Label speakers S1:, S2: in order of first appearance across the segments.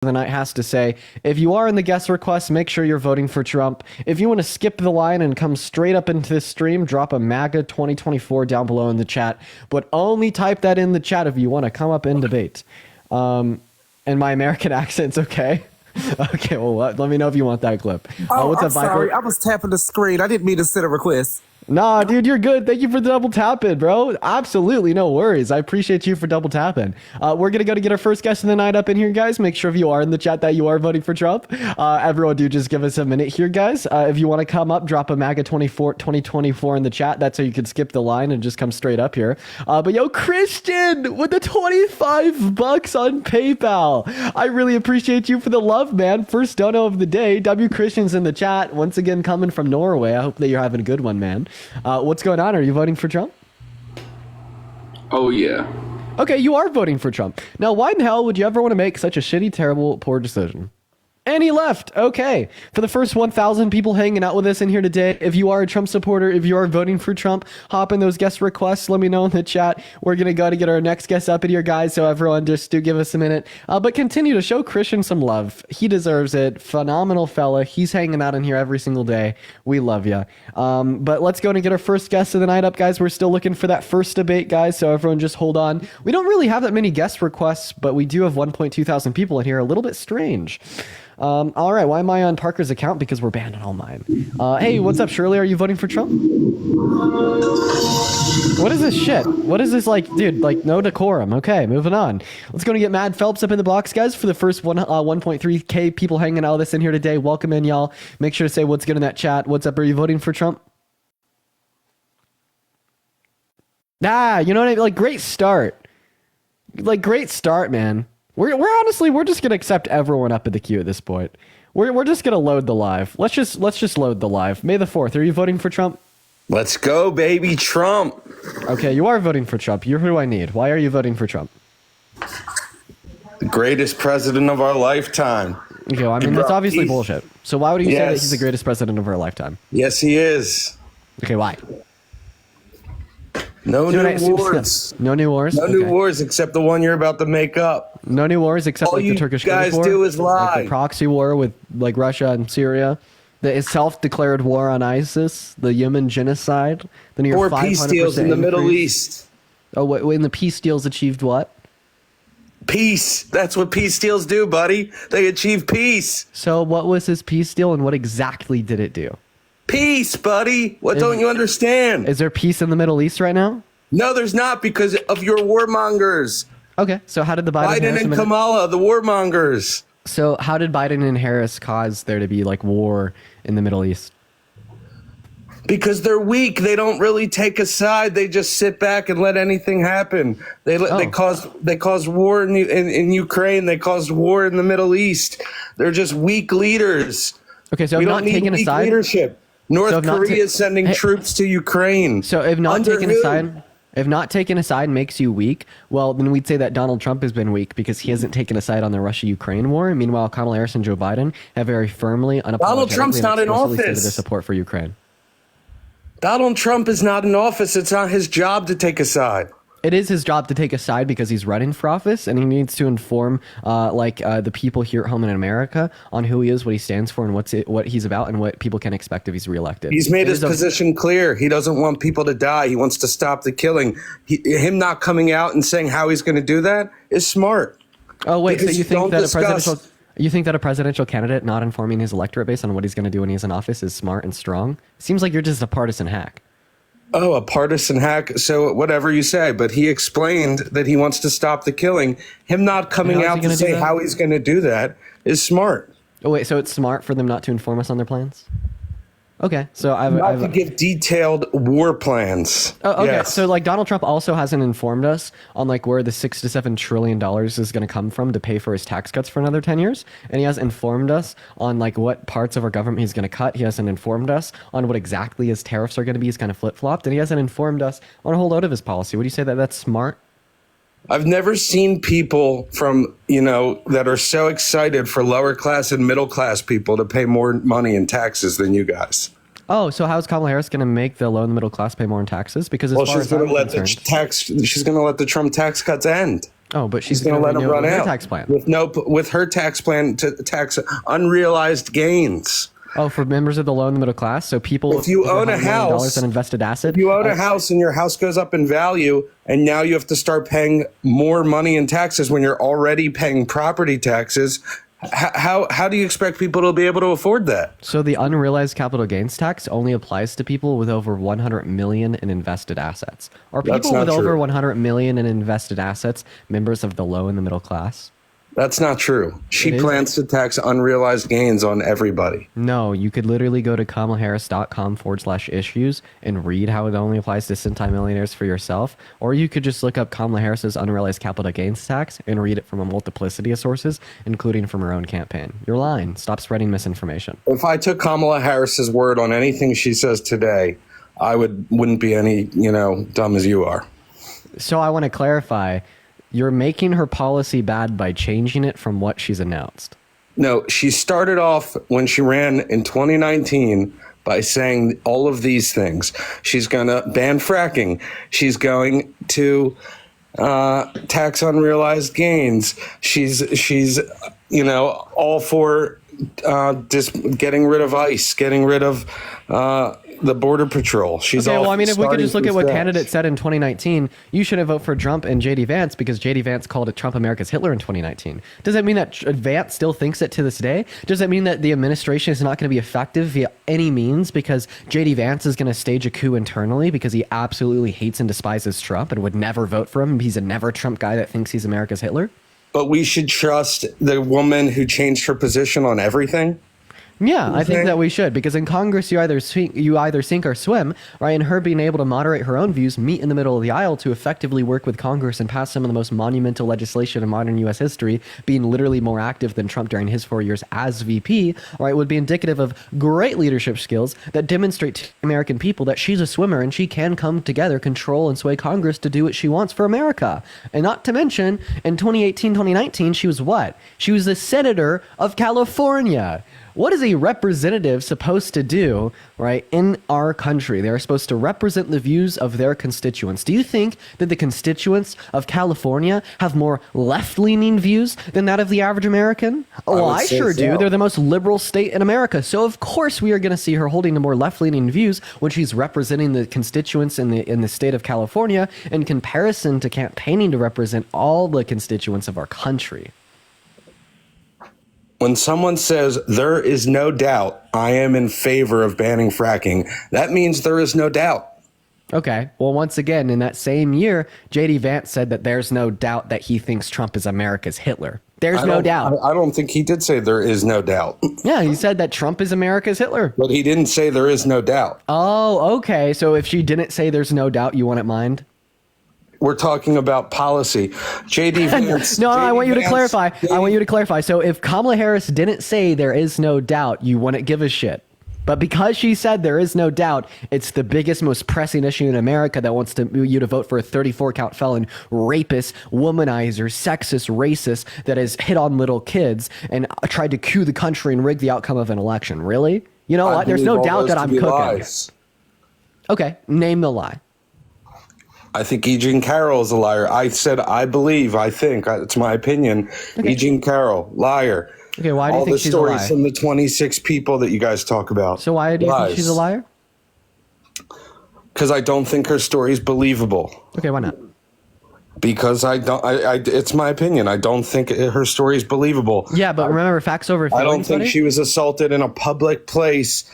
S1: the night has to say, if you are in the guest request, make sure you're voting for Trump. If you want to skip the line and come straight up into this stream, drop a MAGA 2024 down below in the chat, but only type that in the chat if you want to come up and debate. And my American accent's okay. Okay, well, let me know if you want that clip.
S2: What's up, Viper? Sorry, I was tapping the screen. I didn't mean to send a request.
S1: Nah, dude, you're good. Thank you for the double tapping, bro. Absolutely, no worries. I appreciate you for double tapping. We're gonna go to get our first guest of the night up in here, guys. Make sure if you are in the chat that you are voting for Trump. Everyone, do just give us a minute here, guys. If you want to come up, drop a MAGA 2024 in the chat. That's how you can skip the line and just come straight up here. But yo, Christian with the $25 on PayPal. I really appreciate you for the love, man. First dono of the day. W Christian's in the chat once again, coming from Norway. I hope that you're having a good one, man. What's going on? Are you voting for Trump?
S3: Oh, yeah.
S1: Okay, you are voting for Trump. Now, why in the hell would you ever want to make such a shitty, terrible, poor decision? And he left. Okay. For the first 1,000 people hanging out with us in here today, if you are a Trump supporter, if you are voting for Trump, hop in those guest requests. Let me know in the chat. We're going to go to get our next guest up in here, guys. So everyone, just do give us a minute. But continue to show Christian some love. He deserves it. Phenomenal fella. He's hanging out in here every single day. We love you. But let's go and get our first guest of the night up, guys. We're still looking for that first debate, guys. So everyone just hold on. We don't really have that many guest requests, but we do have 1.2 thousand people in here. A little bit strange. All right, why am I on Parker's account? Because we're banned on all mine. Hey, what's up, Shirley? Are you voting for Trump? What is this shit? What is this, like, dude, like, no decorum. Okay, moving on. Let's go and get Mad Phelps up in the box, guys, for the first 1.3K people hanging out with us in here today. Welcome in, y'all. Make sure to say what's good in that chat. What's up? Are you voting for Trump? Ah, you know what I mean? Like, great start. Like, great start, man. We're honestly, we're just gonna accept everyone up in the queue at this point. We're just gonna load the live. Let's just load the live. May the 4th. Are you voting for Trump?
S4: Let's go, baby, Trump.
S1: Okay, you are voting for Trump. You're who I need. Why are you voting for Trump?
S4: The greatest president of our lifetime.
S1: Okay, well, I mean, that's obviously bullshit. So why would you say that he's the greatest president of our lifetime?
S4: Yes, he is.
S1: Okay, why?
S4: No new wars.
S1: No new wars?
S4: No new wars except the one you're about to make up.
S1: No new wars except like the Turkish
S4: guys
S1: war?
S4: do is lie.
S1: Like the proxy war with like Russia and Syria. The self-declared war on ISIS. The Yemen genocide. The near 500%
S4: peace deals in the Middle East.
S1: Oh, when the peace deals achieved what?
S4: Peace. That's what peace deals do, buddy. They achieve peace.
S1: So what was his peace deal and what exactly did it do?
S4: Peace, buddy. What don't you understand?
S1: Is there peace in the Middle East right now?
S4: No, there's not because of your warmongers.
S1: Okay, so how did the
S4: Biden and Kamala, the warmongers.
S1: So how did Biden and Harris cause there to be like war in the Middle East?
S4: Because they're weak. They don't really take a side. They just sit back and let anything happen. They caused war in Ukraine. They caused war in the Middle East. They're just weak leaders.
S1: Okay, so
S4: we
S1: if
S4: don't
S1: not
S4: need
S1: taking a
S4: weak
S1: side,
S4: leadership. North Korea is sending troops to Ukraine.
S1: So if not taking a side, if not taking a side makes you weak, well, then we'd say that Donald Trump has been weak because he hasn't taken a side on the Russia-Ukraine war. Meanwhile, Kamala Harris and Joe Biden have very firmly, unapologetically,
S4: Donald Trump's not in office.
S1: Stated their support for Ukraine.
S4: Donald Trump is not in office. It's not his job to take a side.
S1: It is his job to take a side because he's running for office, and he needs to inform the people here at home in America on who he is, what he stands for, and what he's about, and what people can expect if he's reelected.
S4: He's made his position clear. He doesn't want people to die. He wants to stop the killing. Him not coming out and saying how he's going to do that is smart.
S1: Oh wait, so you think that a presidential candidate not informing his electorate base on what he's going to do when he's in office is smart and strong? Seems like you're just a partisan hack.
S4: Oh, a partisan hack. So whatever you say, but he explained that he wants to stop the killing. Him not coming out to say how he's going to do that is smart.
S1: Oh, wait, so it's smart for them not to inform us on their plans? Okay, so
S4: I've to give detailed war plans.
S1: Oh, okay,
S4: yes.
S1: So like Donald Trump also hasn't informed us on like where the $6 to $7 trillion is going to come from to pay for his tax cuts for another 10 years, and he hasn't informed us on like what parts of our government he's going to cut. He hasn't informed us on what exactly his tariffs are going to be. He's kind of flip-flopped, and he hasn't informed us on a whole load of his policy. Would you say that that's smart?
S4: I've never seen people from, that are so excited for lower class and middle class people to pay more money in taxes than you guys.
S1: Oh, so how's Kamala Harris going to make the low and the middle class pay more in taxes? Because
S4: she's going to let the Trump tax cuts end.
S1: Oh, but she's
S4: going to let them run
S1: her
S4: out
S1: tax plan.
S4: with her tax plan to tax unrealized gains.
S1: Oh, for members of the low and the middle class. So people,
S4: If you
S1: with
S4: own a
S1: $100 million
S4: house,
S1: in invested asset.
S4: If you own a house and your house goes up in value, and now you have to start paying more money in taxes when you're already paying property taxes, how do you expect people to be able to afford that?
S1: So the unrealized capital gains tax only applies to people with over 100 million in invested assets. Are
S4: That's
S1: people with
S4: not
S1: over
S4: true.
S1: 100 million in invested assets members of the low and the middle class?
S4: That's not true. She
S1: It is.
S4: plans to tax unrealized gains on everybody.
S1: No, you could literally go to kamalaharris.com/issues and read how it only applies to centimillionaires for yourself. Or you could just look up Kamala Harris's unrealized capital gains tax and read it from a multiplicity of sources, including from her own campaign. You're lying. Stop spreading misinformation.
S4: If I took Kamala Harris's word on anything she says today, I wouldn't be any, dumb as you are.
S1: So I want to clarify. You're making her policy bad by changing it from what she's announced.
S4: No, she started off when she ran in 2019 by saying all of these things. She's going to ban fracking. She's going to tax unrealized gains. She's all for just getting rid of ICE, getting rid of the Border Patrol. She's
S1: Okay,
S4: all
S1: well, I mean, if we could
S4: starting
S1: just look
S4: from
S1: at what
S4: scratch.
S1: candidates said in 2019, you shouldn't vote for Trump and J.D. Vance because J.D. Vance called it Trump America's Hitler in 2019. Does that mean that Vance still thinks it to this day? Does that mean that the administration is not going to be effective via any means because J.D. Vance is going to stage a coup internally because he absolutely hates and despises Trump and would never vote for him? He's a never Trump guy that thinks he's America's Hitler?
S4: But we should trust the woman who changed her position on everything.
S1: Yeah, I think
S4: Okay.
S1: that we should because in Congress you either sink or swim, right? And her being able to moderate her own views, meet in the middle of the aisle to effectively work with Congress and pass some of the most monumental legislation in modern U.S. history, being literally more active than Trump during his 4 years as VP, right, would be indicative of great leadership skills that demonstrate to American people that she's a swimmer and she can come together, control, and sway Congress to do what she wants for America. And not to mention, in 2018, 2019, she was what? She was the senator of California. What is a representative supposed to do, right, in our country? They're supposed to represent the views of their constituents. Do you think that the constituents of California have more left-leaning views than that of the average American? Oh, well,
S4: would
S1: I
S4: say
S1: sure do.
S4: so.
S1: They're the most liberal state in America. So, of course, we are going to see her holding to more left-leaning views when she's representing the constituents in the state of California in comparison to campaigning to represent all the constituents of our country.
S4: When someone says there is no doubt I am in favor of banning fracking, that means there is no doubt.
S1: Okay. Well, once again, in that same year, J.D. Vance said that there's no doubt that he thinks Trump is America's Hitler. There's no doubt.
S4: I don't think he did say there is no doubt,
S1: Yeah, he said that Trump is America's Hitler.
S4: but he didn't say there is no doubt.
S1: Oh, okay. So if she didn't say there's no doubt, you wouldn't mind?
S4: We're talking about policy. JD Vance.
S1: No, I
S4: JD
S1: want you to
S4: Vance-
S1: clarify. I want you to clarify. So if Kamala Harris didn't say there is no doubt, you wouldn't give a shit. But because she said there is no doubt, it's the biggest, most pressing issue in America that wants you to vote for a 34-count felon, rapist, womanizer, sexist, racist that has hit on little kids and tried to coup the country and rig the outcome of an election. Really? You know
S4: I
S1: what? There's
S4: believe
S1: no
S4: all
S1: doubt
S4: those
S1: that
S4: to
S1: I'm
S4: be
S1: cooking.
S4: lies.
S1: Okay, name the lie.
S4: I think E. Jean Carroll is a liar. I said I believe. I think it's my opinion.
S1: Okay.
S4: E. Jean Carroll, liar.
S1: Okay, why do you
S4: All
S1: think
S4: the
S1: she's a
S4: stories
S1: liar?
S4: from the 26 people that you guys talk about.
S1: So why do you think she's a liar?
S4: Because I don't think her story is believable.
S1: Okay, why not?
S4: Because I don't. It's my opinion. I don't think her story is believable.
S1: Yeah, but remember, facts over
S4: I
S1: feelings.
S4: don't think
S1: buddy?
S4: she was assaulted in a public place,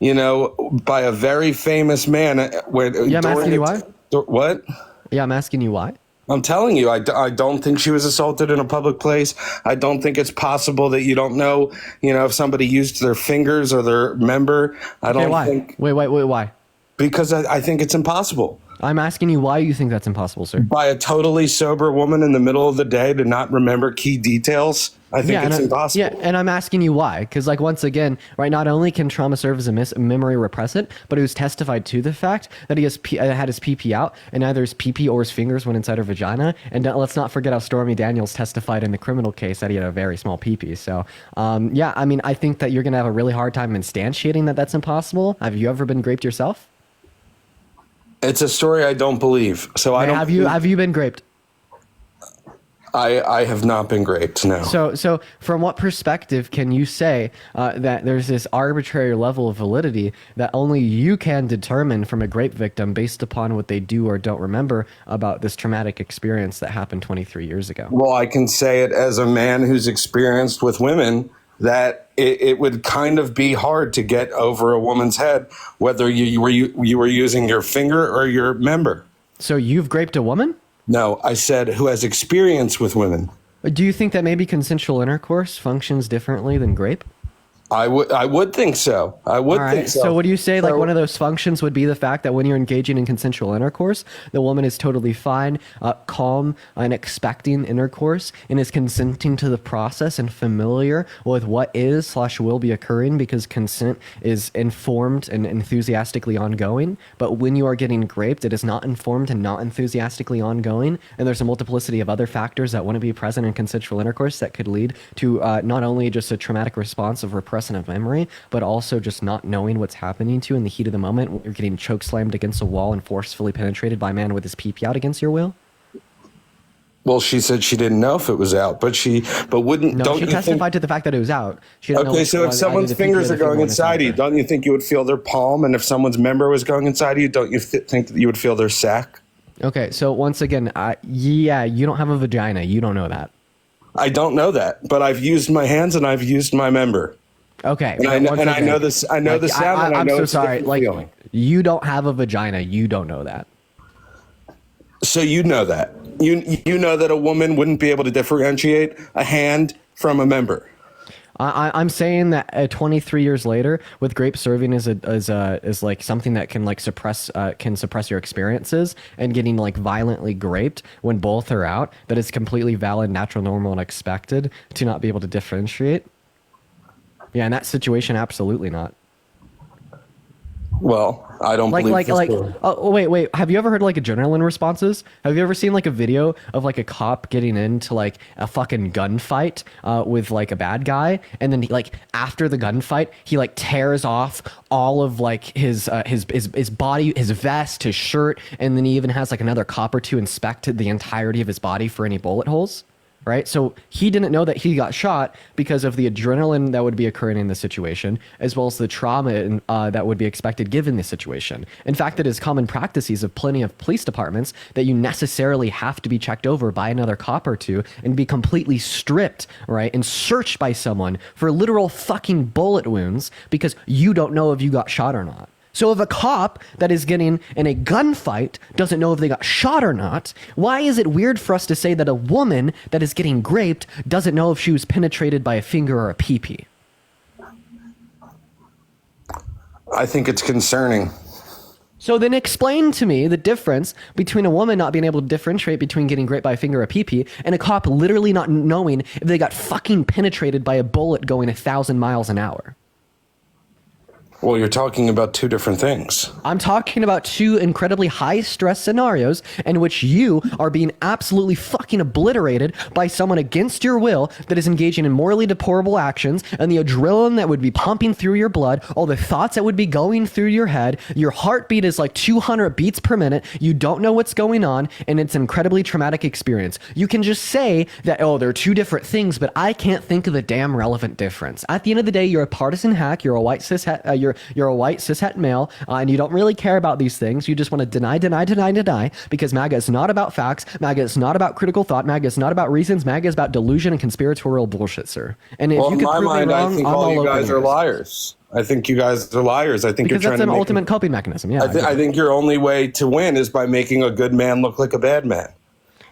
S4: by a very famous man.
S1: Yeah, I'm asking you why.
S4: What?
S1: Yeah, I'm asking you why.
S4: I'm telling you, I don't think she was assaulted in a public place. I don't think it's possible that you don't know, if somebody used their fingers or their member. I
S1: Okay,
S4: don't
S1: why?
S4: think,
S1: Wait, why?
S4: because I think it's impossible.
S1: I'm asking you why you think that's impossible, sir.
S4: By a totally sober woman in the middle of the day to not remember key details, I think it's impossible.
S1: Yeah, and I'm asking you why. Because, once again, right, not only can trauma serve as a memory repressant, but it was testified to the fact that he had his PP out, and either his PP or his fingers went inside her vagina. And let's not forget how Stormy Daniels testified in the criminal case that he had a very small PP. So, yeah, I mean, I think that you're going to have a really hard time instantiating that that's impossible. Have you ever been raped yourself?
S4: It's a story I don't believe. So I don't.
S1: Have you been raped?
S4: I have not been raped. No.
S1: So from what perspective can you say that there's this arbitrary level of validity that only you can determine from a grape victim based upon what they do or don't remember about this traumatic experience that happened 23 years ago?
S4: Well, I can say it as a man who's experienced with women that it would kind of be hard to get over a woman's head, whether you were using your finger or your member.
S1: So you've graped a woman?
S4: No, I said who has experience with women.
S1: Do you think that maybe consensual intercourse functions differently than grape?
S4: I would think so. I would
S1: All right.
S4: think so.
S1: So would you say like
S4: So-
S1: one of those functions would be the fact that when you're engaging in consensual intercourse, the woman is totally fine, calm, and expecting intercourse, and is consenting to the process and familiar with what is / will be occurring because consent is informed and enthusiastically ongoing. But when you are getting graped, it is not informed and not enthusiastically ongoing, and there's a multiplicity of other factors that wouldn't be present in consensual intercourse that could lead to not only just a traumatic response of repression of memory, but also just not knowing what's happening to you in the heat of the moment when you're getting choke slammed against a wall and forcefully penetrated by a man with his pee out against your will?
S4: Well, she said she didn't know if it was out, but wouldn't.
S1: No,
S4: don't
S1: she
S4: you
S1: testified to the fact that it was out. She didn't know
S4: Okay, so
S1: whether
S4: if
S1: I
S4: someone's
S1: needed to pee
S4: fingers
S1: or
S4: are
S1: the
S4: going
S1: finger
S4: inside of you,
S1: inside.
S4: don't you think you would feel their palm? And if someone's member was going inside of you, don't you think that you would feel their sack?
S1: Okay, so once again, yeah, you don't have a vagina. You don't know that.
S4: I don't know that, but I've used my hands and I've used my member.
S1: Okay,
S4: And I know,
S1: once
S4: and I
S1: again,
S4: know this. I know the sound. And I
S1: I'm
S4: know
S1: so
S4: it's a
S1: sorry.
S4: different
S1: Like,
S4: feeling.
S1: you don't have a vagina. You don't know that.
S4: So you know that you know that a woman wouldn't be able to differentiate a hand from a member.
S1: I'm saying that 23 years later, with grape serving is like something that can like suppress your experiences, and getting like violently graped when both are out, that it's completely valid, natural, normal, and expected to not be able to differentiate. Yeah, in that situation, absolutely not.
S4: Well, I don't believe this.
S1: Oh, wait. Have you ever heard like adrenaline responses? Have you ever seen like a video of like a cop getting into like a fucking gunfight with like a bad guy, and then like after the gunfight, he like tears off all of like his body, his vest, his shirt, and then he even has like another cop or two inspect the entirety of his body for any bullet holes. Right? So he didn't know that he got shot because of the adrenaline that would be occurring in the situation, as well as the trauma that would be expected given the situation. In fact, it is common practices of plenty of police departments that you necessarily have to be checked over by another cop or two and be completely stripped, right, and searched by someone for literal fucking bullet wounds because you don't know if you got shot or not. So if a cop that is getting in a gunfight doesn't know if they got shot or not, why is it weird for us to say that a woman that is getting graped doesn't know if she was penetrated by a finger or a pee-pee?
S4: I think it's concerning.
S1: So then explain to me the difference between a woman not being able to differentiate between getting graped by a finger or a pee-pee and a cop literally not knowing if they got fucking penetrated by a bullet going 1,000 miles an hour.
S4: Well, you're talking about two different things.
S1: I'm talking about two incredibly high stress scenarios in which you are being absolutely fucking obliterated by someone against your will that is engaging in morally deplorable actions, and the adrenaline that would be pumping through your blood, all the thoughts that would be going through your head, your heartbeat is like 200 beats per minute, you don't know what's going on, and it's an incredibly traumatic experience. You can just say that, oh, they're two different things, but I can't think of the damn relevant difference. At the end of the day, you're a partisan hack, you're a white cishet, you're a white cishet male, and you don't really care about these things. You just want to deny, because MAGA is not about facts. MAGA is not about critical thought. MAGA is not about reasons. MAGA is about delusion and conspiratorial bullshit, sir. And if
S4: Well,
S1: you
S4: in
S1: could
S4: my
S1: prove me
S4: mind,
S1: wrong,
S4: I think
S1: I'm
S4: all you
S1: open
S4: guys are
S1: ears.
S4: liars. I think you guys are liars. I think
S1: Because
S4: you're
S1: that's
S4: trying
S1: an
S4: to make
S1: ultimate coping mechanism. Yeah.
S4: I think your only way to win is by making a good man look like a bad man.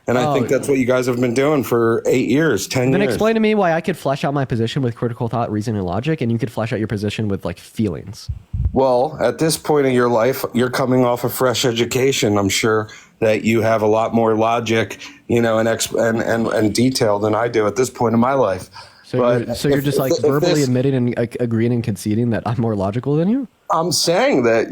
S4: And I think that's what you guys have been doing for 8 years, 10
S1: Then
S4: years.
S1: explain to me why I could flesh out my position with critical thought, reason, and logic, and you could flesh out your position with like feelings.
S4: Well, at this point in your life, you're coming off a fresh education. I'm sure that you have a lot more logic, and detail than I do at this point in my life.
S1: So you're just like verbally admitting and agreeing and conceding that I'm more logical than you?
S4: I'm saying that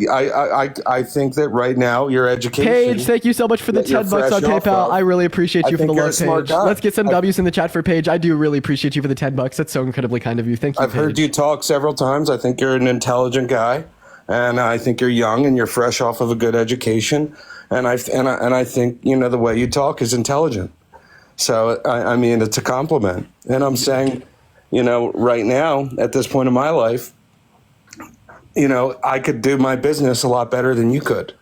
S4: I think that right now your education.
S1: Paige, thank you so much for the
S4: that you're
S1: $10 on
S4: fresh off
S1: PayPal.
S4: of.
S1: I really appreciate
S4: I
S1: you for the
S4: think you're a
S1: love,
S4: smart
S1: Paige.
S4: guy.
S1: Let's get some W's in the chat for Paige. I do really appreciate you for the $10. That's so incredibly kind of you. Thank you,
S4: I've heard
S1: Paige.
S4: you talk several times. I think you're an intelligent guy, and I think you're young and you're fresh off of a good education. And I think the way you talk is intelligent. So, I mean, it's a compliment. And I'm saying, right now, at this point in my life, I could do my business a lot better than you could.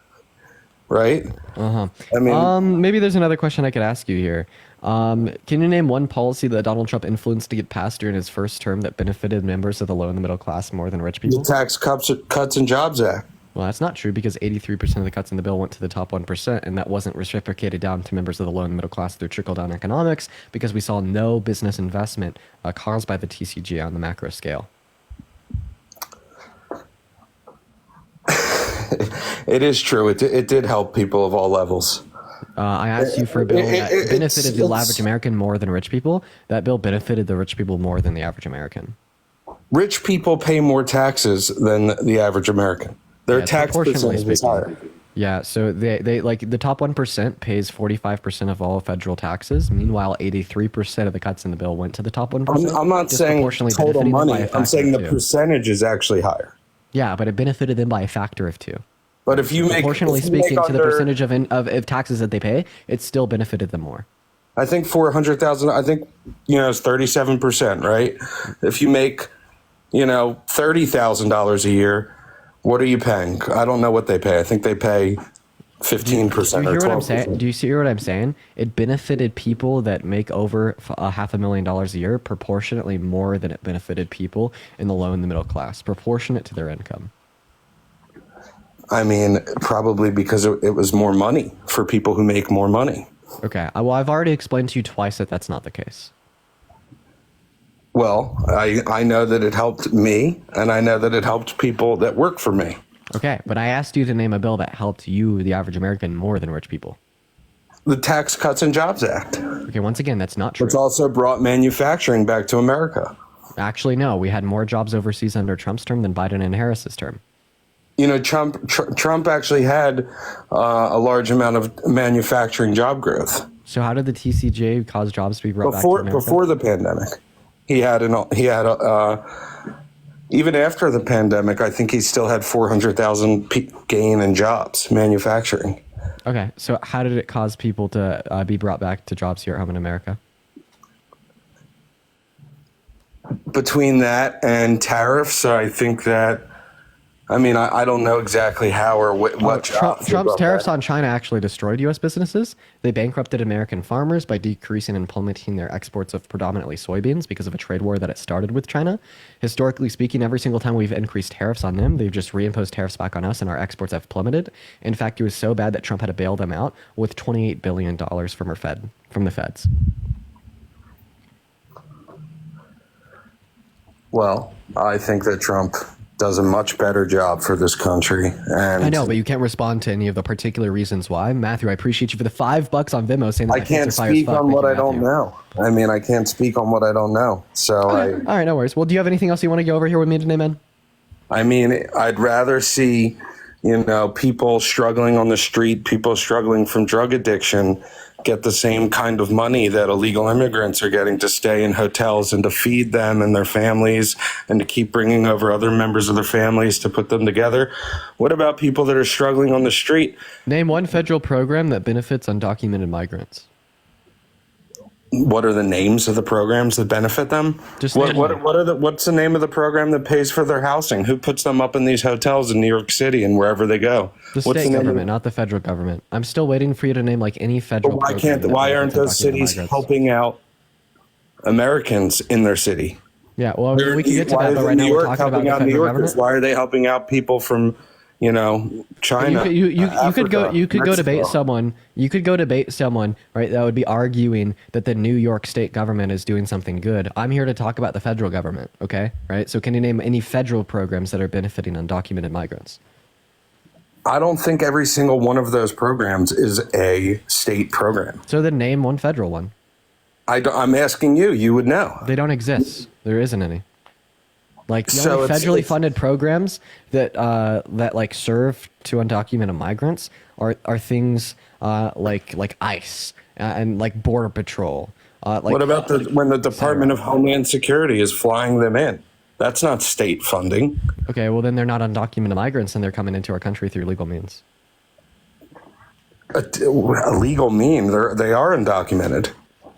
S4: Right? I mean,
S1: maybe there's another question I could ask you here. Can you name one policy that Donald Trump influenced to get passed during his first term that benefited members of the low and the middle class more than rich people?
S4: the Tax Cuts and Jobs Act.
S1: Well, that's not true because 83% of the cuts in the bill went to the top 1%, and that wasn't reciprocated down to members of the low and middle class through trickle-down economics because we saw no business investment caused by the TCG on the macro scale.
S4: It is true. It did help people of all levels.
S1: I asked you for a bill that benefited the average American more than rich people. That bill benefited the rich people more than the average American.
S4: Rich people pay more taxes than the average American. Their
S1: Yeah,
S4: tax
S1: proportionally
S4: percentage is
S1: speaking.
S4: higher.
S1: Yeah, so they like the top 1% pays 45% of all federal taxes. Meanwhile, 83% of the cuts in the bill went to the top 1%.
S4: I'm not saying
S1: disproportionately
S4: total
S1: benefiting them by
S4: money.
S1: a
S4: I'm
S1: factor
S4: saying the
S1: of 2.
S4: percentage is actually higher.
S1: Yeah, but it benefited them by a factor of 2.
S4: But if you make
S1: Proportionally
S4: if you make
S1: speaking to the
S4: under-
S1: percentage of taxes that they pay, it still benefited them more.
S4: I think 400,000. I think it's 37%, right? If you make $30,000 a year, what are you paying? I don't know what they pay. I think they pay 15%
S1: Do you
S4: or
S1: hear what I'm
S4: 12%.
S1: saying? Do you hear what I'm saying? It benefited people that make over $500,000 a year proportionately more than it benefited people in the low and the middle class, proportionate to their income.
S4: I mean, probably because it was more money for people who make more money.
S1: Okay. Well, I've already explained to you twice that that's not the case.
S4: Well, I know that it helped me, and I know that it helped people that work for me.
S1: Okay, but I asked you to name a bill that helped you, the average American, more than rich people.
S4: The Tax Cuts and Jobs Act,
S1: Okay, once again, that's not true.
S4: which also brought manufacturing back to America.
S1: Actually, no. We had more jobs overseas under Trump's term than Biden and Harris's term.
S4: Trump actually had a large amount of manufacturing job growth
S1: So how did the TCJ cause jobs to be brought back to America?
S4: before the pandemic. Even after the pandemic, I think he still had 400,000 gain in jobs, manufacturing.
S1: Okay, so how did it cause people to be brought back to jobs here at home in America?
S4: Between that and tariffs, I think that, I don't know exactly how or what jobs.
S1: Trump's tariffs on China actually destroyed U.S. businesses. They bankrupted American farmers by decreasing and plummeting their exports of predominantly soybeans because of a trade war that it started with China. Historically speaking, every single time we've increased tariffs on them, they've just reimposed tariffs back on us, and our exports have plummeted. In fact, it was so bad that Trump had to bail them out with $28 billion from the feds.
S4: Well, I think that Trump does a much better job for this country. And
S1: I know, but you can't respond to any of the particular reasons why. Matthew, I appreciate you for the $5 on Venmo saying that
S4: I
S1: my
S4: can't
S1: pants are fire as
S4: speak
S1: fuck.
S4: on
S1: Thank
S4: what
S1: you,
S4: I don't
S1: Matthew.
S4: know. I can't speak on what I don't know. So
S1: All right, no worries. Well, do you have anything else you want to go over here with me today, man?
S4: I'd rather see, people struggling on the street, people struggling from drug addiction, get the same kind of money that illegal immigrants are getting to stay in hotels and to feed them and their families and to keep bringing over other members of their families to put them together. What about people that are struggling on the street?
S1: Name one federal program that benefits undocumented migrants.
S4: What are the names of the programs that benefit them?
S1: Just
S4: What's
S1: name them.
S4: the name of the program that pays for their housing? Who puts them up in these hotels in New York City and wherever they go?
S1: The
S4: What's
S1: state
S4: name of
S1: government, not the federal government. I'm still waiting for you to name like any federal.
S4: Why
S1: program that
S4: why
S1: benefits
S4: aren't those
S1: undocumented
S4: cities
S1: migrants.
S4: helping out Americans in their city?
S1: Yeah, well, we can get to
S4: Why
S1: that, but
S4: is
S1: right
S4: New
S1: now we're
S4: York
S1: talking about
S4: helping
S1: the
S4: out New
S1: federal
S4: Yorkers?
S1: government.
S4: Why are they helping out people from, China?
S1: You could go
S4: Mexico?
S1: debate someone. You could go debate someone, right? That would be arguing that the New York state government is doing something good. I'm here to talk about the federal government. Okay, right? So can you name any federal programs that are benefiting undocumented migrants?
S4: I don't think every single one of those programs is a state program.
S1: So then name one federal one.
S4: I'm asking you. You would know.
S1: They don't exist. There isn't any. Like the
S4: So
S1: only
S4: it's-
S1: federally
S4: it's-
S1: funded programs that that like serve to undocumented migrants are things like ICE and like Border Patrol.
S4: What about when the Department of Homeland Security is flying them in? That's not state funding.
S1: Okay, well then they're not undocumented migrants and they're coming into our country through legal means.
S4: A legal mean. They are undocumented.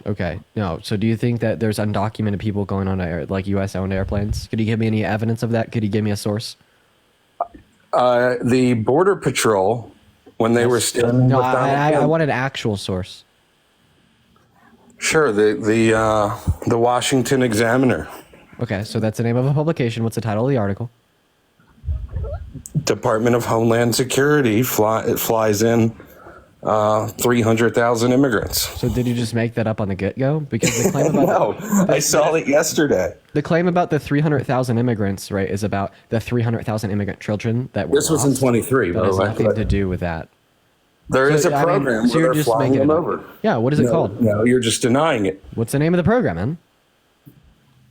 S1: Okay. No. So do you think that there's undocumented people going on like U.S. owned airplanes? Could you give me any evidence of that? Could you give me a source?
S4: The Border Patrol, when they were still
S1: No, I want an actual source.
S4: Sure, the Washington Examiner,
S1: Okay. So that's the name of a publication. What's the title of the article?
S4: Department of Homeland Security flies in 300,000 immigrants.
S1: So did you just make that up on the get-go? Because the claim about
S4: No, I saw it yesterday.
S1: the claim about the 300,000 immigrants, right, is about the 300,000 immigrant children that were
S4: This was in
S1: lost.
S4: 23, by
S1: That
S4: the
S1: has
S4: way.
S1: nothing to do with that.
S4: There is a
S1: I mean,
S4: program
S1: so you're
S4: where they're
S1: just
S4: flying
S1: making
S4: them
S1: it up.
S4: over.
S1: Yeah, what is it called?
S4: No, you're just denying it.
S1: What's the name of the program, man?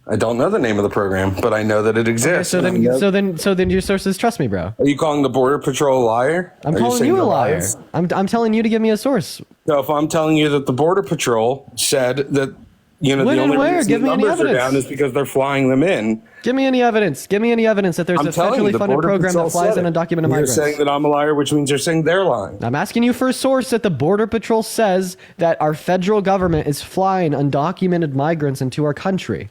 S4: I don't know the name of the program, but I know that it exists.
S1: So then your sources trust me, bro.
S4: Are you calling the Border Patrol a liar?
S1: I'm
S4: Are
S1: calling
S4: saying
S1: you a
S4: they're
S1: liar.
S4: liars?
S1: I'm telling you to give me a source.
S4: So if I'm telling you that the Border Patrol said that,
S1: When
S4: the
S1: and
S4: only
S1: where?
S4: reason
S1: Give
S4: the
S1: me any
S4: numbers are
S1: evidence.
S4: down is because they're flying them in.
S1: Give me any evidence. Give me any evidence that there's
S4: I'm
S1: a
S4: telling you,
S1: federally
S4: the
S1: funded
S4: Border
S1: program
S4: Patrol
S1: that flies
S4: said
S1: in
S4: it.
S1: undocumented
S4: You're
S1: migrants.
S4: saying that I'm a liar, which means you're saying they're lying.
S1: I'm asking you for a source that the Border Patrol says that our federal government is flying undocumented migrants into our country.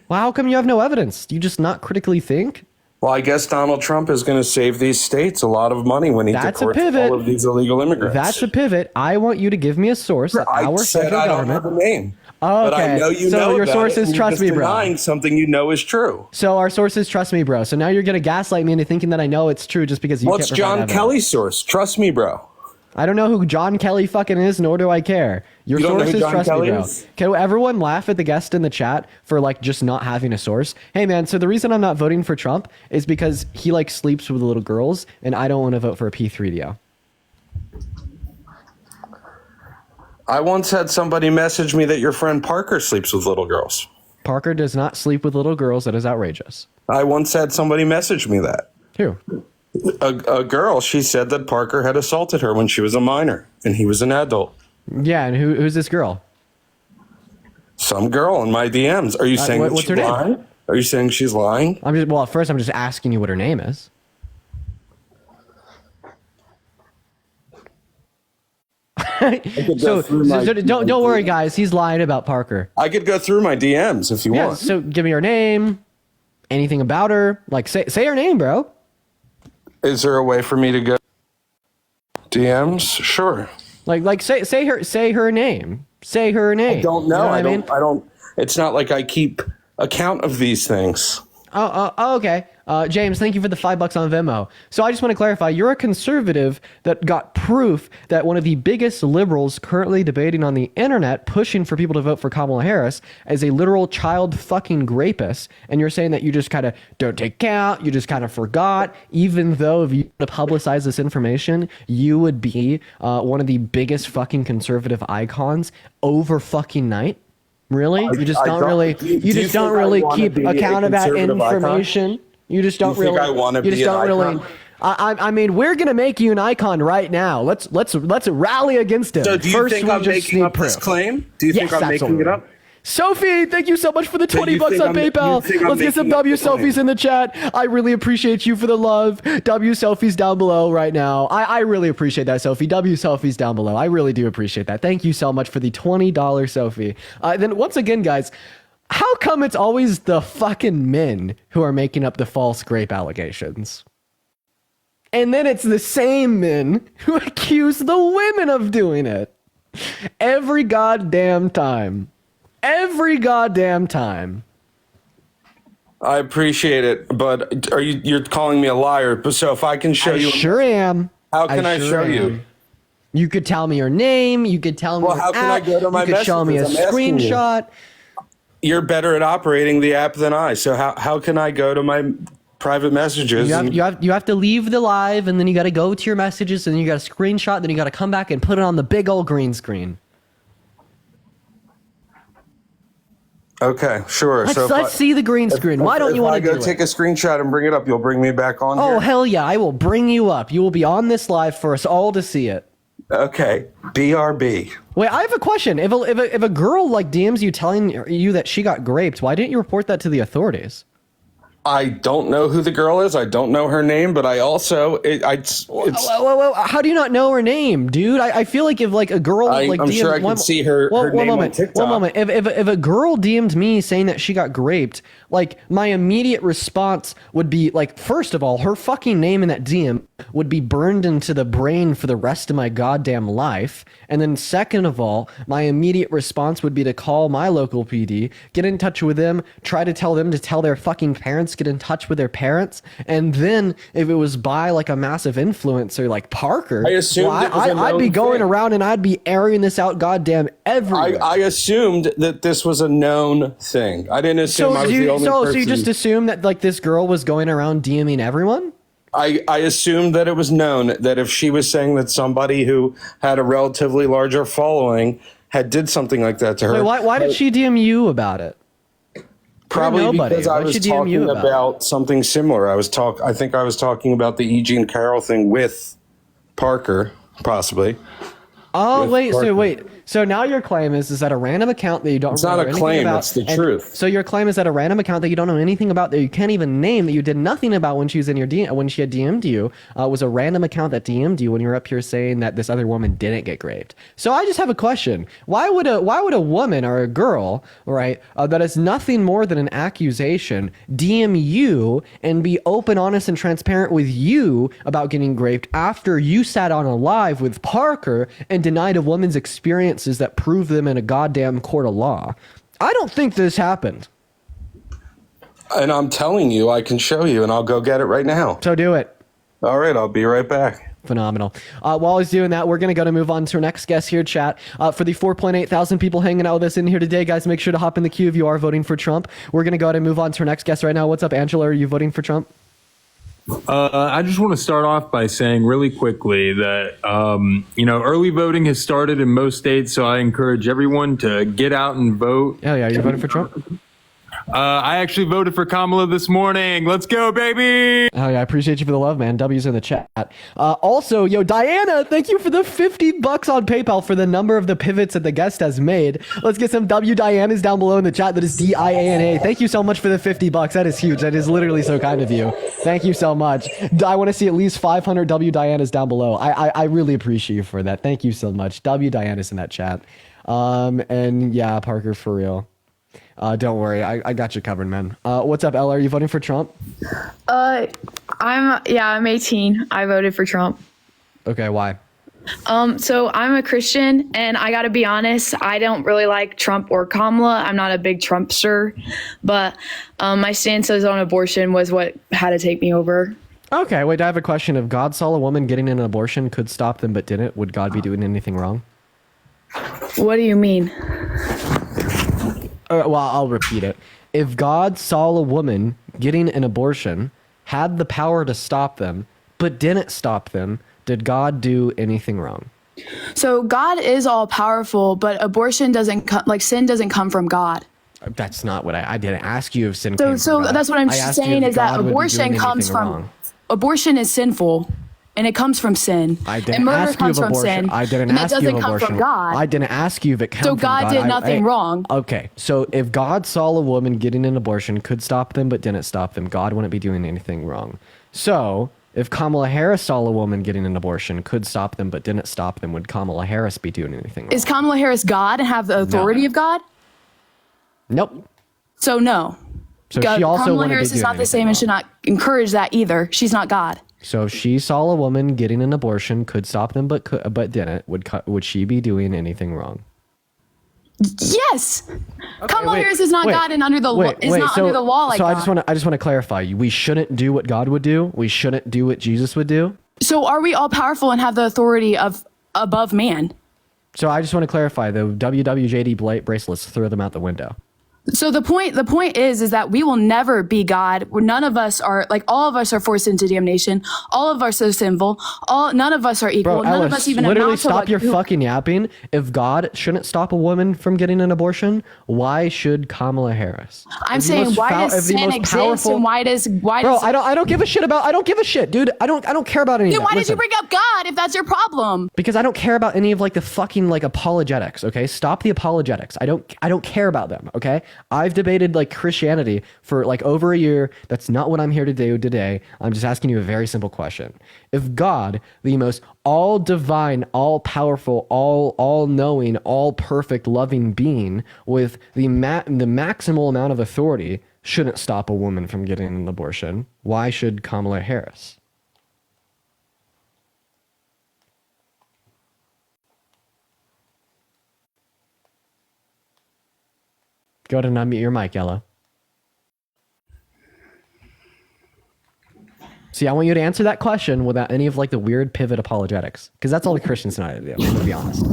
S1: Well, how come you have no evidence? Do you just not critically think?
S4: Well, I guess Donald Trump is going to save these states a lot of money when he
S1: That's a
S4: deports
S1: pivot.
S4: all of these illegal immigrants.
S1: That's a pivot. I want you to give me a source that
S4: I
S1: our
S4: said
S1: federal
S4: I don't know
S1: government.
S4: the name.
S1: Oh,
S4: But I
S1: okay.
S4: know you
S1: So
S4: know
S1: your
S4: about
S1: sources
S4: it, and you're
S1: trust
S4: just
S1: me, bro.
S4: denying something you know is true.
S1: So our sources trust me, bro. So now you're gonna gaslight me into thinking that I know it's true just because you
S4: What's
S1: can't provide
S4: John
S1: evidence.
S4: Kelly's source? Trust me, bro.
S1: I don't know who John Kelly fucking is, nor do I care. Your
S4: You don't know who
S1: sources
S4: John
S1: trust
S4: Kelly
S1: me, bro.
S4: is?
S1: Can everyone laugh at the guest in the chat for like just not having a source? Hey man, so the reason I'm not voting for Trump is because he like sleeps with little girls, and I don't want to vote for a P3DO.
S4: I once had somebody message me that your friend Parker sleeps with little girls.
S1: Parker does not sleep with little girls. That is outrageous.
S4: I once had somebody message me that.
S1: Who?
S4: A girl, she said that Parker had assaulted her when she was a minor and he was an adult.
S1: Yeah, and who's this girl?
S4: Some girl in my DMs. Are you saying that
S1: what's
S4: she's
S1: her name?
S4: lying? Are you saying she's lying?
S1: Well, at first I'm just asking you what her name is. So don't worry, guys. He's lying about Parker.
S4: I could go through my DMs if you
S1: Yeah.
S4: want.
S1: So give me her name. Anything about her? Like say her name, bro.
S4: Is there a way for me to go DMs? Sure.
S1: Like say her name. Say her name.
S4: I don't know.
S1: You what
S4: I don't. It's not like I keep account of these things.
S1: Oh, okay. James, thank you for the $5 on Venmo. So I just want to clarify, you're a conservative that got proof that one of the biggest liberals currently debating on the internet, pushing for people to vote for Kamala Harris, as a literal child fucking rapist. And you're saying that you just kind of don't take count, you just kind of forgot, even though if you were to publicize this information, you would be one of the biggest fucking conservative icons over fucking night. Really? You just
S4: I
S1: don't
S4: don't-
S1: really.
S4: do you
S1: You just
S4: think
S1: don't
S4: I
S1: really
S4: wanna
S1: keep
S4: be a
S1: account of that
S4: conservative icon?
S1: information. You just don't
S4: think
S1: really.
S4: I wanna
S1: You just
S4: be an
S1: don't really.
S4: icon?
S1: I mean, we're gonna make you an icon right now. Let's rally against him.
S4: So do you
S1: First,
S4: think
S1: we
S4: I'm
S1: just
S4: making
S1: need
S4: up this
S1: proof.
S4: claim? Do you think
S1: Yes,
S4: I'm making
S1: absolutely.
S4: it up?
S1: Sophie, thank you so much for the
S4: So you
S1: $20
S4: think
S1: on
S4: I'm- you
S1: PayPal.
S4: think I'm
S1: Let's get some
S4: making up
S1: W
S4: the claim?
S1: selfies in the chat. I really appreciate you for the love. W selfies down below right now. I really appreciate that, Sophie. W selfies down below. I really do appreciate that. Thank you so much for the $20, Sophie. Then once again, guys, how come it's always the fucking men who are making up the false grape allegations? And then it's the same men who accuse the women of doing it. Every goddamn time. Every goddamn time.
S4: I appreciate it, but you're calling me a liar? But so if I can show
S1: I
S4: you,
S1: sure am.
S4: how can I
S1: sure
S4: show
S1: am.
S4: you?
S1: You could tell me your name. You could tell me
S4: Well,
S1: your
S4: how can I
S1: app,
S4: go to my
S1: you could show me a
S4: messages? I'm asking you.
S1: screenshot.
S4: You're better at operating the app than I. So how can I go to my private messages?
S1: You have to leave the live, and then you got to go to your messages, and then you got to screenshot, then you got to come back and put it on the big old green screen.
S4: Okay, sure.
S1: Let's see the green screen. Why don't you want to
S4: go
S1: do
S4: take
S1: it?
S4: a screenshot and bring it up? You'll bring me back on
S1: Oh,
S4: here?
S1: hell yeah. I will bring you up. You will be on this live for us all to see it.
S4: Okay, BRB.
S1: Wait, I have a question. If a girl like DMs you telling you that she got raped, why didn't you report that to the authorities?
S4: I don't know who the girl is. I don't know her name, but I also it's
S1: Whoa, how do you not know her name, dude? I feel like if like a girl like
S4: I'm sure I could see her name on TikTok.
S1: One moment. If a girl DM'd me saying that she got graped, like my immediate response would be like, first of all, her fucking name in that DM would be burned into the brain for the rest of my goddamn life. And then second of all, my immediate response would be to call my local PD, get in touch with them, try to tell them to tell their fucking parents, get in touch with their parents. And then if it was by like a massive influencer like Parker,
S4: I assumed
S1: I'd be going around and I'd be airing this out goddamn everywhere.
S4: I assumed that this was a known thing. I didn't assume I was the only person.
S1: So you just assumed that like this girl was going around DMing everyone?
S4: I assumed that it was known that if she was saying that somebody who had a relatively larger following did something like that to her.
S1: Wait, why did she DM you about it?
S4: Probably
S1: nobody.
S4: because I
S1: Why'd
S4: was
S1: she DM
S4: talking
S1: you
S4: about something similar. I think I was talking about the E. Jean Carroll thing with Parker, possibly.
S1: Oh,
S4: With Parker.
S1: wait. So now your claim is that a random account that you don't
S4: It's not
S1: remember
S4: a
S1: anything
S4: claim,
S1: about,
S4: it's the
S1: and
S4: truth.
S1: So your claim is that a random account that you don't know anything about, that you can't even name, that you did nothing about when she was in your when she had DM'd you, was a random account that DM'd you when you were up here saying that this other woman didn't get raped. So I just have a question. Why would a woman or a girl, right, that is nothing more than an accusation, DM you and be open, honest, and transparent with you about getting raped after you sat on a live with Parker and denied a woman's experiences that prove them in a goddamn court of law? I don't think this happened.
S4: And I'm telling you, I can show you, and I'll go get it right now.
S1: So do it.
S4: All right, I'll be right back.
S1: Phenomenal. While he's doing that, we're going to move on to our next guest here, chat. For the 4.8 thousand people hanging out with us in here today, guys, make sure to hop in the queue if you are voting for Trump. We're going to go ahead and move on to our next guest right now. What's up, Angela? Are you voting for Trump?
S5: I just want to start off by saying really quickly that, early voting has started in most states, so I encourage everyone to get out and vote.
S1: Oh, yeah. Are you voting for Trump?
S5: I actually voted for Kamala this morning. Let's go, baby!
S1: Oh, yeah. I appreciate you for the love, man. W's in the chat. Also, Diana, thank you for the $50 on PayPal for the number of the pivots that the guest has made. Let's get some W Dianas down below in the chat. That is DIANA. Thank you so much for the $50. That is huge. That is literally so kind of you. Thank you so much. I want to see at least 500 W Dianas down below. I really appreciate you for that. Thank you so much. W Dianas in that chat. And yeah, Parker, for real. Don't worry, I got you covered, man. What's up, Ella? Are you voting for Trump?
S6: I'm 18. I voted for Trump.
S1: Okay, why?
S6: So I'm a Christian, and I gotta be honest, I don't really like Trump or Kamala. I'm not a big Trumpster, but my stances on abortion was what had to take me over.
S1: Okay, wait, I have a question. If God saw a woman getting an abortion, could stop them but didn't, would God be doing anything wrong?
S6: What do you mean?
S1: Well, I'll repeat it. If God saw a woman getting an abortion, had the power to stop them, but didn't stop them, did God do anything wrong?
S6: So God is all powerful, but abortion doesn't sin doesn't come from God.
S1: That's not what I didn't ask you if sin came
S6: So
S1: from God.
S6: that's what I'm
S1: I asked you
S6: saying
S1: if
S6: is that
S1: God would be
S6: abortion
S1: doing
S6: comes
S1: anything
S6: from
S1: wrong.
S6: abortion is sinful. And it comes from sin.
S1: I didn't
S6: and murder
S1: ask you
S6: comes
S1: of
S6: from
S1: abortion.
S6: sin.
S1: I didn't
S6: and
S1: ask
S6: that
S1: you of
S6: doesn't come
S1: abortion.
S6: from God.
S1: I didn't ask you if it came from God.
S6: So God did nothing wrong.
S1: Okay, so if God saw a woman getting an abortion, could stop them, but didn't stop them, God wouldn't be doing anything wrong. So if Kamala Harris saw a woman getting an abortion, could stop them, but didn't stop them, would Kamala Harris be doing anything wrong?
S6: Is Kamala Harris God and have the authority of God?
S1: Nope.
S6: So no.
S1: So she also
S6: Kamala
S1: wouldn't be
S6: Harris is
S1: doing
S6: not the same
S1: anything
S6: and should not encourage that either. She's not God.
S1: So if she saw a woman getting an abortion, could stop them, but didn't, would she be doing anything wrong?
S6: Yes. Kamala Harris is not God and under the law like
S1: so
S6: God.
S1: I just want to clarify. We shouldn't do what God would do. We shouldn't do what Jesus would do.
S6: So are we all powerful and have the authority of above man?
S1: So I just want to clarify the WWJD bracelets. Throw them out the window.
S6: So the point is that we will never be God. None of us are all of us are forced into damnation. All of us are sinful. None of us are equal.
S1: Bro,
S6: None
S1: Ellis,
S6: of us even
S1: literally
S6: amount to
S1: stop your fucking yapping. If God shouldn't stop a woman from getting an abortion, why should Kamala Harris?
S6: I'm saying why does sin exist and why does
S1: Bro, I don't give a shit about. I don't give a shit, dude. I don't care about any of
S6: Then
S1: that.
S6: why did you
S1: Listen.
S6: bring up God if that's your problem?
S1: Because I don't care about any of the fucking apologetics, okay? Stop the apologetics. I don't care about them, okay? I've debated like Christianity for like over a year. That's not what I'm here to do today. I'm just asking you a very simple question. If God, the most all divine, all powerful, all knowing, all perfect, loving being with the maximal amount of authority shouldn't stop a woman from getting an abortion, why should Kamala Harris? Go ahead and unmute your mic, Ella. See, I want you to answer that question without any of like the weird pivot apologetics, because that's all the Christians know how to do, to be honest.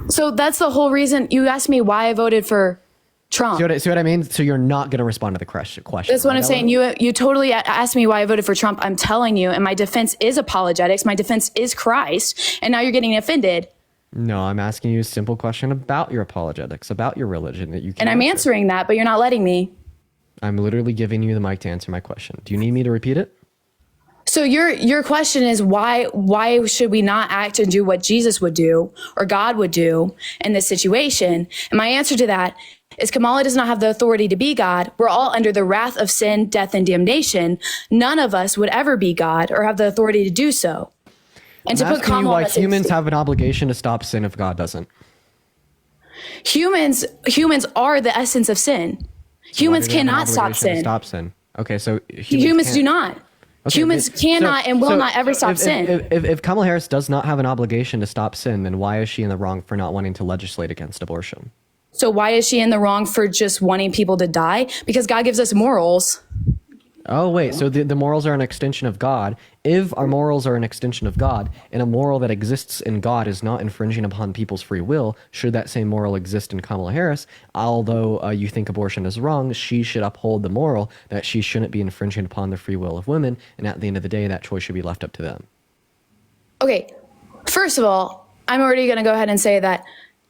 S6: So that's the whole reason you asked me why I voted for Trump.
S1: See what I mean? So you're not going to respond to the question.
S6: That's what
S1: right,
S6: I'm saying. You totally asked me why I voted for Trump. I'm telling you, and my defense is apologetics. My defense is Christ, and now you're getting offended.
S1: No, I'm asking you a simple question about your apologetics, about your religion that you can
S6: And I'm answering that, but you're not letting me.
S1: I'm literally giving you the mic to answer my question. Do you need me to repeat it?
S6: So your question is why should we not act and do what Jesus would do or God would do in this situation? And my answer to that is Kamala does not have the authority to be God. We're all under the wrath of sin, death, and damnation. None of us would ever be God or have the authority to do so. And to put Kamala
S1: why humans have an obligation to stop sin if God doesn't.
S6: Humans are the essence of sin. Humans cannot stop sin.
S1: Stop sin. Okay, so
S6: Humans do not.
S1: Okay,
S6: Humans cannot and will not ever stop sin.
S1: If Kamala Harris does not have an obligation to stop sin, then why is she in the wrong for not wanting to legislate against abortion?
S6: So why is she in the wrong for just wanting people to die? Because God gives us morals.
S1: Oh, wait. So the morals are an extension of God. If our morals are an extension of God, and a moral that exists in God is not infringing upon people's free will, should that same moral exist in Kamala Harris, although you think abortion is wrong, she should uphold the moral that she shouldn't be infringing upon the free will of women, and at the end of the day, that choice should be left up to them.
S6: Okay, first of all, I'm already going to go ahead and say that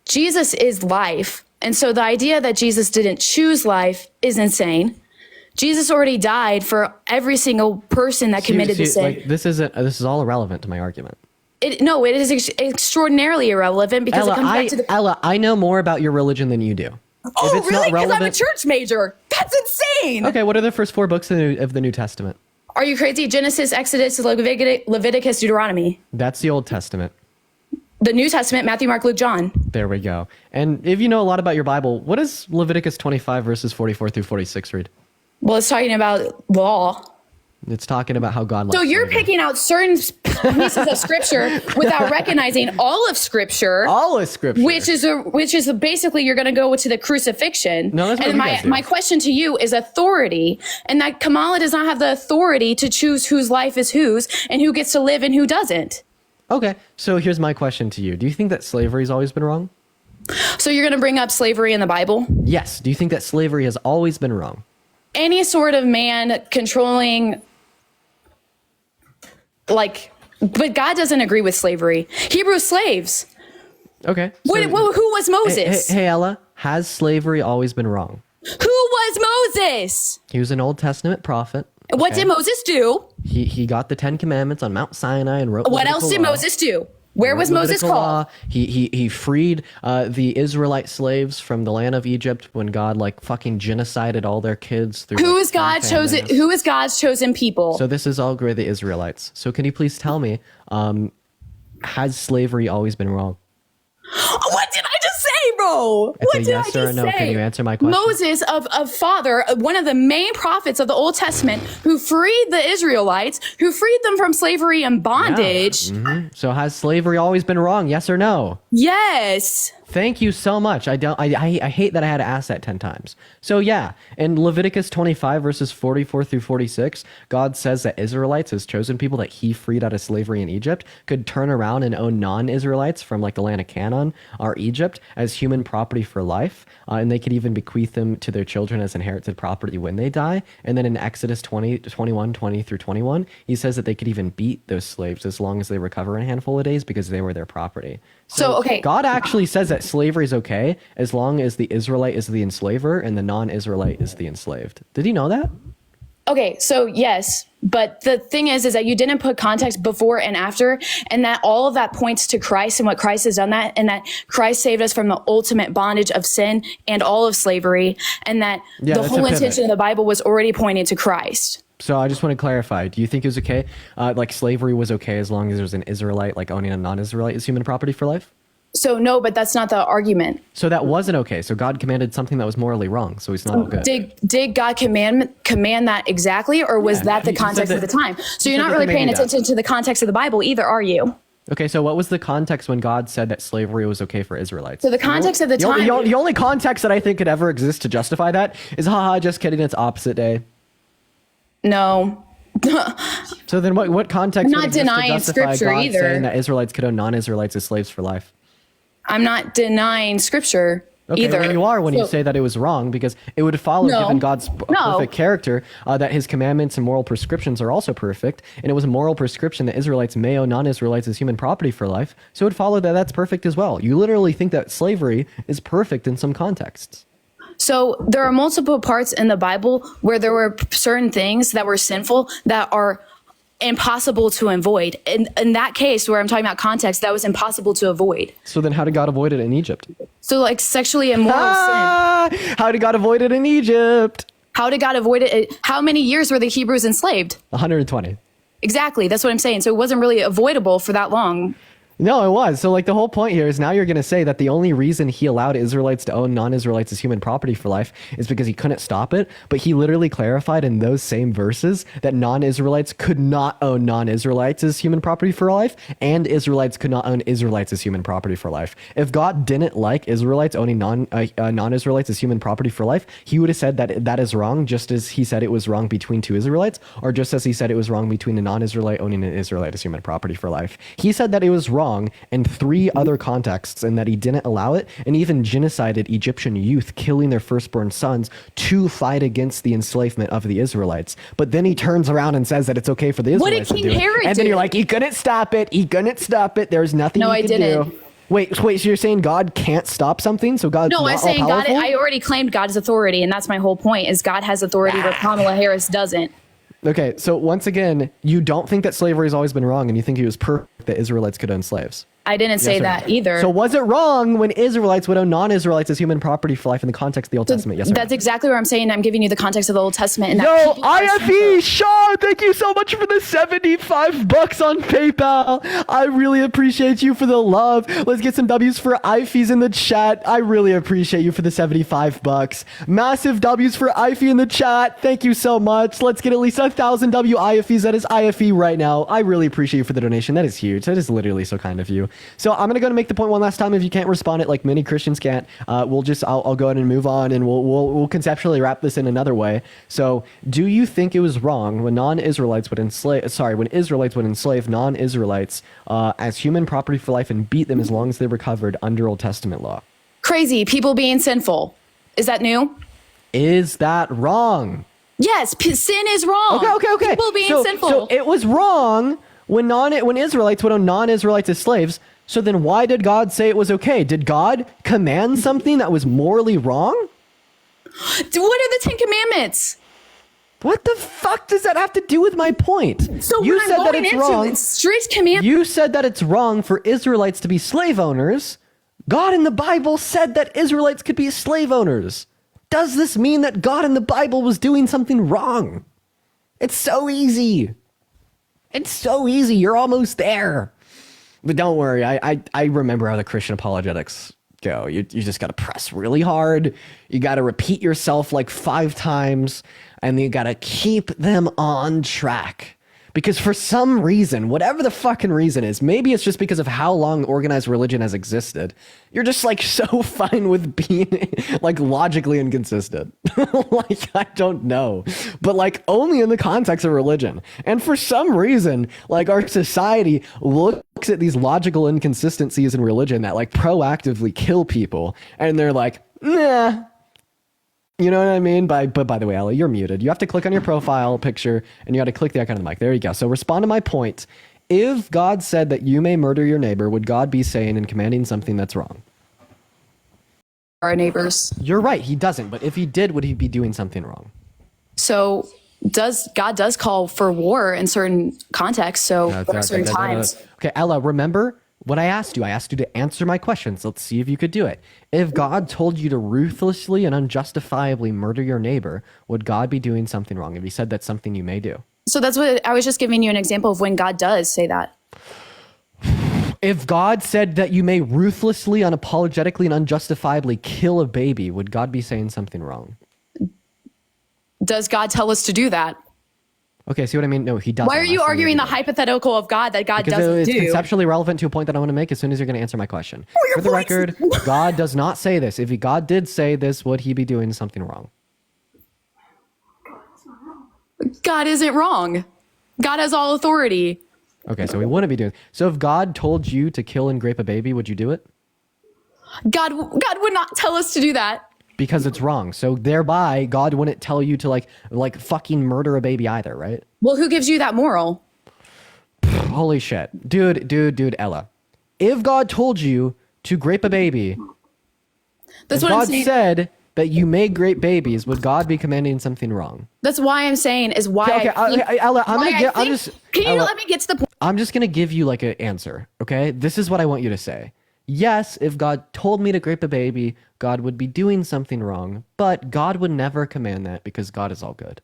S6: Jesus is life. And so the idea that Jesus didn't choose life is insane. Jesus already died for every single person that committed the sin.
S1: Like, this is all irrelevant to my argument.
S6: It is extraordinarily irrelevant because it comes back to the...
S1: Ella, I know more about your religion than you do.
S6: Oh, really? Because I'm a church major. That's insane.
S1: Okay, what are the first 4 books of the New Testament?
S6: Are you crazy? Genesis, Exodus, Leviticus, Deuteronomy.
S1: That's the Old Testament.
S6: The New Testament, Matthew, Mark, Luke, John.
S1: There we go. And if you know a lot about your Bible, what does Leviticus 25 verses 44 through 46 read?
S6: Well, it's talking about law.
S1: It's talking about how God loves
S6: So you're picking out certain pieces of scripture without recognizing all of scripture.
S1: All of scripture.
S6: Which is basically you're going to go to the crucifixion.
S1: No, that's what
S6: and
S1: you guys do.
S6: my question to you is authority, and that Kamala does not have the authority to choose whose life is whose and who gets to live and who doesn't.
S1: Okay, so here's my question to you. Do you think that slavery's always been wrong?
S6: So you're going to bring up slavery in the Bible?
S1: Yes. Do you think that slavery has always been wrong?
S6: Any sort of man controlling, but God doesn't agree with slavery. Hebrew slaves.
S1: Okay.
S6: Who was Moses?
S1: Hey, Ella, has slavery always been wrong?
S6: Who was Moses?
S1: He was an Old Testament prophet.
S6: What did Moses do?
S1: He got the 10 Commandments on Mount Sinai and wrote.
S6: What else did Moses do? Where was Moses called?
S1: He freed the Israelite slaves from the land of Egypt when God fucking genocided all their kids through.
S6: Who is God's chosen people?
S1: So this is all great, the Israelites. So can you please tell me, has slavery always been wrong?
S6: What did I just say, bro? What did
S1: yes
S6: I
S1: or
S6: just
S1: no?
S6: say?
S1: Can you answer my question?
S6: Moses of father, one of the main prophets of the Old Testament, who freed the Israelites, who freed them from slavery and bondage.
S1: Yeah. Mm-hmm. So has slavery always been wrong? Yes or no?
S6: Yes.
S1: Thank you so much. I hate that I had to ask that 10 times. So yeah, in Leviticus 25 verses 44 through 46, God says that Israelites, his chosen people that he freed out of slavery in Egypt, could turn around and own non-Israelites from the land of Canaan or Egypt as human property for life. And they could even bequeath them to their children as inherited property when they die. And then in Exodus 21 through 21, he says that they could even beat those slaves as long as they recover in a handful of days because they were their property.
S6: So okay.
S1: God actually says that slavery is okay as long as the Israelite is the enslaver and the non-Israelite is the enslaved. Did you know that?
S6: Okay, so yes, But the thing is that you didn't put context before and after, and that all of that points to Christ and what Christ has done that, and that Christ saved us from the ultimate bondage of sin and all of slavery, and that
S1: Yeah,
S6: the
S1: that's a
S6: whole
S1: pivot.
S6: intention of the Bible was already pointing to Christ.
S1: So I just want to clarify. Do you think it was okay? Like slavery was okay as long as there was an Israelite, like owning a non-Israelite as human property for life?
S6: So no, but that's not the argument.
S1: So that wasn't okay. So God commanded something that was morally wrong. So he's not all good.
S6: Did God command that exactly, or was that the
S1: he said
S6: context of
S1: that-
S6: the time? So
S1: he
S6: you're
S1: said
S6: not
S1: that
S6: really
S1: they
S6: paying
S1: made that.
S6: attention to the context of the Bible either, are you?
S1: Okay, so what was the context when God said that slavery was okay for Israelites?
S6: So the context of the
S1: only-
S6: time-
S1: the only context that I think could ever exist to justify that is, haha, just kidding, it's opposite day.
S6: No.
S1: So then what context
S6: I'm
S1: would
S6: not
S1: exist to
S6: denying
S1: justify
S6: scripture
S1: God
S6: either.
S1: saying that Israelites could own non-Israelites as slaves for life?
S6: I'm not denying scripture
S1: Okay,
S6: either.
S1: well, you are when you
S6: So-
S1: say that it was wrong, because it would follow,
S6: No.
S1: given God's
S6: No.
S1: perfect character, that his commandments and moral prescriptions are also perfect, and it was a moral prescription that Israelites may own non-Israelites as human property for life, so it would follow that that's perfect as well. You literally think that slavery is perfect in some contexts.
S6: So there are multiple parts in the Bible where there were certain things that were sinful that are impossible to avoid. In that case, where I'm talking about context, that was impossible to avoid.
S1: So then how did God avoid it in Egypt?
S6: So like sexually immoral sin.
S1: Ah, how did God avoid it in Egypt?
S6: How did God avoid it? How many years were the Hebrews enslaved?
S1: 120.
S6: Exactly. That's what I'm saying. So it wasn't really avoidable for that long.
S1: No, it was. So, like, the whole point here is now you're going to say that the only reason he allowed Israelites to own non-Israelites as human property for life is because he couldn't stop it. But he literally clarified in those same verses that non-Israelites could not own non-Israelites as human property for life, and Israelites could not own Israelites as human property for life. If God didn't like Israelites owning non-Israelites as human property for life, he would have said that that is wrong, just as he said it was wrong between two Israelites, or just as he said it was wrong between a non-Israelite owning an Israelite as human property for life. He said that it was wrong in 3 other contexts and that he didn't allow it, and even genocided Egyptian youth, killing their firstborn sons to fight against the enslavement of the Israelites. But then he turns around and says that it's okay for the
S6: What did
S1: Israelites to
S6: King
S1: do it.
S6: Herod
S1: And then
S6: do?
S1: you're like, he couldn't stop it. He couldn't stop it. There's nothing
S6: No,
S1: he
S6: I
S1: could
S6: didn't.
S1: do. Wait, so you're saying God can't stop something? So God's
S6: No,
S1: not
S6: I'm saying God.
S1: all-powerful?
S6: I already claimed God's authority, and that's my whole point. Is God has authority where Kamala Harris doesn't.
S1: Okay, so once again, you don't think that slavery has always been wrong, and you think it was perfect that Israelites could own slaves.
S6: I didn't say
S1: Yes or
S6: that
S1: no?
S6: either.
S1: So was it wrong when Israelites would own non-Israelites as human property for life in the context of the Old Testament? Yes or no?
S6: That's exactly what I'm saying. I'm giving you the context of the Old Testament. And
S1: Yo,
S6: that people are
S1: IFE, Sean, thank you so much for the $75 on PayPal. I really appreciate you for the love. Let's get some W's for IFEs in the chat. I really appreciate you for the $75. Massive W's for IFE in the chat. Thank you so much. Let's get at least 1,000 W IFEs. That is IFE right now. I really appreciate you for the donation. That is huge. That is literally so kind of you. So I'm gonna go and make the point one last time. If you can't respond it like many Christians can't, I'll go ahead and move on, and we'll conceptually wrap this in another way. So, do you think it was wrong when Israelites would enslave non-Israelites as human property for life and beat them as long as they recovered under Old Testament law?
S6: crazy. People being sinful. Is that new?
S1: Is that wrong?
S6: Yes, sin is wrong.
S1: Okay.
S6: People being sinful.
S1: So it was wrong when Israelites would own non-Israelites as slaves. So then why did God say it was okay? Did God command something that was morally wrong?
S6: What are the 10 Commandments?
S1: What the fuck does that have to do with my point?
S6: So
S1: You
S6: when I'm
S1: said that
S6: going
S1: it's
S6: into
S1: wrong.
S6: it, strict commandments.
S1: You said that it's wrong for Israelites to be slave owners. God in the Bible said that Israelites could be slave owners. Does this mean that God in the Bible was doing something wrong? It's so easy. It's so easy. You're almost there. But don't worry. I remember how the Christian apologetics go. You just got to press really hard. You got to repeat yourself like 5 times, and you got to keep them on track. Because for some reason, whatever the fucking reason is, maybe it's just because of how long organized religion has existed, you're just like so fine with being like logically inconsistent. Like, I don't know. But like only in the context of religion. And for some reason, like our society looks at these logical inconsistencies in religion that like proactively kill people. And they're like, nah. You know what I mean? But by the way, Ellie, you're muted. You have to click on your profile picture and you got to click the icon on the mic. There you go. So respond to my point. If God said that you may murder your neighbor, would God be saying and commanding something that's wrong?
S6: Our neighbors.
S1: You're right. He doesn't. But if he did, would he be doing something wrong?
S6: So
S7: God does call for war in certain contexts. So at certain times.
S1: Okay, Ella, remember what I asked you? I asked you to answer my questions. Let's see if you could do it. If God told you to ruthlessly and unjustifiably murder your neighbor, would God be doing something wrong? If he said that's something you may do.
S7: So that's what I was just giving you an example of when God does say that.
S1: If God said that you may ruthlessly, unapologetically, and unjustifiably kill a baby, would God be saying something wrong?
S7: Does God tell us to do that?
S1: Okay, see what I mean? No, he doesn't.
S7: Why are you arguing the hypothetical of God that God doesn't
S1: it's
S7: do?
S1: conceptually relevant to a point that I want to make as soon as you're going to answer my question. For the record, God does not say this. If God did say this, would he be doing something wrong?
S7: God isn't wrong. God has all authority.
S1: Okay, so he wouldn't be doing. So if God told you to kill and grape a baby, would you do it?
S7: God would not tell us to do that.
S1: Because it's wrong. So thereby, God wouldn't tell you to like fucking murder a baby either, right?
S7: Well, who gives you that moral?
S1: Holy shit. Dude, Ella. If God told you to grape a baby,
S7: That's
S1: if
S7: what I'm
S1: God
S7: saying.
S1: said that you may grape babies, would God be commanding something wrong?
S7: That's why I'm saying is why.
S1: Okay, Ella,
S7: Can you
S1: Ella,
S7: let me get to the point?
S1: I'm just gonna give you like an answer, okay? This is what I want you to say. Yes, if God told me to grape a baby, God would be doing something wrong, but God would never command that because God is all good.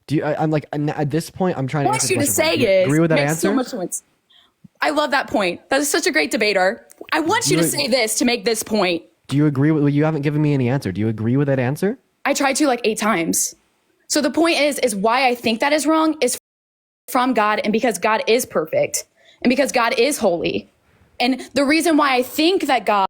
S1: Do you? I'm like at this point, I'm trying to.
S7: What I want
S1: answer
S7: you
S1: the
S7: to
S1: question.
S7: say
S1: Do you
S7: is
S1: agree with that
S7: makes
S1: answer?
S7: so much sense. I love that point. That is such a great debater. I want you to say this to make this point.
S1: Do you agree with? Well, you haven't given me any answer. Do you agree with that answer?
S7: I tried to like 8 times. So the point is why I think that is wrong is from God, and because God is perfect, and because God is holy. And the reason why I think that God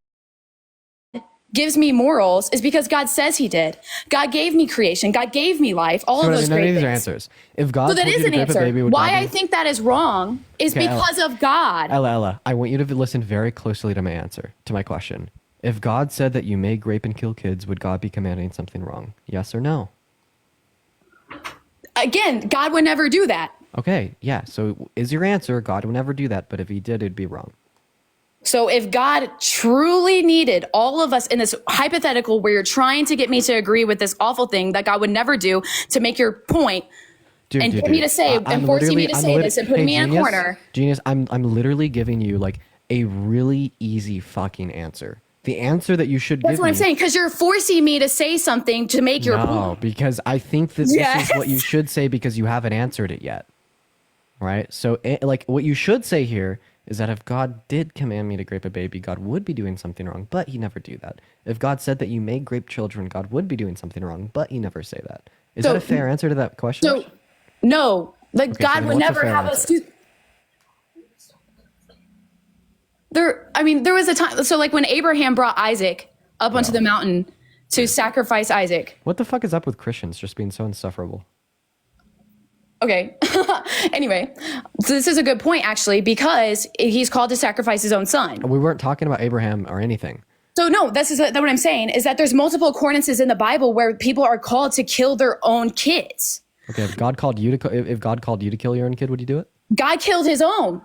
S7: gives me morals is because God says he did. God gave me creation. God gave me life. All of those
S1: none
S7: great
S1: of these
S7: things.
S1: are answers. If God
S7: So that
S1: told
S7: is
S1: you to
S7: an
S1: grape a
S7: answer.
S1: baby, would
S7: Why
S1: God
S7: I think that is wrong is
S1: Okay,
S7: because of God.
S1: Ella, I want you to listen very closely to my answer, to my question. If God said that you may grape and kill kids, would God be commanding something wrong? Yes or no?
S7: Again, God would never do that.
S1: Okay, yeah. So is your answer, God would never do that, but if he did, it'd be wrong.
S7: So if God truly needed all of us in this hypothetical where you're trying to get me to agree with this awful thing that God would never do to make your point,
S1: Dude,
S7: and get me to say and forcing me to say this and putting me in a corner.
S1: Genius, I'm literally giving you like a really easy fucking answer. The answer that you should give
S7: That's what I'm
S1: me-
S7: saying, because you're forcing me to say something to make your
S1: No,
S7: point.
S1: because I think that this
S7: Yes.
S1: is what you should say because you haven't answered it yet. Right? So, like, what you should say here is that if God did command me to grape a baby, God would be doing something wrong, but he never do that. If God said that you may grape children, God would be doing something wrong, but he never say that. Is
S7: So-
S1: that a fair answer to that question?
S7: So, no, like
S1: Okay, so
S7: God
S1: then
S7: would
S1: what's a
S7: never
S1: fair
S7: have
S1: answer?
S7: us do. There was a time. So, like when Abraham brought Isaac up onto the mountain to sacrifice Isaac.
S1: What the fuck is up with Christians just being so insufferable?
S7: Okay. Anyway, so this is a good point actually, because he's called to sacrifice his own son.
S1: We weren't talking about Abraham or anything.
S7: So no, this is what I'm saying is that there's multiple occurrences in the Bible where people are called to kill their own kids.
S1: Okay, if God called you to if God called you to kill your own kid, would you do it?
S7: God killed his own.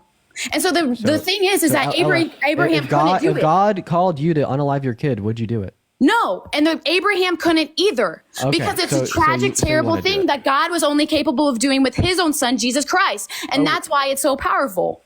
S7: And so the thing is that Abraham
S1: if God,
S7: couldn't do
S1: if
S7: it.
S1: God called you to unalive your kid, would you do it?
S7: No, and Abraham couldn't either,
S1: Okay,
S7: because it's
S1: so-
S7: a
S1: so
S7: tragic,
S1: you- so you
S7: terrible
S1: wanna do
S7: thing
S1: it.
S7: that God was only capable of doing with his own son, Jesus Christ. And that's why it's so powerful.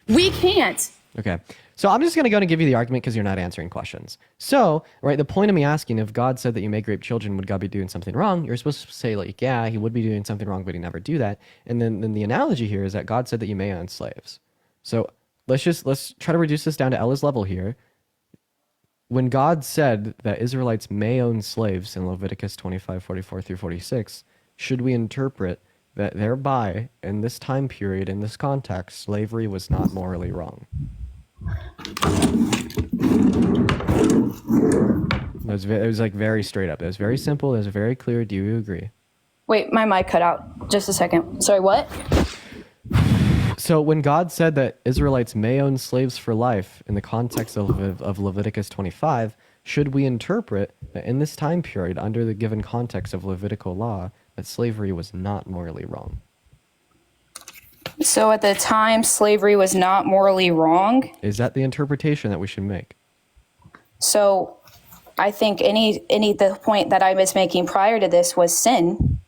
S7: We can't.
S1: Okay. So I'm just going to go and give you the argument because you're not answering questions. So, right, the point of me asking if God said that you may grape children, would God be doing something wrong? You're supposed to say, like, yeah, he would be doing something wrong, but he never do that. And then the analogy here is that God said that you may own slaves. So let's try to reduce this down to Ella's level here. When God said that Israelites may own slaves in Leviticus 25:44 through 46, should we interpret that thereby, in this time period, in this context, slavery was not morally wrong? It was like very straight up. It was very simple. It was very clear. Do you agree?
S7: Wait, my mic cut out. Just a second. Sorry, what?
S1: So when God said that Israelites may own slaves for life in the context of Leviticus 25, should we interpret that in this time period, under the given context of Levitical law, that slavery was not morally wrong?
S7: So at the time, slavery was not morally wrong.
S1: Is that the interpretation that we should make?
S7: So I think the point that I was making prior to this was sin.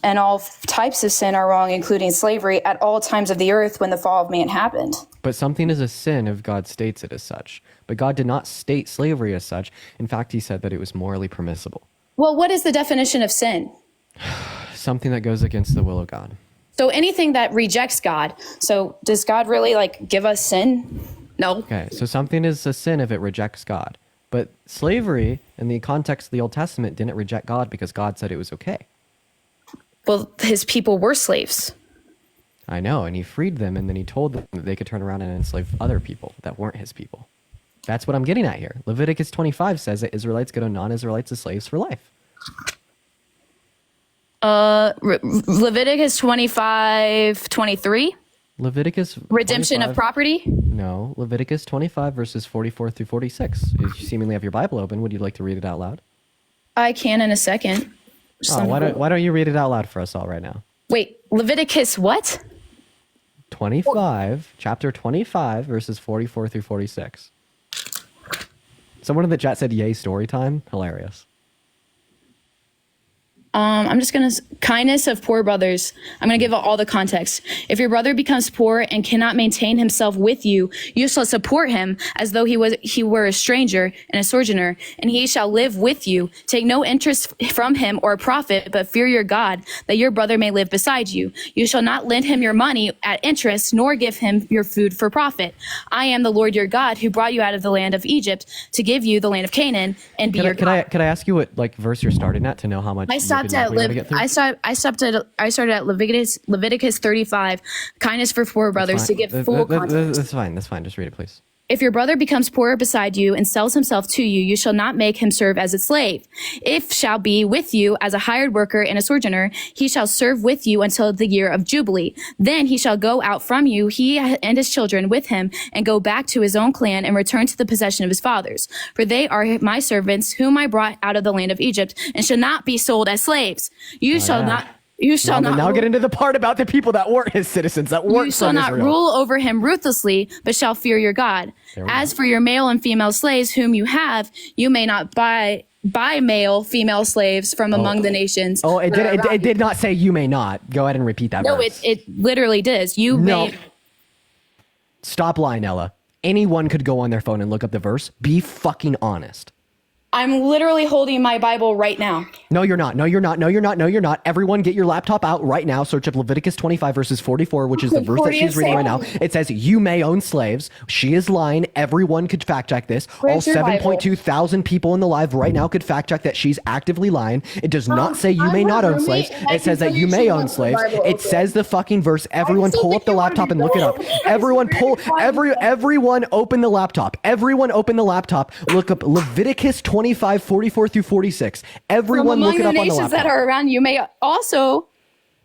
S7: and all types of sin are wrong, including slavery, at all times of the earth when the fall of man happened.
S1: But something is a sin if God states it as such. But God did not state slavery as such. In fact, he said that it was morally permissible.
S7: Well, what is the definition of sin?
S1: Something that goes against the will of God.
S7: So anything that rejects God. So does God really like give us sin? No.
S1: Okay, so something is a sin if it rejects God. But slavery, in the context of the Old Testament, didn't reject God because God said it was okay.
S7: Well, his people were slaves.
S1: I know, and he freed them, and then he told them that they could turn around and enslave other people that weren't his people. That's what I'm getting at here. Leviticus 25 says that Israelites could own non-Israelites as slaves for life.
S7: Leviticus 25:23.
S1: Leviticus
S7: Redemption
S1: 25,
S7: of property.
S1: No, Leviticus 25 verses 44 through 46. You seemingly have your Bible open. Would you like to read it out loud?
S7: I can in a second.
S1: Oh, why don't you read it out loud for us all right now?
S7: Wait, Leviticus what?
S1: 25, chapter 25, verses 44 through 46. Someone in the chat said, yay, story time. Hilarious.
S7: I'm just going to, kindness of poor brothers. I'm going to give all the context. If your brother becomes poor and cannot maintain himself with you, you shall support him as though he were a stranger and a sojourner, and he shall live with you. Take no interest from him or profit, but fear your God, that your brother may live beside you. You shall not lend him your money at interest, nor give him your food for profit. I am the Lord your God, who brought you out of the land of Egypt to give you the land of Canaan and be your God.
S1: Could I ask you what like verse you're starting at to know how much
S7: I stopped at Leviticus 35, kindness for poor brothers, to give full context.
S1: That's fine. That's fine. Just read it, please.
S7: If your brother becomes poor beside you and sells himself to you, you shall not make him serve as a slave. If shall be with you as a hired worker and a sojourner, he shall serve with you until the year of Jubilee. Then he shall go out from you, he and his children with him, and go back to his own clan and return to the possession of his fathers. For they are my servants, whom I brought out of the land of Egypt, and shall not be sold as slaves. You shall not
S1: get into the part about the people that weren't his citizens, that weren't
S7: you shall
S1: from
S7: not
S1: Israel.
S7: rule over him ruthlessly, but shall fear your God. As for your male and female slaves whom you have, you may not buy male, female slaves from among the nations.
S1: Oh, it did not say you may not. Go ahead and repeat that
S7: No,
S1: verse.
S7: it literally does. You may.
S1: Stop lying, Ella. Anyone could go on their phone and look up the verse. Be fucking honest.
S7: I'm literally holding my Bible right now.
S1: No, you're not. No, you're not. No, you're not. No, you're not. Everyone get your laptop out right now. Search up Leviticus 25 verses 44, which is the verse that she's reading right now. It says, you may own slaves. She is lying. Everyone could fact check this.
S7: Where's
S1: All
S7: your
S1: 7.2 thousand people in the live right now could fact check that she's actively lying. It does not say you may not own slaves. It says that you may own slaves. It says the fucking verse. Everyone pull up the laptop and look it up. Everyone open the laptop. Everyone open the laptop. Look up Leviticus 25, 44 through 46. Everyone look it up on the laptop.
S7: Among the nations that are around you may also,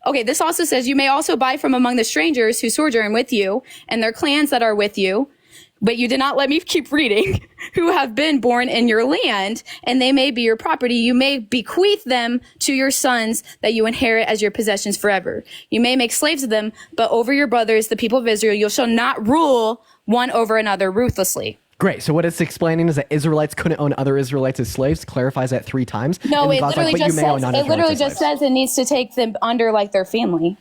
S7: okay, this also says you may also buy from among the strangers who sojourn with you and their clans that are with you, but you did not let me keep reading, who have been born in your land, and they may be your property. You may bequeath them to your sons that you inherit as your possessions forever. You may make slaves of them, but over your brothers, the people of Israel, you shall not rule one over another ruthlessly.
S1: Great. So what it's explaining is that Israelites couldn't own other Israelites as slaves. Clarifies that 3 times.
S7: No,
S1: And
S7: it
S1: God's
S7: literally
S1: like, "But you
S7: just
S1: may own
S7: says
S1: non-Israelites as slaves."
S7: it needs to take them under like their family.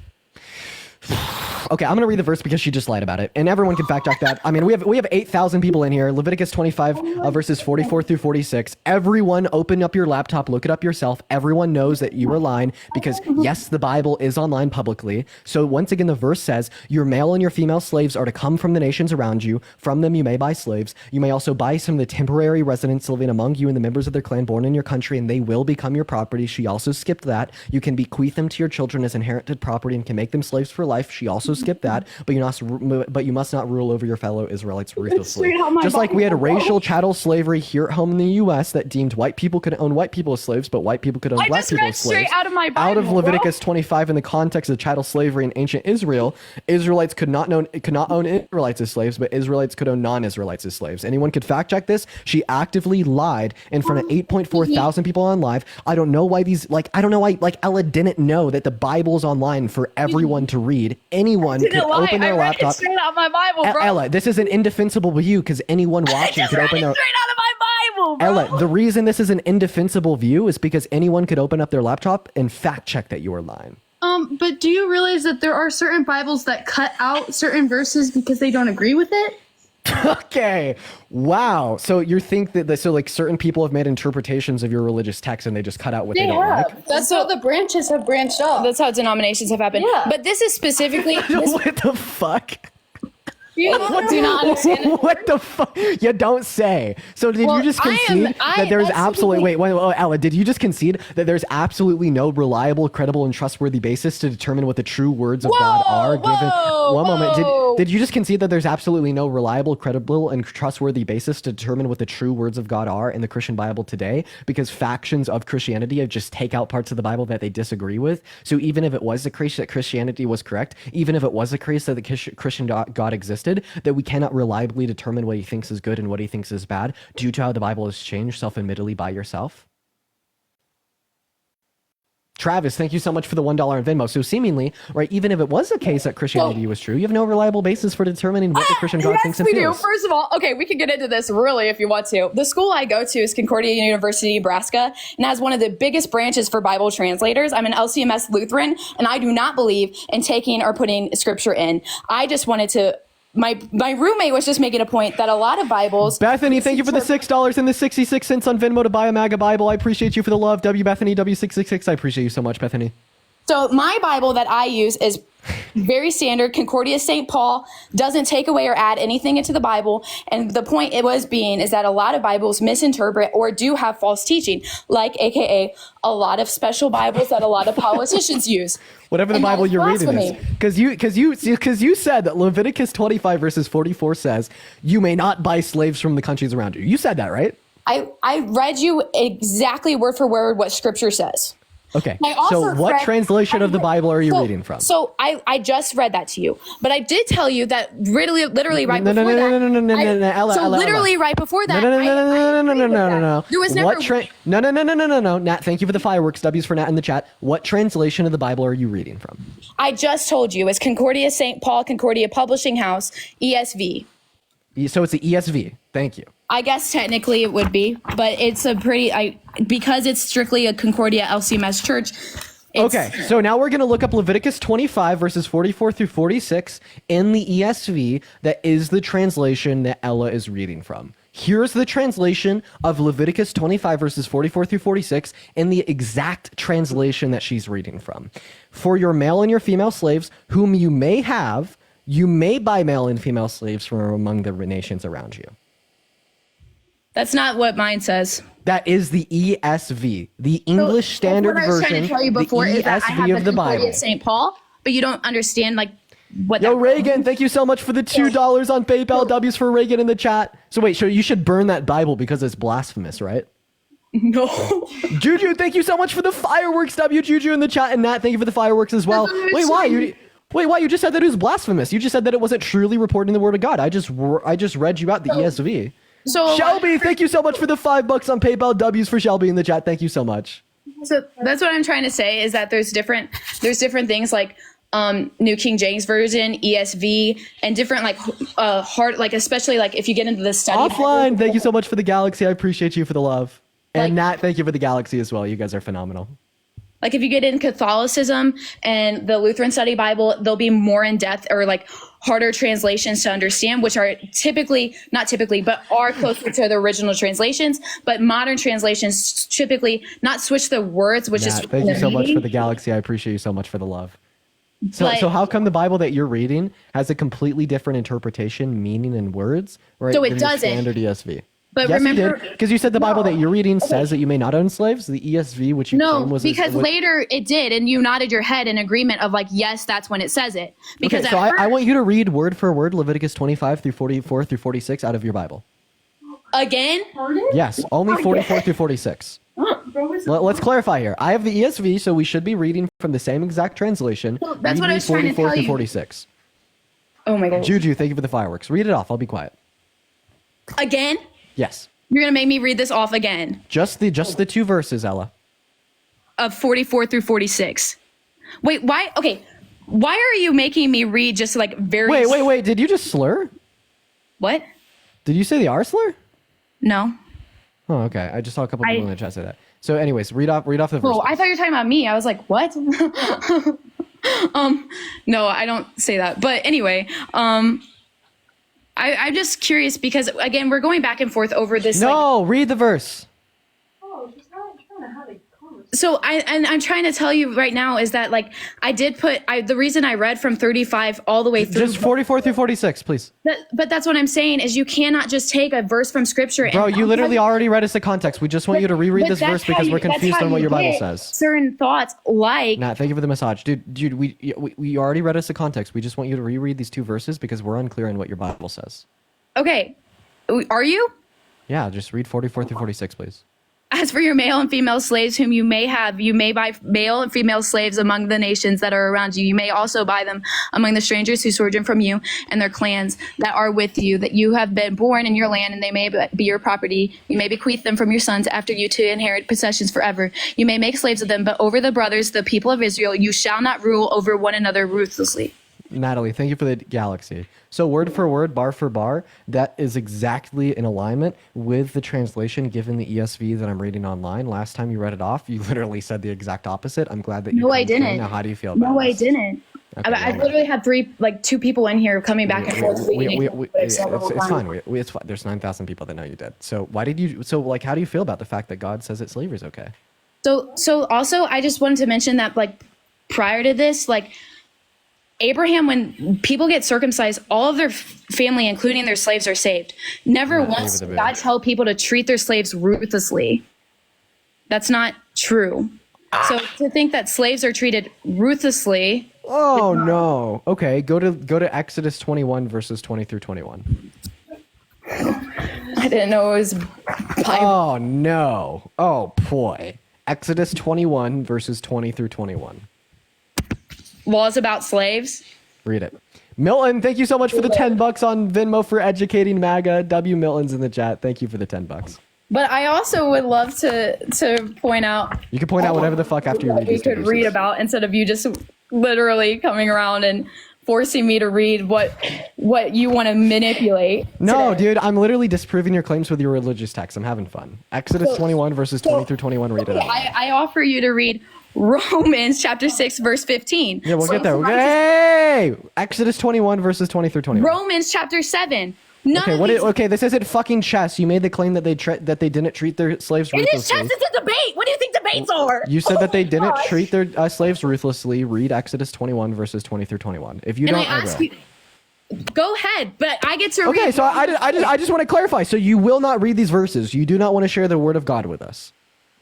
S1: Okay, I'm going to read the verse because she just lied about it. And everyone can fact check that. I mean, we have 8,000 people in here. Leviticus 25 verses 44 through 46. Everyone open up your laptop, look it up yourself. Everyone knows that you are lying because yes, the Bible is online publicly. So once again, the verse says your male and your female slaves are to come from the nations around you. From them you may buy slaves. You may also buy some of the temporary residents living among you and the members of their clan born in your country, and they will become your property. She also skipped that. You can bequeath them to your children as inherited property and can make them slaves for life. She also skipped that, but you must not rule over your fellow Israelites ruthlessly. Just like we had racial chattel slavery here at home in the U.S. that deemed white people could own white people as slaves, but white people could own black people as slaves.
S7: Out of my Bible,
S1: out of Leviticus 25 in the context of chattel slavery in ancient Israel, Israelites could not own Israelites as slaves, but Israelites could own non-Israelites as slaves. Anyone could fact check this. She actively lied in front of 8.4 thousand people on live. I don't know why Ella didn't know that the Bible's online for everyone to read. Anyone could open their laptop.
S7: Straight out of my Bible, bro.
S1: Ella, this is an indefensible view because anyone watching could open their.
S7: Straight out of my Bible, bro.
S1: Ella, the reason this is an indefensible view is because anyone could open up their laptop and fact check that you are lying.
S8: But do you realize that there are certain Bibles that cut out certain verses because they don't agree with it?
S1: Okay. Wow. So you think that so like certain people have made interpretations of your religious text and they just cut out what they don't like?
S7: That's how the branches have branched off. That's how denominations have happened.
S8: Yeah.
S7: But this is specifically.
S1: What the fuck?
S7: Do not understand it.
S1: What the fuck? You don't say. So did you just concede that there's absolutely wait, Ella, did you just concede that there's absolutely no reliable, credible, and trustworthy basis to determine what the true words of God are? Given one moment, did you just concede that there's absolutely no reliable, credible, and trustworthy basis to determine what the true words of God are in the Christian Bible today? Because factions of Christianity have just take out parts of the Bible that they disagree with. So even if it was the case that Christianity was correct, even if it was the case that the Christian God existed, that we cannot reliably determine what he thinks is good and what he thinks is bad due to how the Bible has changed self-admittedly by yourself? Travis, thank you so much for the $1 on Venmo. So seemingly, right, even if it was the case that Christianity was true, you have no reliable basis for determining what the Christian God thinks and
S7: Yes, we do.
S1: feels.
S7: First of all, okay, we could get into this really if you want to. The school I go to is Concordia University, Nebraska, and has one of the biggest branches for Bible translators. I'm an LCMS Lutheran, and I do not believe in taking or putting scripture in. I just wanted to. My roommate was just making a point that a lot of Bibles.
S1: Bethany, thank you for the $6 and the 66 cents on Venmo to buy a MAGA Bible. I appreciate you for the love. W Bethany, W666. I appreciate you so much, Bethany.
S7: So my Bible that I use is very standard. Concordia St. Paul doesn't take away or add anything into the Bible. And the point it was being is that a lot of Bibles misinterpret or do have false teaching, like AKA a lot of special Bibles that a lot of politicians use.
S1: Whatever the
S7: And that
S1: Bible
S7: is
S1: you're reading is.
S7: blasphemy.
S1: Because you said that Leviticus 25 verses 44 says you may not buy slaves from the countries around you. You said that, right?
S7: I read you exactly word for word what scripture says.
S1: Okay.
S7: I also
S1: So what
S7: read-
S1: translation of the Bible are you reading from?
S7: So I just read that to you, but I did tell you that literally right
S1: No, no,
S7: before
S1: no,
S7: that.
S1: no, no, no, no, no, Ella,
S7: So
S1: Ella,
S7: literally
S1: Ella.
S7: right before that.
S1: No, no, no, no, no, no, no, no, no, no.
S7: There was never.
S1: No. Nat, thank you for the fireworks. W's for Nat in the chat. What translation of the Bible are you reading from?
S7: I just told you it's Concordia St. Paul, Concordia Publishing House, ESV.
S1: So it's the ESV. Thank you.
S7: I guess technically it would be, but it's a pretty. Because it's strictly a Concordia LCMS church.
S1: Okay, so now we're going to look up Leviticus 25 verses 44 through 46 in the ESV. That is the translation that Ella is reading from. Here's the translation of Leviticus 25 verses 44 through 46 in the exact translation that she's reading from. For your male and your female slaves, whom you may have, you may buy male and female slaves from among the nations around you.
S7: That's not what mine says.
S1: That is the ESV, the English Standard
S7: What I was
S1: Version,
S7: trying to tell you before
S1: the
S7: is that I have
S1: ESV of the
S7: Concordia
S1: Bible.
S7: St. Paul, but you don't understand like what.
S1: Yo,
S7: that-
S1: Reagan, thank you so much for the $2 on PayPal. W's for Reagan in the chat. So wait, you should burn that Bible because it's blasphemous, right?
S7: No.
S1: Juju, thank you so much for the fireworks. W Juju in the chat, and Nat, thank you for the fireworks as well. Wait, why? You just said that it was blasphemous. You just said that it wasn't truly reporting the word of God. I just read you out the ESV.
S7: So
S1: Shelby, thank you so much for the $5 on PayPal. W's for Shelby in the chat. Thank you so much.
S7: So that's what I'm trying to say is that there's different things like New King James Version, ESV, and different like hard like especially like if you get into the study.
S1: Offline, thank you so much for the Galaxy. I appreciate you for the love. And
S7: Like-
S1: Nat, thank you for the Galaxy as well. You guys are phenomenal.
S7: Like if you get in Catholicism and the Lutheran Study Bible, there'll be more in depth or like harder translations to understand, which are not typically, but are closer to the original translations. But modern translations typically not switch the words, which is
S1: Nat, thank you so much for
S7: reading.
S1: the Galaxy. I appreciate you so much for the love.
S7: But-
S1: So how come the Bible that you're reading has a completely different interpretation, meaning, and words? Right,
S7: So it
S1: than your
S7: doesn't.
S1: Standard ESV.
S7: But
S1: Yes,
S7: remember,
S1: because you said the Bible that you're reading says that you may not own slaves. The ESV, which you
S7: no,
S1: claim was
S7: because later it did, and you nodded your head in agreement of like, yes, that's when it says it. Because
S1: Okay, so
S7: at
S1: I
S7: first,
S1: want you to read word for word Leviticus 25 through 44 through 46 out of your Bible.
S7: again,
S1: Yes, only 44 through 46. Let's clarify here. I have the ESV, so we should be reading from the same exact translation.
S7: that's
S1: Read
S7: what I
S1: me
S7: was trying to
S1: 44
S7: tell
S1: through
S7: you.
S1: 46.
S7: oh my god,
S1: Juju, thank you for the fireworks. Read it off. I'll be quiet.
S7: again,
S1: Yes.
S7: you're gonna make me read this off again
S1: Just the two verses, Ella.
S7: of 44 through 46. Wait, why? Okay, why are you making me read just like very?
S1: Wait. Did you just slur?
S7: What?
S1: Did you say the R slur?
S7: No.
S1: Oh, okay. I just saw a couple people in the chat say that. So, anyways, read off the verse.
S7: Oh, I thought you were talking about me. I was like, what? No, I don't say that. But anyway, I'm just curious because again, we're going back and forth over this.
S1: No, read the verse.
S7: So I'm trying to tell you right now is that like I did put the reason I read from 35 all the way through.
S1: Just 44 through 46, please.
S7: But that's what I'm saying is you cannot just take a verse from scripture.
S1: Bro,
S7: and
S1: you literally already read us the context. We just want you to reread this
S7: that's
S1: verse because
S7: how
S1: we're
S7: you- that's
S1: confused
S7: how
S1: on what
S7: you
S1: your Bible
S7: get
S1: says.
S7: Certain thoughts like
S1: Nah, thank you for the massage. Dude, we already read us the context. We just want you to reread these two verses because we're unclear on what your Bible says.
S7: okay, are you?
S1: Yeah, just read 44 through 46, please.
S7: As for your male and female slaves whom you may have, you may buy male and female slaves among the nations that are around you. You may also buy them among the strangers who sojourn from you and their clans that are with you, that you have been born in your land, and they may be your property. You may bequeath them from your sons after you to inherit possessions forever. You may make slaves of them, but over the brothers, the people of Israel, you shall not rule over one another ruthlessly.
S1: Natalie, thank you for the galaxy. So word for word, bar for bar, that is exactly in alignment with the translation given the ESV that I'm reading online. Last time you read it off, you literally said the exact opposite. I'm glad that you
S7: No, I
S1: confirmed.
S7: didn't.
S1: Now, how do you feel about
S7: No, I
S1: this?
S7: didn't.
S1: Okay,
S7: I
S1: well,
S7: literally had two people in here coming back and forth.
S1: it's fine. It's fine. There's 9,000 people that know you did. So why did you? So like, how do you feel about the fact that God says that slavery is okay?
S7: So also, I just wanted to mention that like prior to this, like Abraham, when people get circumcised, all of their family, including their slaves, are saved. Never once did God tell people to treat their slaves ruthlessly. That's not true. So to think that slaves are treated ruthlessly.
S1: Oh no. Okay, go to Exodus 21 verses 20 through 21.
S7: I didn't know it was Bible.
S1: Oh no. Oh boy. Exodus 21 verses 20 through 21.
S7: Laws about slaves.
S1: Read it. Milton, thank you so much for the $10 on Venmo for educating MAGA. W Milton's in the chat. Thank you for the $10.
S7: But I also would love to point out
S1: You can point out whatever the fuck after you read
S7: we
S1: these
S7: could
S1: verses.
S7: read about instead of you just literally coming around and forcing me to read what you want to manipulate.
S1: No,
S7: today.
S1: dude, I'm literally disproving your claims with your religious text. I'm having fun. Exodus 21 verses 20 through 21. Read it out.
S7: I offer you to read Romans chapter 6 verse 15.
S1: Yeah, we'll
S7: So
S1: get there.
S7: for my-
S1: Hey! Exodus 21 verses 20 through 21.
S7: Romans chapter 7. None
S1: Okay,
S7: of these,
S1: okay, this isn't fucking chess. You made the claim that they didn't treat their slaves
S7: it is
S1: ruthlessly.
S7: chess. It's a debate. What do you think debates are?
S1: You said that they didn't
S7: gosh.
S1: treat their slaves ruthlessly. Read Exodus 21 verses 20 through 21. If you
S7: And I
S1: don't, I
S7: ask
S1: will.
S7: you, go ahead, but I get to
S1: Okay,
S7: read.
S1: so I just want to clarify. So you will not read these verses. You do not want to share the word of God with us.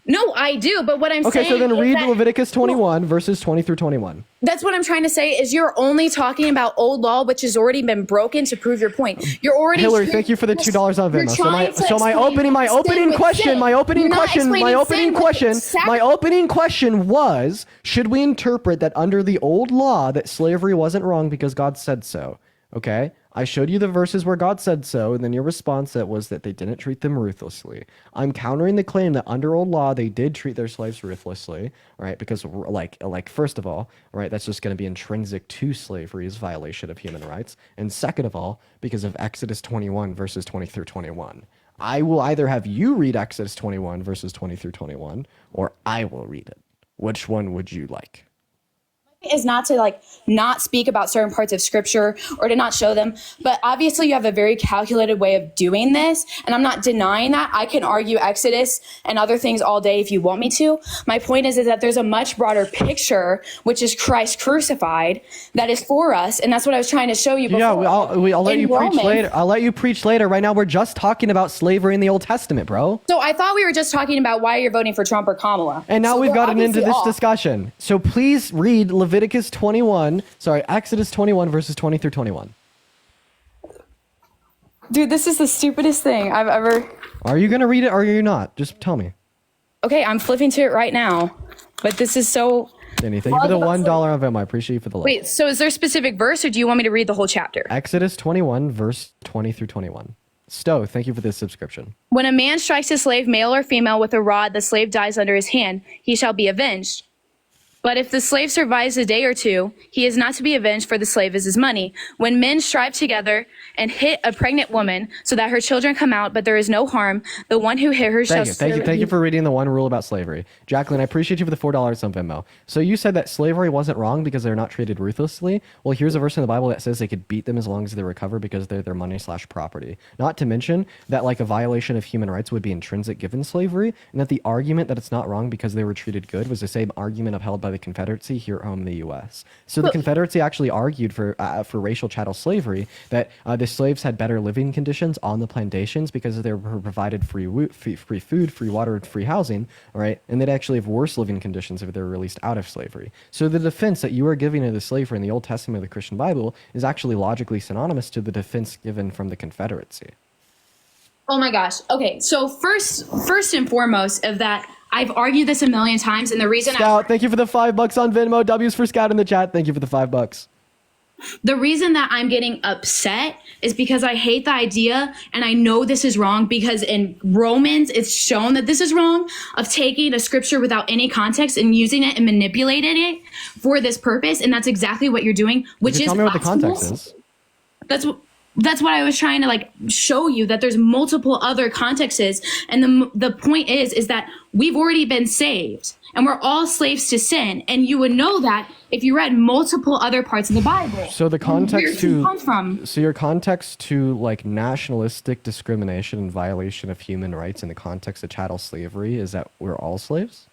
S7: No, I do, but what I'm
S1: Okay,
S7: saying
S1: so then
S7: is
S1: read
S7: that-
S1: Leviticus 21 verses 20 through 21.
S7: That's what I'm trying to say is you're only talking about old law, which has already been broken to prove your point. You're already
S1: Hillary, thank you for the $2 on
S7: You're
S1: Venmo. So
S7: trying to
S1: my
S7: explain
S1: opening
S7: sin with
S1: question,
S7: sin.
S1: my opening
S7: You're not
S1: question
S7: explaining sin with
S1: my opening question was, should we interpret that under the old law that slavery wasn't wrong because God said so? Okay? I showed you the verses where God said so, and then your response that was that they didn't treat them ruthlessly. I'm countering the claim that under old law they did treat their slaves ruthlessly, right? Because like first of all, right, that's just going to be intrinsic to slavery's violation of human rights, and second of all, because of Exodus 21 verses 20 through 21. I will either have you read Exodus 21 verses 20 through 21, or I will read it. Which one would you like?
S7: is not to like not speak about certain parts of scripture or to not show them, but obviously you have a very calculated way of doing this, and I'm not denying that. I can argue Exodus and other things all day if you want me to. My point is that there's a much broader picture, which is Christ crucified, that is for us, and that's what I was trying to show you before.
S1: Yeah, I'll let
S7: In
S1: you preach
S7: Romans.
S1: later. I'll let you preach later. Right now, we're just talking about slavery in the Old Testament, bro.
S7: So I thought we were just talking about why you're voting for Trump or Kamala.
S1: And now
S7: So
S1: we've
S7: we're
S1: gotten into
S7: obviously
S1: this
S7: off.
S1: discussion. So please read Exodus 21 verses 20 through 21.
S7: Dude, this is the stupidest thing I've ever...
S1: Are you going to read it or are you not? Just tell me.
S7: Okay, I'm flipping to it right now, but this is so...
S1: Danny, thank you for the $1 on Venmo. I appreciate you for the like.
S7: Wait, so is there a specific verse, or do you want me to read the whole chapter?
S1: Exodus 21 verse 20 through 21. Stowe, thank you for this subscription.
S7: When a man strikes a slave, male or female, with a rod, the slave dies under his hand. He shall be avenged. But if the slave survives a day or two, he is not to be avenged, for the slave is his money. When men strive together and hit a pregnant woman so that her children come out, but there is no harm, the one who hit her shall
S1: Thank you for reading the one rule about slavery. Jacqueline, I appreciate you for the $4 on Venmo. So you said that slavery wasn't wrong because they're not treated ruthlessly. Well, here's a verse in the Bible that says they could beat them as long as they recover because they're their money/property. Not to mention that like a violation of human rights would be intrinsic given slavery, and that the argument that it's not wrong because they were treated good was the same argument upheld by the Confederacy here at home in the U.S. So the Confederacy actually argued for racial chattel slavery, that the slaves had better living conditions on the plantations because they were provided free food, free water, free housing, all right? And they'd actually have worse living conditions if they were released out of slavery. So the defense that you are giving to the slavery in the Old Testament of the Christian Bible is actually logically synonymous to the defense given from the Confederacy.
S7: Oh my gosh. Okay, so first and foremost of that, I've argued this a million times, and the reason
S1: Scout, thank you for the $5 on Venmo. W's for Scout in the chat. Thank you for the $5.
S7: the reason that I'm getting upset is because I hate the idea, and I know this is wrong because in Romans it's shown that this is wrong, of taking a scripture without any context and using it and manipulating it for this purpose, and that's exactly what you're doing, which is
S1: tell me what the context is.
S7: That's what I was trying to like show you, that there's multiple other contexts. And the point is that we've already been saved and we're all slaves to sin. And you would know that if you read multiple other parts of the Bible.
S1: So the context to
S7: comes from.
S1: So your context to like nationalistic discrimination and violation of human rights in the context of chattel slavery is that we're all slaves?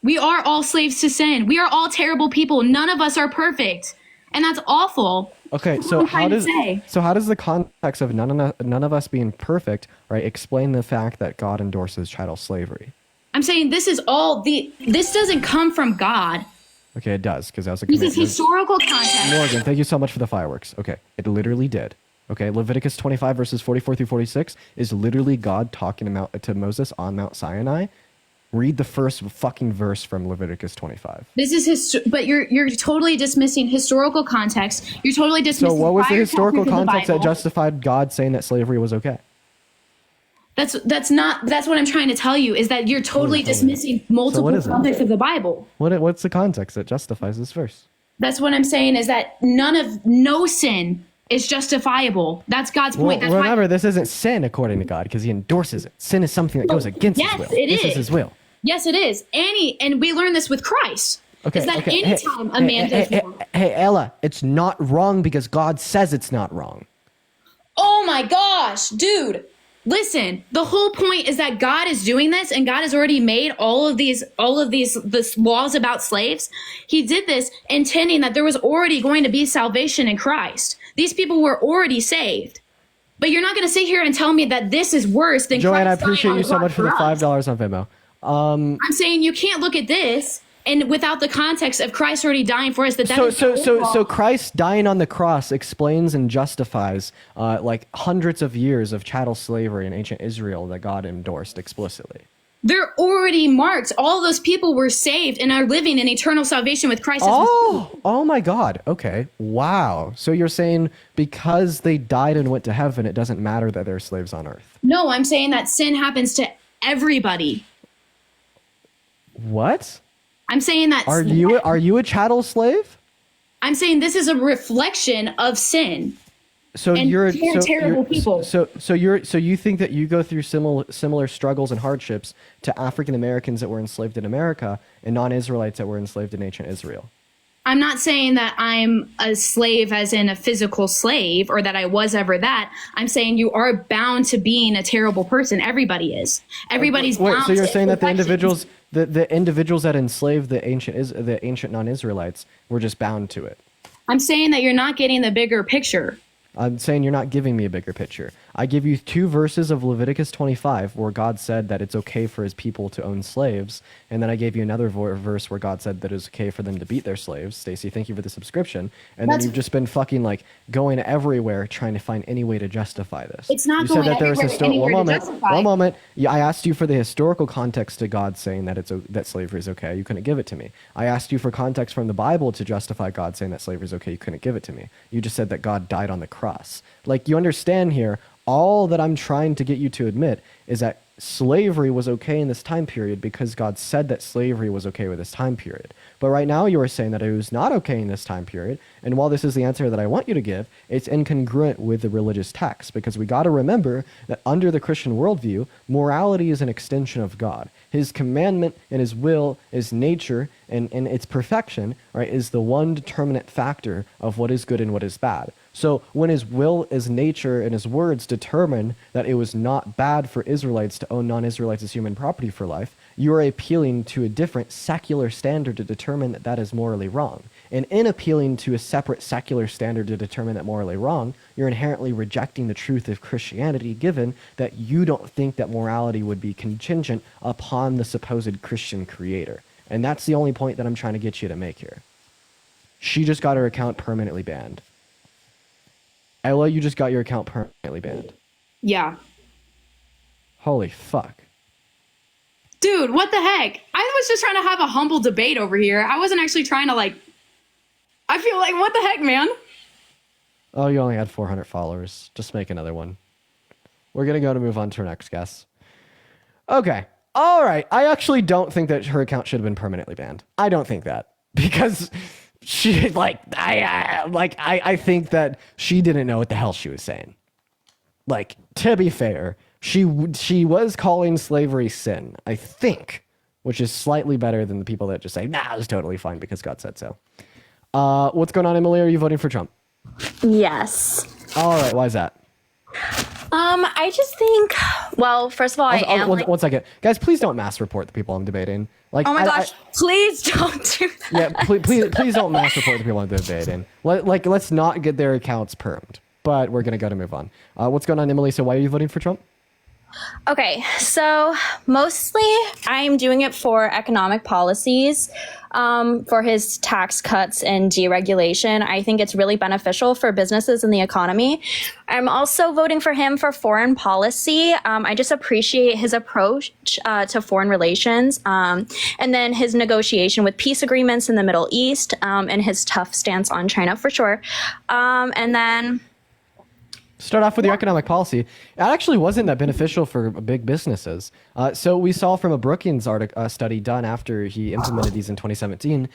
S7: We are all slaves to sin. We are all terrible people. None of us are perfect. And that's awful.
S1: Okay, so how does the context of none of us being perfect, right, explain the fact that God endorses chattel slavery?
S7: I'm saying this doesn't come from God.
S1: Okay, it does, because that was a
S7: This is
S1: commandment.
S7: historical context.
S1: Morgan, thank you so much for the fireworks. Okay, it literally did. Okay, Leviticus 25 verses 44 through 46 is literally God talking to Moses on Mount Sinai. Read the first fucking verse from Leviticus 25.
S7: This is but you're totally dismissing historical context. You're totally dismissing.
S1: So what was the
S7: prior
S1: historical
S7: chapters of the
S1: context that
S7: Bible.
S1: justified God saying that slavery was okay?
S7: That's what I'm trying to tell you, is that you're totally dismissing multiple
S1: is it?
S7: contexts of the Bible.
S1: What's the context that justifies this verse?
S7: That's what I'm saying, is that no sin is justifiable. That's God's point.
S1: Well,
S7: That's
S1: remember,
S7: why.
S1: this isn't sin according to God because he endorses it. Sin is something that goes against
S7: Yes,
S1: his will.
S7: it
S1: This
S7: is.
S1: is his will.
S7: Yes, it is. And we learn this with Christ.
S1: Okay,
S7: is that
S1: okay.
S7: anytime a man does wrong.
S1: Hey, Ella, it's not wrong because God says it's not wrong.
S7: Oh my gosh, dude. Listen, the whole point is that God is doing this, and God has already made all of these laws about slaves. He did this intending that there was already going to be salvation in Christ. These people were already saved. But you're not going to sit here and tell me that this is worse than
S1: Joanne, I
S7: Christ dying
S1: appreciate
S7: on
S1: you
S7: the
S1: so
S7: cross
S1: much for the
S7: us.
S1: $5 on Venmo.
S7: I'm saying you can't look at this and without the context of Christ already dying for us.
S1: So Christ dying on the cross explains and justifies like hundreds of years of chattel slavery in ancient Israel that God endorsed explicitly.
S7: They're already marked. All those people were saved and are living in eternal salvation with Christ.
S1: Oh my God. Okay. Wow. So you're saying because they died and went to heaven, it doesn't matter that they're slaves on earth?
S7: No, I'm saying that sin happens to everybody.
S1: What?
S7: I'm saying that.
S1: Are you a chattel slave?
S7: I'm saying this is a reflection of sin.
S1: So
S7: And
S1: you're
S7: they're terrible people.
S1: So you think that you go through similar struggles and hardships to African Americans that were enslaved in America and non-Israelites that were enslaved in ancient Israel?
S7: I'm not saying that I'm a slave as in a physical slave or that I was ever that. I'm saying you are bound to being a terrible person. Everybody is. Everybody's
S1: Wait,
S7: bound
S1: so you're
S7: to
S1: saying that the
S7: imperfections.
S1: individuals that enslaved the ancient non-Israelites were just bound to it?
S7: I'm saying that you're not getting the bigger picture.
S1: I'm saying you're not giving me a bigger picture. I give you 2 verses of Leviticus 25 where God said that it's okay for his people to own slaves, and then I gave you another verse where God said that it's okay for them to beat their slaves. Stacy, thank you for the subscription. And then you've just been fucking like going everywhere trying to find any way to justify this.
S7: It's not
S1: you
S7: going
S1: said that there was
S7: anywhere to justify.
S1: One moment. Yeah, I asked you for the historical context to God saying that that slavery is okay. You couldn't give it to me. I asked you for context from the Bible to justify God saying that slavery is okay. You couldn't give it to me. You just said that God died on the cross. Like, you understand here, all that I'm trying to get you to admit is that slavery was okay in this time period because God said that slavery was okay with this time period. But But right now you are saying that it was not okay in this time period. And while this is the answer that I want you to give, it's incongruent with the religious text, because we got to remember that under the Christian worldview, morality is an extension of God. His commandment and his will, his nature, and its perfection, right, is the one determinate factor of what is good and what is bad. So when his will, his nature, and his words determine that it was not bad for Israelites to own non-Israelites as human property for life, you are appealing to a different secular standard to determine that that is morally wrong. And in appealing to a separate secular standard to determine that morally wrong, you're inherently rejecting the truth of Christianity, given that you don't think that morality would be contingent upon the supposed Christian creator. And that's the only point that I'm trying to get you to make here. She just got her account permanently banned. Ella, you just got your account permanently banned.
S7: Yeah.
S1: Holy fuck.
S7: Dude, what the heck? I was just trying to have a humble debate over here. I wasn't actually trying to I feel like, what the heck, man?
S1: Oh, you only had 400 followers. Just make another one. We're going to move on to our next guest. Okay. All right. I actually don't think that her account should have been permanently banned. I don't think that. Because she, I think that she didn't know what the hell she was saying. Like, to be fair, she was calling slavery sin, I think, which is slightly better than the people that just say, nah, it was totally fine because God said so. What's going on, Emily? Are you voting for Trump?
S9: Yes.
S1: All right. Why is that?
S9: I just think, well, first of all,
S1: One second. Guys, please don't mass report the people I'm debating. Like,
S9: oh my gosh, please don't do that.
S1: Yeah, please don't mass report the people I'm debating. Let's not get their accounts permed. But we're going to move on. What's going on, Emily? So why are you voting for Trump?
S9: Okay, so mostly I'm doing it for economic policies, for his tax cuts and deregulation. I think it's really beneficial for businesses and the economy. I'm also voting for him for foreign policy. I just appreciate his approach to foreign relations, and then his negotiation with peace agreements in the Middle East, and his tough stance on China for sure. And then
S1: Start off with your economic policy. It actually wasn't that beneficial for big businesses. So we saw from a Brookings study done after he implemented these in 2017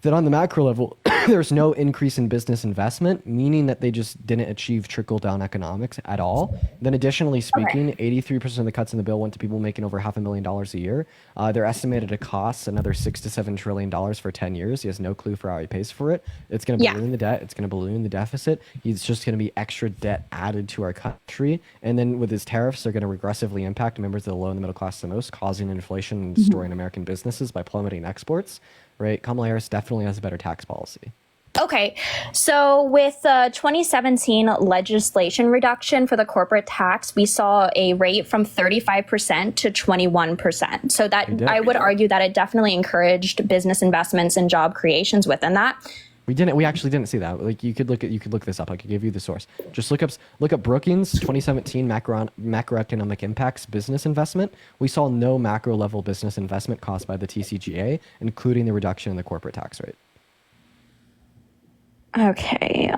S1: that on the macro level, there's no increase in business investment, meaning that they just didn't achieve trickle-down economics at all. Then additionally speaking, 83% of the cuts in the bill went to people making over $500,000 a year. They're estimated to cost another $6 to $7 trillion for 10 years. He has no clue for how he pays for it. It's going to balloon the debt. It's going to balloon the deficit. He's just going to be extra debt added to our country. And then with his tariffs, they're going to regressively impact members of the low and the middle class the most, causing inflation and destroying American businesses by plummeting exports. Right? Kamala Harris definitely has a better tax policy.
S9: Okay, so with the 2017 legislation reduction for the corporate tax, we saw a rate from 35% to 21%. So that I would argue that it definitely encouraged business investments and job creations within that.
S1: We actually didn't see that. Like you could look this up. I could give you the source. Just look up Brookings 2017 macroeconomic impacts business investment. We saw no macro level business investment caused by the TCJA, including the reduction in the corporate tax rate.
S9: Okay.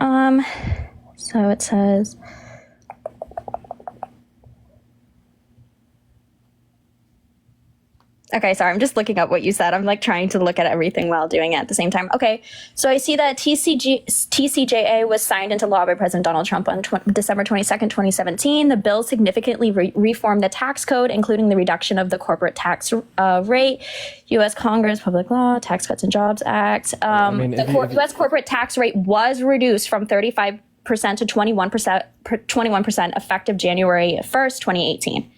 S9: So it says, okay, sorry, I'm just looking up what you said. I'm like trying to look at everything while doing it at the same time. Okay, so I see that TCJA was signed into law by President Donald Trump on December 22nd, 2017. The bill significantly reformed the tax code, including the reduction of the corporate tax rate, U.S. Congress, Public Law, Tax Cuts and Jobs Act. U.S. corporate tax rate was reduced from 35% to 21% effective January 1st, 2018.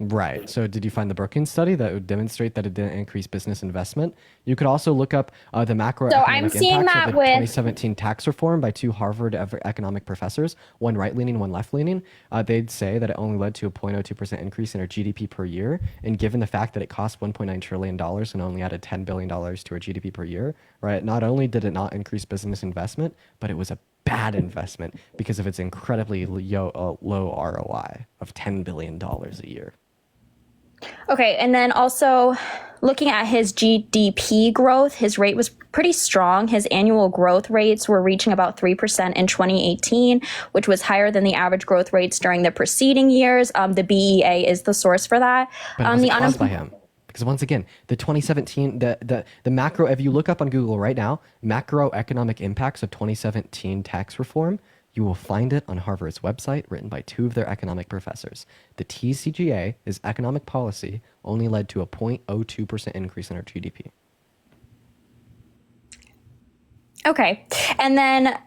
S1: Right. So did you find the Brookings study that would demonstrate that it didn't increase business investment? You could also look up the macroeconomic impacts of the 2017 tax reform by two Harvard economic professors, one right-leaning, one left-leaning. They'd say that it only led to a 0.02% increase in our GDP per year. And given the fact that it cost $1.9 trillion and only added $10 billion to our GDP per year, right? Not only did it not increase business investment, but it was a bad investment because of its incredibly low ROI of $10 billion a year.
S9: Okay, and then also looking at his GDP growth, his rate was pretty strong. His annual growth rates were reaching about 3% in 2018, which was higher than the average growth rates during the preceding years. The BEA is the source for that.
S1: But it wasn't caused by him. Because once again, the 2017, the macro, if you look up on Google right now, macroeconomic impacts of 2017 tax reform, you will find it on Harvard's website, written by 2 of their economic professors. The TCGA, is economic policy, only led to a 0.02% increase in our GDP.
S9: Okay. And then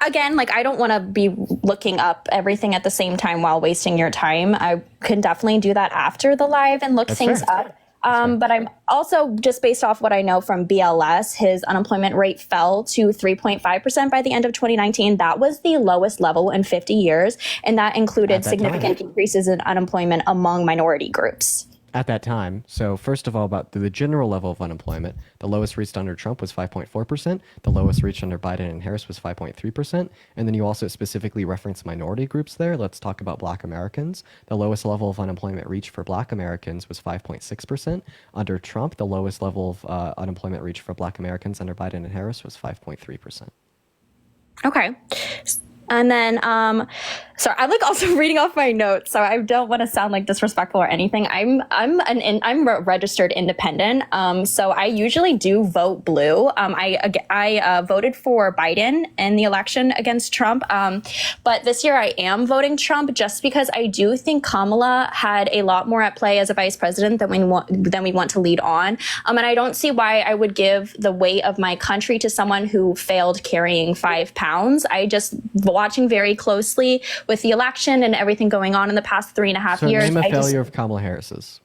S9: again, like, I don't want to be looking up everything at the same time while wasting your time. I can definitely do that after the live and look things up. But I'm also, just based off what I know from BLS, his unemployment rate fell to 3.5% by the end of 2019. That was the lowest level in 50 years. And that included significant decreases in unemployment among minority groups.
S1: At that time. So first of all, about the general level of unemployment, the lowest reached under Trump was 5.4%. The lowest reached under Biden and Harris was 5.3%. And then you also specifically reference minority groups there. Let's talk about Black Americans. The lowest level of unemployment reached for Black Americans was 5.6%. Under Trump, the lowest level of unemployment reached for Black Americans under Biden and Harris was 5.3%.
S9: Okay. And then, sorry, I'm like also reading off my notes, so I don't want to sound like disrespectful or anything. I'm a registered independent, so I usually do vote blue. I voted for Biden in the election against Trump, but this year I am voting Trump just because I do think Kamala had a lot more at play as a vice president than we want to lead on, and I don't see why I would give the weight of my country to someone who failed carrying 5 pounds. I just watching very closely with the election and everything going on in the past 3.5 years.
S1: Name a failure of Kamala Harris's.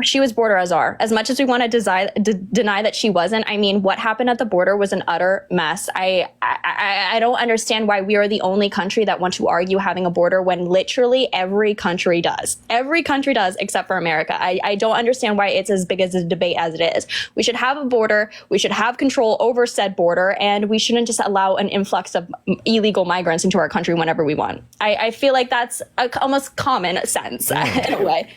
S9: She was border azar. As much as we want to deny that she wasn't, I mean, what happened at the border was an utter mess. I don't understand why we are the only country that want to argue having a border when literally every country does. Every country does except for America. I don't understand why it's as big as a debate as it is. We should have a border. We should have control over said border, and we shouldn't just allow an influx of illegal migrants into our country whenever we want. I feel like that's almost common sense in a way.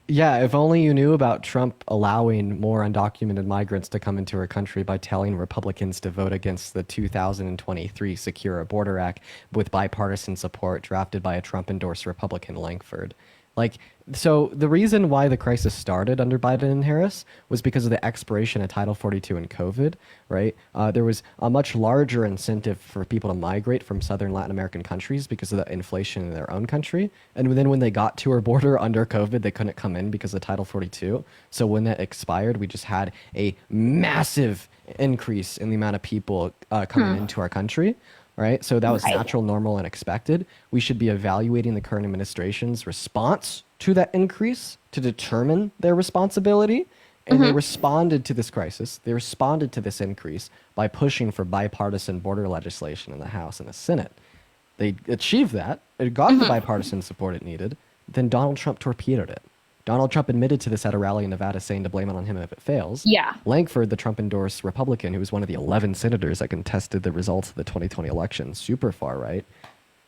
S1: Yeah, if only you knew about Trump allowing more undocumented migrants to come into our country by telling Republicans to vote against the 2023 Secure Border Act with bipartisan support drafted by a Trump-endorsed Republican Lankford. Like, so the reason why the crisis started under Biden and Harris was because of the expiration of Title 42 and COVID, right? There was a much larger incentive for people to migrate from Southern Latin American countries because of the inflation in their own country. And then when they got to our border under COVID, they couldn't come in because of Title 42. So when that expired, we just had a massive increase in the amount of people coming into our country. Right. So that was natural, normal, and expected. We should be evaluating the current administration's response to that increase to determine their responsibility. And they responded to this crisis. They responded to this increase by pushing for bipartisan border legislation in the House and the Senate. They achieved that. It got the bipartisan support it needed. Then Donald Trump torpedoed it. Donald Trump admitted to this at a rally in Nevada, saying to blame it on him if it fails.
S9: Yeah.
S1: Lankford, the Trump-endorsed Republican, who was one of the 11 senators that contested the results of the 2020 election, super far right,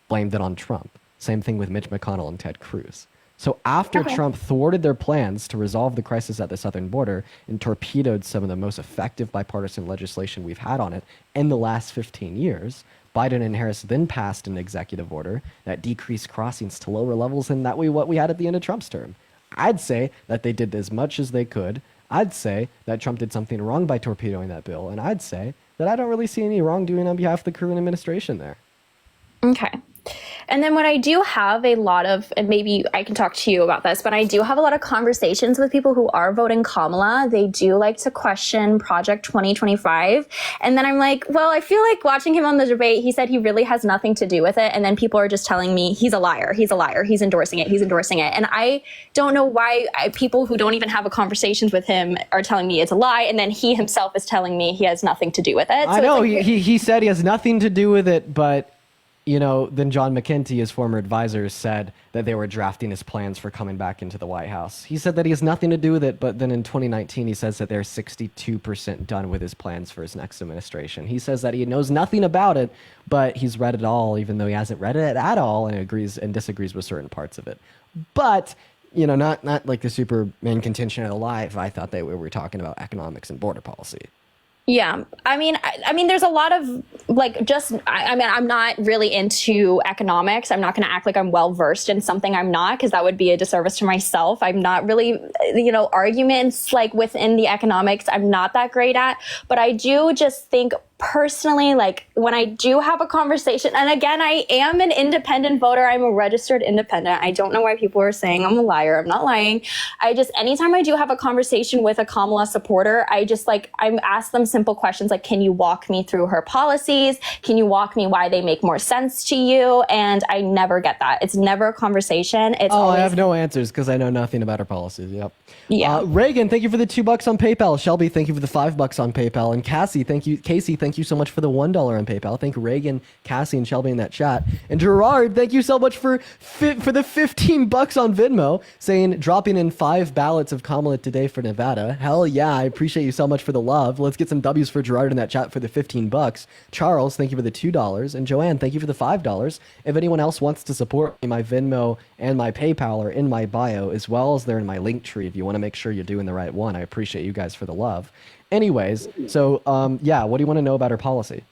S1: blamed it on Trump. Same thing with Mitch McConnell and Ted Cruz. So after Trump thwarted their plans to resolve the crisis at the southern border and torpedoed some of the most effective bipartisan legislation we've had on it in the last 15 years, Biden and Harris then passed an executive order that decreased crossings to lower levels than what we had at the end of Trump's term. I'd say that they did as much as they could. I'd say that Trump did something wrong by torpedoing that bill. And I'd say that I don't really see any wrongdoing on behalf of the current administration there.
S9: Okay. And then when I do have a lot of, and maybe I can talk to you about this, but I do have a lot of conversations with people who are voting Kamala. They do like to question Project 2025. And then I'm like, well, I feel like watching him on the debate, he said he really has nothing to do with it. And then people are just telling me he's a liar. He's a liar. He's endorsing it. He's endorsing it. And I don't know why people who don't even have a conversations with him are telling me it's a lie. And then he himself is telling me he has nothing to do with it.
S1: I know. He said he has nothing to do with it, but you know, then John McKenty, his former advisor, said that they were drafting his plans for coming back into the White House. He said that he has nothing to do with it, but then in 2019, he says that they're 62% done with his plans for his next administration. He says that he knows nothing about it, but he's read it all, even though he hasn't read it at all and agrees and disagrees with certain parts of it. But, you know, not like the super main contention of the live. I thought that we were talking about economics and border policy.
S9: Yeah, I mean, there's a lot of I mean, I'm not really into economics. I'm not going to act like I'm well versed in something I'm not, because that would be a disservice to myself. I'm not really, arguments like within the economics, I'm not that great at. But I do just think personally, like when I do have a conversation, and again, I am an independent voter. I'm a registered independent. I don't know why people are saying I'm a liar. I'm not lying. Anytime I do have a conversation with a Kamala supporter, I'm asked them simple questions like, can you walk me through her policies? Can you walk me why they make more sense to you? And I never get that. It's never a conversation. It's always,
S1: I have no answers because I know nothing about her policies. Yep.
S9: Yeah.
S1: Reagan, thank you for the $2 on PayPal. Shelby, thank you for the $5 on PayPal. And Cassie, thank you so much for the $1 on PayPal. Thank Reagan, Cassie, and Shelby in that chat. And Gerard, thank you so much for the $15 on Venmo, saying dropping in 5 ballots of Kamala today for Nevada. Hell yeah, I appreciate you so much for the love. Let's get some W's for Gerard in that chat for the $15. Charles, thank you for the $2. And Joanne, thank you for the $5. If anyone else wants to support me, my Venmo and my PayPal are in my bio, as well as they're in my link tree if you want to make sure you're doing the right one. I appreciate you guys for the love. Anyways, so what do you want to know about her policy?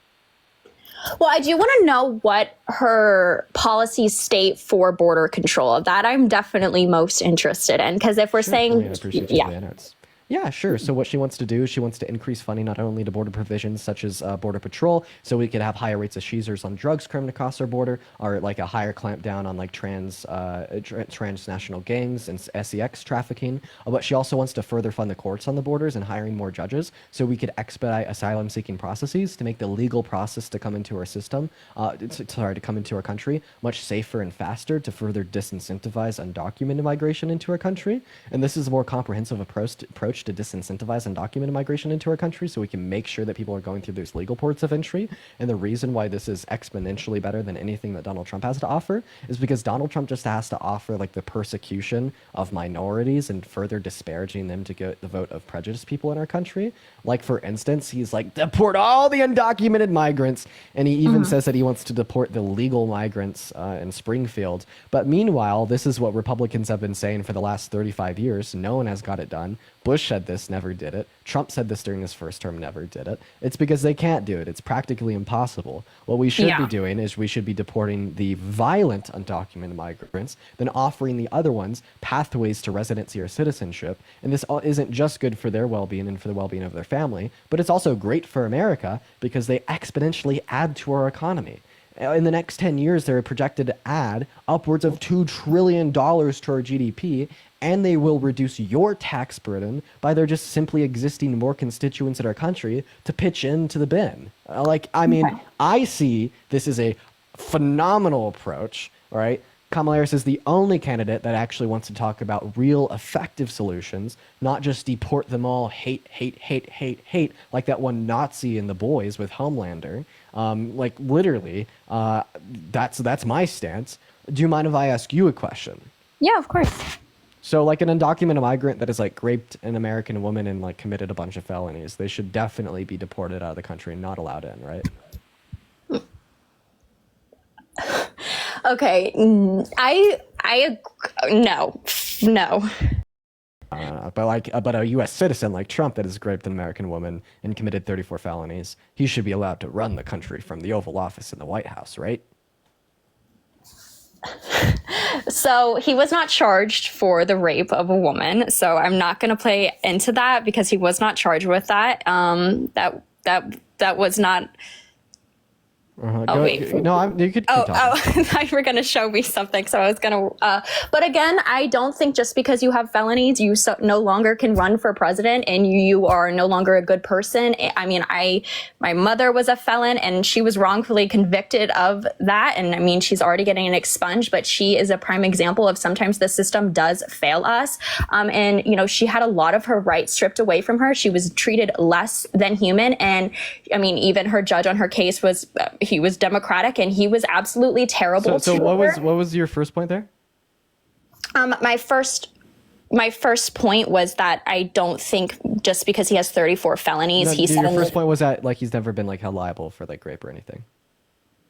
S9: Well, I do want to know what her policies state for border control. That I'm definitely most interested in, because if we're saying,
S1: I appreciate you, Joanna. Yeah, sure. So what she wants to do is she wants to increase funding not only to border provisions such as Border Patrol, so we could have higher rates of seizures on drugs coming across our border, or like a higher clampdown on like transnational gangs and sex trafficking. But she also wants to further fund the courts on the borders and hiring more judges, so we could expedite asylum-seeking processes to make the legal process to come into our system, to come into our country much safer and faster, to further disincentivize undocumented migration into our country. And this is a more comprehensive approach to disincentivize undocumented migration into our country, so we can make sure that people are going through those legal ports of entry. And the reason why this is exponentially better than anything that Donald Trump has to offer is because Donald Trump just has to offer like the persecution of minorities and further disparaging them to get the vote of prejudiced people in our country. Like, for instance, he's like, deport all the undocumented migrants, and he even says that he wants to deport the legal migrants in Springfield. But meanwhile, this is what Republicans have been saying for the last 35 years. No one has got it done. Bush said this, never did it. Trump said this during his first term, never did it. It's because they can't do it. It's practically impossible. What we should be doing is we should be deporting the violent undocumented migrants, then offering the other ones pathways to residency or citizenship. And this isn't just good for their well-being and for the well-being of their family, but it's also great for America because they exponentially add to our economy. In the next 10 years, they're projected to add upwards of $2 trillion to our GDP, and they will reduce your tax burden by there just simply existing more constituents in our country to pitch into the bin. I see this as a phenomenal approach, right? Kamala Harris is the only candidate that actually wants to talk about real effective solutions, not just deport them all, hate, like that one Nazi in The Boys with Homelander. That's my stance. Do you mind if I ask you a question?
S9: Yeah, of course.
S1: So like an undocumented migrant that has like raped an American woman and like committed a bunch of felonies, they should definitely be deported out of the country and not allowed in, right?
S9: Okay, no.
S1: But a U.S. citizen like Trump that has raped an American woman and committed 34 felonies, he should be allowed to run the country from the Oval Office in the White House, right?
S9: So he was not charged for the rape of a woman. So I'm not going to play into that because he was not charged with that. That was not.
S1: You could keep talking.
S9: I thought you were going to show me something, so I was going to. But again, I don't think just because you have felonies, you no longer can run for president, and you are no longer a good person. I mean, my mother was a felon, and she was wrongfully convicted of that, and I mean, she's already getting an expunged, but she is a prime example of sometimes the system does fail us. And she had a lot of her rights stripped away from her. She was treated less than human, and I mean, even her judge on her case was. He was Democratic, and he was absolutely terrible.
S1: So what was your first point there?
S9: My first point was that I don't think just because he has 34 felonies,
S1: your first point was that like he's never been like held liable for like rape or anything.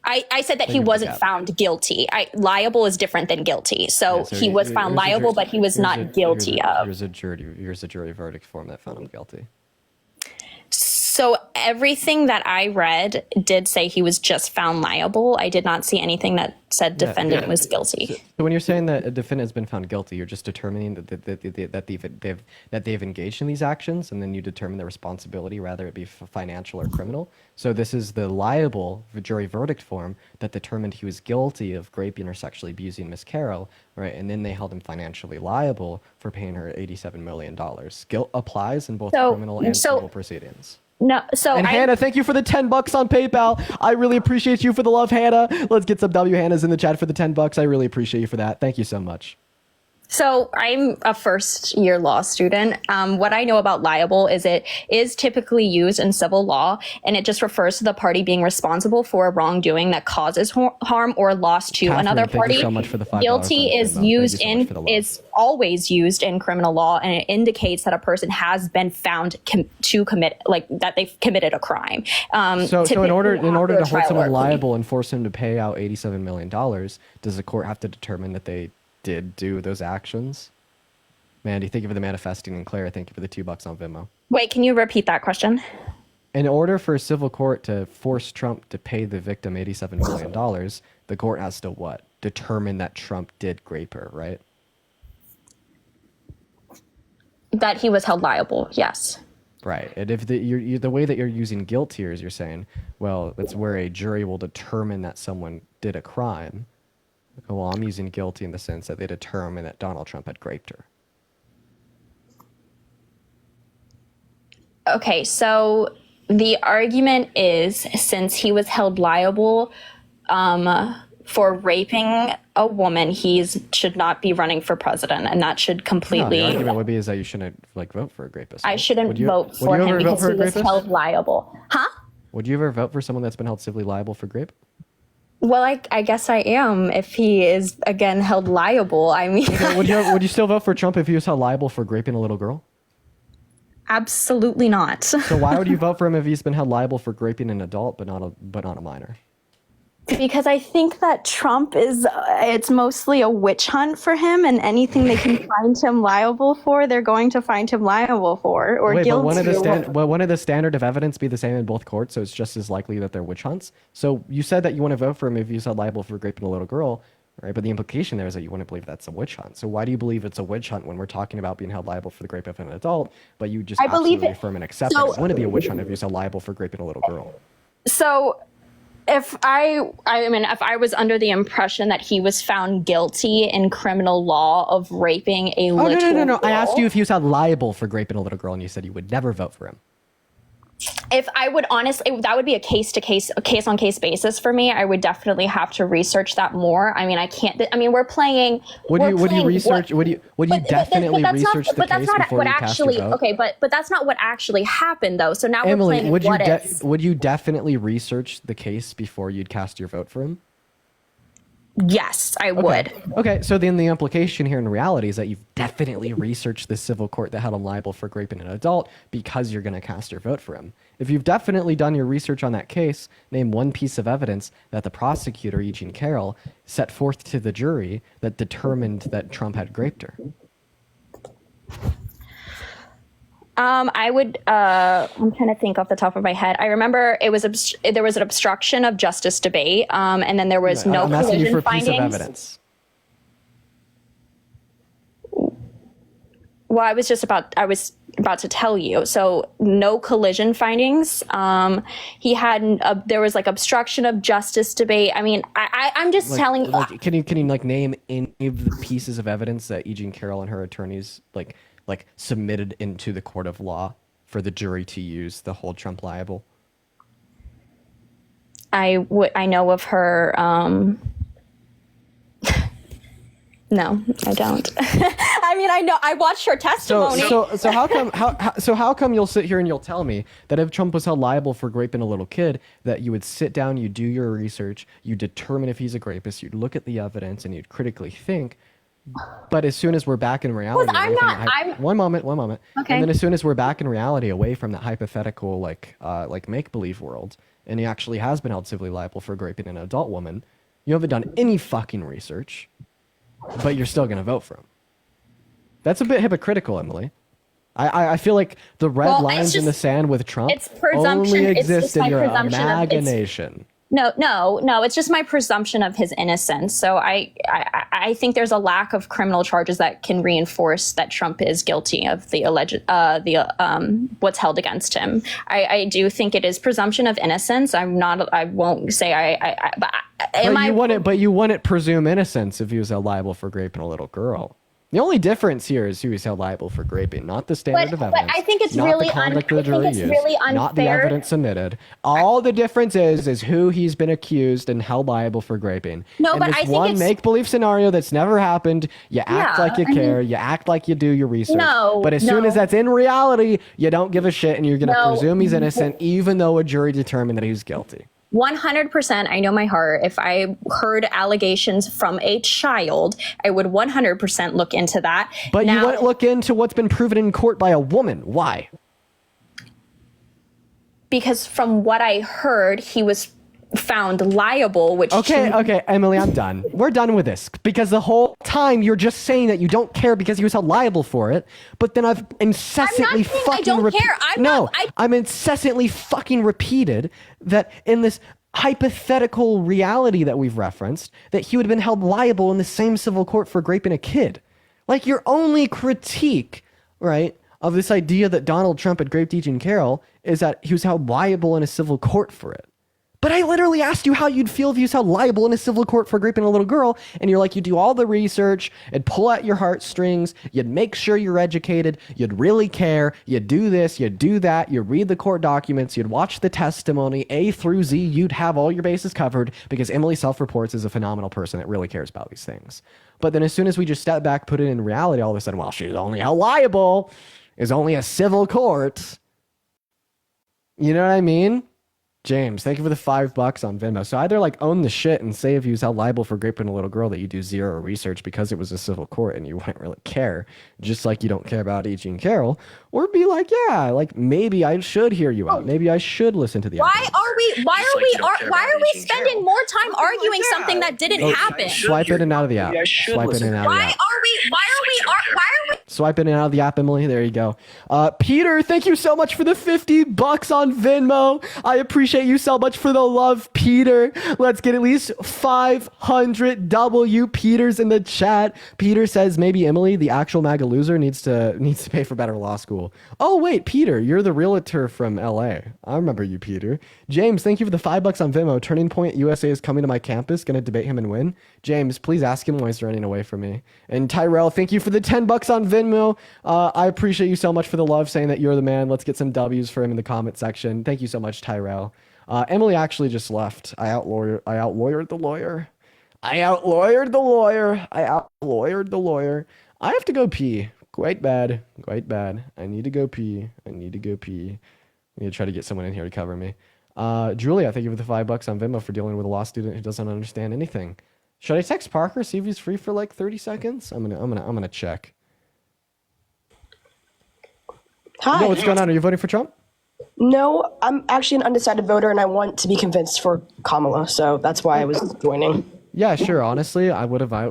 S9: I said that he wasn't found guilty. Liable is different than guilty. So he was found liable, but he was not guilty of.
S1: Here's a jury verdict form that found him guilty.
S9: So everything that I read did say he was just found liable. I did not see anything that said defendant was guilty.
S1: So when you're saying that a defendant has been found guilty, you're just determining that they've engaged in these actions, and then you determine the responsibility, whether it be financial or criminal. So this is the liable jury verdict form that determined he was guilty of raping or sexually abusing Miss Carroll, right? And then they held him financially liable for paying her $87 million. Guilt applies in both criminal and civil proceedings.
S9: No, so
S1: And Hannah, thank you for the $10 on PayPal. I really appreciate you for the love, Hannah. Let's get some W Hannahs in the chat for the $10. I really appreciate you for that. Thank you so much.
S9: So I'm a first-year law student. What I know about liable is it is typically used in civil law, and it just refers to the party being responsible for a wrongdoing that causes harm or loss to
S1: Catherine,
S9: another
S1: thank you
S9: party.
S1: so much for the $5
S9: Guilty
S1: on
S9: is
S1: PayPal.
S9: used
S1: Thank you so much for the love.
S9: is always used in criminal law, and it indicates that a person has been found to commit, like that they've committed a crime.
S1: So in order
S9: typically
S1: to
S9: after a
S1: hold
S9: trial
S1: someone
S9: or plea.
S1: liable and force him to pay out $87 million, does the court have to determine that they did do those actions? Mandy, thank you for the manifesting, and Claire, thank you for the $2 on Venmo.
S9: Wait, can you repeat that question?
S1: In order for a civil court to force Trump to pay the victim $87 million, the court has to what? Determine that Trump did rape her, right?
S9: That he was held liable, yes.
S1: Right. And if the way that you're using guilt here is you're saying, well, it's where a jury will determine that someone did a crime. Well, I'm using guilty in the sense that they determine that Donald Trump had raped her.
S9: Okay, so the argument is since he was held liable for raping a woman, he should not be running for president, and that should
S1: No,
S9: completely.
S1: the argument would be is that you shouldn't vote for a rapist.
S9: I
S1: right?
S9: shouldn't
S1: Would you-
S9: vote
S1: would
S9: for
S1: you
S9: him
S1: ever vote
S9: because
S1: for
S9: he
S1: a
S9: was
S1: rapist?
S9: held liable. Huh?
S1: Would you ever vote for someone that's been held civilly liable for rape?
S9: Well, I guess I am if he is again held liable. I mean,
S1: Would you still vote for Trump if he was held liable for raping a little girl?
S9: absolutely not.
S1: So why would you vote for him if he's been held liable for raping an adult but not a minor?
S9: Because I think that Trump is, it's mostly a witch hunt for him, and anything they can find him liable for, they're going to find him liable for or
S1: Wait, but
S9: guilty.
S1: wouldn't the standard of evidence be the same in both courts? So it's just as likely that they're witch hunts. So you said that you want to vote for him if he's held liable for raping a little girl, right? But the implication there is that you wouldn't believe that's a witch hunt. So why do you believe it's a witch hunt when we're talking about being held liable for the rape of an adult, but you just
S9: I believe
S1: absolutely
S9: it-
S1: affirm and accept
S9: so-
S1: that it wouldn't be a witch hunt if he was held liable for raping a little girl?
S9: So if I mean, if I was under the impression that he was found guilty in criminal law of raping a
S1: Oh,
S9: little
S1: no. I asked
S9: girl,
S1: you if he was held liable for raping a little girl, and you said you would never vote for him.
S9: if I would honestly, that would be a case on case basis for me. I would definitely have to research that more. I mean, I can't. I mean, we're playing.
S1: Would
S9: we're
S1: you
S9: playing
S1: research?
S9: what-
S1: Would you definitely
S9: that's not-
S1: research the
S9: but that's
S1: case
S9: not
S1: before
S9: what
S1: you cast
S9: actually.
S1: your vote?
S9: Okay, but that's not what actually happened though. So now we're
S1: Emily,
S9: playing
S1: would you
S9: what ifs.
S1: would you definitely research the case before you'd cast your vote for him?
S9: Yes, I would.
S1: Okay, so then the implication here in reality is that you've definitely researched the civil court that held him liable for raping an adult because you're going to cast your vote for him. If you've definitely done your research on that case, name one piece of evidence that the prosecutor, Eugene Carroll, set forth to the jury that determined that Trump had raped her.
S9: I would. I'm trying to think off the top of my head. I remember it was there was an obstruction of justice debate, and then there was no
S1: I'm asking you for
S9: collision
S1: a piece of
S9: findings.
S1: evidence.
S9: Well, I was about to tell you. So no collision findings. He had there was like obstruction of justice debate. I mean, I'm just telling.
S1: Can you like name any of the pieces of evidence that Eugene Carroll and her attorneys like submitted into the court of law for the jury to use to hold Trump liable?
S9: I know of her. No, I don't. I mean, I know. I watched her testimony.
S1: So how come you'll sit here and you'll tell me that if Trump was held liable for raping a little kid, that you would sit down, you do your research, you determine if he's a rapist, you'd look at the evidence, and you'd critically think. But as soon as we're back in reality,
S9: I'm
S1: away from
S9: not-
S1: the
S9: I'm-
S1: one moment,
S9: Okay.
S1: and then as soon as we're back in reality, away from that hypothetical like make believe world, and he actually has been held civilly liable for raping an adult woman, you haven't done any fucking research, but you're still gonna vote for him. That's a bit hypocritical, Emily. I feel like the red
S9: Well, it's
S1: lines in the
S9: just-
S1: sand with Trump
S9: it's presumption.
S1: only
S9: It's
S1: exist
S9: just
S1: in
S9: my
S1: your
S9: presumption of it's-
S1: imagination.
S9: No. It's just my presumption of his innocence. So I think there's a lack of criminal charges that can reinforce that Trump is guilty of the alleged what's held against him. I do think it is presumption of innocence. I won't say
S1: But you wouldn't presume innocence if he was held liable for raping a little girl. The only difference here is who he's held liable for raping, not the standard of evidence.
S9: But I think it's
S1: not
S9: really
S1: the conduct of the jury used, not the
S9: unfair.
S1: evidence submitted. All the difference is who he's been accused and held liable for raping.
S9: No,
S1: in
S9: but
S1: this
S9: I think
S1: one
S9: it's-
S1: make-believe scenario that's never happened, you act
S9: Yeah,
S1: like you
S9: I mean-
S1: care, you act like you do your research.
S9: No,
S1: but as soon
S9: no.
S1: as that's in reality, you don't give a shit and you're going to
S9: No.
S1: presume he's innocent even though a jury determined that he's guilty.
S9: 100%, I know my heart. If I heard allegations from a child, I would 100% look into that.
S1: But
S9: now,
S1: you wouldn't look into what's been proven in court by a woman. Why?
S9: because from what I heard, he was found liable, which
S1: Okay, Emily, I'm done. We're done with this because the whole time you're just saying that you don't care because he was held liable for it, but then I've incessantly
S9: saying I
S1: fucking
S9: don't care.
S1: I'm incessantly fucking repeated that in this hypothetical reality that we've referenced that he would have been held liable in the same civil court for raping a kid. Like your only critique, right, of this idea that Donald Trump had raped Jean Carroll is that he was held liable in a civil court for it. But I literally asked you how you'd feel if you was held liable in a civil court for raping a little girl, and you're like, you do all the research, and pull out your heartstrings, you'd make sure you're educated, you'd really care, you'd do this, you'd do that, you'd read the court documents, you'd watch the testimony, A through Z, you'd have all your bases covered, because Emily self-reports as a phenomenal person that really cares about these things. But then as soon as we just step back, put it in reality, all of a sudden, well, she's only held liable, is only a civil court. You know what I mean? James, thank you for the $5 on Venmo. So either like own the shit and say if you was held liable for raping a little girl that you do zero research because it was a civil court and you wouldn't really care, just like you don't care about E. Jean Carroll, or be like, yeah, like maybe I should hear you out. Maybe I should listen to the
S9: Why
S1: evidence.
S9: are we spending more time arguing something that didn't happen?
S1: Swipe it in and out of the app. Swipe it in and out of the app. Swipe it in and out of the app, Emily. There you go. Peter, thank you so much for the $50 on Venmo. I appreciate you so much for the love, Peter. Let's get at least 500 W Peters in the chat. Peter says maybe Emily, the actual MAGA loser, needs to pay for better law school. Oh wait, Peter, you're the realtor from LA. I remember you, Peter. James, thank you for the $5 on Venmo. Turning Point USA is coming to my campus. Gonna debate him and win. James, please ask him why he's running away from me. And Tyrell, thank you for the $10 on Venmo. I appreciate you so much for the love, saying that you're the man. Let's get some W's for him in the comment section. Thank you so much, Tyrell. Emily actually just left. I outlawyered the lawyer. I outlawyered the lawyer. I have to go pee. Quite bad. I need to go pee. I need to try to get someone in here to cover me. Julia, thank you for the $5 on Venmo for dealing with a law student who doesn't understand anything. Should I text Parker, see if he's free for like 30 seconds? I'm gonna check.
S10: Hi.
S1: Yo, what's going on? Are you voting for Trump?
S10: No, I'm actually an undecided voter, and I want to be convinced for Kamala, so that's why I was joining.
S1: Yeah, sure. Honestly, I would if I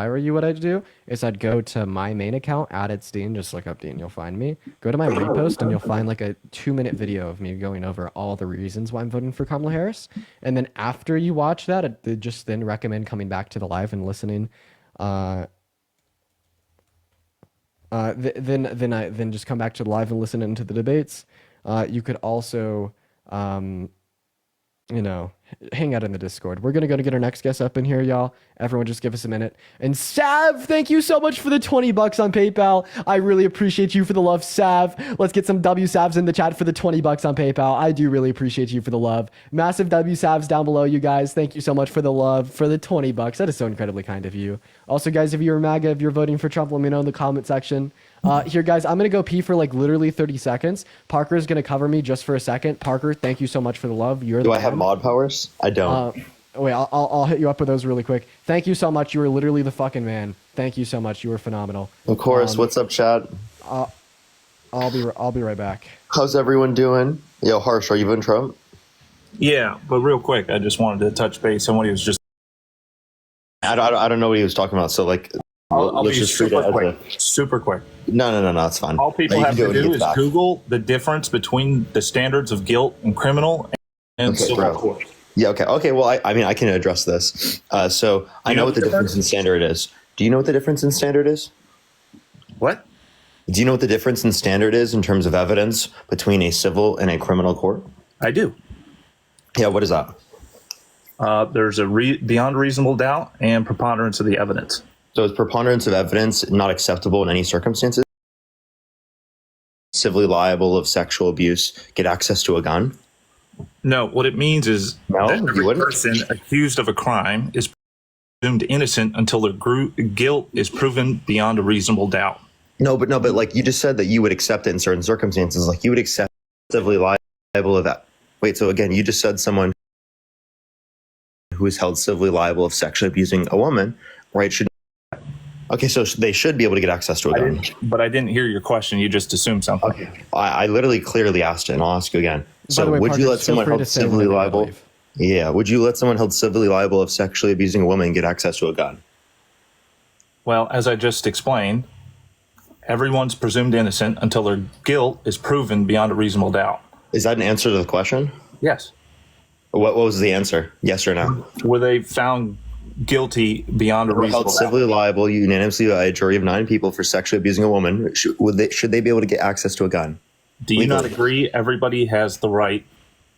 S1: were you, what I'd do is I'd go to my main account, add it's Dean, just look up Dean, you'll find me. Go to my repost and you'll find like a 2-minute video of me going over all the reasons why I'm voting for Kamala Harris. And then after you watch that, I'd just then recommend coming back to the live and listening. Then just come back to the live and listen into the debates. You could also hang out in the Discord. We're gonna get our next guest up in here, y'all. Everyone just give us a minute. And Sav, thank you so much for the $20 on PayPal. I really appreciate you for the love, Sav. Let's get some W Savs in the chat for the $20 on PayPal. I do really appreciate you for the love. Massive W Savs down below, you guys. Thank you so much for the love, for the $20. That is so incredibly kind of you. Also, guys, if you're MAGA, if you're voting for Trump, let me know in the comment section. Here, guys, I'm going to go pee for like literally 30 seconds. Parker is going to cover me just for a second. Parker, thank you so much for the love.
S11: Do I have mod powers? I don't.
S1: Wait, I'll hit you up with those really quick. Thank you so much. You were literally the fucking man. Thank you so much. You were phenomenal.
S11: Of course. What's up, chat?
S1: I'll be right back.
S11: How's everyone doing? Yo, Harsh, are you voting Trump?
S12: Yeah, but real quick, I just wanted to touch base on what he was just.
S11: I don't know what he was talking about. So like,
S12: All I'll
S11: let's
S12: be
S11: just treat
S12: super
S11: it as
S12: quick.
S11: a.
S12: Super quick.
S11: No, it's fine.
S12: All people
S11: You
S12: have
S11: can
S12: to
S11: when he
S12: do
S11: gets
S12: is
S11: back.
S12: Google the difference between the standards of guilt and criminal and
S11: Okay,
S12: civil
S11: bro.
S12: court.
S11: Yeah, okay. Well, I mean, I can address this. So I know what the difference in standard is. Do you know what the difference in standard is?
S12: What?
S11: Do you know what the difference in standard is in terms of evidence between a civil and a criminal court?
S12: I do.
S11: Yeah, what is that?
S12: There's a beyond reasonable doubt and preponderance of the evidence.
S11: So is preponderance of evidence not acceptable in any circumstances? Civilly liable of sexual abuse get access to a gun?
S12: No, what it means is
S11: No,
S12: that
S11: you
S12: every
S11: wouldn't?
S12: person accused of a crime is presumed innocent until their guilt is proven beyond a reasonable doubt.
S11: No, but like you just said that you would accept it in certain circumstances. Like you would accept civilly liable of that. Wait, so again, you just said someone who is held civilly liable of sexually abusing a woman, right? Okay, so they should be able to get access to a gun.
S12: But I didn't hear your question. You just assumed something.
S11: Okay. I literally clearly asked it, and I'll ask you again. So
S1: the way,
S11: would you
S1: Parker,
S11: let
S1: feel
S11: someone
S1: free to
S11: held
S1: say
S11: civilly
S1: whatever you
S11: liable?
S1: believe.
S11: Yeah, would you let someone held civilly liable of sexually abusing a woman get access to a gun?
S12: Well, as I just explained, everyone's presumed innocent until their guilt is proven beyond a reasonable doubt.
S11: Is that an answer to the question?
S12: Yes.
S11: What was the answer? Yes or no?
S12: Were they found guilty beyond a
S11: Were
S12: reasonable
S11: held
S12: doubt?
S11: civilly liable unanimously by a jury of 9 people for sexually abusing a woman. Should they be able to get access to a gun?
S12: Do you not
S11: legally?
S12: agree everybody has the right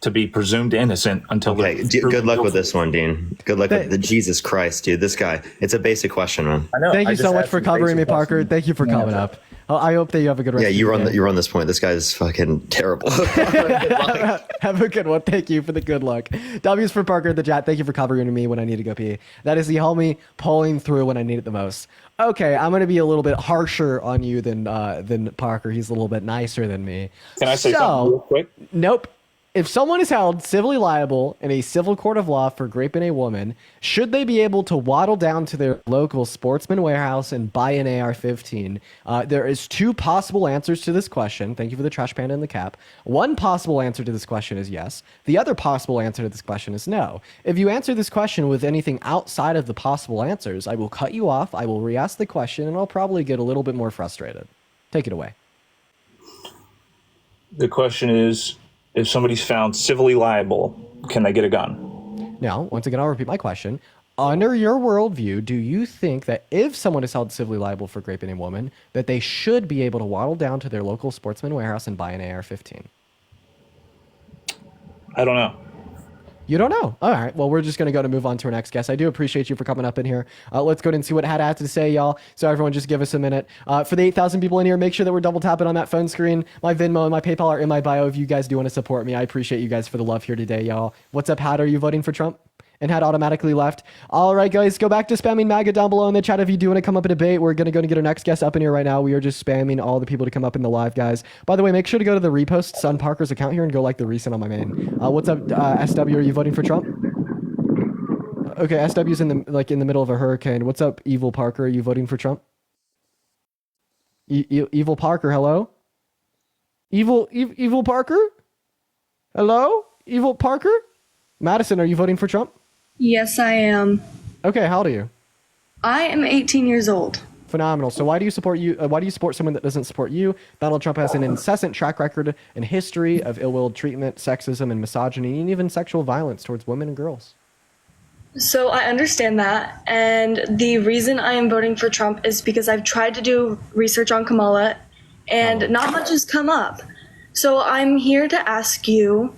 S12: to be presumed innocent until
S11: Okay,
S12: they're proven
S11: good luck with
S12: guilty?
S11: this one, Dean. Good luck with the Jesus Christ, dude. This guy. It's a basic question, man.
S12: I know.
S1: Thank
S12: I
S1: you
S12: just
S1: so much
S12: asked
S1: for
S12: some
S1: covering me,
S12: basic
S1: Parker.
S12: questions.
S1: Thank you for coming up. I hope that you have a good rest
S11: Yeah,
S1: of
S11: you
S1: your
S11: run
S1: day.
S11: you run this point. This guy's fucking terrible.
S1: Have a good one. Thank you for the good luck. W's for Parker in the chat. Thank you for covering me when I need to go pee. That is the homie pulling through when I need it the most. Okay, I'm going to be a little bit harsher on you than Parker. He's a little bit nicer than me.
S12: Can I say something real quick?
S1: Nope. If someone is held civilly liable in a civil court of law for raping a woman, should they be able to waddle down to their local Sportsman Warehouse and buy an AR-15? There is 2 possible answers to this question. Thank you for the trash panda and the cap. One possible answer to this question is yes. The other possible answer to this question is no. If you answer this question with anything outside of the possible answers, I will cut you off, I will re-ask the question, and I'll probably get a little bit more frustrated. Take it away.
S12: The question is, if somebody's found civilly liable, can they get a gun?
S1: Now, once again, I'll repeat my question. Under your worldview, do you think that if someone is held civilly liable for raping a woman, that they should be able to waddle down to their local Sportsman Warehouse and buy an AR-15?
S12: I don't know.
S1: You don't know. All right. Well, we're just going to move on to our next guest. I do appreciate you for coming up in here. Let's go ahead and see what Had has to say, y'all. So everyone, just give us a minute. For the 8,000 people in here, make sure that we're double tapping on that phone screen. My Venmo and my PayPal are in my bio if you guys do want to support me. I appreciate you guys for the love here today, y'all. What's up, Had? Are you voting for Trump? And Had automatically left. All right, guys, go back to spamming MAGA down below in the chat if you do want to come up and debate. We're going to go and get our next guest up in here right now. We are just spamming all the people to come up in the live, guys. By the way, make sure to go to the reposts on Parker's account here and go like the recent on my main. What's up, SW? Are you voting for Trump? Okay, SW's in the middle of a hurricane. What's up, Evil Parker? Are you voting for Trump? Evil Parker, hello? Evil Parker? Hello? Evil Parker? Madison, are you voting for Trump?
S13: Yes, I am.
S1: Okay, how old are you?
S13: I am 18 years old.
S1: Phenomenal. So why do you support someone that doesn't support you? Donald Trump has an incessant track record and history of ill-willed treatment, sexism, and misogyny, and even sexual violence towards women and girls.
S13: So I understand that. And the reason I am voting for Trump is because I've tried to do research on Kamala and not much has come up. So I'm here to ask you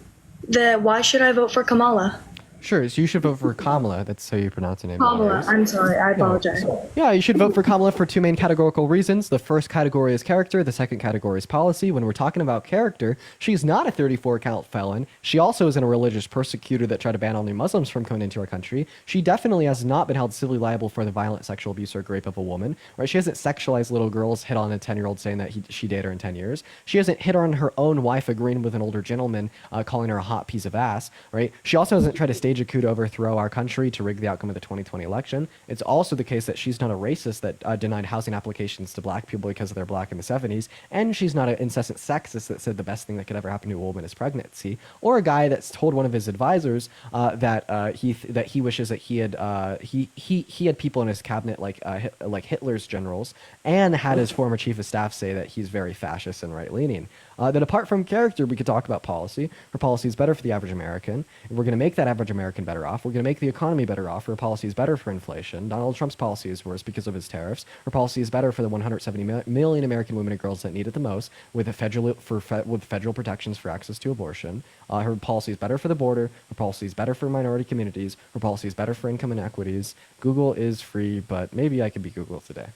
S13: that why should I vote for Kamala?
S1: Sure, so you should vote for Kamala. That's how you pronounce her name.
S13: Kamala, I'm sorry, I apologize.
S1: Yeah, you should vote for Kamala for 2 main categorical reasons. The first category is character. The second category is policy. When we're talking about character, she's not a 34-count felon. She also isn't a religious persecutor that tried to ban all new Muslims from coming into our country. She definitely has not been held civilly liable for the violent sexual abuse or rape of a woman. Right? She hasn't sexualized little girls, hit on a 10-year-old saying that she dated her in 10 years. She hasn't hit on her own wife agreeing with an older gentleman, calling her a hot piece of ass. Right? She also hasn't tried to stage stage a coup to overthrow our country to rig the outcome of the 2020 election. It's also the case that she's not a racist that denied housing applications to black people because they're black in the 70s, and she's not an incessant sexist that said the best thing that could ever happen to a woman is pregnancy, or a guy that's told one of his advisors that he wishes that he had people in his cabinet like Hitler's generals, and had his former chief of staff say that he's very fascist and right-leaning. Then apart from character, we could talk about policy. Her policy is better for the average American. We're going to make that average American better off. We're going to make the economy better off. Her policy is better for inflation. Donald Trump's policy is worse because of his tariffs. Her policy is better for the 170 million American women and girls that need it the most, with federal protections for access to abortion. Her policy is better for the border. Her policy is better for minority communities. Her policy is better for income inequities. Google is free, but maybe I could be Google today.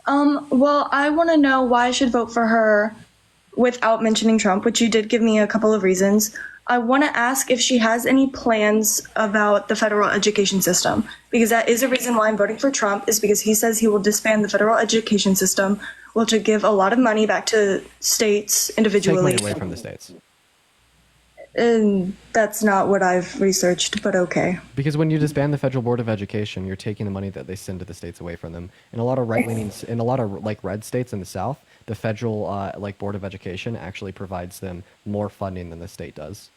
S13: Well, I want to know why I should vote for her without mentioning Trump, which you did give me a couple of reasons. I want to ask if she has any plans about the federal education system, because that is a reason why I'm voting for Trump, is because he says he will disband the federal education system, which would give a lot of money back to states individually.
S1: Take money away from the states.
S13: And that's not what I've researched, but okay.
S1: Because when you disband the Federal Board of Education, you're taking the money that they send to the states away from them. In a lot of in a lot of like red states in the South, the federal Board of Education actually provides them more funding than the state does.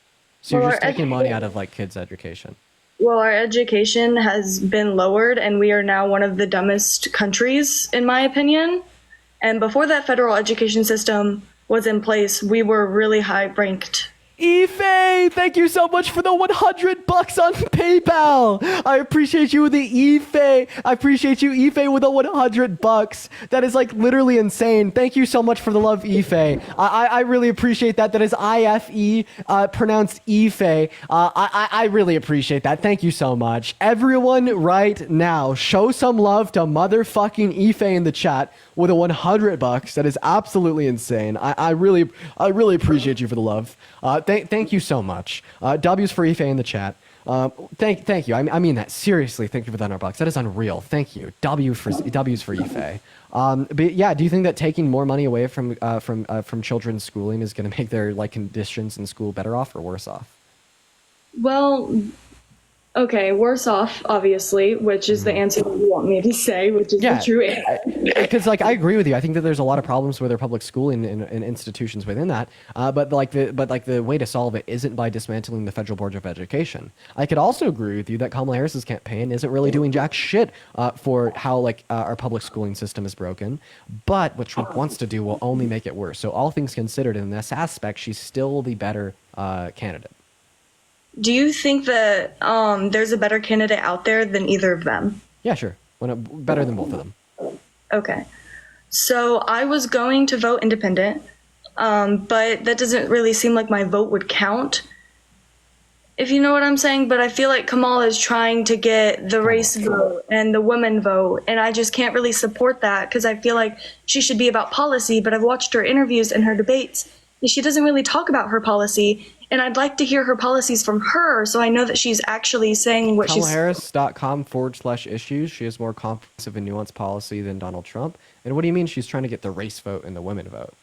S1: So you're just taking money out of like kids' education.
S13: Well, our education has been lowered, and we are now one of the dumbest countries, in my opinion. And before that federal education system was in place, we were really high ranked.
S1: Ife, thank you so much for the $100 on PayPal. I appreciate you with the Ife. I appreciate you, Ife, with the $100. That is like literally insane. Thank you so much for the love, Ife. I really appreciate that. That is IFE, pronounced Ife. I really appreciate that. Thank you so much. Everyone right now, show some love to motherfucking Ife in the chat with a $100. That is absolutely insane. I really appreciate you for the love. Thank you so much. W's for Ife in the chat. Thank you. I mean that seriously. Thank you for the $100. That is unreal. Thank you. W's for Ife. But yeah, do you think that taking more money away from children's schooling is going to make their like conditions in school better off or worse off?
S13: Well, okay, worse off, obviously, which is the answer that you want me to say, which is the true answer.
S1: Because like I agree with you. I think that there's a lot of problems with our public schooling and institutions within that. But the way to solve it isn't by dismantling the Federal Board of Education. I could also agree with you that Kamala Harris's campaign isn't really doing jack shit for how our public schooling system is broken. But what Trump wants to do will only make it worse. So all things considered, in this aspect, she's still the better candidate.
S13: Do you think that there's a better candidate out there than either of them?
S1: Yeah, sure. Better than both of them.
S13: Okay. So I was going to vote independent, but that doesn't really seem like my vote would count, if you know what I'm saying. But I feel like Kamala is trying to get the race vote and the women vote, and I just can't really support that because I feel like she should be about policy, but I've watched her interviews and her debates, and she doesn't really talk about her policy. And I'd like to hear her policies from her, so I know that she's actually saying what she's...
S1: KamalaHarris.com/issues. She has more comprehensive and nuanced policy than Donald Trump. And what do you mean she's trying to get the race vote and the women vote?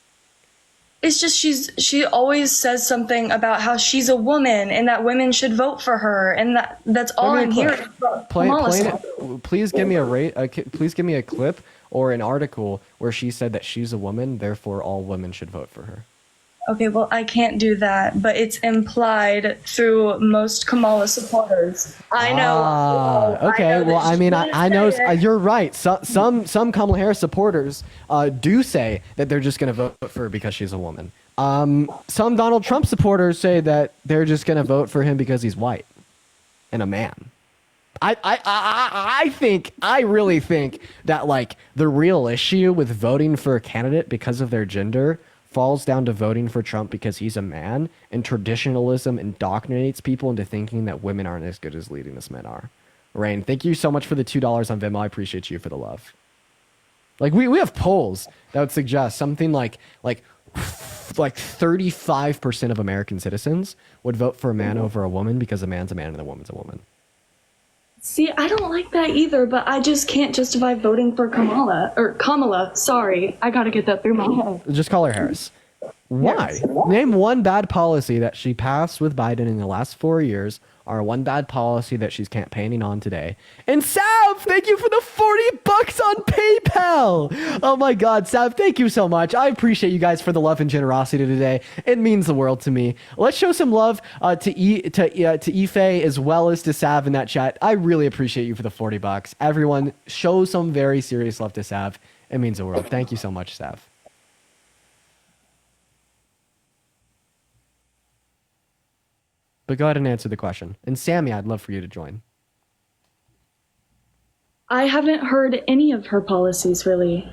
S13: It's just she always says something about how she's a woman and that women should vote for her, and that's all I'm hearing.
S1: Please give me please give me a clip or an article where she said that she's a woman, therefore all women should vote for her.
S13: Okay, well, I can't do that, but it's implied through most Kamala supporters. I know.
S1: Okay. Well, I mean, I know you're right. Some Kamala Harris supporters do say that they're just going to vote for her because she's a woman. Some Donald Trump supporters say that they're just going to vote for him because he's white and a man. I really think that like the real issue with voting for a candidate because of their gender falls down to voting for Trump because he's a man, and traditionalism indoctrinates people into thinking that women aren't as good as leading as men are. Rain, thank you so much for the $2 on Venmo. I appreciate you for the love. Like we have polls that would suggest something like 35% of American citizens would vote for a man over a woman because a man's a man and a woman's a woman.
S13: See, I don't like that either, but I just can't justify voting for Kamala. Sorry, I gotta get that through my head.
S1: Just call her Harris. Why? Name one bad policy that she passed with Biden in the last 4 years, or one bad policy that she's campaigning on today. And Sav, thank you for the $40 on PayPal. Oh my God, Sav, thank you so much. I appreciate you guys for the love and generosity today. It means the world to me. Let's show some love to Ife as well as to Sav in that chat. I really appreciate you for the $40. Everyone, show some very serious love to Sav. It means the world. Thank you so much, Sav. But go ahead and answer the question. And Sammy, I'd love for you to join.
S13: I haven't heard any of her policies, really.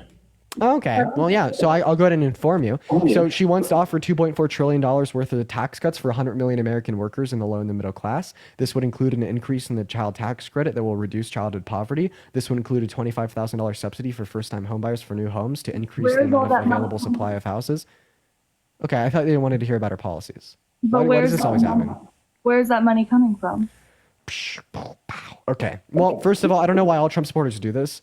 S1: Okay. Well, yeah. So I'll go ahead and inform you. So she wants to offer $2.4 trillion worth of the tax cuts for 100 million American workers in the low and the middle class. This would include an increase in the child tax credit that will reduce childhood poverty. This would include a $25,000 subsidy for first-time homebuyers for new homes to increase the amount of available supply of houses. Okay. I thought they wanted to hear about her policies.
S13: But
S1: Why does this always happen?
S13: Where's that money coming from?
S1: Okay. Well, first of all, I don't know why all Trump supporters do this.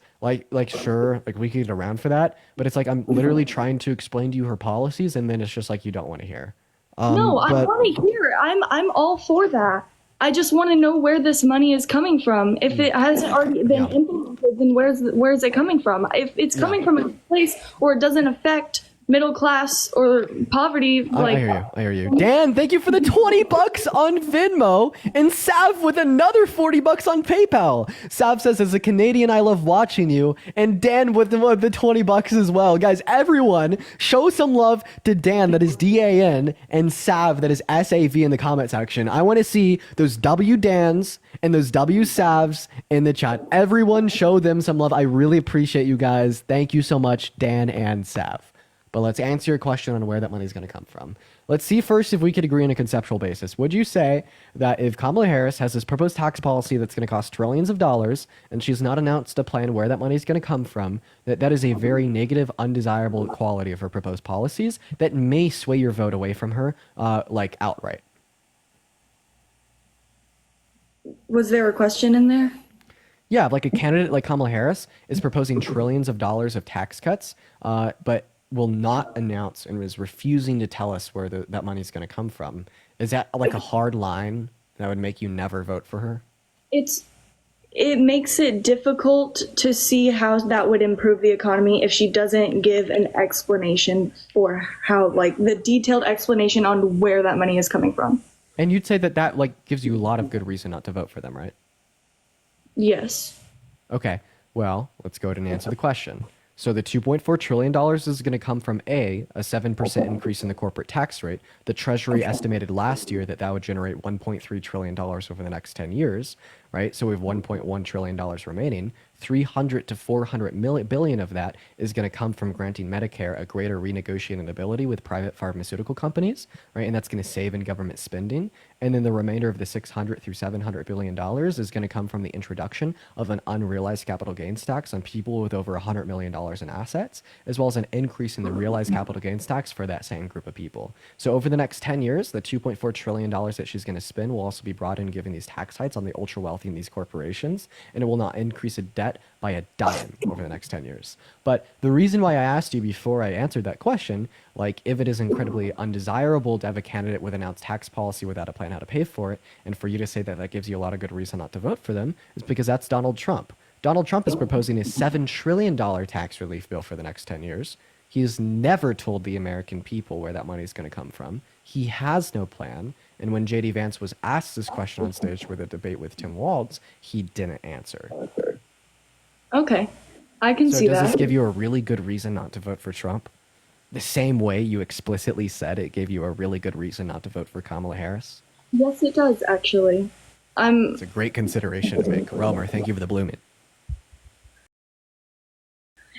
S1: Sure, we could get around for that, but it's like I'm literally trying to explain to you her policies, and then it's just like you don't want to hear.
S13: No, I want to hear. I'm all for that. I just want to know where this money is coming from. If it hasn't already been implemented, then where's it coming from? If it's coming from a place where it doesn't affect middle class or poverty,
S1: I hear you. Dan, thank you for the $20 on Venmo, and Sav with another $40 on PayPal. Sav says, as a Canadian, I love watching you, and Dan with the $20 as well. Guys, everyone, show some love to Dan, that is DAN, and Sav, that is SAV, in the comment section. I want to see those W Dans and those W Savs in the chat. Everyone, show them some love. I really appreciate you guys. Thank you so much, Dan and Sav. But let's answer your question on where that money is going to come from. Let's see first if we could agree on a conceptual basis. Would you say that if Kamala Harris has this proposed tax policy that's going to cost trillions of dollars, and she's not announced a plan where that money is going to come from, that is a very negative, undesirable quality of her proposed policies that may sway your vote away from her, outright?
S13: Was there a question in there?
S1: Yeah, like a candidate like Kamala Harris is proposing trillions of dollars of tax cuts, but will not announce and is refusing to tell us where that money is going to come from. Is that like a hard line that would make you never vote for her?
S13: It makes it difficult to see how that would improve the economy if she doesn't give an explanation for how, the detailed explanation on where that money is coming from.
S1: And you'd say that gives you a lot of good reason not to vote for them, right?
S13: Yes.
S1: Okay. Well, let's go ahead and answer the question. So the $2.4 trillion is going to come from a 7% increase in the corporate tax rate. The Treasury estimated last year that would generate $1.3 trillion over the next 10 years, right? So we have $1.1 trillion remaining. 300 to 400 billion of that is going to come from granting Medicare a greater renegotiating ability with private pharmaceutical companies, right? And that's going to save in government spending. And then the remainder of the 600 through 700 billion dollars is going to come from the introduction of an unrealized capital gains tax on people with over $100 million in assets, as well as an increase in the realized capital gains tax for that same group of people. So over the next 10 years, the $2.4 trillion that she's going to spend will also be brought in giving these tax hikes on the ultra wealthy and these corporations, and it will not increase a debt by a dime over the next 10 years. But the reason why I asked you before I answered that question, if it is incredibly undesirable to have a candidate with announced tax policy without a plan how to pay for it, and for you to say that gives you a lot of good reason not to vote for them, is because that's Donald Trump. Donald Trump is proposing a $7 trillion tax relief bill for the next 10 years. He has never told the American people where that money is going to come from. He has no plan. And when J.D. Vance was asked this question on stage with a debate with Tim Walz, he didn't answer.
S13: Okay, I can see that.
S1: So does this give you a really good reason not to vote for Trump? The same way you explicitly said it gave you a really good reason not to vote for Kamala Harris?
S13: Yes, it does, actually.
S1: It's a great consideration to make. Romer, thank you for the blooming.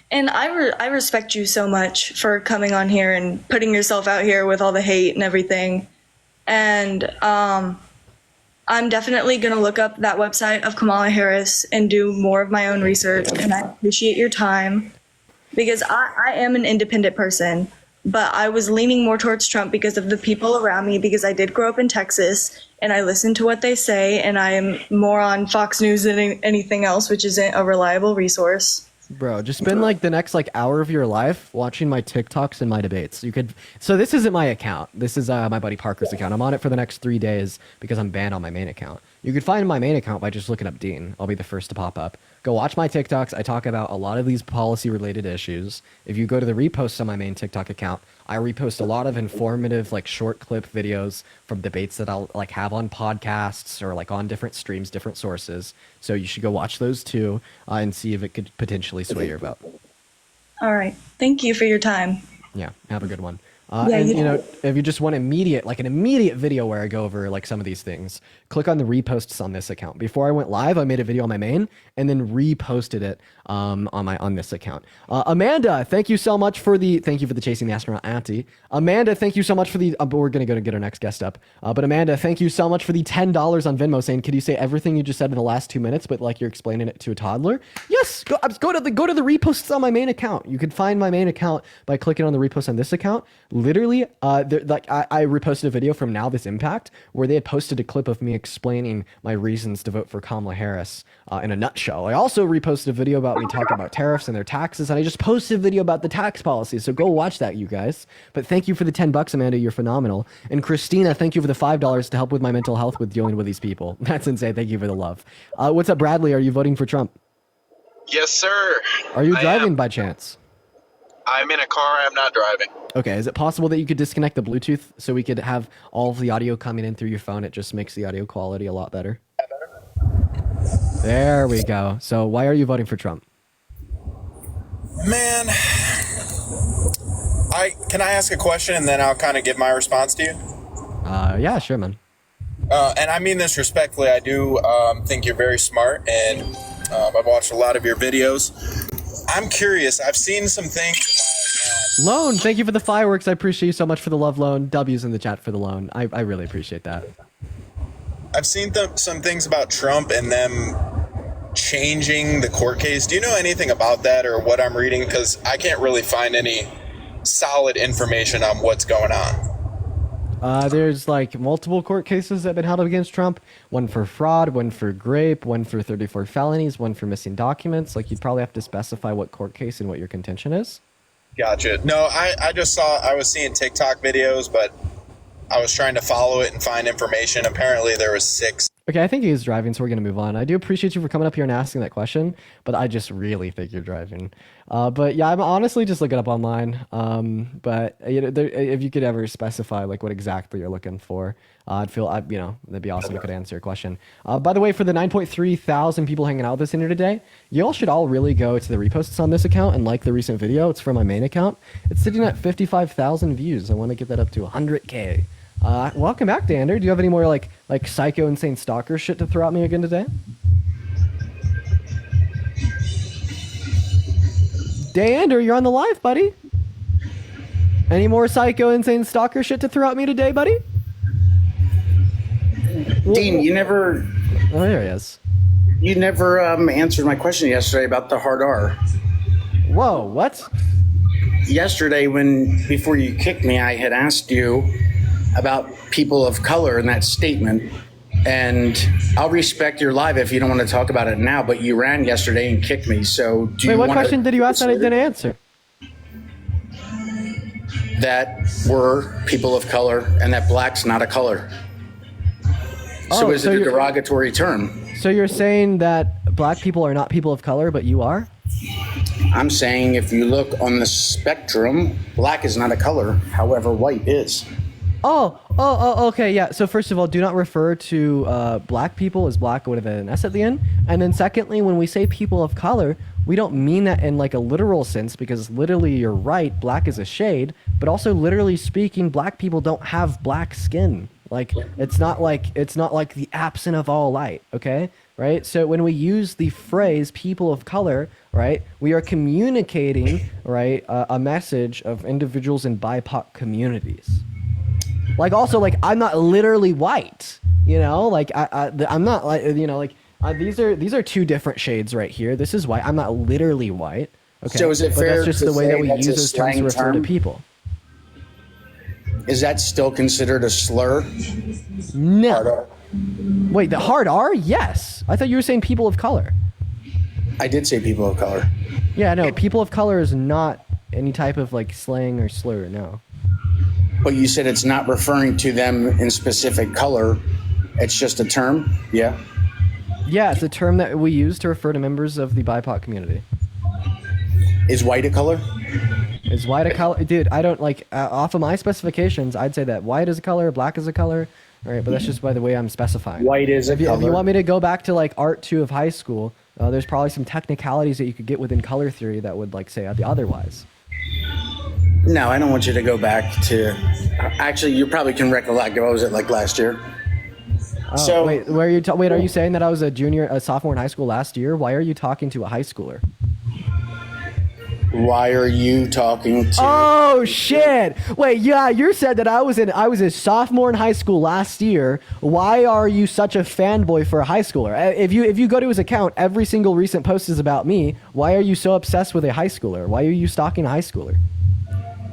S13: And I respect you so much for coming on here and putting yourself out here with all the hate and everything. And I'm definitely going to look up that website of Kamala Harris and do more of my own research. And I appreciate your time because I am an independent person, but I was leaning more towards Trump because of the people around me, because I did grow up in Texas and I listen to what they say. And I am more on Fox News than anything else, which isn't a reliable resource.
S1: Bro, just spend like the next like hour of your life watching my TikToks and my debates. You could. So this isn't my account. This is my buddy Parker's account. I'm on it for the next 3 days because I'm banned on my main account. You could find my main account by just looking up Dean. I'll be the first to pop up. Go watch my TikToks. I talk about a lot of these policy-related issues. If you go to the reposts on my main TikTok account, I repost a lot of informative, like short clip videos from debates that I'll like have on podcasts or like on different streams, different sources. So you should go watch those too and see if it could potentially sway your vote.
S13: All right. Thank you for your time.
S1: Yeah, have a good one.
S13: Yeah,
S1: and
S13: you
S1: you know, if you just want an immediate video where I go over like some of these things, click on the reposts on this account. Before I went live, I made a video on my main and then reposted it on this account. Amanda, thank you so much for the chasing the astronaut auntie. Amanda, thank you so much for the. We're gonna go to get our next guest up. But Amanda, thank you so much for the $10 on Venmo. Saying, could you say everything you just said in the last 2 minutes, but like you're explaining it to a toddler? Yes. Go to the reposts on my main account. You can find my main account by clicking on the repost on this account. Literally, I reposted a video from Now This Impact where they had posted a clip of me explaining my reasons to vote for Kamala Harris in a nutshell. I also reposted a video about me talking about tariffs and their taxes, and I just posted a video about the tax policy. So go watch that, you guys. But thank you for the $10, Amanda. You're phenomenal. And Christina, thank you for the $5 to help with my mental health with dealing with these people. That's insane. Thank you for the love. What's up, Bradley? Are you voting for Trump?
S14: Yes, sir.
S1: Are you driving by chance?
S14: I'm in a car. I'm not driving.
S1: Okay, is it possible that you could disconnect the Bluetooth so we could have all of the audio coming in through your phone? It just makes the audio quality a lot better. There we go. So why are you voting for Trump?
S15: Man, can I ask a question and then I'll kind of give my response to you?
S1: Yeah, sure, man.
S15: And I mean this respectfully. I do think you're very smart, and I've watched a lot of your videos. I'm curious. I've seen some things about...
S1: Loan, thank you for the fireworks. I appreciate you so much for the love, Loan. W's in the chat for the loan. I really appreciate that.
S15: I've seen some things about Trump and them changing the court case. Do you know anything about that or what I'm reading? Because I can't really find any solid information on what's going on.
S1: There's like multiple court cases that have been held against Trump. One for fraud, one for rape, one for 34 felonies, one for missing documents. Like you'd probably have to specify what court case and what your contention is.
S15: Gotcha. No, I just saw, I was seeing TikTok videos, but I was trying to follow it and find information. Apparently there was 6.
S1: Okay, I think he's driving, so we're going to move on. I do appreciate you for coming up here and asking that question, but I just really think you're driving. But yeah, I'm honestly just looking up online. But you know, if you could ever specify like what exactly you're looking for, that'd be awesome. You could answer your question. By the way, for the 9.3 thousand people hanging out with us in here today, you all should all really go to the reposts on this account and like the recent video. It's from my main account. It's sitting at 55,000 views. I want to get that up to 100K. Welcome back, Dander. Do you have any more like psycho insane stalker shit to throw at me again today? Dander, you're on the live, buddy. Any more psycho insane stalker shit to throw at me today, buddy?
S16: Dean, you never...
S1: Oh, there he is.
S16: You never answered my question yesterday about the hard R.
S1: Whoa, what?
S16: Yesterday, before you kicked me, I had asked you about people of color in that statement, and I'll respect your live if you don't want to talk about it now, but you ran yesterday and kicked me, so do you
S1: what
S16: want
S1: question did you ask that I didn't answer?
S16: That we're people of color and that black's not a color. So is it a derogatory term?
S1: So you're saying that black people are not people of color, but you are?
S16: I'm saying if you look on the spectrum, black is not a color, however white is.
S1: Okay, yeah. So first of all, do not refer to black people as black with an S at the end. And then secondly, when we say people of color, we don't mean that in like a literal sense, because literally you're right, black is a shade, but also literally speaking, black people don't have black skin. Like it's not like the absent of all light, okay? Right? So when we use the phrase people of color, right, we are communicating, right, a message of individuals in BIPOC communities. Like also, like I'm not literally white, you know, like I'm not like, you know, like these are two different shades right here. This is white. I'm not literally white. Okay.
S16: So is it fair?
S1: That's just the way that we use those terms to refer to people.
S16: Is that still considered a slur?
S1: No. Wait, the hard R? Yes. I thought you were saying people of color.
S16: I did say people of color.
S1: Yeah, no, people of color is not any type of like slang or slur, no.
S16: But you said it's not referring to them in specific color. It's just a term. Yeah.
S1: Yeah, it's a term that we use to refer to members of the BIPOC community.
S16: Is white a color?
S1: Is white a color? Dude, I don't like, off of my specifications, I'd say that white is a color, black is a color. All right, but that's just by the way I'm specifying.
S16: White is a
S1: If you
S16: color.
S1: want me to go back to like Art 2 of high school, there's probably some technicalities that you could get within color theory that would like say the otherwise.
S16: No, I don't want you to go back to. Actually, you probably can recollect. What was it like last year?
S1: So wait, where are you? Wait, are you saying that I was a sophomore in high school last year? Why are you talking to a high schooler?
S16: Why are you talking to?
S1: Oh shit! Wait, yeah, you said that I was a sophomore in high school last year. Why are you such a fanboy for a high schooler? If you go to his account, every single recent post is about me. Why are you so obsessed with a high schooler? Why are you stalking a high schooler?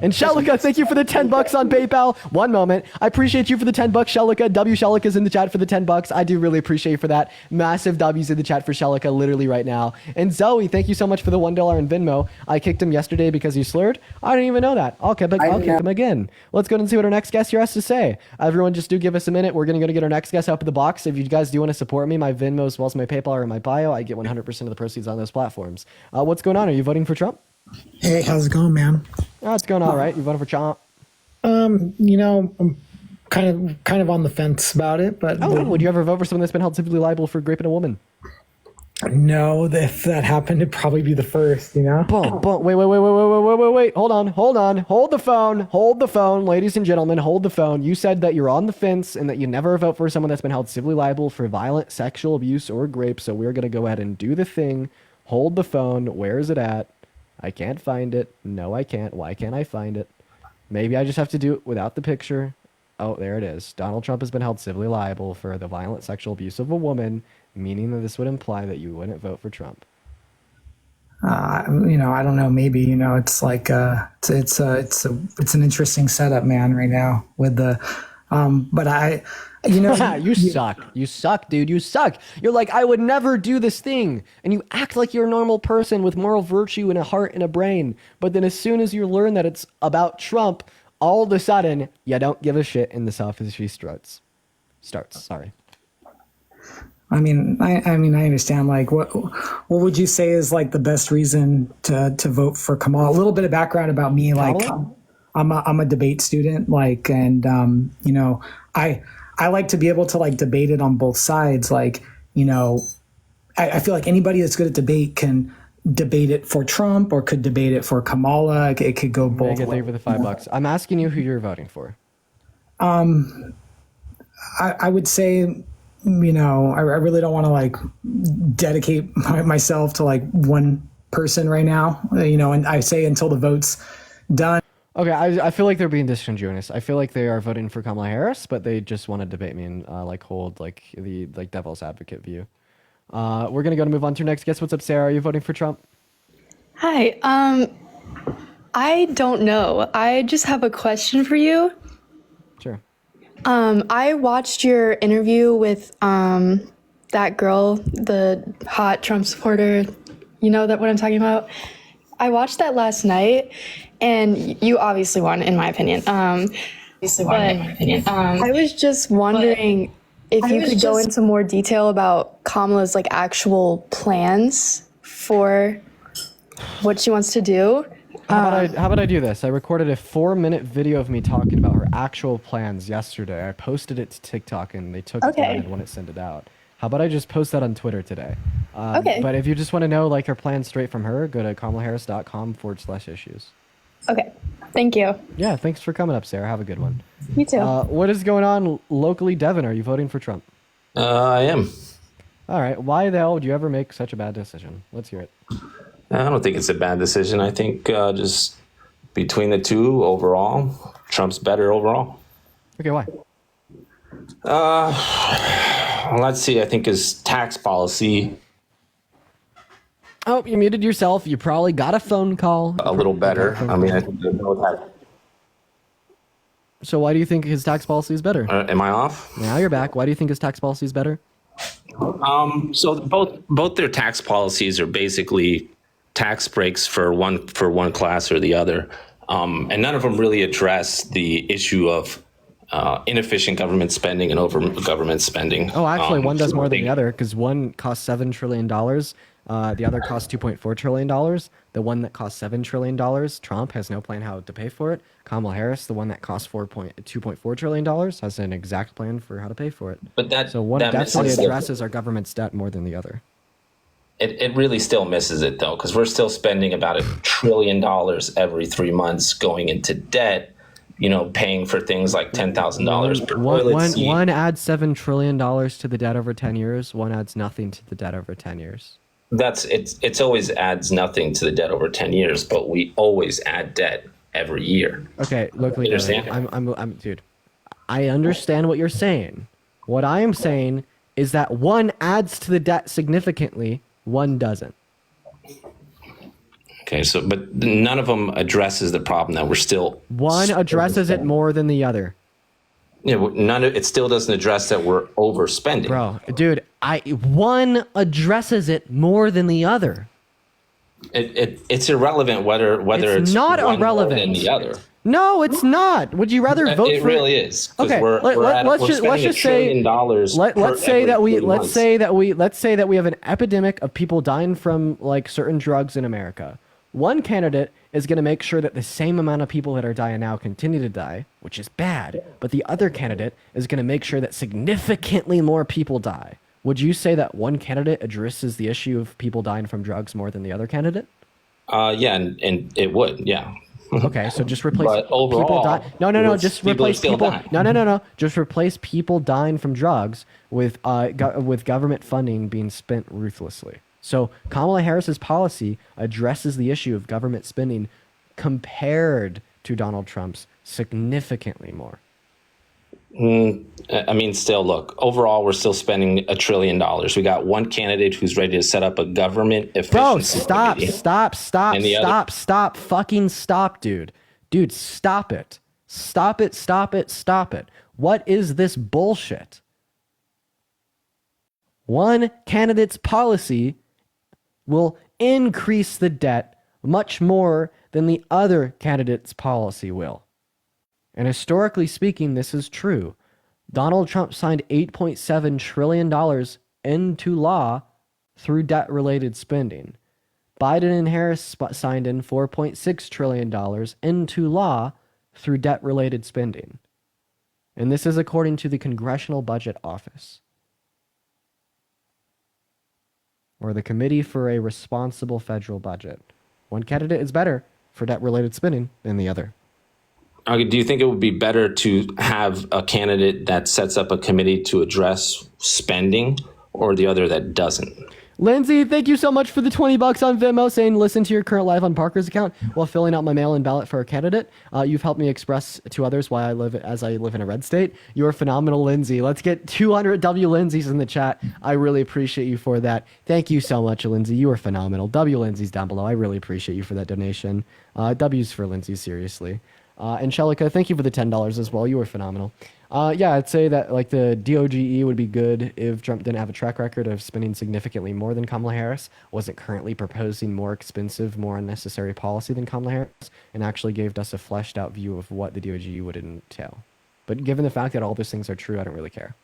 S1: And Shelika, thank you for the $10 on PayPal. One moment. I appreciate you for the $10, Shelika. W Shelika's in the chat for the $10. I do really appreciate you for that. Massive W's in the chat for Shelika literally right now. And Zoe, thank you so much for the $1 in Venmo. I kicked him yesterday because he slurred. I didn't even know that. I'll kick him again. Let's go and see what our next guest here has to say. Everyone just do give us a minute. We're going to get our next guest up in the box. If you guys do want to support me, my Venmo as well as my PayPal are in my bio. I get 100% of the proceeds on those platforms. What's going on? Are you voting for Trump?
S17: Hey, how's it going, man?
S1: Oh, it's going all right. You voted for Trump?
S17: You know, I'm kind of on the fence about it, but
S1: would you ever vote for someone that's been held civilly liable for raping a woman?
S17: No, if that happened, it'd probably be the first, you know?
S1: Wait. Hold on. Hold the phone, ladies and gentlemen. Hold the phone. You said that you're on the fence and that you never vote for someone that's been held civilly liable for violent sexual abuse or rape. So we're going to go ahead and do the thing. Hold the phone. Where is it at? I can't find it. No, I can't. Why can't I find it? Maybe I just have to do it without the picture. Oh, there it is. Donald Trump has been held civilly liable for the violent sexual abuse of a woman, meaning that this would imply that you wouldn't vote for Trump.
S17: You know, I don't know. Maybe, you know, it's like it's an interesting setup, man, right now with the but I, you know,
S1: you suck, dude. You suck. You're like, I would never do this thing. And you act like you're a normal person with moral virtue and a heart and a brain. But then as soon as you learn that it's about Trump, all of a sudden, you don't give a shit and the sophistry starts. Sorry.
S17: I mean, I understand. Like, what would you say is like the best reason to vote for Kamala? A little bit of background about me. Like, I'm a debate student. Like, and you know, I like to be able to like debate it on both sides. Like, you know, I feel like anybody that's good at debate can debate it for Trump or could debate it for Kamala. It could go both ways.
S1: Thank you for the $5. I'm asking you who you're voting for.
S17: I would say, you know, I really don't want to like dedicate myself to like one person right now, you know, and I say until the vote's done.
S1: Okay, I feel like they're being disingenuous. I feel like they are voting for Kamala Harris, but they just want to debate me and like hold like the like devil's advocate view. We're gonna move on to our next guest. What's up, Sarah? Are you voting for Trump?
S18: Hi. I don't know. I just have a question for you.
S1: Sure.
S18: I watched your interview with that girl, the hot Trump supporter. You know what I'm talking about? I watched that last night, and you obviously won, in my opinion. I was just wondering if you could go into more detail about Kamala's like actual plans for what she wants to do.
S1: How about I do this? I recorded a 4-minute video of me talking about her actual plans yesterday. I posted it to TikTok, and they took it down and wouldn't send it out. How about I just post that on Twitter today?
S18: Okay.
S1: But if you just want to know like her plans straight from her, go to kamalaharris.com/issues.
S18: Okay. Thank you.
S1: Yeah, thanks for coming up, Sarah. Have a good one.
S18: You too.
S1: What is going on locally, Devin? Are you voting for Trump?
S19: I am.
S1: All right. Why the hell would you ever make such a bad decision? Let's hear it.
S19: I don't think it's a bad decision. I think just between the two overall, Trump's better overall.
S1: Okay, why?
S19: Let's see. I think his tax policy.
S1: Oh, you muted yourself. You probably got a phone call.
S19: A little better. I mean, I think they both have.
S1: So why do you think his tax policy is better?
S19: Am I off?
S1: Now you're back. Why do you think his tax policy is better?
S19: So both their tax policies are basically tax breaks for one class or the other, and none of them really address the issue of inefficient government spending and over government spending.
S1: Oh, actually, one does more than the other because one costs $7 trillion. The other costs $2.4 trillion. The one that costs $7 trillion, Trump has no plan how to pay for it. Kamala Harris, the one that costs $2.4 trillion, has an exact plan for how to pay for it.
S19: But
S1: so one definitely addresses our government's debt more than the other.
S19: It really still misses it though, because we're still spending about $1 trillion every 3 months going into debt. Paying for things like $10,000 per toilet seat.
S1: One adds $7 trillion to the debt over 10 years. One adds nothing to the debt over 10 years.
S19: It's always adds nothing to the debt over 10 years, but we always add debt every year.
S1: Okay, look, dude. I understand what you're saying. What I am saying is that one adds to the debt significantly, one doesn't.
S19: Okay, but none of them addresses the problem that we're still.
S1: One addresses it more than the other.
S19: Yeah, it still doesn't address that we're overspending.
S1: Bro, dude, one addresses it more than the other.
S19: It's irrelevant whether it's
S1: not
S19: one
S1: irrelevant
S19: more than the other.
S1: No, it's not. Would you rather vote for
S19: it? Really is.
S1: Okay, let's just say that we have an epidemic of people dying from like certain drugs in America. One candidate is going to make sure that the same amount of people that are dying now continue to die, which is bad. But the other candidate is going to make sure that significantly more people die. Would you say that one candidate addresses the issue of people dying from drugs more than the other candidate?
S19: Yeah, and it would, yeah.
S1: Okay, so just replace
S19: overall,
S1: people dying. No. Just replace people. No. Just replace people dying from drugs with government funding being spent ruthlessly. So Kamala Harris's policy addresses the issue of government spending compared to Donald Trump's significantly more.
S19: I mean, still, look, overall, we're still spending $1 trillion. We got one candidate who's ready to set up a government efficiency.
S1: Bro, stop, fucking stop, dude. Dude, stop it. Stop it. What is this bullshit? One candidate's policy will increase the debt much more than the other candidate's policy will. And historically speaking, this is true. Donald Trump signed $8.7 trillion into law through debt-related spending. Biden and Harris signed in $4.6 trillion into law through debt-related spending. And this is according to the Congressional Budget Office, or the Committee for a Responsible Federal Budget. One candidate is better for debt-related spending than the other.
S19: Okay, do you think it would be better to have a candidate that sets up a committee to address spending or the other that doesn't?
S1: Lindsay, thank you so much for the $20 on Venmo saying listen to your current live on Parker's account while filling out my mail-in ballot for a candidate. You've helped me express to others why I live in a red state. You're phenomenal, Lindsay. Let's get 200 W Lindsays in the chat. I really appreciate you for that. Thank you so much, Lindsay. You are phenomenal. W Lindsay's down below. I really appreciate you for that donation. W's for Lindsay, seriously. And Shelika, thank you for the $10 as well. You were phenomenal. Yeah, I'd say that like the DOGE would be good if Trump didn't have a track record of spending significantly more than Kamala Harris, wasn't currently proposing more expensive, more unnecessary policy than Kamala Harris, and actually gave us a fleshed out view of what the DOGE would entail. But given the fact that all those things are true, I don't really care.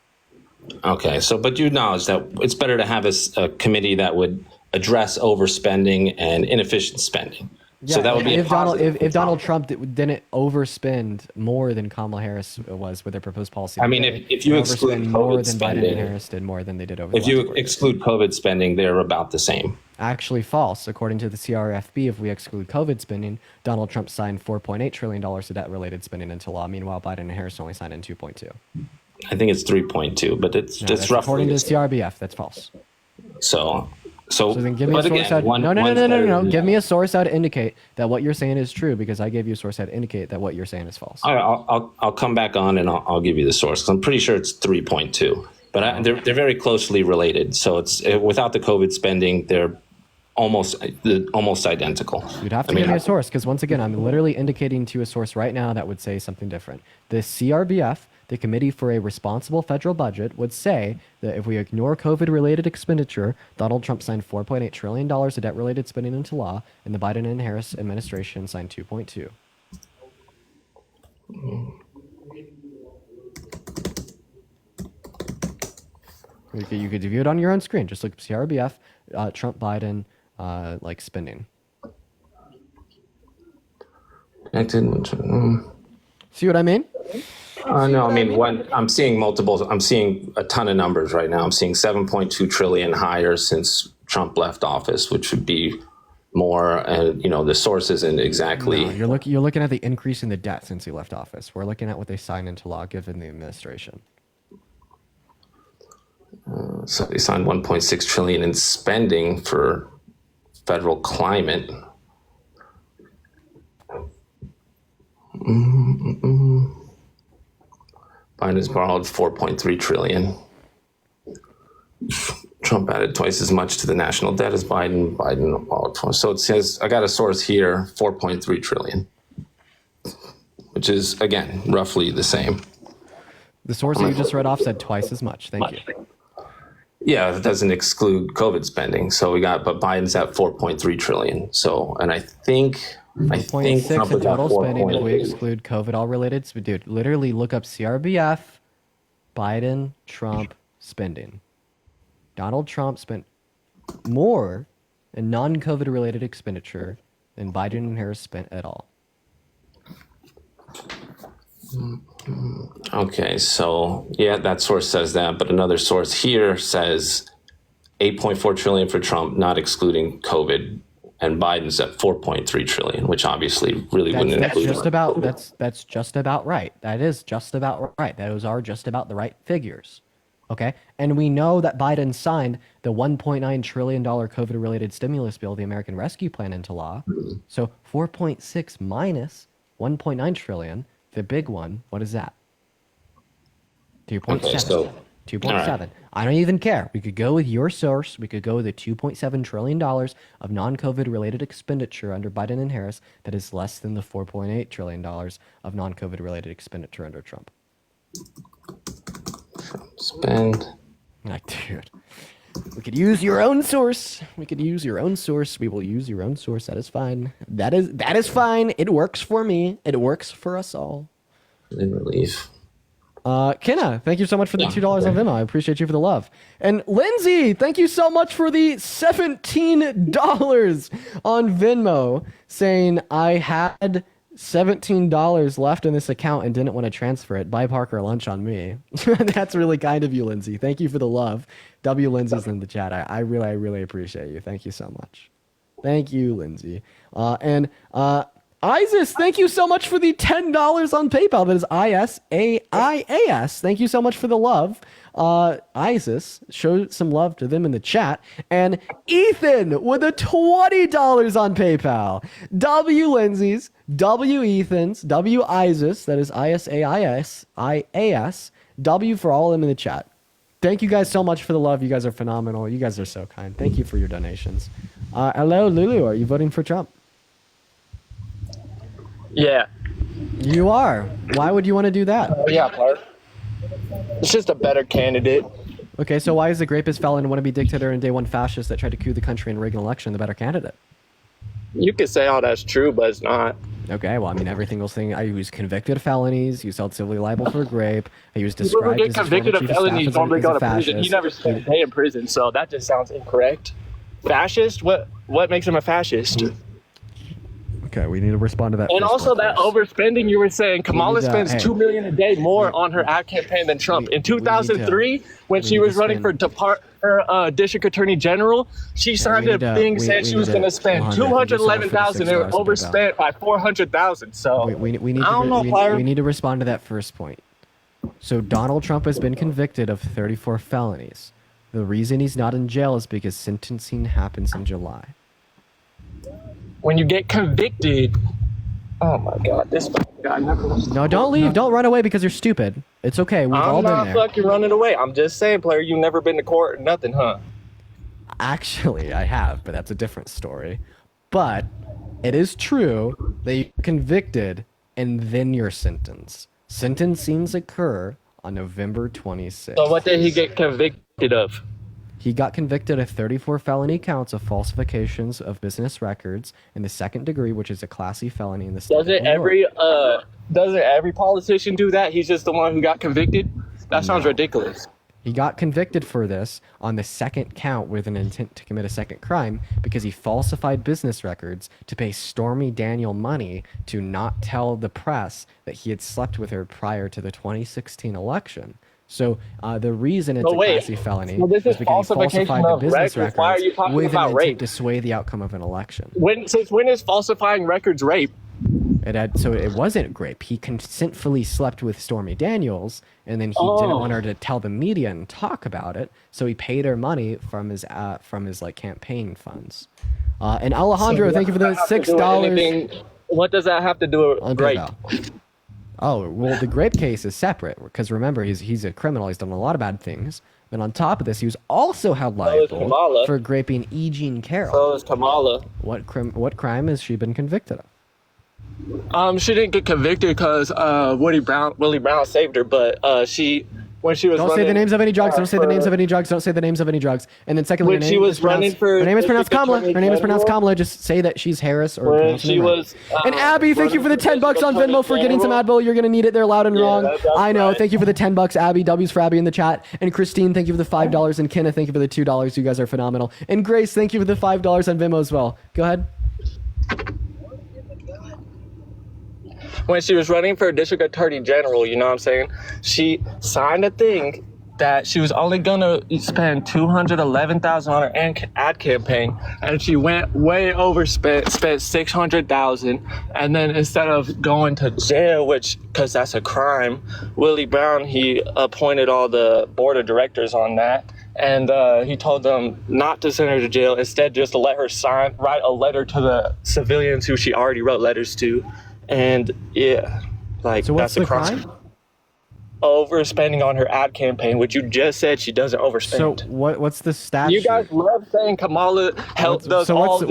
S19: Okay, but you acknowledge that it's better to have a committee that would address overspending and inefficient spending.
S1: Yeah,
S19: so that would be
S1: if Donald Trump didn't overspend more than Kamala Harris was with their proposed policy.
S19: I mean, if you exclude
S1: more
S19: COVID
S1: than
S19: spending,
S1: Biden and Harris did more than they did over.
S19: If you exclude COVID spending, they're about the same.
S1: Actually, false. According to the CRFB, if we exclude COVID spending, Donald Trump signed $4.8 trillion of debt-related spending into law. Meanwhile, Biden and Harris only signed in 2.2.
S19: I think it's 3.2, but it's roughly
S1: according to the CRBF. That's false.
S19: So
S1: then give me a source out. No. Give me a source out to indicate that what you're saying is true, because I gave you a source out to indicate that what you're saying is false.
S19: All right, I'll come back on and I'll give you the source, because I'm pretty sure it's 3.2. But they're very closely related. So it's without the COVID spending, they're almost identical.
S1: You'd have to give me a source, because once again, I'm literally indicating to a source right now that would say something different. The CRBF, the Committee for a Responsible Federal Budget would say that if we ignore COVID-related expenditure, Donald Trump signed $4.8 trillion of debt-related spending into law, and the Biden and Harris administration signed 2.2. You could view it on your own screen. Just look up CRBF, Trump, Biden, like spending. See what I mean?
S19: No, I mean, I'm seeing multiples. I'm seeing a ton of numbers right now. I'm seeing 7.2 trillion higher since Trump left office, which would be more. And the source isn't exactly.
S1: No, you're looking at the increase in the debt since he left office. We're looking at what they signed into law given the administration.
S19: So they signed 1.6 trillion in spending for federal climate. Biden has borrowed 4.3 trillion. Trump added twice as much to the national debt as Biden. Biden borrowed twice. So it says, I got a source here, 4.3 trillion, which is, again, roughly the same.
S1: The source that you just read off said twice as much. Thank you.
S19: Yeah, it doesn't exclude COVID spending. So but Biden's at 4.3 trillion. So, and I think
S1: 1.6
S19: Trump
S1: in
S19: is at
S1: total spending if we
S19: 4.8.
S1: exclude COVID all related. So, dude, literally look up CRBF, Biden, Trump spending. Donald Trump spent more in non-COVID related expenditure than Biden and Harris spent at all.
S19: Okay, so yeah, that source says that, but another source here says 8.4 trillion for Trump, not excluding COVID, and Biden's at 4.3 trillion, which obviously really wouldn't include.
S1: That's just about right. That is just about right. Those are just about the right figures. Okay, and we know that Biden signed the $1.9 trillion COVID-related stimulus bill, the American Rescue Plan, into law. So 4.6 minus 1.9 trillion. The big one, what is that? 2.7.
S19: Okay, so
S1: 2.7.
S19: all right.
S1: I don't even care. We could go with your source. We could go with the $2.7 trillion of non-COVID related expenditure under Biden and Harris that is less than the $4.8 trillion of non-COVID related expenditure under Trump.
S19: Spend.
S1: Like, dude, we could use your own source. We could use your own source. We will use your own source. That is fine. That is fine. It works for me. It works for us all.
S19: In relief.
S1: Kenna, thank you so much for the $2 on Venmo. I appreciate you for the love. And Lindsay, thank you so much for the $17 on Venmo, saying I had $17 left in this account and didn't want to transfer it. Buy Parker lunch on me. That's really kind of you, Lindsay. Thank you for the love. W. Lindsay's in the chat. I really appreciate you. Thank you so much. Thank you, Lindsay. And Isis, thank you so much for the $10 on PayPal. That is ISAIAS. Thank you so much for the love. Isis, show some love to them in the chat. And Ethan with the $20 on PayPal. W Lindsay's, W Ethan's, W Isis, that is ISAIAS, W for all of them in the chat. Thank you guys so much for the love. You guys are phenomenal. You guys are so kind. Thank you for your donations. Hello, Lulu. Are you voting for Trump?
S20: Yeah.
S1: You are. Why would you want to do that?
S20: Yeah, Clark. It's just a better candidate.
S1: Okay, so why is the rapist, felon, wannabe dictator, and day one fascist that tried to coup the country and rig an election the better candidate?
S20: You could say all that's true, but it's not.
S1: Okay, well, I mean, every single thing. He was convicted of felonies. He was held civilly liable for rape. He was
S20: People who
S1: described
S20: get
S1: as
S20: convicted of felonies normally go to prison.
S1: fascist.
S20: He never spent a day in prison, so that just sounds incorrect. Fascist? What makes him a fascist?
S1: Okay, we need to respond to that.
S20: And also that overspending you were saying, Kamala
S1: need to,
S20: spends
S1: hey.
S20: $2 million a day more on her ad campaign than Trump. In 2003, when she was running for district attorney general, she signed a thing saying she was going to spend $211,000 and overspent by $400,000. So
S1: we need
S20: I don't know, Fire.
S1: we need to respond to that first point. So Donald Trump has been convicted of 34 felonies. The reason he's not in jail is because sentencing happens in July.
S20: When you get convicted, oh my God, this guy never.
S1: No, don't leave. Don't run away because you're stupid. It's okay. We've all
S20: I'm
S1: been
S20: not
S1: there.
S20: fucking running away. I'm just saying, player, you've never been to court or nothing, huh?
S1: Actually, I have, but that's a different story. But it is true that you're convicted and then you're sentenced. Sentencings occur on November 26th.
S20: So what did he get convicted of?
S1: He got convicted of 34 felony counts of falsifications of business records in the second degree, which is a Class C felony in the state.
S20: Doesn't every politician do that? He's just the one who got convicted? That sounds ridiculous.
S1: He got convicted for this on the second count with an intent to commit a second crime because he falsified business records to pay Stormy Daniel money to not tell the press that he had slept with her prior to the 2016 election. So the reason it's a Class C felony
S20: this
S1: is
S20: is
S1: because he falsified the business records
S20: Why are you talking
S1: with
S20: about
S1: an
S20: rape?
S1: intent to sway the outcome of an election.
S20: Since when is falsifying records rape?
S1: So it wasn't rape. He consentfully slept with Stormy Daniels, and then he didn't want her to tell the media and talk about it. So he paid her money from his like campaign funds. And Alejandro, thank you for the $6.
S20: What does that have to do with rape?
S1: Oh well, the grape case is separate because remember he's a criminal. He's done a lot of bad things. And on top of this, he was also held liable for raping E. Jean Carroll.
S20: So is Kamala.
S1: What crime has she been convicted of?
S20: She didn't get convicted because Willie Brown saved her, but when she was
S1: Don't say the names of any drugs. Don't say the names of any drugs. Don't say the names of any drugs. And then secondly,
S20: when she was running for
S1: her name is pronounced Kamala. Her name is pronounced Kamala. Just say that she's Harris or
S20: when she was.
S1: And Abby, thank you for the $10 on Venmo for getting some Advil. You're gonna need it. They're loud and wrong. I know. Right. Thank you for the $10, Abby. W's for Abby in the chat. And Christine, thank you for the $5. And Kenneth, thank you for the $2. You guys are phenomenal. And Grace, thank you for the $5 on Venmo as well. Go ahead.
S20: When she was running for district attorney general, you know what I'm saying? She signed a thing that she was only gonna spend $211,000 on her ad campaign, and she went way overspent, spent $600,000, and then instead of going to jail, because that's a crime, Willie Brown, he appointed all the board of directors on that, and he told them not to send her to jail, instead just to let her write a letter to the civilians who she already wrote letters to. And yeah,
S1: so
S20: that's a crime. Overspending on her ad campaign, which you just said she doesn't overspend.
S1: So what's the statute?
S20: You guys love saying Kamala helped us
S1: what's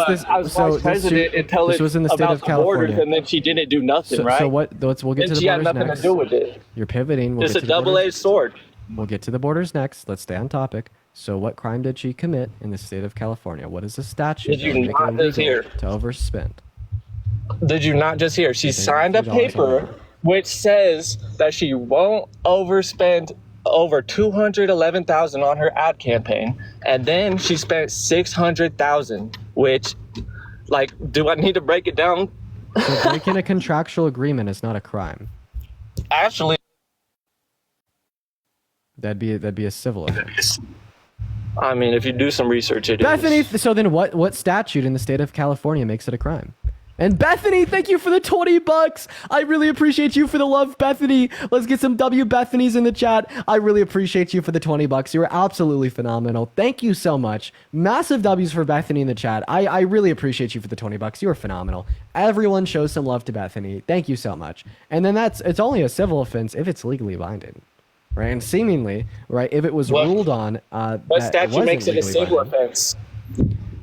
S1: this?
S20: As vice president until
S1: this was in the state of California,
S20: borders, and then she didn't do nothing, right?
S1: So we'll get to the borders next.
S20: She had nothing to do with it.
S1: You're pivoting.
S20: It's a double-edged sword.
S1: We'll get to the borders next. Let's stay on topic. So what crime did she commit in the state of California? What is the statute?
S20: Did you not just hear
S1: to overspend?
S20: Did you not just hear? She signed a paper which says that she won't overspend over $211,000 on her ad campaign, and then she spent $600,000. Which, do I need to break it down?
S1: So breaking a contractual agreement is not a crime.
S20: Actually,
S1: that'd be a civil offense.
S20: I mean, if you do some research, it
S1: Bethany,
S20: is.
S1: So then what statute in the state of California makes it a crime? And Bethany, thank you for the $20. I really appreciate you for the love, Bethany. Let's get some W Bethany's in the chat. I really appreciate you for the $20. You were absolutely phenomenal. Thank you so much. Massive W's for Bethany in the chat. I really appreciate you for the $20. You were phenomenal. Everyone shows some love to Bethany. Thank you so much. And then it's only a civil offense if it's legally binding. Right, and seemingly, right, if it was ruled on,
S20: what statute makes it a civil offense?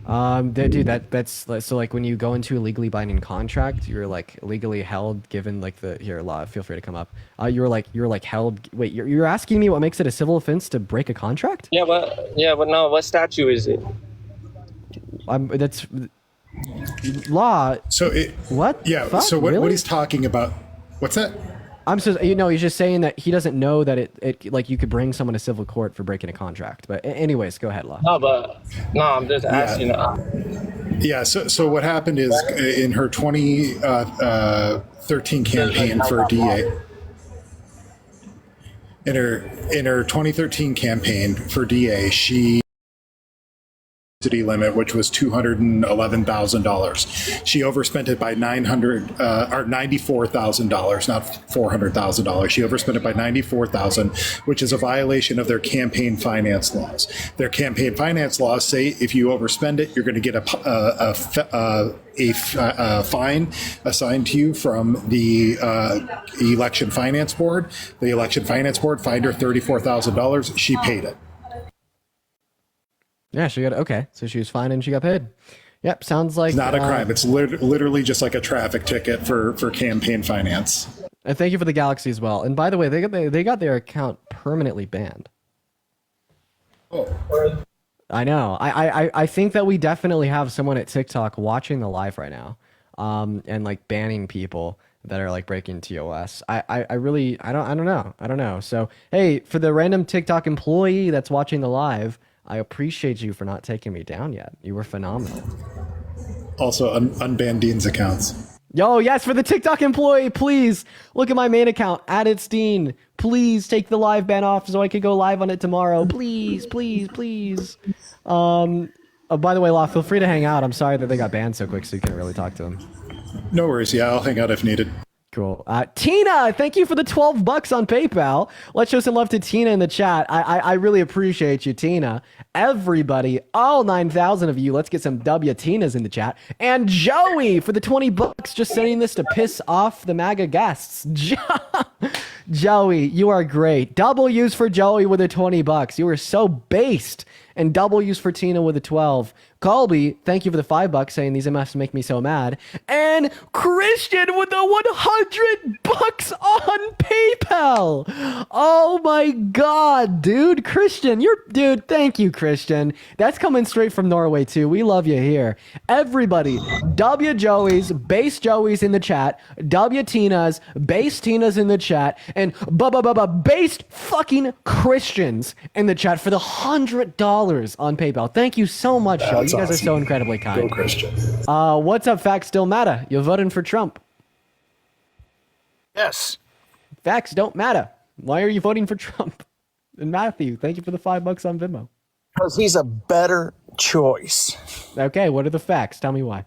S1: That's so when you go into a legally binding contract, you're legally held, given law. Feel free to come up. You're held. Wait, you're asking me what makes it a civil offense to break a contract?
S20: Yeah, but no. What statute is it?
S1: That's law.
S21: So
S1: what?
S21: Yeah.
S1: Fuck,
S21: so
S1: really?
S21: what he's talking about? What's that?
S1: He's just saying that he doesn't know that it you could bring someone to civil court for breaking a contract. But anyways, go ahead, Law.
S20: I'm just asking.
S21: Yeah. So what happened is in her 2013 campaign for DA. In her 2013 campaign for DA, she limit, which was $211,000. She overspent it by $94,000, not $400,000. She overspent it by $94,000, which is a violation of their campaign finance laws. Their campaign finance laws say if you overspend it, you're going to get a fine assigned to you from the election finance board. The election finance board fined her $34,000. She paid it.
S1: Yeah, so she was fine and she got paid. Yep, sounds like
S21: it's not a crime. It's literally just like a traffic ticket for campaign finance.
S1: And thank you for the Galaxy as well. And by the way, they got their account permanently banned.
S21: Oh.
S1: I know. I think that we definitely have someone at TikTok watching the live right now, and like banning people that are like breaking TOS. I don't know. So hey, for the random TikTok employee that's watching the live, I appreciate you for not taking me down yet. You were phenomenal.
S21: Also, unban Dean's accounts.
S1: Yo, yes, for the TikTok employee, please look at my main account, @itsdean. Please take the live ban off so I could go live on it tomorrow. Please. Oh, by the way, Law, feel free to hang out. I'm sorry that they got banned so quick, so you couldn't really talk to them.
S21: No worries. Yeah, I'll hang out if needed.
S1: Cool. Tina, thank you for the $12 on PayPal. Let's show some love to Tina in the chat. I really appreciate you, Tina. Everybody, all 9,000 of you, let's get some Tinas in the chat. And Joey for the $20, just sending this to piss off the MAGA guests. Joey, you are great. W's for Joey with the $20. You are so based. And W's for Tina with the 12. Colby, thank you for the $5, saying these MFs make me so mad. And Christian with the $100 on PayPal. Oh my God, dude. Christian, dude, thank you, Christian. That's coming straight from Norway too. We love you here. Everybody, W Joey's, base Joey's in the chat. W Tina's, base Tina's in the chat. And based fucking Christians in the chat for the $100 on PayPal. Thank you so much, Joe. You guys are so incredibly kind.
S21: Go Christian.
S1: What's up, Facts Still Matter? You're voting for Trump.
S16: Yes.
S1: Facts don't matter. Why are you voting for Trump? And Matthew, thank you for the $5 on Venmo.
S16: Because he's a better choice.
S1: Okay, what are the facts? Tell me why.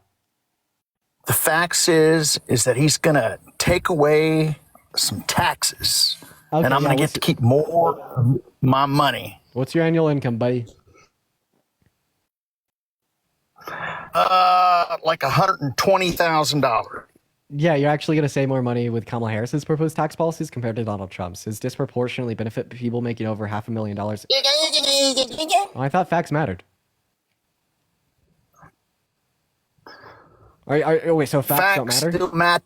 S16: The facts is that he's going to take away some taxes.
S1: Okay,
S16: and I'm going to get to keep more of my money.
S1: What's your annual income, buddy?
S16: Like $120,000.
S1: Yeah, you're actually going to save more money with Kamala Harris's proposed tax policies compared to Donald Trump's. His disproportionately benefit people making over $500,000. Oh, I thought facts mattered. Wait, so facts don't matter?
S16: Don't matter.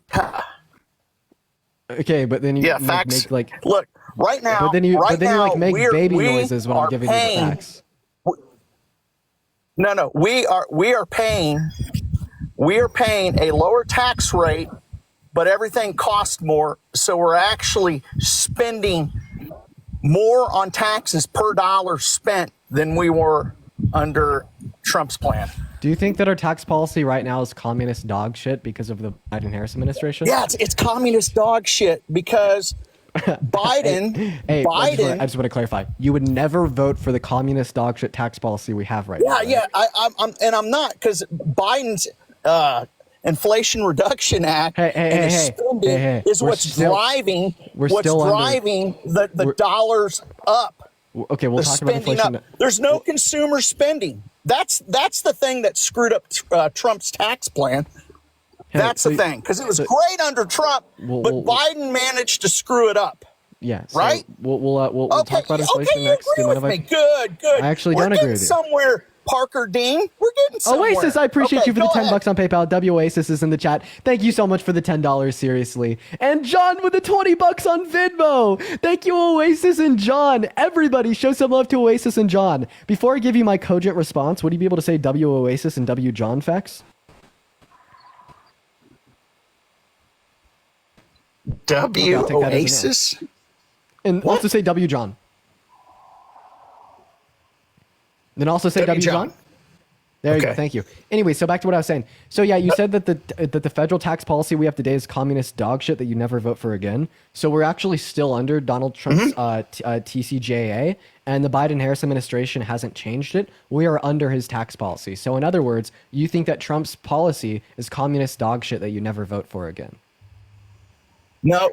S1: Okay, but then you
S16: facts.
S1: make like
S16: look right now.
S1: But then you like make baby
S16: we
S1: noises when I'm giving you the facts.
S16: No, we are paying a lower tax rate, but everything costs more. So we're actually spending more on taxes per dollar spent than we were under Trump's plan.
S1: Do you think that our tax policy right now is communist dog shit because of the Biden-Harris administration?
S16: Yeah, it's communist dog shit because Biden.
S1: I just want to clarify. You would never vote for the communist dog shit tax policy we have right now. Right?
S16: Yeah. I'm not, because Biden's Inflation Reduction Act and spending is what's driving the dollars up.
S1: Okay, we'll talk about inflation.
S16: There's no consumer spending. That's the thing that screwed up Trump's tax plan. That's the thing, because it was great under Trump, but Biden managed to screw it up.
S1: Yeah, so
S16: right.
S1: We'll talk about inflation next.
S16: You agree with me? Good.
S1: I actually don't agree with you.
S16: Somewhere, Parker Dean. We're getting somewhere.
S1: Oasis, I appreciate you for the $10 on PayPal. Oasis is in the chat. Thank you so much for the $10. Seriously. And John with the $20 on Venmo. Thank you, Oasis and John. Everybody, show some love to Oasis and John. Before I give you my cogent response, would you be able to say W Oasis and W John facts?
S16: W Oasis?
S1: And also say W John. Then also say W John. There you go. Thank you. Anyway, so back to what I was saying. So yeah, you said that the federal tax policy we have today is communist dog shit that you never vote for again. So we're actually still under Donald Trump's TCJA, and the Biden-Harris administration hasn't changed it. We are under his tax policy. So in other words, you think that Trump's policy is communist dog shit that you never vote for again.
S16: No.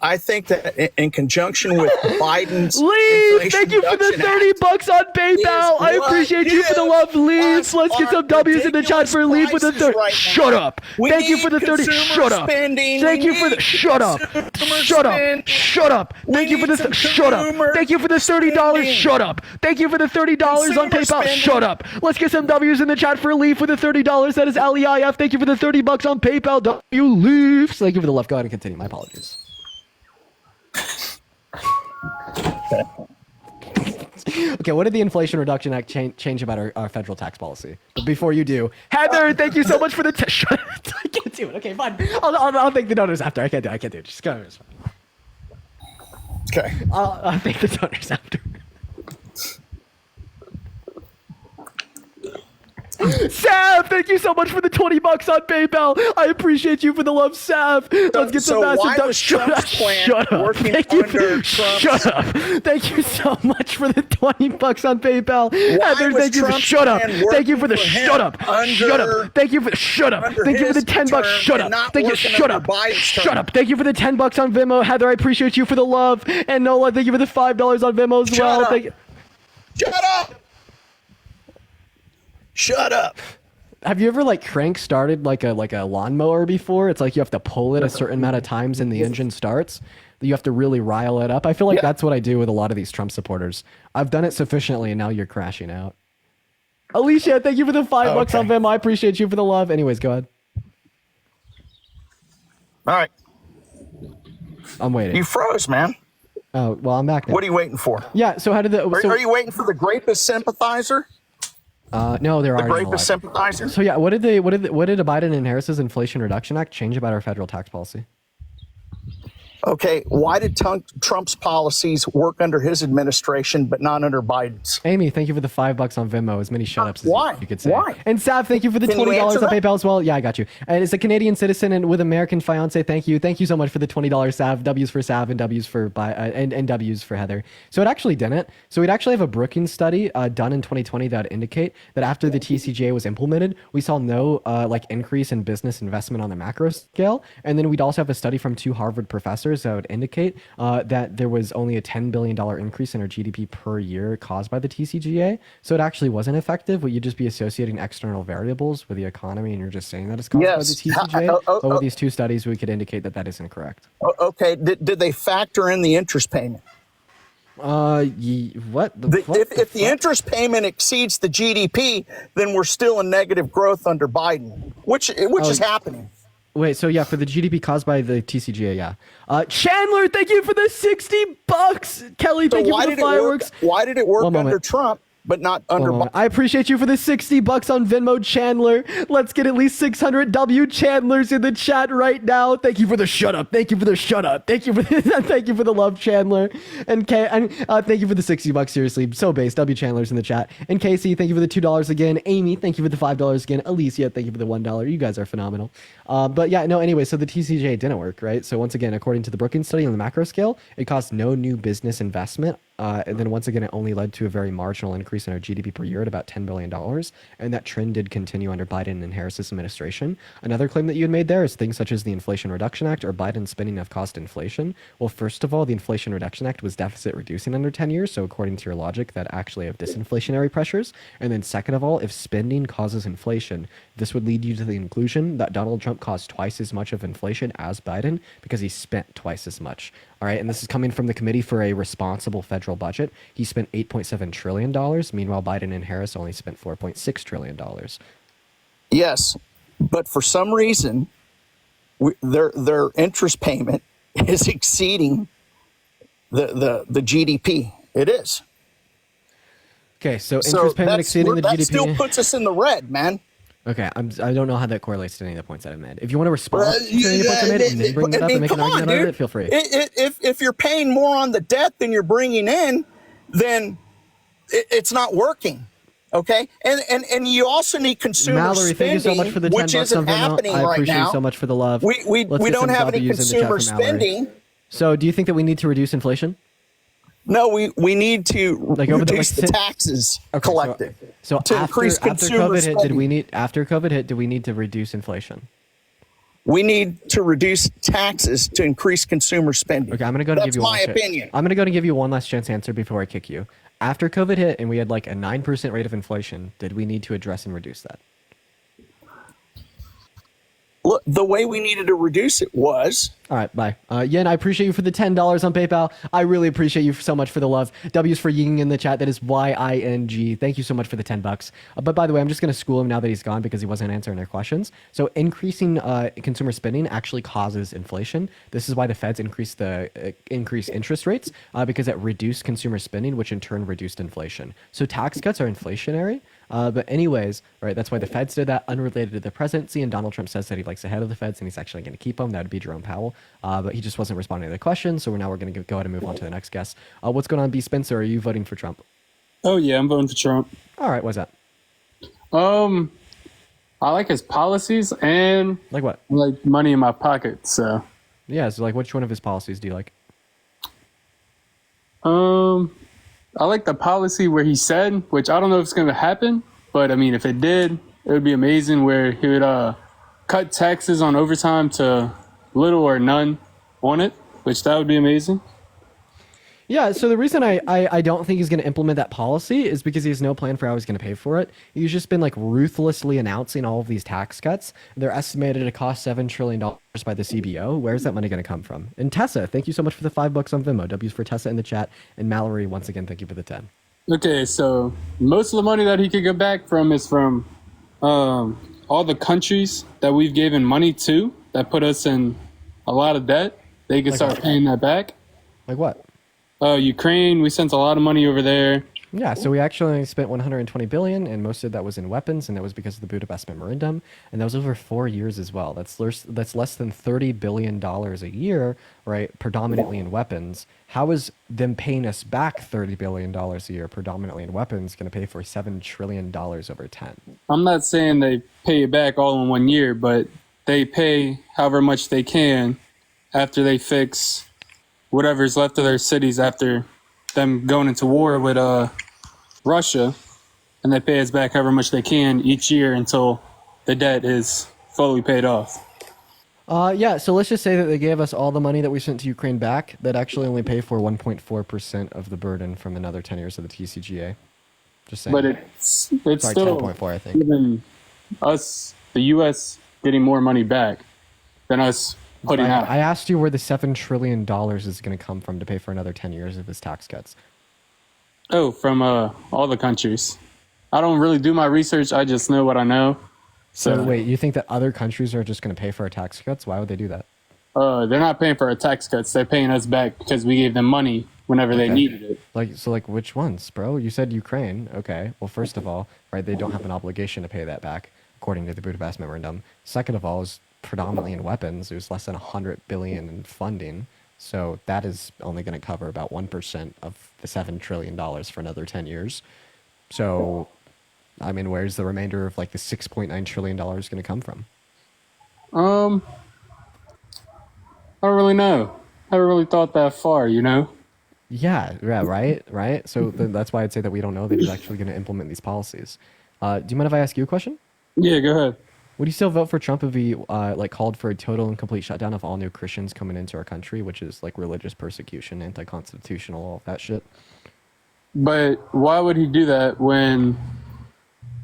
S16: I think that in conjunction with Biden's
S1: Leave! Thank you for the $30 on PayPal. I appreciate you for the love. Leave. Let's get some W's in the chat for Leave with the 30. Shut up. Thank you for the 30. Shut up. Thank you for the. Shut up. Shut up. Shut up. Thank you for the. Shut up. Thank you for the $30. Shut up. Thank you for the $30 on PayPal. Shut up. Let's get some W's in the chat for Leave with the $30. That is LEIF. Thank you for the $30 on PayPal. W Leafs. Thank you for the love. Go ahead and continue. My apologies. Okay, what did the Inflation Reduction Act change about our federal tax policy? But before you do, Heather, thank you so much for the. I can't do it. Okay, fine. I'll thank the donors after. I can't do it. Just go.
S2: Okay.
S1: I'll thank the donors after. Sav, thank you so much for the $20 on PayPal. I appreciate you for the love, Sav. Let's get some massive dough. Shut up. Thank you so much for the $20 on PayPal. Heather, thank you for shut up. Thank you for the shut up. Shut up. Thank you for shut up. Thank you for the $10. Shut up. Thank you. Shut up. Shut up. Thank you for the $10 on Venmo. Heather, I appreciate you for the love. And Nola, thank you for the $5 on Venmo as well. Thank you.
S2: Shut up. Shut up.
S1: Have you ever like crank started like a lawnmower before? It's like you have to pull it a certain amount of times and the engine starts. You have to really rile it up. I feel like that's what I do with a lot of these Trump supporters. I've done it sufficiently and now you're crashing out. Alicia, thank you for the $5 on Venmo. I appreciate you for the love. Anyways, go ahead.
S2: All right.
S1: I'm waiting.
S2: You froze, man.
S1: Oh, well, I'm back now.
S2: What are you waiting for?
S1: Yeah, so how did the...
S2: Are you waiting for the Grapist sympathizer?
S1: No, there are
S2: the Grapist sympathizer.
S1: So yeah, what did the Biden and Harris's Inflation Reduction Act change about our federal tax policy?
S2: Okay, why did Trump's policies work under his administration but not under Biden's?
S1: Amy, thank you for the $5 on Venmo. As many shut-ups as
S2: why?
S1: you could say.
S2: Why?
S1: And Sav, thank you for the $20 on PayPal as well. Yeah, I got you. And as a Canadian citizen and with American fiance, thank you. Thank you so much for the $20, Sav. W's for Sav and W's for and W's for Heather. So it actually didn't. So we'd actually have a Brookings study done in 2020 that would indicate that after the TCJA was implemented, we saw no increase in business investment on the macro scale. And then we'd also have a study from 2 Harvard professors that would indicate that there was only a $10 billion increase in our GDP per year caused by the TCJA. So it actually wasn't effective, but you'd just be associating external variables with the economy, and you're just saying that it's caused by the TCJA. But with these 2 studies, we could indicate that that is incorrect.
S2: Okay, did they factor in the interest payment?
S1: What?
S2: If the interest payment exceeds the GDP, then we're still in negative growth under Biden, which is happening.
S1: Wait, so yeah, for the GDP caused by the TCJA, yeah. Chandler, thank you for the $60. Kelly, thank you for the fireworks.
S2: Why did it work under Trump, but not under Biden?
S1: I appreciate you for the $60 on Venmo, Chandler. Let's get at least 600 W Chandlers in the chat right now. Thank you for the shut up. Thank you for the shut up. Thank you for thank you for the love, Chandler. And thank you for the $60. Seriously, so base. W Chandlers in the chat. And Casey, thank you for the $2 again. Amy, thank you for the $5 again. Alicia, thank you for the $1. You guys are phenomenal. But yeah, no. Anyway, so the TCJA didn't work, right? So once again, according to the Brookings study on the macro scale, it cost no new business investment. And then once again, it only led to a very marginal increase in our GDP per year at about $10 billion. And that trend did continue under Biden and Harris's administration. Another claim that you had made there is things such as the Inflation Reduction Act or Biden's spending have caused inflation. Well, first of all, the Inflation Reduction Act was deficit reducing under 10 years. So according to your logic, that actually have disinflationary pressures. And then second of all, if spending causes inflation, this would lead you to the conclusion that Donald Trump caused twice as much of inflation as Biden because he spent twice as much. All right, and this is coming from the Committee for a Responsible Federal Budget. He spent $8.7 trillion. Meanwhile, Biden and Harris only spent $4.6 trillion.
S2: Yes, but for some reason, their interest payment is exceeding the GDP. It is.
S1: Okay, so interest payment exceeding the GDP.
S2: That still puts us in the red, man.
S1: Okay, I don't know how that correlates to any of the points that I've made. If you want to respond to any of the points I made and then bring it up and make an argument out of it, feel free.
S2: If you're paying more on the debt than you're bringing in, then it's not working. Okay, and you also need consumer
S1: Mallory,
S2: spending,
S1: thank you so much for the
S2: which
S1: $10
S2: isn't
S1: on Venmo.
S2: happening
S1: I appreciate
S2: right now.
S1: you so much for the love.
S2: We don't have any consumer spending.
S1: So, do you think that we need to reduce inflation?
S2: No, we need to reduce the taxes collected.
S1: So
S2: to increase consumer spending.
S1: After COVID hit, do we need to reduce inflation?
S2: We need to reduce taxes to increase consumer spending.
S1: Okay, I'm going to go and give you
S2: That's my opinion.
S1: I'm going to go and give you one last chance to answer before I kick you. After COVID hit and we had like a 9% rate of inflation, did we need to address and reduce that?
S2: Look, the way we needed to reduce it was
S1: All right, bye. Yen, I appreciate you for the $10 on PayPal. I really appreciate you so much for the love. W's for ying in the chat. That is YING. Thank you so much for the $10. But by the way, I'm just going to school him now that he's gone because he wasn't answering their questions. So increasing consumer spending actually causes inflation. This is why the Feds increased interest rates because it reduced consumer spending, which in turn reduced inflation. So tax cuts are inflationary. But anyways, right, that's why the Feds did that, unrelated to the presidency, and Donald Trump says that he likes the head of the Feds and he's actually going to keep him. That would be Jerome Powell. But he just wasn't responding to the question, so we're going to go ahead and move on to the next guest. What's going on, B. Spencer? Are you voting for Trump?
S3: Oh, yeah, I'm voting for Trump.
S1: All right, what's that?
S3: I like his policies and...
S1: Like what?
S3: Like money in my pocket, so...
S1: Yeah, so like which one of his policies do you like?
S3: I like the policy where he said, which I don't know if it's going to happen, but I mean, if it did, it would be amazing, where he would cut taxes on overtime to little or none on it, which that would be amazing.
S1: Yeah, so the reason I don't think he's going to implement that policy is because he has no plan for how he's going to pay for it. He's just been like ruthlessly announcing all of these tax cuts. They're estimated to cost $7 trillion by the CBO. Where's that money going to come from? And Tessa, thank you so much for the $5 on Venmo. W's for Tessa in the chat. And Mallory, once again, thank you for the 10.
S3: Okay, so most of the money that he could get back from is from all the countries that we've given money to that put us in a lot of debt. They could start paying that back.
S1: Like what?
S3: Ukraine, we sent a lot of money over there.
S1: Yeah, so we actually spent 120 billion, and most of that was in weapons, and that was because of the Budapest Memorandum, and that was over 4 years as well. That's less than $30 billion a year, right? Predominantly in weapons. How is them paying us back $30 billion a year, predominantly in weapons, going to pay for $7 trillion over 10?
S3: I'm not saying they pay it back all in 1 year, but they pay however much they can after they fix whatever's left of their cities after them going into war with Russia, and they pay us back however much they can each year until the debt is fully paid off.
S1: Yeah, so let's just say that they gave us all the money that we sent to Ukraine back. That actually only pay for 1.4% of the burden from another 10 years of the TCGA. Just saying.
S3: But it's
S1: Sorry,
S3: still
S1: 10.4, I think.
S3: even us, the U.S., getting more money back than us putting out.
S1: I asked you where the $7 trillion is going to come from to pay for another 10 years of his tax cuts.
S3: Oh, from all the countries. I don't really do my research. I just know what I know.
S1: So wait, you think that other countries are just going to pay for our tax cuts? Why would they do that?
S3: They're not paying for our tax cuts. They're paying us back because we gave them money whenever they needed it.
S1: Like which ones, bro? You said Ukraine. Okay. Well, first of all, right, they don't have an obligation to pay that back according to the Budapest Memorandum. Second of all, is predominantly in weapons. It was less than 100 billion in funding. So that is only going to cover about 1% of the $7 trillion for another 10 years. So, I mean, where's the remainder of like the $6.9 trillion going to come from?
S3: I don't really know. I haven't really thought that far, you know?
S1: Yeah, right. So that's why I'd say that we don't know that he's actually going to implement these policies. Do you mind if I ask you a question?
S3: Yeah, go ahead.
S1: Would you still vote for Trump if he called for a total and complete shutdown of all new Christians coming into our country, which is like religious persecution, anti-constitutional, all that shit?
S3: But why would he do that when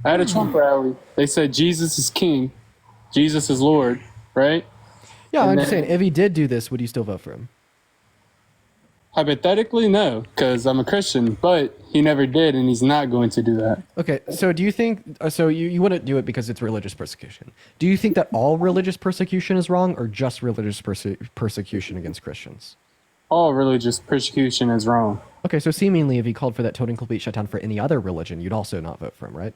S3: at a Trump rally they said Jesus is king, Jesus is Lord, right?
S1: Yeah, I'm just saying, if he did do this, would you still vote for him?
S3: Hypothetically, no, because I'm a Christian, but he never did, and he's not going to do that.
S1: Okay, so do you think, so you wouldn't do it because it's religious persecution. Do you think that all religious persecution is wrong, or just religious persecution against Christians?
S3: All religious persecution is wrong.
S1: Okay, so seemingly if he called for that total and complete shutdown for any other religion, you'd also not vote for him, right?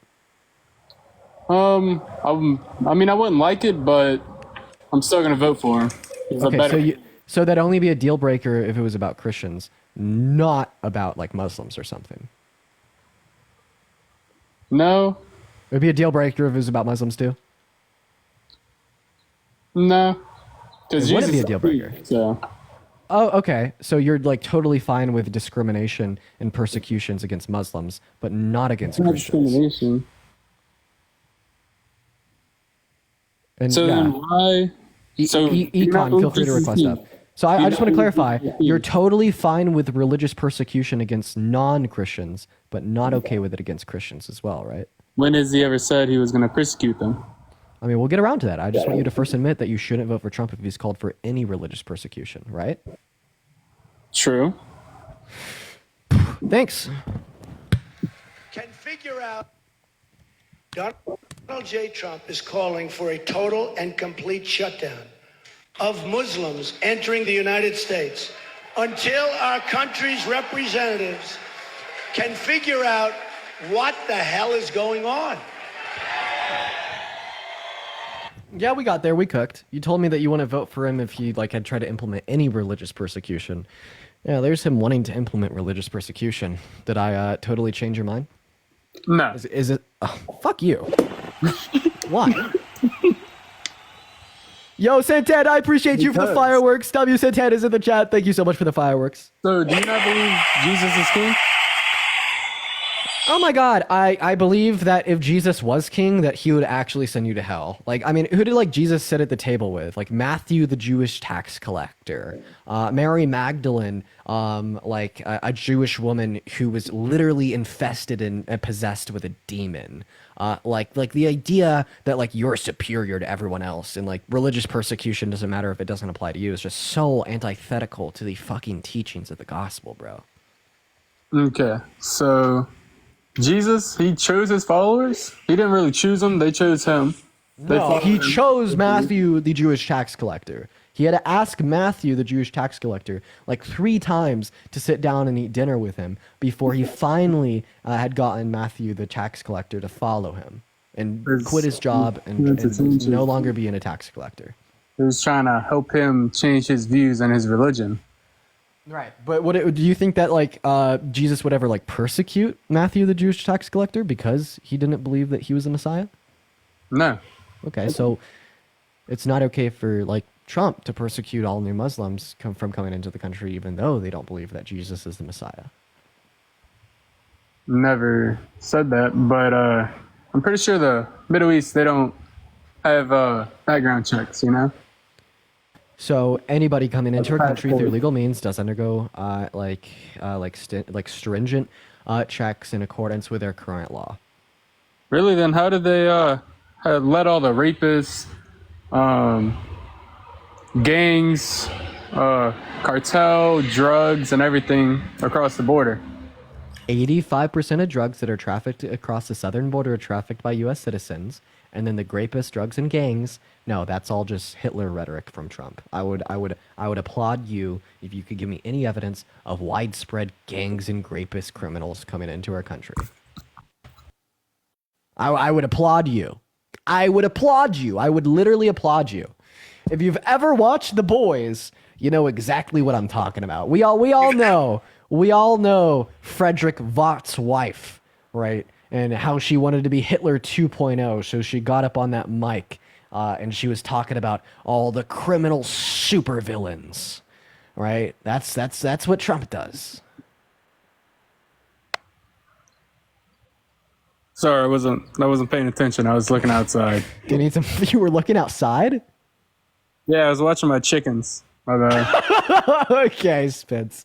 S3: I mean, I wouldn't like it, but I'm still going to vote for him.
S1: Okay, so that'd only be a deal breaker if it was about Christians, not about like Muslims or something.
S3: No.
S1: It would be a deal breaker if it was about Muslims too?
S3: No.
S1: It wouldn't be a deal breaker.
S3: So.
S1: Oh, okay. So you're like totally fine with discrimination and persecutions against Muslims, but not against Christians.
S3: Discrimination.
S1: And
S3: so then why?
S1: Econ, feel free to request that. So I just want to clarify, you're totally fine with religious persecution against non-Christians, but not okay with it against Christians as well, right?
S3: When has he ever said he was going to persecute them?
S1: I mean, we'll get around to that. I just want you to first admit that you shouldn't vote for Trump if he's called for any religious persecution, right?
S3: True.
S1: Thanks.
S4: Can figure out Donald J. Trump is calling for a total and complete shutdown of Muslims entering the United States until our country's representatives can figure out what the hell is going on.
S1: Yeah, we got there. We cooked. You told me that you want to vote for him if he had tried to implement any religious persecution. Yeah, there's him wanting to implement religious persecution. Did I totally change your mind?
S3: No.
S1: Is it? Oh, fuck you. Why? Yo, Santan, I appreciate you for the fireworks. W Santan is in the chat. Thank you so much for the fireworks.
S3: So, do you not believe Jesus is king?
S1: Oh my God, I believe that if Jesus was king, that he would actually send you to hell. I mean, who did Jesus sit at the table with? Matthew, the Jewish tax collector, Mary Magdalene, a Jewish woman who was literally infested and possessed with a demon. The idea that you're superior to everyone else and religious persecution doesn't matter if it doesn't apply to you is just so antithetical to the fucking teachings of the gospel, bro.
S3: Okay, so Jesus, he chose his followers? He didn't really choose them, they chose him.
S1: No, he chose Matthew, the Jewish tax collector. He had to ask Matthew, the Jewish tax collector, 3 times to sit down and eat dinner with him before he finally had gotten Matthew, the tax collector, to follow him and quit his job and no longer being a tax collector.
S3: He was trying to help him change his views and his religion.
S1: Right, but do you think that Jesus would ever persecute Matthew, the Jewish tax collector, because he didn't believe that he was the Messiah?
S3: No.
S1: Okay, so it's not okay for Trump to persecute all new Muslims from coming into the country, even though they don't believe that Jesus is the Messiah.
S3: Never said that, but I'm pretty sure the Middle East, they don't have background checks, you know?
S1: So anybody coming into our country through legal means does undergo stringent checks in accordance with their current law.
S3: Really? Then how did they let all the rapists, gangs, cartel, drugs, and everything across the border?
S1: 85% of drugs that are trafficked across the southern border are trafficked by U.S. citizens. And then the rapists, drugs, and gangs, no, that's all just Hitler rhetoric from Trump. I would applaud you if you could give me any evidence of widespread gangs and rapist criminals coming into our country. I would applaud you. I would applaud you. I would literally applaud you. If you've ever watched The Boys, you know exactly what I'm talking about. We all know Frederick Vought's wife, right? And how she wanted to be Hitler 2.0. So she got up on that mic and she was talking about all the criminal supervillains, right? That's what Trump does.
S3: Sorry, I wasn't paying attention. I was looking outside.
S1: You were looking outside?
S3: Yeah, I was watching my chickens. My bad.
S1: Okay, Spence.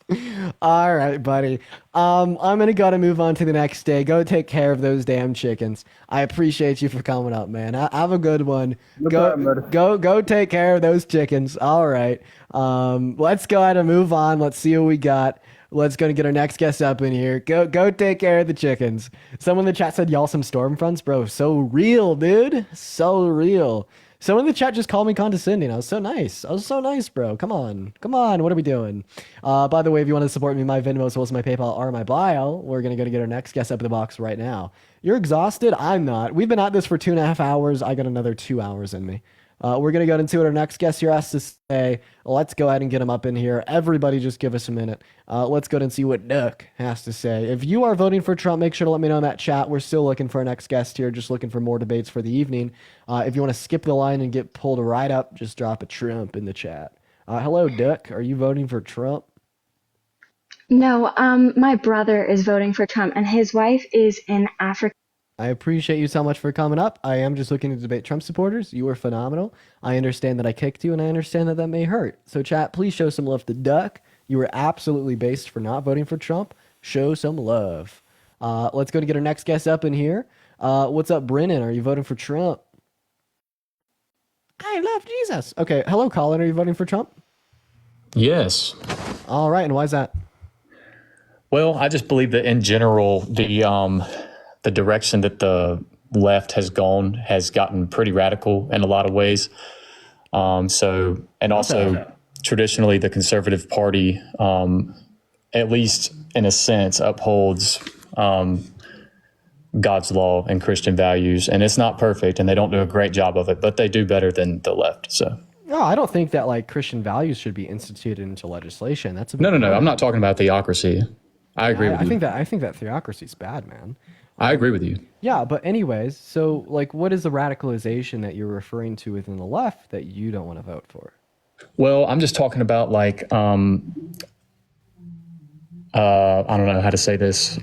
S1: All right, buddy. I'm gonna move on to the next day. Go take care of those damn chickens. I appreciate you for coming up, man. Have a good one. Go take care of those chickens. All right. Let's go ahead and move on. Let's see what we got. Let's go and get our next guest up in here. Go take care of the chickens. Someone in the chat said y'all some storm fronts, bro. So real, dude. So real. Someone in the chat just called me condescending. I was so nice, bro. Come on. What are we doing? By the way, if you want to support me, my Venmo, as well as my PayPal, are in my bio. We're going to go to get our next guest up in the box right now. You're exhausted? I'm not. We've been at this for 2.5 hours. I got another 2 hours in me. We're going to go into what our next guest here has to say. Let's go ahead and get him up in here. Everybody just give us a minute. Let's go ahead and see what Duck has to say. If you are voting for Trump, make sure to let me know in that chat. We're still looking for our next guest here, just looking for more debates for the evening. If you want to skip the line and get pulled right up, just drop a Trump in the chat. Hello, Duck. Are you voting for Trump?
S22: No, my brother is voting for Trump, and his wife is in Africa.
S1: I appreciate you so much for coming up. I am just looking to debate Trump supporters. You were phenomenal. I understand that I kicked you, and I understand that may hurt. So, chat, please show some love to Duck. You were absolutely based for not voting for Trump. Show some love. Let's go to get our next guest up in here. What's up, Brennan? Are you voting for Trump? I love Jesus. Okay, hello, Colin. Are you voting for Trump?
S5: Yes.
S1: All right, and why is that?
S5: Well, I just believe that in general, the direction that the left has gone has gotten pretty radical in a lot of ways. And also traditionally the Conservative Party, at least in a sense, upholds God's law and Christian values. And it's not perfect, and they don't do a great job of it, but they do better than the left. So.
S1: No, I don't think that like Christian values should be instituted into legislation. That's a
S5: No. I'm not talking about theocracy. I agree with you.
S1: I think that theocracy is bad, man.
S5: I agree with you.
S1: Yeah, but anyways, so like, what is the radicalization that you're referring to within the left that you don't want to vote for?
S5: Well, I'm just talking about like, I don't know how to say this.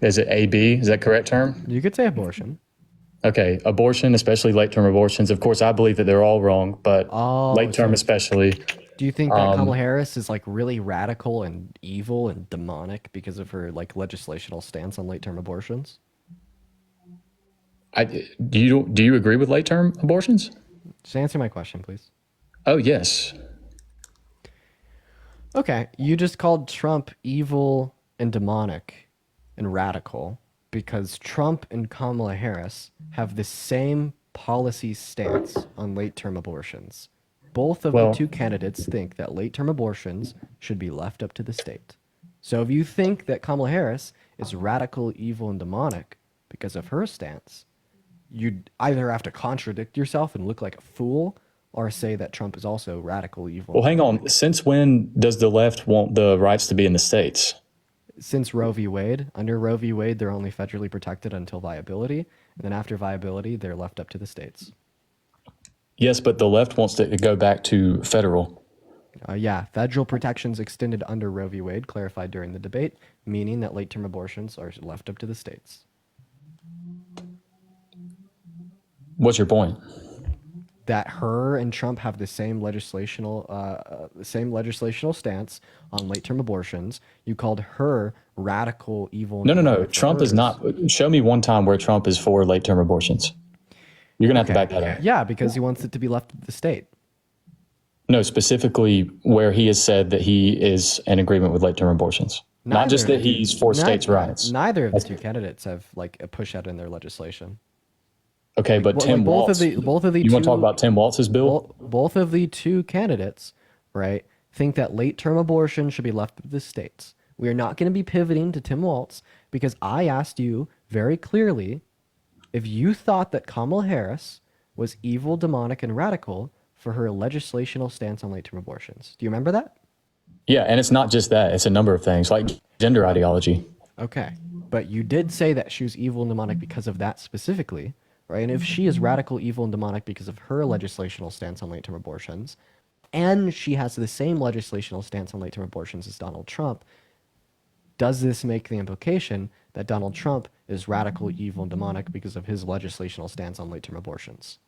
S5: Is it AB? Is that correct term?
S1: You could say abortion.
S5: Okay, abortion, especially late-term abortions. Of course, I believe that they're all wrong, but late-term especially.
S1: Do you think that Kamala Harris is like really radical and evil and demonic because of her like legislational stance on late-term abortions?
S5: Do you agree with late-term abortions?
S1: Just answer my question, please.
S5: Oh, yes.
S1: Okay, you just called Trump evil and demonic and radical because Trump and Kamala Harris have the same policy stance on late-term abortions. Both of the two candidates think that late-term abortions should be left up to the state. So if you think that Kamala Harris is radical, evil, and demonic because of her stance, you'd either have to contradict yourself and look like a fool or say that Trump is also radical, evil.
S5: Well, hang on. Since when does the left want the rights to be in the states?
S1: Since Roe v. Wade. Under Roe v. Wade, they're only federally protected until viability. And then after viability, they're left up to the states.
S5: Yes, but the left wants to go back to federal.
S1: Yeah, federal protections extended under Roe v. Wade, clarified during the debate, meaning that late-term abortions are left up to the states.
S5: What's your point?
S1: That her and Trump have the same legislational stance on late-term abortions. You called her radical, evil.
S5: No. Trump is not. Show me one time where Trump is for late-term abortions. You're gonna have to back that up.
S1: Yeah, because he wants it to be left to the state.
S5: No, specifically where he has said that he is in agreement with late-term abortions. Not just that he's for states' rights.
S1: Neither of the two candidates have like a push out in their legislation.
S5: Okay, but Tim Walz.
S1: Both of the
S5: you want to talk about Tim Walz's bill?
S1: Both of the two candidates, right, think that late-term abortion should be left to the states. We are not going to be pivoting to Tim Walz because I asked you very clearly if you thought that Kamala Harris was evil, demonic, and radical for her legislational stance on late-term abortions. Do you remember that?
S5: Yeah, and it's not just that. It's a number of things, like gender ideology.
S1: Okay, but you did say that she was evil and demonic because of that specifically. Right? And if she is radical, evil, and demonic because of her legislational stance on late-term abortions, and she has the same legislational stance on late-term abortions as Donald Trump, does this make the implication that Donald Trump is radical, evil, and demonic because of his legislational stance on late-term abortions?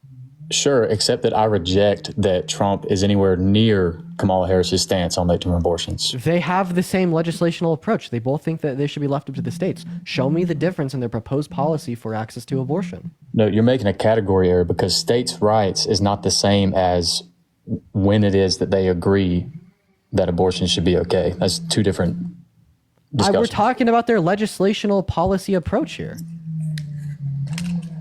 S5: Sure, except that I reject that Trump is anywhere near Kamala Harris's stance on late-term abortions.
S1: They have the same legislational approach. They both think that they should be left up to the states. Show me the difference in their proposed policy for access to abortion.
S5: No, you're making a category error because states' rights is not the same as when it is that they agree that abortion should be okay. That's two different discussions.
S1: We're talking about their legislational policy approach here.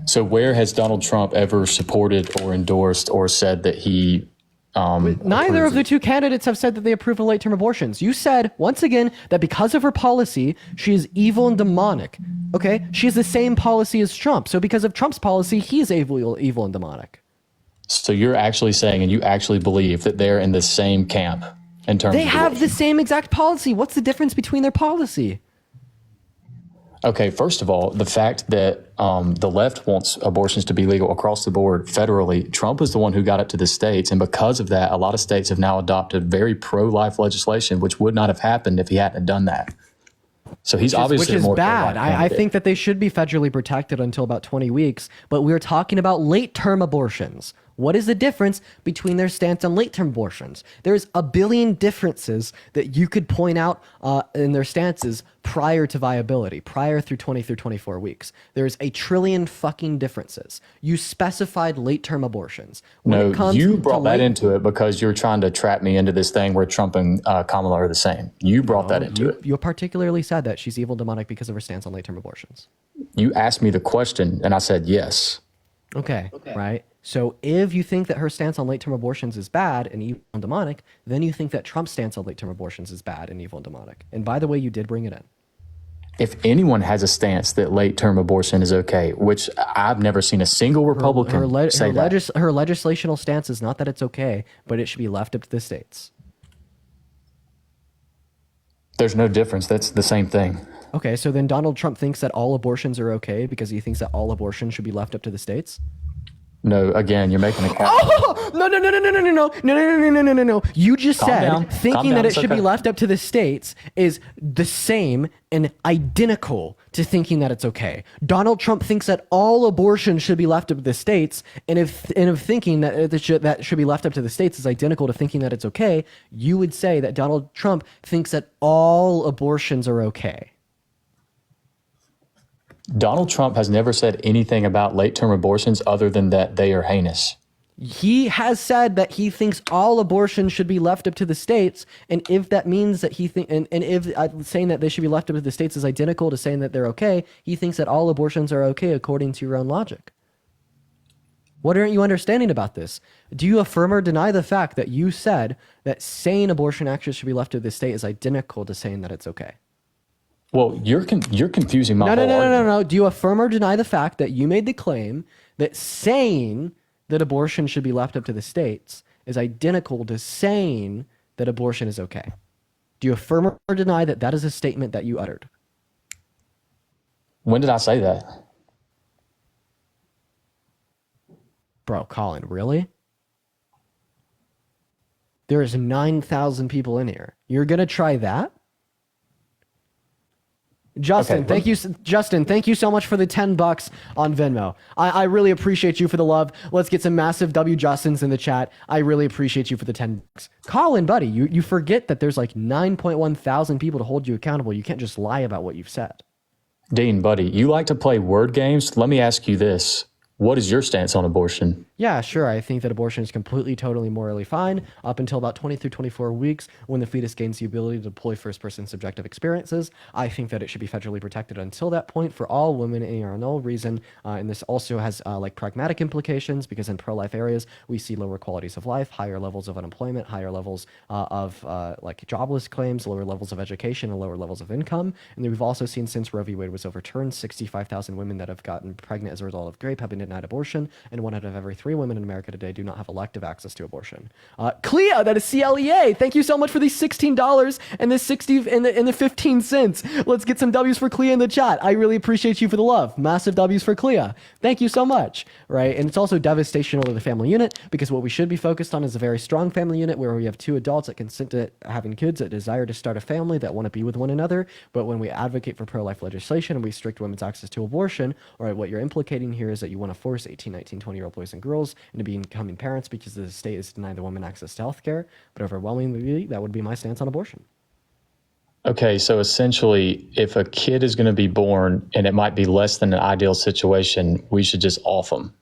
S5: So where has Donald Trump ever supported or endorsed or said that he
S1: neither of the two candidates have said that they approve of late-term abortions. You said, once again, that because of her policy, she is evil and demonic. Okay? She has the same policy as Trump. So because of Trump's policy, he is evil and demonic.
S5: So you're actually saying, and you actually believe that they're in the same camp in terms
S1: They
S5: of
S1: have
S5: abortion.
S1: the same exact policy. What's the difference between their policy?
S5: Okay, first of all, the fact that the left wants abortions to be legal across the board federally, Trump is the one who got it to the states. And because of that, a lot of states have now adopted very pro-life legislation, which would not have happened if he hadn't done that. So he's obviously
S1: which is
S5: more
S1: bad.
S5: pro-life
S1: I
S5: candidate.
S1: think that they should be federally protected until about 20 weeks, but we're talking about late-term abortions. What is the difference between their stance on late-term abortions? There's a billion differences that you could point out in their stances prior to viability, prior through 20 through 24 weeks. There's a trillion fucking differences. You specified late-term abortions. When
S5: you brought that into it because you're trying to trap me into this thing where Trump and Kamala are the same. You brought that into it.
S1: You particularly said that she's evil demonic because of her stance on late-term abortions.
S5: You asked me the question, and I said yes.
S1: Okay, right? So if you think that her stance on late-term abortions is bad and evil and demonic, then you think that Trump's stance on late-term abortions is bad and evil and demonic. And by the way, you did bring it in.
S5: If anyone has a stance that late-term abortion is okay, which I've never seen a single Republican say that.
S1: Her legislational stance is not that it's okay, but it should be left up to the states.
S5: There's no difference. That's the same thing.
S1: Okay, so then Donald Trump thinks that all abortions are okay because he thinks that all abortions should be left up to the states?
S5: No, again, you're making a comment.
S1: Oh, no. You just said thinking that it should be left up to the states is the same and identical to thinking that it's okay. Donald Trump thinks that all abortions should be left up to the states, and if thinking that that should be left up to the states is identical to thinking that it's okay, you would say that Donald Trump thinks that all abortions are okay.
S5: Donald Trump has never said anything about late-term abortions other than that they are heinous.
S1: He has said that he thinks all abortions should be left up to the states, and if that means that he and if saying that they should be left up to the states is identical to saying that they're okay, he thinks that all abortions are okay according to your own logic. What aren't you understanding about this? Do you affirm or deny the fact that you said that saying abortion access should be left to the state is identical to saying that it's okay?
S5: Well, you're confusing my whole argument.
S1: No. Do you affirm or deny the fact that you made the claim that saying that abortion should be left up to the states is identical to saying that abortion is okay? Do you affirm or deny that that is a statement that you uttered?
S5: When did I say that?
S1: Bro, Colin, really? There's 9,000 people in here. You're going to try that? Justin, thank you. Justin, thank you so much for the $10 on Venmo. I really appreciate you for the love. Let's get some massive W Justins in the chat. I really appreciate you for the $10. Colin, buddy, you forget that there's like 9.1 thousand people to hold you accountable. You can't just lie about what you've said.
S5: Dean, buddy, you like to play word games. Let me ask you this. What is your stance on abortion?
S1: Yeah, sure. I think that abortion is completely, totally, morally fine up until about 20 through 24 weeks when the fetus gains the ability to deploy first-person subjective experiences. I think that it should be federally protected until that point for all women for no reason. And this also has like pragmatic implications because in pro-life areas, we see lower qualities of life, higher levels of unemployment, higher levels of like jobless claims, lower levels of education, and lower levels of income. And then we've also seen since Roe v. Wade was overturned, 65,000 women that have gotten pregnant as a result of rape have been denied abortion, and 1 out of every 3 women in America today do not have elective access to abortion. Clea, that is CLEA. Thank you so much for these $16 and the 60 and the 15 cents. Let's get some W's for Clea in the chat. I really appreciate you for the love. Massive W's for Clea. Thank you so much. Right, and it's also devastational to the family unit because what we should be focused on is a very strong family unit where we have 2 adults that consent to having kids, that desire to start a family, that want to be with one another. But when we advocate for pro-life legislation and we restrict women's access to abortion, all right, what you're implicating here is that you want to force 18, 19, 20-year-old boys and girls into becoming parents because the state is denying the woman access to health care. But overwhelmingly, that would be my stance on abortion.
S5: Okay, so essentially, if a kid is going to be born and it might be less than an ideal situation, we should just off them.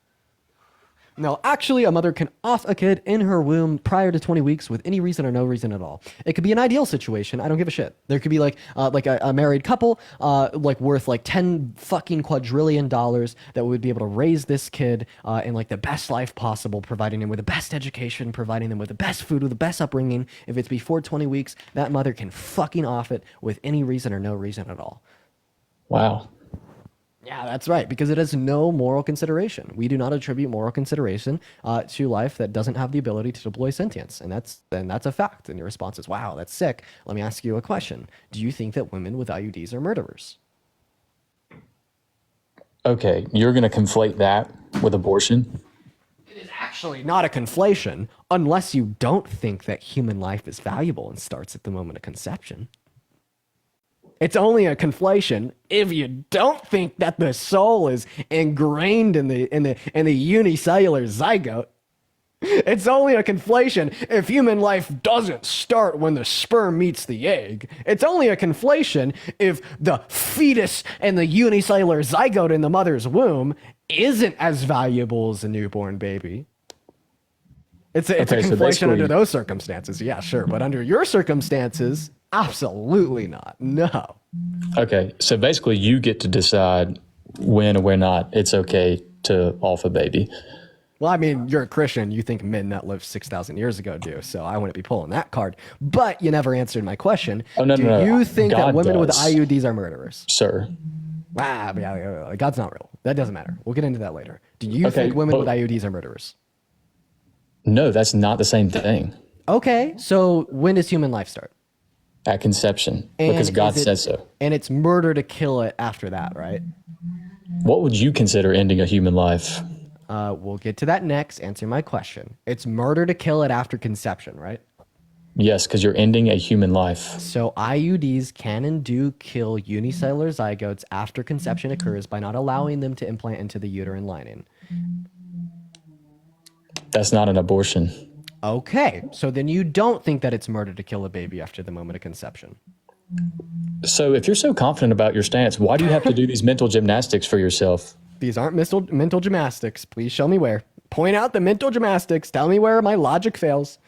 S1: No, actually, a mother can off a kid in her womb prior to 20 weeks with any reason or no reason at all. It could be an ideal situation. I don't give a shit. There could be like a married couple, like worth like $10 fucking quadrillion that would be able to raise this kid in like the best life possible, providing them with the best education, providing them with the best food, with the best upbringing. If it's before 20 weeks, that mother can fucking off it with any reason or no reason at all.
S5: Wow.
S1: Yeah, that's right, because it has no moral consideration. We do not attribute moral consideration to life that doesn't have the ability to deploy sentience, and that's a fact. And your response is, wow, that's sick. Let me ask you a question. Do you think that women with IUDs are murderers?
S5: Okay, you're going to conflate that with abortion?
S1: It is actually not a conflation, unless you don't think that human life is valuable and starts at the moment of conception. It's only a conflation if you don't think that the soul is ingrained in the unicellular zygote. It's only a conflation if human life doesn't start when the sperm meets the egg. It's only a conflation if the fetus and the unicellular zygote in the mother's womb isn't as valuable as a newborn baby. It's a conflation under those circumstances. Yeah, sure. But under your circumstances, absolutely not. No.
S5: Okay. So basically you get to decide when or when not it's okay to off a baby.
S1: Well, I mean, you're a Christian. You think men that lived 6,000 years ago do, so I wouldn't be pulling that card. But you never answered my question.
S5: No.
S1: Do you think that women with
S5: does.
S1: IUDs are murderers?
S5: Sir.
S1: Yeah, God's not real. That doesn't matter. We'll get into that later. Do you think women with IUDs are murderers?
S5: No, that's not the same thing.
S1: Okay, so when does human life start?
S5: At conception,
S1: And
S5: because God
S1: is it-
S5: says so.
S1: And it's murder to kill it after that, right?
S5: What would you consider ending a human life?
S1: We'll get to that next. Answer my question. It's murder to kill it after conception, right?
S5: Yes, because you're ending a human life.
S1: So IUDs can and do kill unicellular zygotes after conception occurs by not allowing them to implant into the uterine lining.
S5: That's not an abortion.
S1: Okay, so then you don't think that it's murder to kill a baby after the moment of conception.
S5: So if you're so confident about your stance, why do you have to do these mental gymnastics for yourself?
S1: These aren't mental gymnastics. Please show me where. Point out the mental gymnastics. Tell me where my logic fails.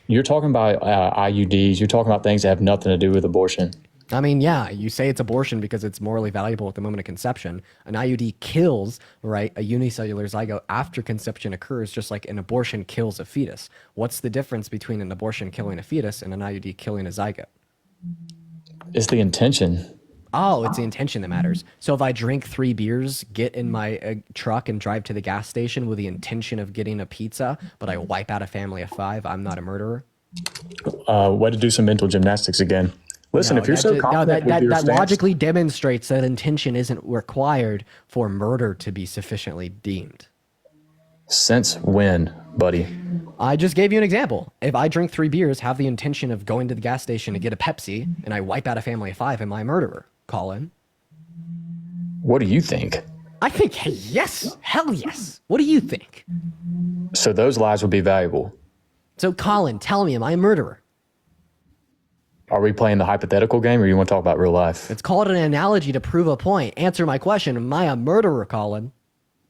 S5: You're talking about IUDs. You're talking about things that have nothing to do with abortion.
S1: I mean, yeah, you say it's abortion because it's morally valuable at the moment of conception. An IUD kills, right, a unicellular zygote after conception occurs, just like an abortion kills a fetus. What's the difference between an abortion killing a fetus and an IUD killing a zygote?
S5: It's the intention.
S1: Oh, it's the intention that matters. So if I drink 3 beers, get in my truck and drive to the gas station with the intention of getting a pizza, but I wipe out a family of 5, I'm not a murderer?
S5: Way to do some mental gymnastics again. Listen, if you're so confident with your
S1: that
S5: stance,
S1: logically demonstrates that intention isn't required for murder to be sufficiently deemed.
S5: Since when, buddy?
S1: I just gave you an example. If I drink 3 beers, have the intention of going to the gas station to get a Pepsi, and I wipe out a family of 5, am I a murderer? Colin?
S5: What do you think?
S1: I think, hey, yes. Hell yes. What do you think?
S5: So those lives would be valuable.
S1: So Colin, tell me, am I a murderer?
S5: Are we playing the hypothetical game, or you want to talk about real life?
S1: It's called an analogy to prove a point. Answer my question. Am I a murderer, Colin?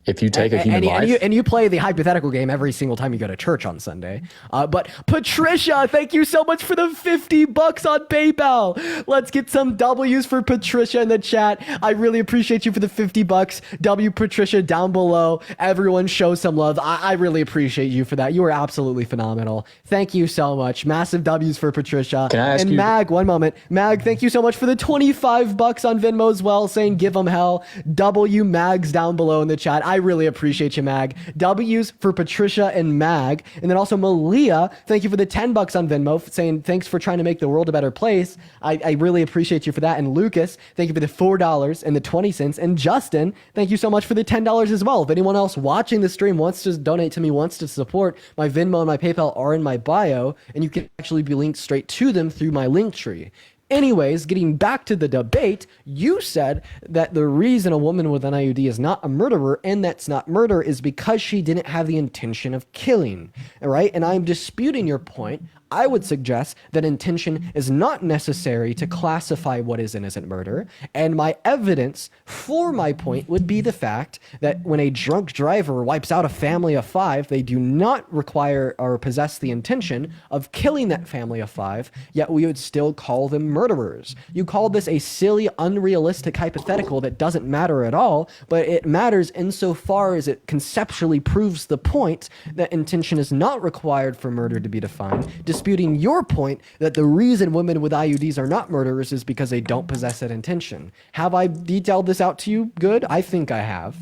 S5: If you take a human life.
S1: And you play the hypothetical game every single time you go to church on Sunday. But Patricia, thank you so much for the $50 on PayPal. Let's get some W's for Patricia in the chat. I really appreciate you for the $50. W Patricia down below. Everyone show some love. I really appreciate you for that. You are absolutely phenomenal. Thank you so much. Massive W's for Patricia.
S5: Can I ask you?
S1: Mag, one moment. Mag, thank you so much for the $25 on Venmo as well, saying give them hell. W Mags down below in the chat. I really appreciate you, Mag. W's for Patricia and Mag. And then also Malia, thank you for the $10 on Venmo, saying thanks for trying to make the world a better place. I really appreciate you for that. And Lucas, thank you for the $4 and the 20 cents. And Justin, thank you so much for the $10 as well. If anyone else watching the stream wants to donate to me, wants to support, my Venmo and my PayPal are in my bio, and you can actually be linked straight to them through my link tree. Anyways, getting back to the debate, you said that the reason a woman with an IUD is not a murderer, and that's not murder, is because she didn't have the intention of killing, all right? And I'm disputing your point. I would suggest that intention is not necessary to classify what is and isn't murder, and my evidence for my point would be the fact that when a drunk driver wipes out a family of 5, they do not require or possess the intention of killing that family of 5, yet we would still call them murderers. You call this a silly, unrealistic hypothetical that doesn't matter at all, but it matters insofar as it conceptually proves the point that intention is not required for murder to be defined, disputing your point that the reason women with IUDs are not murderers is because they don't possess that intention. Have I detailed this out to you good? I think I have.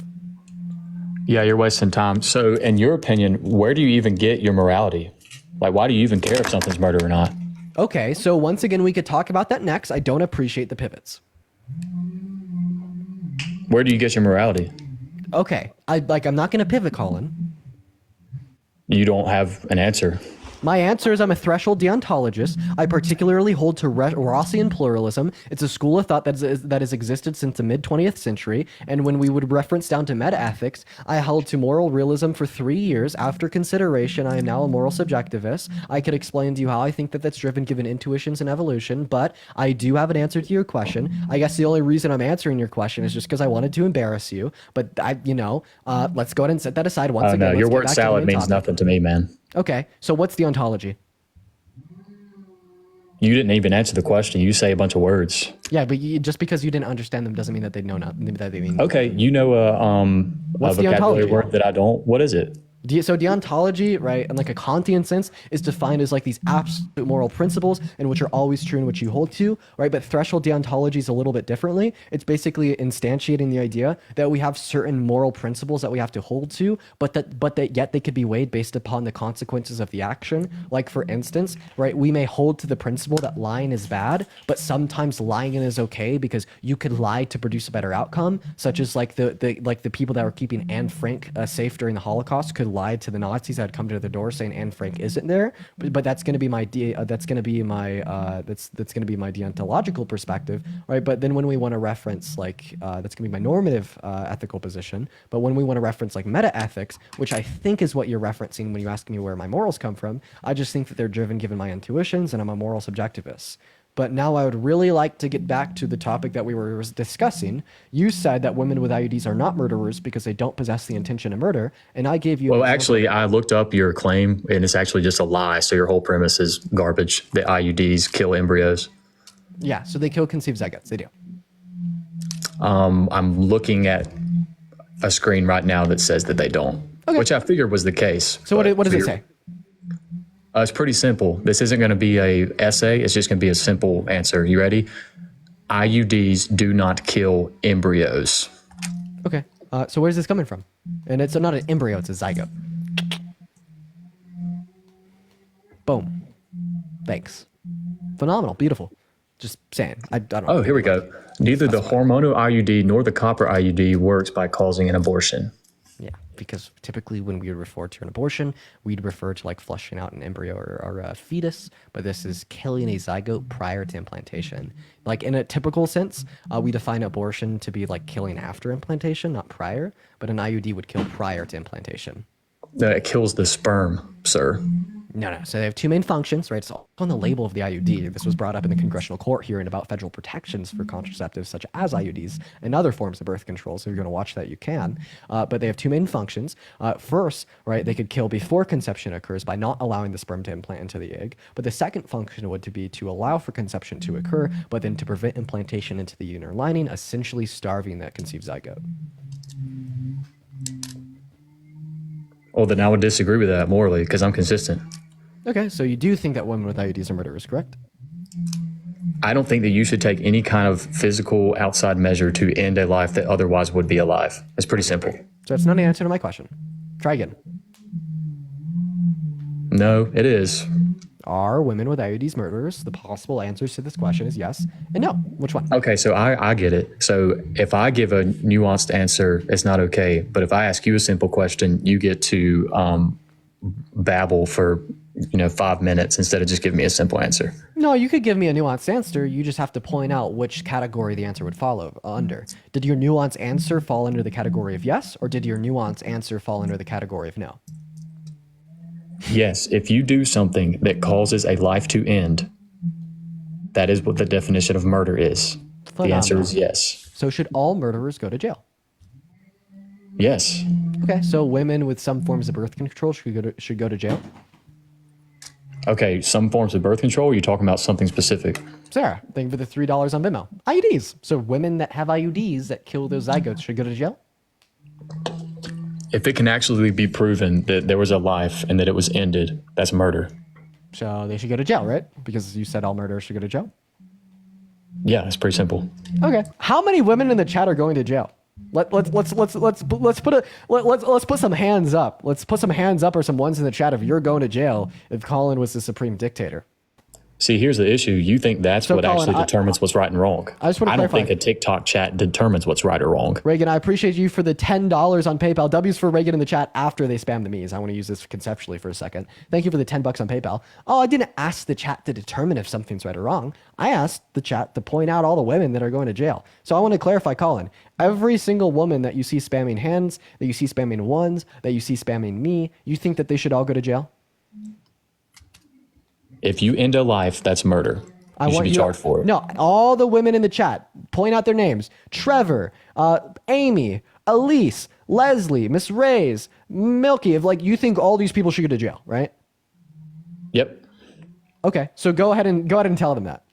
S5: Yeah, you're wasting time. So in your opinion, where do you even get your morality? Like, why do you even care if something's murder or not?
S1: Okay, so once again, we could talk about that next. I don't appreciate the pivots.
S5: Where do you get your morality?
S1: Okay, I'm not going to pivot, Colin.
S5: You don't have an answer.
S1: My answer is I'm a threshold deontologist. I particularly hold to Rossian pluralism. It's a school of thought that has existed since the mid-20th century, and when we would reference down to meta-ethics, I held to moral realism for 3 years. After consideration, I am now a moral subjectivist. I could explain to you how I think that that's driven given intuitions and evolution, but I do have an answer to your question. I guess the only reason I'm answering your question is just because I wanted to embarrass you, but let's go ahead and set that aside once again.
S5: No, your
S1: Let's get
S5: word
S1: back to the
S5: salad
S1: main
S5: means
S1: topic.
S5: nothing to me, man.
S1: Okay, so what's the ontology?
S5: You didn't even answer the question. You say a bunch of words.
S1: Yeah, but just because you didn't understand them doesn't mean that they know not that they mean.
S5: Okay, you know a
S1: What's the
S5: vocabulary
S1: ontology?
S5: word that I don't. What is it?
S1: So deontology, right, in like a Kantian sense, is defined as like these absolute moral principles and which are always true and which you hold to, right? But threshold deontology is a little bit differently. It's basically instantiating the idea that we have certain moral principles that we have to hold to, but that yet they could be weighed based upon the consequences of the action. Like for instance, right, we may hold to the principle that lying is bad, but sometimes lying is okay because you could lie to produce a better outcome, such as like the people that were keeping Anne Frank safe during the Holocaust could lie to the Nazis that had come to the door saying Anne Frank isn't there, but that's going to be my deontological perspective, right? But then when we want to reference like that's going to be my normative ethical position, but when we want to reference like meta ethics, which I think is what you're referencing when you ask me where my morals come from, I just think that they're driven given my intuitions, and I'm a moral subjectivist. But now I would really like to get back to the topic that we were discussing. You said that women with IUDs are not murderers because they don't possess the intention to murder, and I gave you...
S5: Well, actually, I looked up your claim, and it's actually just a lie. So your whole premise is garbage. The IUDs kill embryos.
S1: Yeah, so they kill conceived zygotes. They do.
S5: I'm looking at a screen right now that says that they don't, which I figured was the case.
S1: So what does it say?
S5: It's pretty simple. This isn't going to be a essay. It's just going to be a simple answer. You ready? IUDs do not kill embryos.
S1: Okay. So where's this coming from? And it's not an embryo, it's a zygote. Boom. Thanks. Phenomenal. Beautiful. Just saying. I don't know.
S5: Oh, here we go. Neither the hormonal IUD nor the copper IUD works by causing an abortion.
S1: Yeah, because typically when we refer to an abortion, we'd refer to like flushing out an embryo or a fetus, but this is killing a zygote prior to implantation. Like in a typical sense, we define abortion to be like killing after implantation, not prior, but an IUD would kill prior to implantation.
S5: It kills the sperm, sir.
S1: No. So they have two main functions, right? It's all on the label of the IUD. This was brought up in the congressional court hearing about federal protections for contraceptives such as IUDs and other forms of birth control. So if you're going to watch that, you can. But they have two main functions. First, right, they could kill before conception occurs by not allowing the sperm to implant into the egg. But the second function would be to allow for conception to occur, but then to prevent implantation into the uterine lining, essentially starving that conceived zygote.
S5: Well, then I would disagree with that morally because I'm consistent.
S1: Okay, so you do think that women with IUDs are murderers, correct?
S5: I don't think that you should take any kind of physical outside measure to end a life that otherwise would be alive. It's pretty simple.
S1: So it's not an answer to my question. Try again.
S5: No, it is.
S1: Are women with IUDs murderers? The possible answers to this question is yes and no. Which one?
S5: Okay, so I get it. So if I give a nuanced answer, it's not okay. But if I ask you a simple question, you get to babble for 5 minutes instead of just giving me a simple answer.
S1: No, you could give me a nuanced answer. You just have to point out which category the answer would follow under. Did your nuanced answer fall under the category of yes, or did your nuanced answer fall under the category of no?
S5: Yes, if you do something that causes a life to end, that is what the definition of murder is.
S1: Phenomenal.
S5: The answer is yes.
S1: So should all murderers go to jail?
S5: Yes.
S1: Okay, so women with some forms of birth control should go to jail?
S5: Okay, some forms of birth control, or are you talking about something specific?
S1: Sarah, thank you for the $3 on Venmo. IUDs. So women that have IUDs that kill those zygotes should go to jail?
S5: If it can actually be proven that there was a life and that it was ended, that's murder.
S1: So they should go to jail, right? Because you said all murderers should go to jail?
S5: Yeah, it's pretty simple.
S1: Okay. How many women in the chat are going to jail? Let's put some hands up. Let's put some hands up or some ones in the chat if you're going to jail if Colin was the supreme dictator.
S5: See, here's the issue. You think that's
S1: So,
S5: what
S1: Colin,
S5: actually determines what's right and wrong.
S1: I just wanna
S5: don't
S1: clarify.
S5: think a TikTok chat determines what's right or wrong.
S1: Reagan, I appreciate you for the $10 on PayPal. W's for Reagan in the chat after they spam the me's. I want to use this conceptually for a second. Thank you for the $10 on PayPal. Oh, I didn't ask the chat to determine if something's right or wrong. I asked the chat to point out all the women that are going to jail. So I want to clarify, Colin. Every single woman that you see spamming hands, that you see spamming ones, that you see spamming me, you think that they should all go to jail?
S5: If you end a life, that's murder. You should be charged for it.
S1: No, all the women in the chat, point out their names. Trevor, Amy, Elise, Leslie, Miss Reyes, Milky. If like you think all these people should go to jail, right?
S5: Yep.
S1: Okay, so go ahead and tell them that.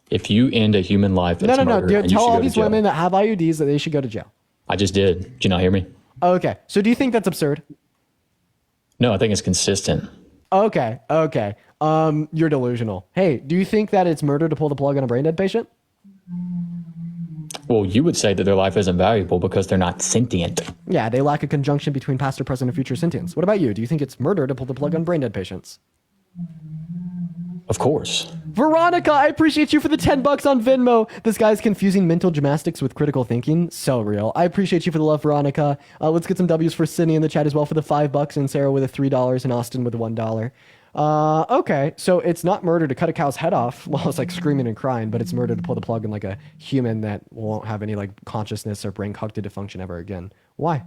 S5: If you end a human life, it's
S1: No.
S5: murder. and you
S1: Tell
S5: should
S1: all
S5: go to
S1: these
S5: jail.
S1: women that have IUDs that they should go to jail.
S5: I just did. Did you not hear me?
S1: Okay, so do you think that's absurd?
S5: No, I think it's consistent.
S1: Okay. You're delusional. Hey, do you think that it's murder to pull the plug on a brain dead patient?
S5: Well, you would say that their life isn't valuable because they're not sentient.
S1: Yeah, they lack a conjunction between past, or present, and future sentience. What about you? Do you think it's murder to pull the plug on brain dead patients?
S5: Of course.
S1: Veronica, I appreciate you for the $10 on Venmo. This guy's confusing mental gymnastics with critical thinking. So real. I appreciate you for the love, Veronica. Let's get some W's for Sydney in the chat as well for the $5 and Sarah with a $3 and Austin with a $1. Okay, so it's not murder to cut a cow's head off while it's like screaming and crying, but it's murder to pull the plug on like a human that won't have any like consciousness or brain cognitive function ever again. Why?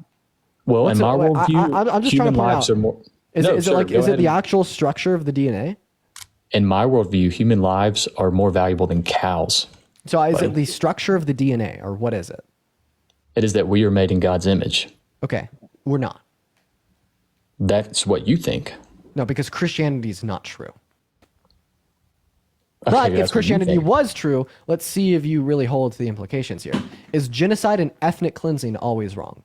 S5: Well,
S1: What's
S5: in my
S1: it-
S5: worldview,
S1: I'm just trying
S5: human
S1: to point
S5: lives
S1: out.
S5: are more.
S1: Is
S5: No,
S1: it
S5: sure,
S1: like
S5: go
S1: is it
S5: ahead
S1: the
S5: and-
S1: actual structure of the DNA?
S5: In my worldview, human lives are more valuable than cows.
S1: So is it the structure of the DNA, or what is it?
S5: It is that we are made in God's image.
S1: Okay, we're not.
S5: That's what you think.
S1: No, because Christianity is not true.
S5: Okay,
S1: But if
S5: that's what you
S1: Christianity
S5: think.
S1: was true, let's see if you really hold to the implications here. Is genocide and ethnic cleansing always wrong?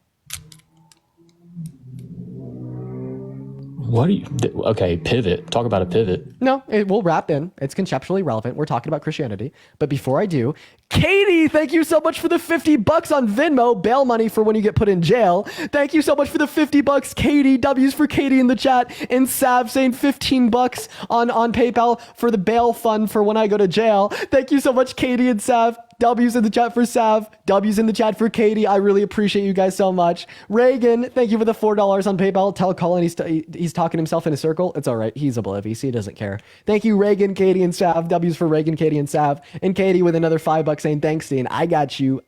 S5: What do you? Okay, pivot. Talk about a pivot.
S1: No, it will wrap in. It's conceptually relevant. We're talking about Christianity. But before I do, Katie, thank you so much for the $50 on Venmo. Bail money for when you get put in jail. Thank you so much for the $50, Katie. W's for Katie in the chat. And Sav saying $15 on PayPal for the bail fund for when I go to jail. Thank you so much, Katie and Sav. W's in the chat for Sav. W's in the chat for Katie. I really appreciate you guys so much. Reagan, thank you for the $4 on PayPal. Tell Colin he's talking himself in a circle. It's all right. He's oblivious. He doesn't care. Thank you, Reagan, Katie, and Sav. W's for Reagan, Katie, and Sav. And Katie with another $5 saying, thanks, Dean. I got you.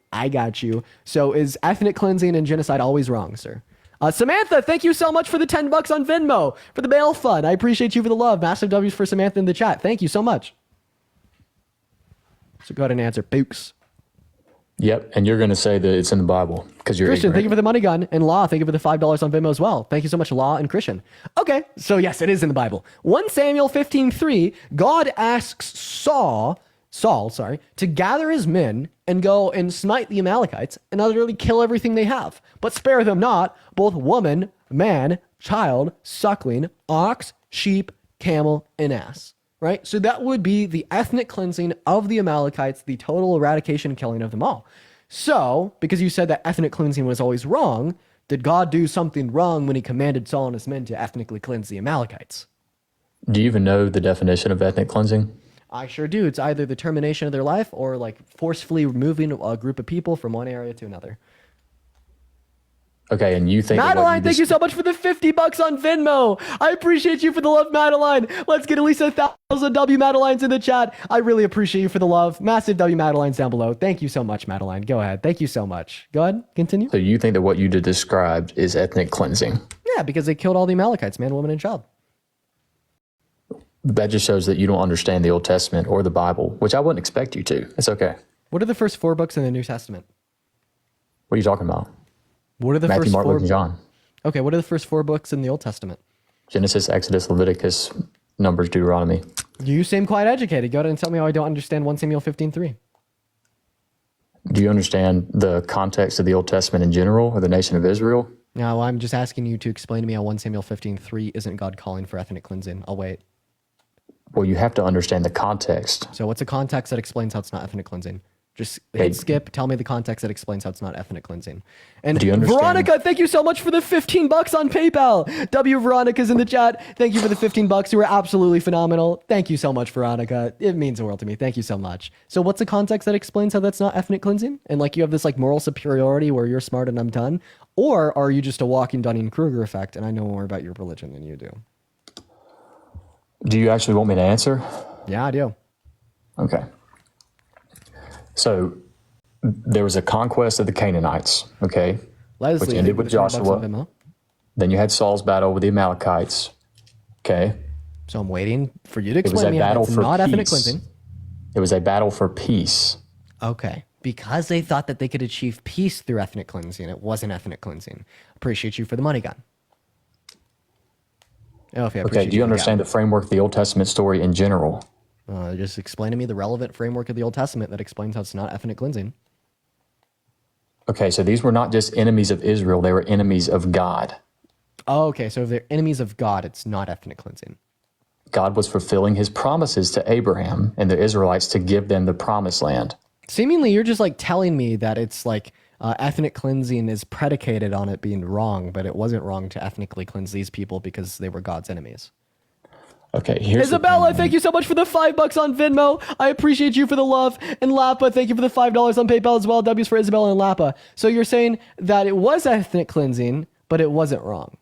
S1: So is ethnic cleansing and genocide always wrong, sir? Samantha, thank you so much for the $10 on Venmo for the bail fund. I appreciate you for the love. Massive W's for Samantha in the chat. Thank you so much. So go ahead and answer, Books.
S5: Yep, and you're going to say that it's in the Bible because you're
S1: Christian,
S5: ignorant.
S1: thank you for the money gun. And Law, thank you for the $5 on Venmo as well. Thank you so much, Law and Christian. Okay, so yes, it is in the Bible. 1 Samuel 15:3, God asks Saul, to gather his men and go and smite the Amalekites and utterly kill everything they have, but spare them not, both woman, man, child, suckling, ox, sheep, camel, and ass. Right? So that would be the ethnic cleansing of the Amalekites, the total eradication and killing of them all. So, because you said that ethnic cleansing was always wrong, did God do something wrong when he commanded Saul and his men to ethnically cleanse the Amalekites?
S5: Do you even know the definition of ethnic cleansing?
S1: I sure do. It's either the termination of their life or like forcefully removing a group of people from one area to another.
S5: Okay, and you think that what
S1: Madeline, thank you so much for the $50 on Venmo. I appreciate you for the love, Madeline. Let's get at least 1,000 W Madelines in the chat. I really appreciate you for the love. Massive W Madelines down below. Thank you so much, Madeline. Go ahead. Thank you so much. Go ahead. Continue.
S5: So you think that what you just described is ethnic cleansing?
S1: Yeah, because they killed all the Amalekites, man, woman, and child.
S5: That just shows that you don't understand the Old Testament or the Bible, which I wouldn't expect you to. It's okay.
S1: What are the first 4 books in the New Testament?
S5: What are you talking about?
S1: What are the
S5: Matthew,
S1: first
S5: Mark,
S1: 4
S5: Luke, and John.
S1: Okay, what are the first 4 books in the Old Testament?
S5: Genesis, Exodus, Leviticus, Numbers, Deuteronomy.
S1: You seem quite educated. Go ahead and tell me how I don't understand 1 Samuel 15:3.
S5: Do you understand the context of the Old Testament in general or the nation of Israel?
S1: No, I'm just asking you to explain to me how 1 Samuel 15:3 isn't God calling for ethnic cleansing. I'll wait.
S5: Well, you have to understand the context.
S1: So what's a context that explains how it's not ethnic cleansing? Just hit skip. Tell me the context that explains how it's not ethnic cleansing. And
S5: Do you understand?
S1: Veronica, thank you so much for the $15 on PayPal. W Veronica's in the chat. Thank you for the $15. You were absolutely phenomenal. Thank you so much, Veronica. It means the world to me. Thank you so much. So what's the context that explains how that's not ethnic cleansing? And like you have this like moral superiority where you're smart and I'm done? Or are you just a walking Dunning-Kruger effect and I know more about your religion than you do?
S5: Do you actually want me to answer?
S1: Yeah, I do.
S5: Okay. So there was a conquest of the Canaanites, okay,
S1: Leslie,
S5: which ended with Joshua. Then you had Saul's battle with the Amalekites, okay.
S1: So I'm waiting for you to explain to me how it's not ethnic cleansing.
S5: It was a battle for peace.
S1: Okay. Because they thought that they could achieve peace through ethnic cleansing. It wasn't ethnic cleansing. Appreciate you for the money gun.
S5: Okay, do you understand the framework of the Old Testament story in general?
S1: Just explain to me the relevant framework of the Old Testament that explains how it's not ethnic cleansing.
S5: Okay, so these were not just enemies of Israel, they were enemies of God.
S1: Oh, okay, so if they're enemies of God, it's not ethnic cleansing.
S5: God was fulfilling his promises to Abraham and the Israelites to give them the promised land.
S1: Seemingly, you're just like telling me that it's like ethnic cleansing is predicated on it being wrong, but it wasn't wrong to ethnically cleanse these people because they were God's enemies.
S5: Okay, here's
S1: Isabella, thank you so much for the $5 on Venmo. I appreciate you for the love. And Lapa, thank you for the $5 on PayPal as well. W's for Isabella and Lapa. So you're saying that it was ethnic cleansing, but it wasn't wrong.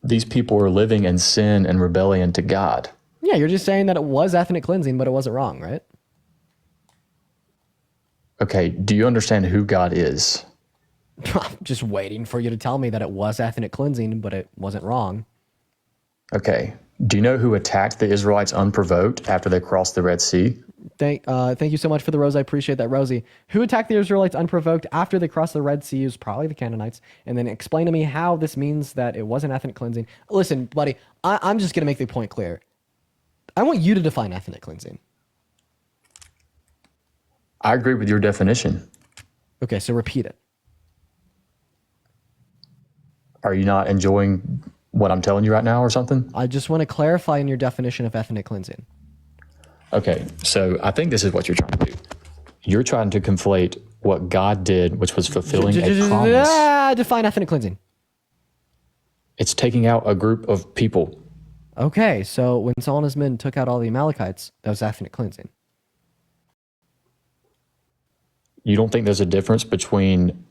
S5: These people were living in sin and rebellion to God.
S1: Yeah, you're just saying that it was ethnic cleansing, but it wasn't wrong, right?
S5: Okay, do you understand who God is?
S1: I'm just waiting for you to tell me that it was ethnic cleansing, but it wasn't wrong.
S5: Okay. Do you know who attacked the Israelites unprovoked after they crossed the Red Sea?
S1: Thank you so much for the rose. I appreciate that, Rosie. Who attacked the Israelites unprovoked after they crossed the Red Sea? It was probably the Canaanites. And then explain to me how this means that it wasn't ethnic cleansing. Listen, buddy, I'm just going to make the point clear. I want you to define ethnic cleansing.
S5: I agree with your definition.
S1: Okay, so repeat it.
S5: Are you not enjoying what I'm telling you right now or something?
S1: I just want to clarify in your definition of ethnic cleansing.
S5: Okay, so I think this is what you're trying to do. You're trying to conflate what God did, which was fulfilling a promise.
S1: Define ethnic cleansing.
S5: It's taking out a group of people.
S1: Okay, so when Saul and his men took out all the Amalekites, that was ethnic cleansing.
S5: You don't think there's a difference between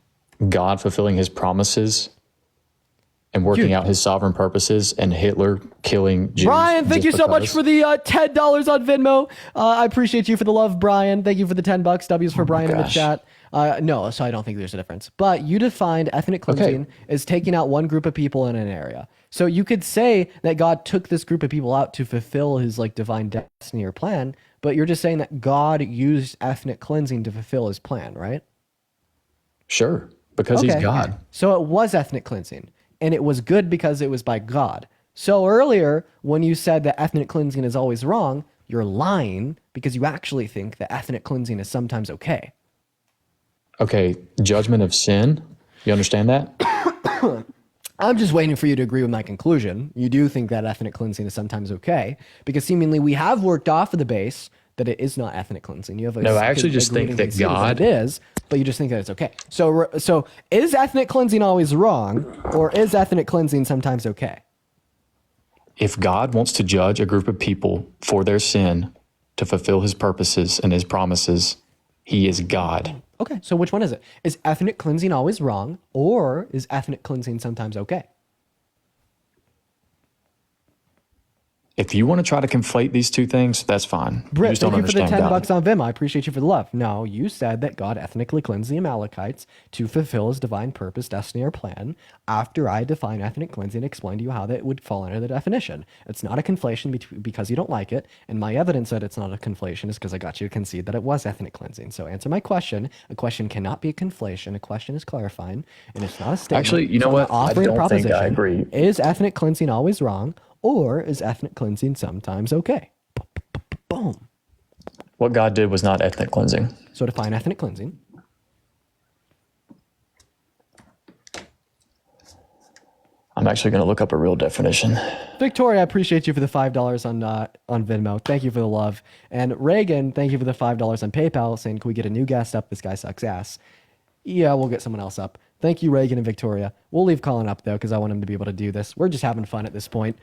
S5: God fulfilling his promises and working out his sovereign purposes and Hitler killing Jews?
S1: Brian, thank you so much for the $10 on Venmo. I appreciate you for the love, Brian. Thank you for the $10. W's for Brian in the chat. No, so I don't think there's a difference. But you defined ethnic cleansing as taking out one group of people in an area. So you could say that God took this group of people out to fulfill his like divine destiny or plan, but you're just saying that God used ethnic cleansing to fulfill his plan, right?
S5: Sure, because he's God.
S1: So it was ethnic cleansing, and it was good because it was by God. So earlier, when you said that ethnic cleansing is always wrong, you're lying because you actually think that ethnic cleansing is sometimes okay.
S5: Okay, judgment of sin. You understand that?
S1: I'm just waiting for you to agree with my conclusion. You do think that ethnic cleansing is sometimes okay, because seemingly we have worked off of the base that it is not ethnic cleansing. You have
S5: No, I actually just think that God
S1: it is, but you just think that it's okay. So is ethnic cleansing always wrong, or is ethnic cleansing sometimes okay?
S5: If God wants to judge a group of people for their sin to fulfill his purposes and his promises, he is God.
S1: Okay, so which one is it? Is ethnic cleansing always wrong, or is ethnic cleansing sometimes okay?
S5: If you want to try to conflate these two things, that's fine.
S1: Britt,
S5: you
S1: thank you for the $10
S5: God.
S1: on Venmo. I appreciate you for the love. No, you said that God ethnically cleansed the Amalekites to fulfill his divine purpose, destiny, or plan. After I define ethnic cleansing, explain to you how that would fall under the definition. It's not a conflation because you don't like it, and my evidence that it's not a conflation is because I got you to concede that it was ethnic cleansing. So answer my question. A question cannot be a conflation. A question is clarifying, and it's not a statement.
S5: Actually, you know what? I don't think I agree.
S1: Is ethnic cleansing always wrong? Or is ethnic cleansing sometimes okay? Boom.
S5: What God did was not ethnic cleansing.
S1: So define ethnic cleansing.
S5: I'm actually going to look up a real definition.
S1: Victoria, I appreciate you for the $5 on Venmo. Thank you for the love. And Reagan, thank you for the $5 on PayPal, saying, can we get a new guest up? This guy sucks ass. Yeah, we'll get someone else up. Thank you, Reagan and Victoria. We'll leave Colin up, though, because I want him to be able to do this. We're just having fun at this point.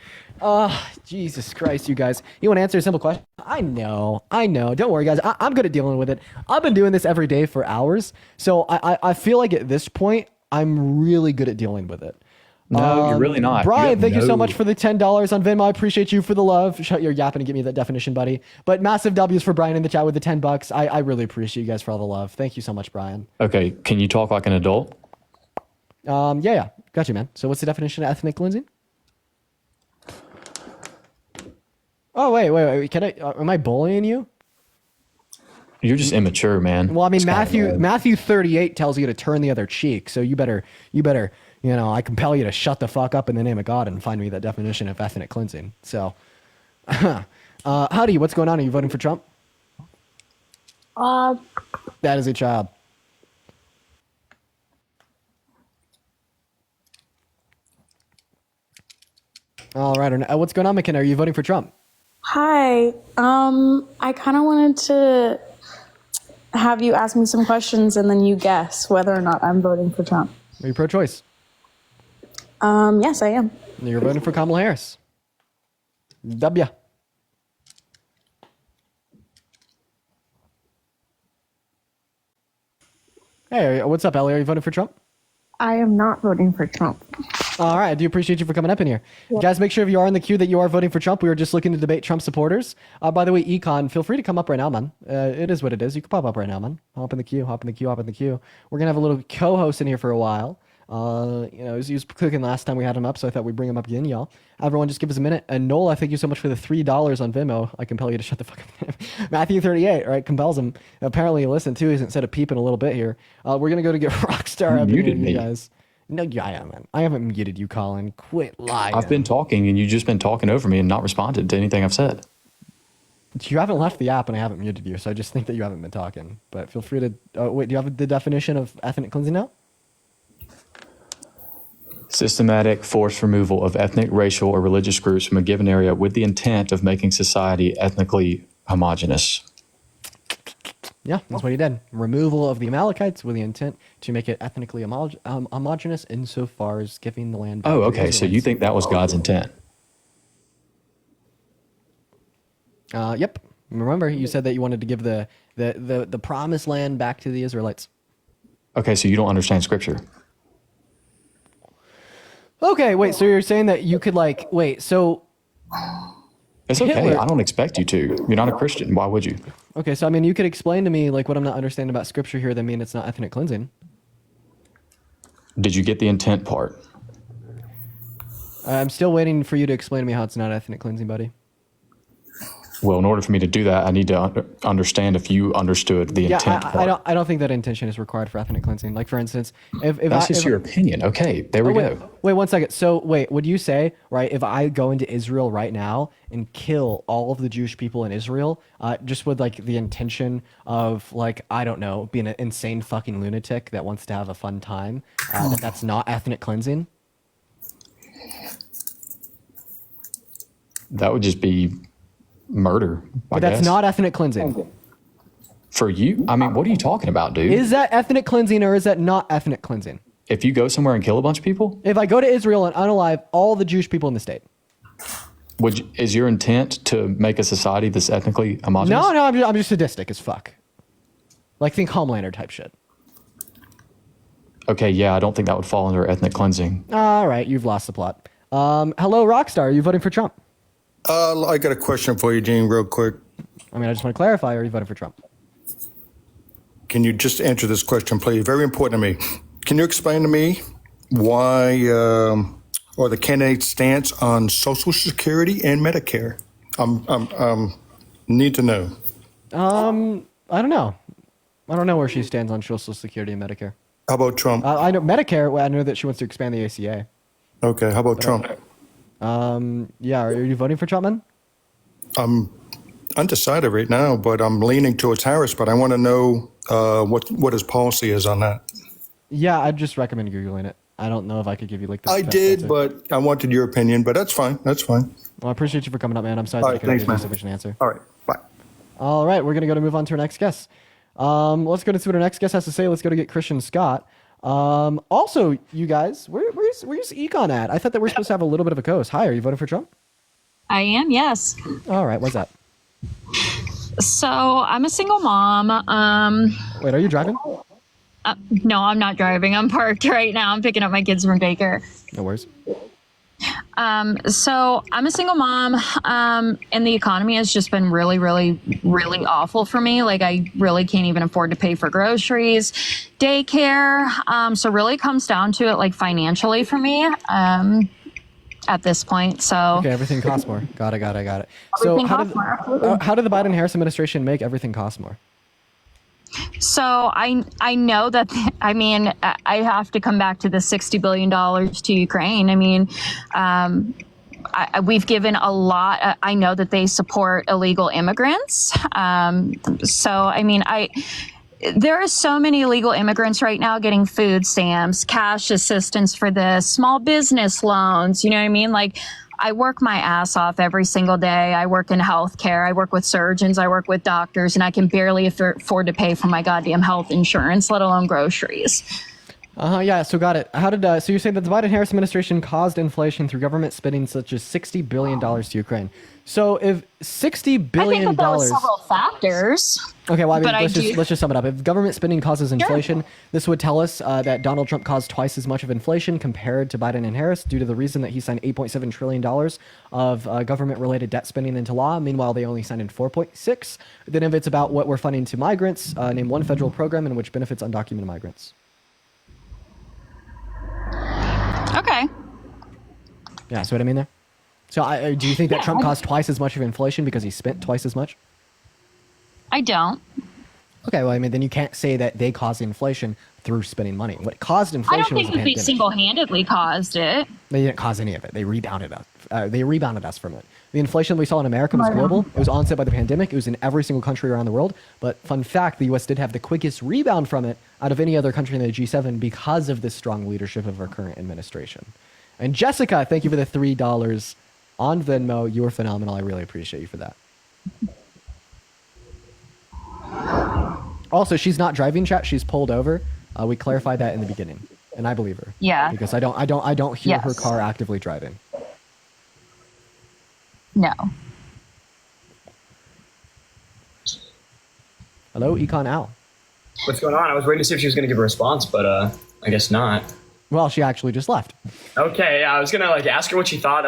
S1: Jesus Christ, you guys. You want to answer a simple question? I know. Don't worry, guys. I'm good at dealing with it. I've been doing this every day for hours. So I feel like at this point, I'm really good at dealing with it.
S5: No, you're really not.
S1: Brian, thank you so much for the $10 on Venmo. I appreciate you for the love. Shut your yapping and give me that definition, buddy. But massive W's for Brian in the chat with the $10. I really appreciate you guys for all the love. Thank you so much, Brian.
S5: Okay, can you talk like an adult?
S1: Yeah. Got you, man. So what's the definition of ethnic cleansing? Oh, wait. Can am I bullying you?
S5: You're just immature, man.
S1: Well, I mean, Matthew 38 tells you to turn the other cheek. So you better, I compel you to shut the fuck up in the name of God and find me that definition of ethnic cleansing. So, howdy, what's going on? Are you voting for Trump? That is a child. All right. What's going on, McKenna? Are you voting for Trump?
S6: Hi. I kind of wanted to have you ask me some questions and then you guess whether or not I'm voting for Trump.
S1: Are you pro-choice?
S6: Yes, I am.
S1: You're voting for Kamala Harris. W. Hey, what's up, Ellie? Are you voting for Trump?
S6: I am not voting for Trump.
S1: All right, I do appreciate you for coming up in here.
S6: Yeah.
S1: Guys, make sure if you are in the queue that you are voting for Trump. We were just looking to debate Trump supporters. By the way, Econ, feel free to come up right now, man. It is what it is. You can pop up right now, man. Hop in the queue. We're going to have a little co-host in here for a while. He was cooking last time we had him up, so I thought we'd bring him up again, y'all. Everyone, just give us a minute. And Nola, thank you so much for the $3 on Venmo. I compel you to shut the fuck up. Matthew 38, right? Compels him. Apparently, you listen too. He's instead of peeping a little bit here. We're going to go to get Rockstar up here, you guys. No, yeah, I am. I haven't muted you, Colin. Quit lying.
S5: I've been talking, and you've just been talking over me and not responded to anything I've said.
S1: You haven't left the app, and I haven't muted you, so I just think that you haven't been talking. But feel free to... wait, do you have the definition of ethnic cleansing now?
S5: Systematic forced removal of ethnic, racial, or religious groups from a given area with the intent of making society ethnically homogenous.
S1: Yeah, that's what he did. Removal of the Amalekites with the intent to make it ethnically homogenous insofar as giving the land...
S5: Oh, okay, so you think that was God's intent?
S1: Yep. Remember, you said that you wanted to give the promised land back to the Israelites.
S5: Okay, so you don't understand Scripture.
S1: Okay, wait, so you're saying that you could so...
S5: It's okay,
S1: Hitler.
S5: I don't expect you to. You're not a Christian, why would you?
S1: Okay, so I mean, you could explain to me what I'm not understanding about Scripture here that mean it's not ethnic cleansing.
S5: Did you get the intent part?
S1: I'm still waiting for you to explain to me how it's not ethnic cleansing, buddy.
S5: Well, in order for me to do that, I need to understand if you understood the intent part.
S1: I don't think that intention is required for ethnic cleansing. Like, for instance, if
S5: That's just your opinion. Okay, there we go.
S1: Wait 1 second. So, would you say, right, if I go into Israel right now and kill all of the Jewish people in Israel, just with, the intention of, I don't know, being an insane fucking lunatic that wants to have a fun time, that's not ethnic cleansing?
S5: That would just be... murder.
S1: But that's not ethnic cleansing.
S5: For you? I mean, what are you talking about, dude?
S1: Is that ethnic cleansing or is that not ethnic cleansing?
S5: If you go somewhere and kill a bunch of people?
S1: If I go to Israel and unalive all the Jewish people in the state.
S5: Is your intent to make a society that's ethnically homogenous?
S1: No, I'm just sadistic as fuck. Think Homelander type shit.
S5: Okay, yeah, I don't think that would fall under ethnic cleansing.
S1: All right, you've lost the plot. Hello, Rockstar. Are you voting for Trump?
S8: I got a question for you, Gene, real quick.
S1: I mean, I just want to clarify, are you voting for Trump?
S8: Can you just answer this question, please? Very important to me. Can you explain to me why, or the candidate's stance on Social Security and Medicare? Need to know.
S1: I don't know. I don't know where she stands on Social Security and Medicare.
S8: How about Trump?
S1: I know Medicare. I know that she wants to expand the ACA.
S8: Okay, how about Trump?
S1: Yeah, are you voting for Trump, man?
S8: I'm undecided right now, but I'm leaning towards Harris, but I want to know what his policy is on that.
S1: Yeah, I'd just recommend Googling it. I don't know if I could give you like the
S8: I
S1: best
S8: did,
S1: answer.
S8: but I wanted your opinion, but that's fine. That's fine.
S1: Well, I appreciate you for coming up, man. I'm sorry
S8: All
S1: that I
S8: right,
S1: couldn't
S8: thanks,
S1: give you a
S8: man.
S1: sufficient answer.
S8: All right, bye.
S1: All right, we're gonna move on to our next guest. Let's go to see what our next guest has to say. Let's go to get Christian Scott. Also, you guys, where's Econ at? I thought that we're supposed to have a little bit of a co-host. Hi, are you voting for Trump?
S7: I am, yes.
S1: All right, what's that?
S7: So I'm a single mom.
S1: Wait, are you driving?
S7: No, I'm not driving. I'm parked right now. I'm picking up my kids from daycare.
S1: No worries.
S7: So I'm a single mom, and the economy has just been really, really, really awful for me. Like I really can't even afford to pay for groceries, daycare. So really it comes down to it, like financially for me, at this point. So
S1: Okay, everything costs more. Got it. So
S7: Everything costs more, absolutely.
S1: how did the Biden-Harris administration make everything cost more?
S7: So I know that, I mean, I have to come back to the $60 billion to Ukraine. I mean, we've given a lot. I know that they support illegal immigrants. So, I mean, there are so many illegal immigrants right now getting food stamps, cash assistance for this, small business loans. You know what I mean? Like, I work my ass off every single day. I work in healthcare. I work with surgeons. I work with doctors, and I can barely afford to pay for my goddamn health insurance, let alone groceries.
S1: Yeah, so got it. So you're saying that the Biden-Harris administration caused inflation through government spending such as $60 billion to Ukraine. So if $60 billion...
S7: I think that there were several factors.
S1: Okay, well, I mean,
S7: but
S1: let's just sum it up. If government spending causes inflation, this would tell us that Donald Trump caused twice as much of inflation compared to Biden and Harris due to the reason that he signed $8.7 trillion of government-related debt spending into law. Meanwhile, they only signed in 4.6. Then if it's about what we're funding to migrants, name one federal program in which benefits undocumented migrants.
S7: Okay.
S1: Yeah, see what I mean there? So do you think that Trump caused twice as much of inflation because he spent twice as much?
S7: I don't.
S1: Okay, well, I mean, then you can't say that they caused inflation through spending money. What caused
S7: I
S1: inflation
S7: don't think
S1: was the
S7: that they
S1: pandemic.
S7: single-handedly caused it.
S1: They didn't cause any of it. They rebounded us from it. The inflation we saw in America was
S7: Right on.
S1: global. It was onset by the pandemic. It was in every single country around the world. But fun fact, the U.S. did have the quickest rebound from it out of any other country in the G7 because of the strong leadership of our current administration. And Jessica, thank you for the $3 on Venmo. You were phenomenal. I really appreciate you for that. Also, she's not driving, chat. She's pulled over. We clarified that in the beginning, and I believe her.
S7: Yeah.
S1: Because I don't hear her
S7: Yes.
S1: car actively driving.
S7: No.
S1: Hello, Econ Al.
S9: What's going on? I was waiting to see if she was going to give a response, but I guess not.
S1: Well, she actually just left.
S9: Okay, yeah, I was gonna ask her what she thought,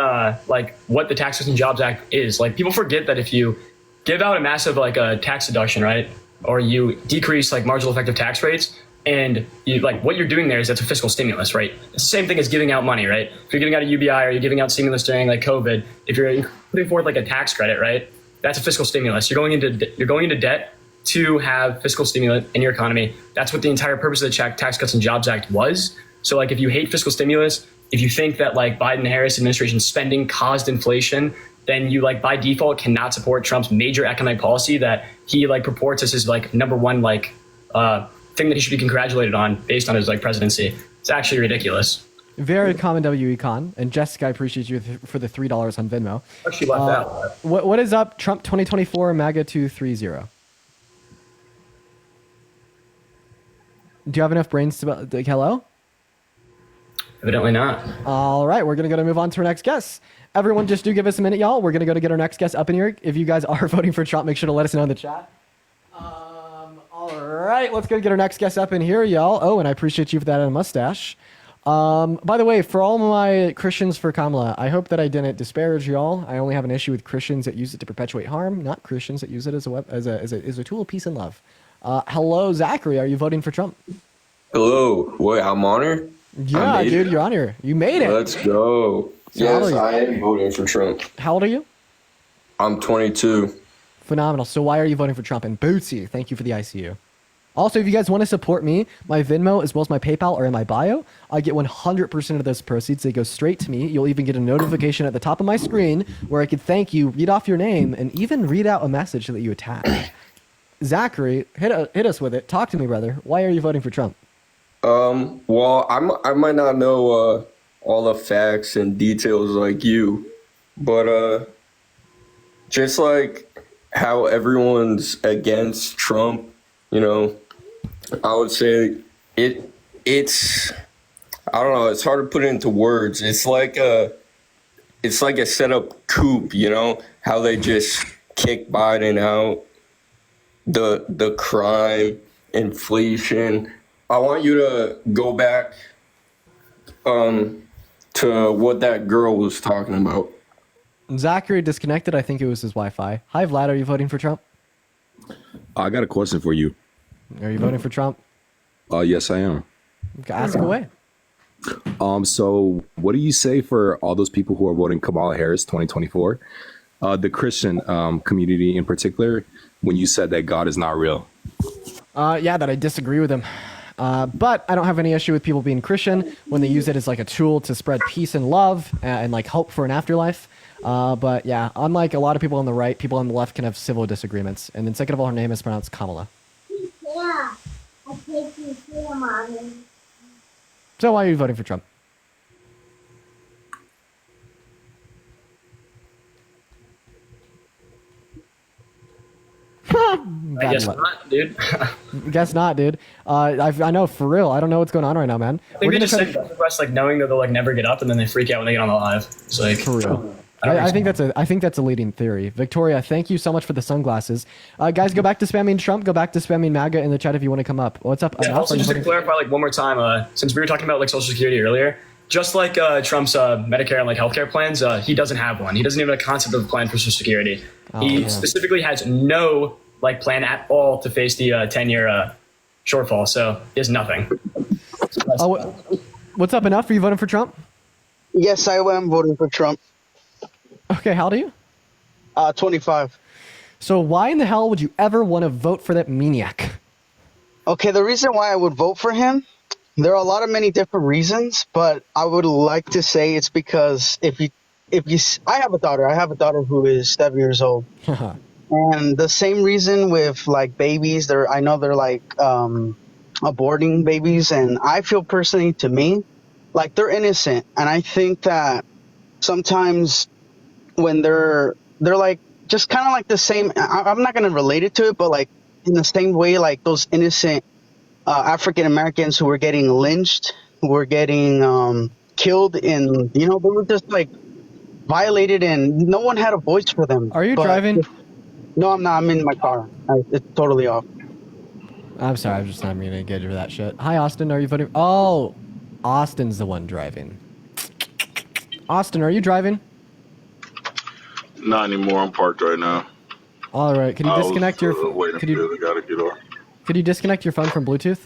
S9: what the Tax Cuts and Jobs Act is. Like, people forget that if you give out a massive a tax deduction, right, or you decrease marginal effective tax rates, and you what you're doing there is that's a fiscal stimulus, right? It's the same thing as giving out money, right? If you're giving out a UBI or you're giving out stimulus during COVID, if you're putting forth a tax credit, right, that's a fiscal stimulus. You're going into debt to have fiscal stimulus in your economy. That's what the entire purpose of the Tax Cuts and Jobs Act was. So if you hate fiscal stimulus, if you think that Biden-Harris administration spending caused inflation, then you by default cannot support Trump's major economic policy that he purports as his number one thing that he should be congratulated on based on his presidency. It's actually ridiculous.
S1: Very common W Econ. And Jessica, I appreciate you for the $3 on Venmo.
S9: She left out.
S1: What is up? Trump 2024 MAGA 230. Do you have enough brains to hello?
S9: Evidently not.
S1: All right, we're going to move on to our next guest. Everyone, just do give us a minute, y'all. We're going to get our next guest up in here. If you guys are voting for Trump, make sure to let us know in the chat. All right, let's go get our next guest up in here, y'all. Oh, and I appreciate you for that mustache. By the way, for all my Christians for Kamala, I hope that I didn't disparage y'all. I only have an issue with Christians that use it to perpetuate harm, not Christians that use it as a tool of peace and love. Hello, Zachary. Are you voting for Trump?
S23: Hello. Wait, I'm honored?
S1: Yeah, dude, you're on here. You made it.
S23: Let's go.
S1: So how old
S23: Yes,
S1: are you?
S23: I am voting for Trump.
S1: How old are you?
S23: I'm 22.
S1: Phenomenal. So why are you voting for Trump? And Bootsy, thank you for the ICU. Also, if you guys want to support me, my Venmo as well as my PayPal are in my bio. I get 100% of those proceeds. They go straight to me. You'll even get a notification at the top of my screen where I can thank you, read off your name, and even read out a message that you attach. Zachary, hit us with it. Talk to me, brother. Why are you voting for Trump?
S23: Well, I might not know all the facts and details like you, but just like how everyone's against Trump, you know, I would say it's I don't know, it's hard to put it into words. It's like a setup coup, you know, how they just kick Biden out, the crime, inflation. I want you to go back to what that girl was talking about.
S1: Zachary disconnected. I think it was his Wi-Fi. Hi, Vlad. Are you voting for Trump?
S10: I got a question for you.
S1: Are you voting for Trump?
S10: Yes, I am.
S1: Ask away.
S10: So what do you say for all those people who are voting Kamala Harris 2024? The Christian community in particular, when you said that God is not real?
S1: Yeah, that I disagree with him. But I don't have any issue with people being Christian when they use it as like a tool to spread peace and love and like hope for an afterlife. But yeah, unlike a lot of people on the right, people on the left can have civil disagreements. And then second of all, her name is pronounced Kamala.
S11: Yeah, I take you here, Mommy.
S1: So why are you voting for Trump?
S9: I guess not, dude.
S1: Guess not, dude. I know for real. I don't know what's going on right now, man.
S9: I think they just send requests like knowing that they'll like never get up, and then they freak out when they get on the live. It's like
S1: for real. I think that's a leading theory. Victoria, thank you so much for the sunglasses. Guys, go back to spamming Trump. Go back to spamming MAGA in the chat if you want to come up. What's up?
S9: Yeah, also, just to clarify, like one more time, since we were talking about like Social Security earlier, just like Trump's Medicare and like healthcare plans, he doesn't have one. He doesn't even have a concept of a plan for Social Security. He specifically has no like plan at all to face the 10-year shortfall. So he has nothing.
S1: What's up? Enough? Are you voting for Trump?
S12: Yes, I am voting for Trump.
S1: Okay, how old are you?
S12: 25.
S1: So why in the hell would you ever want to vote for that maniac?
S12: Okay, the reason why I would vote for him, there are many different reasons, but I would like to say it's because I have a daughter who is 7 years old. And the same reason with like babies, I know they're like aborting babies, and I feel personally, to me, like they're innocent. And I think that sometimes when they're like just kind of like the same, I'm not going to relate it to it, but like in the same way, like those innocent African Americans who were getting lynched, who were getting killed, and they were just like violated, and no one had a voice for them.
S1: Are you driving?
S12: No, I'm not. I'm in my car. It's totally off.
S1: I'm sorry. I'm just not going to engage with that shit. Hi, Austin. Are you voting? Oh, Austin's the one driving. Austin, are you driving?
S24: Not anymore. I'm parked right now.
S1: All right. Can you disconnect your?
S24: Could you? Gotta get off.
S1: Could you disconnect your phone from Bluetooth?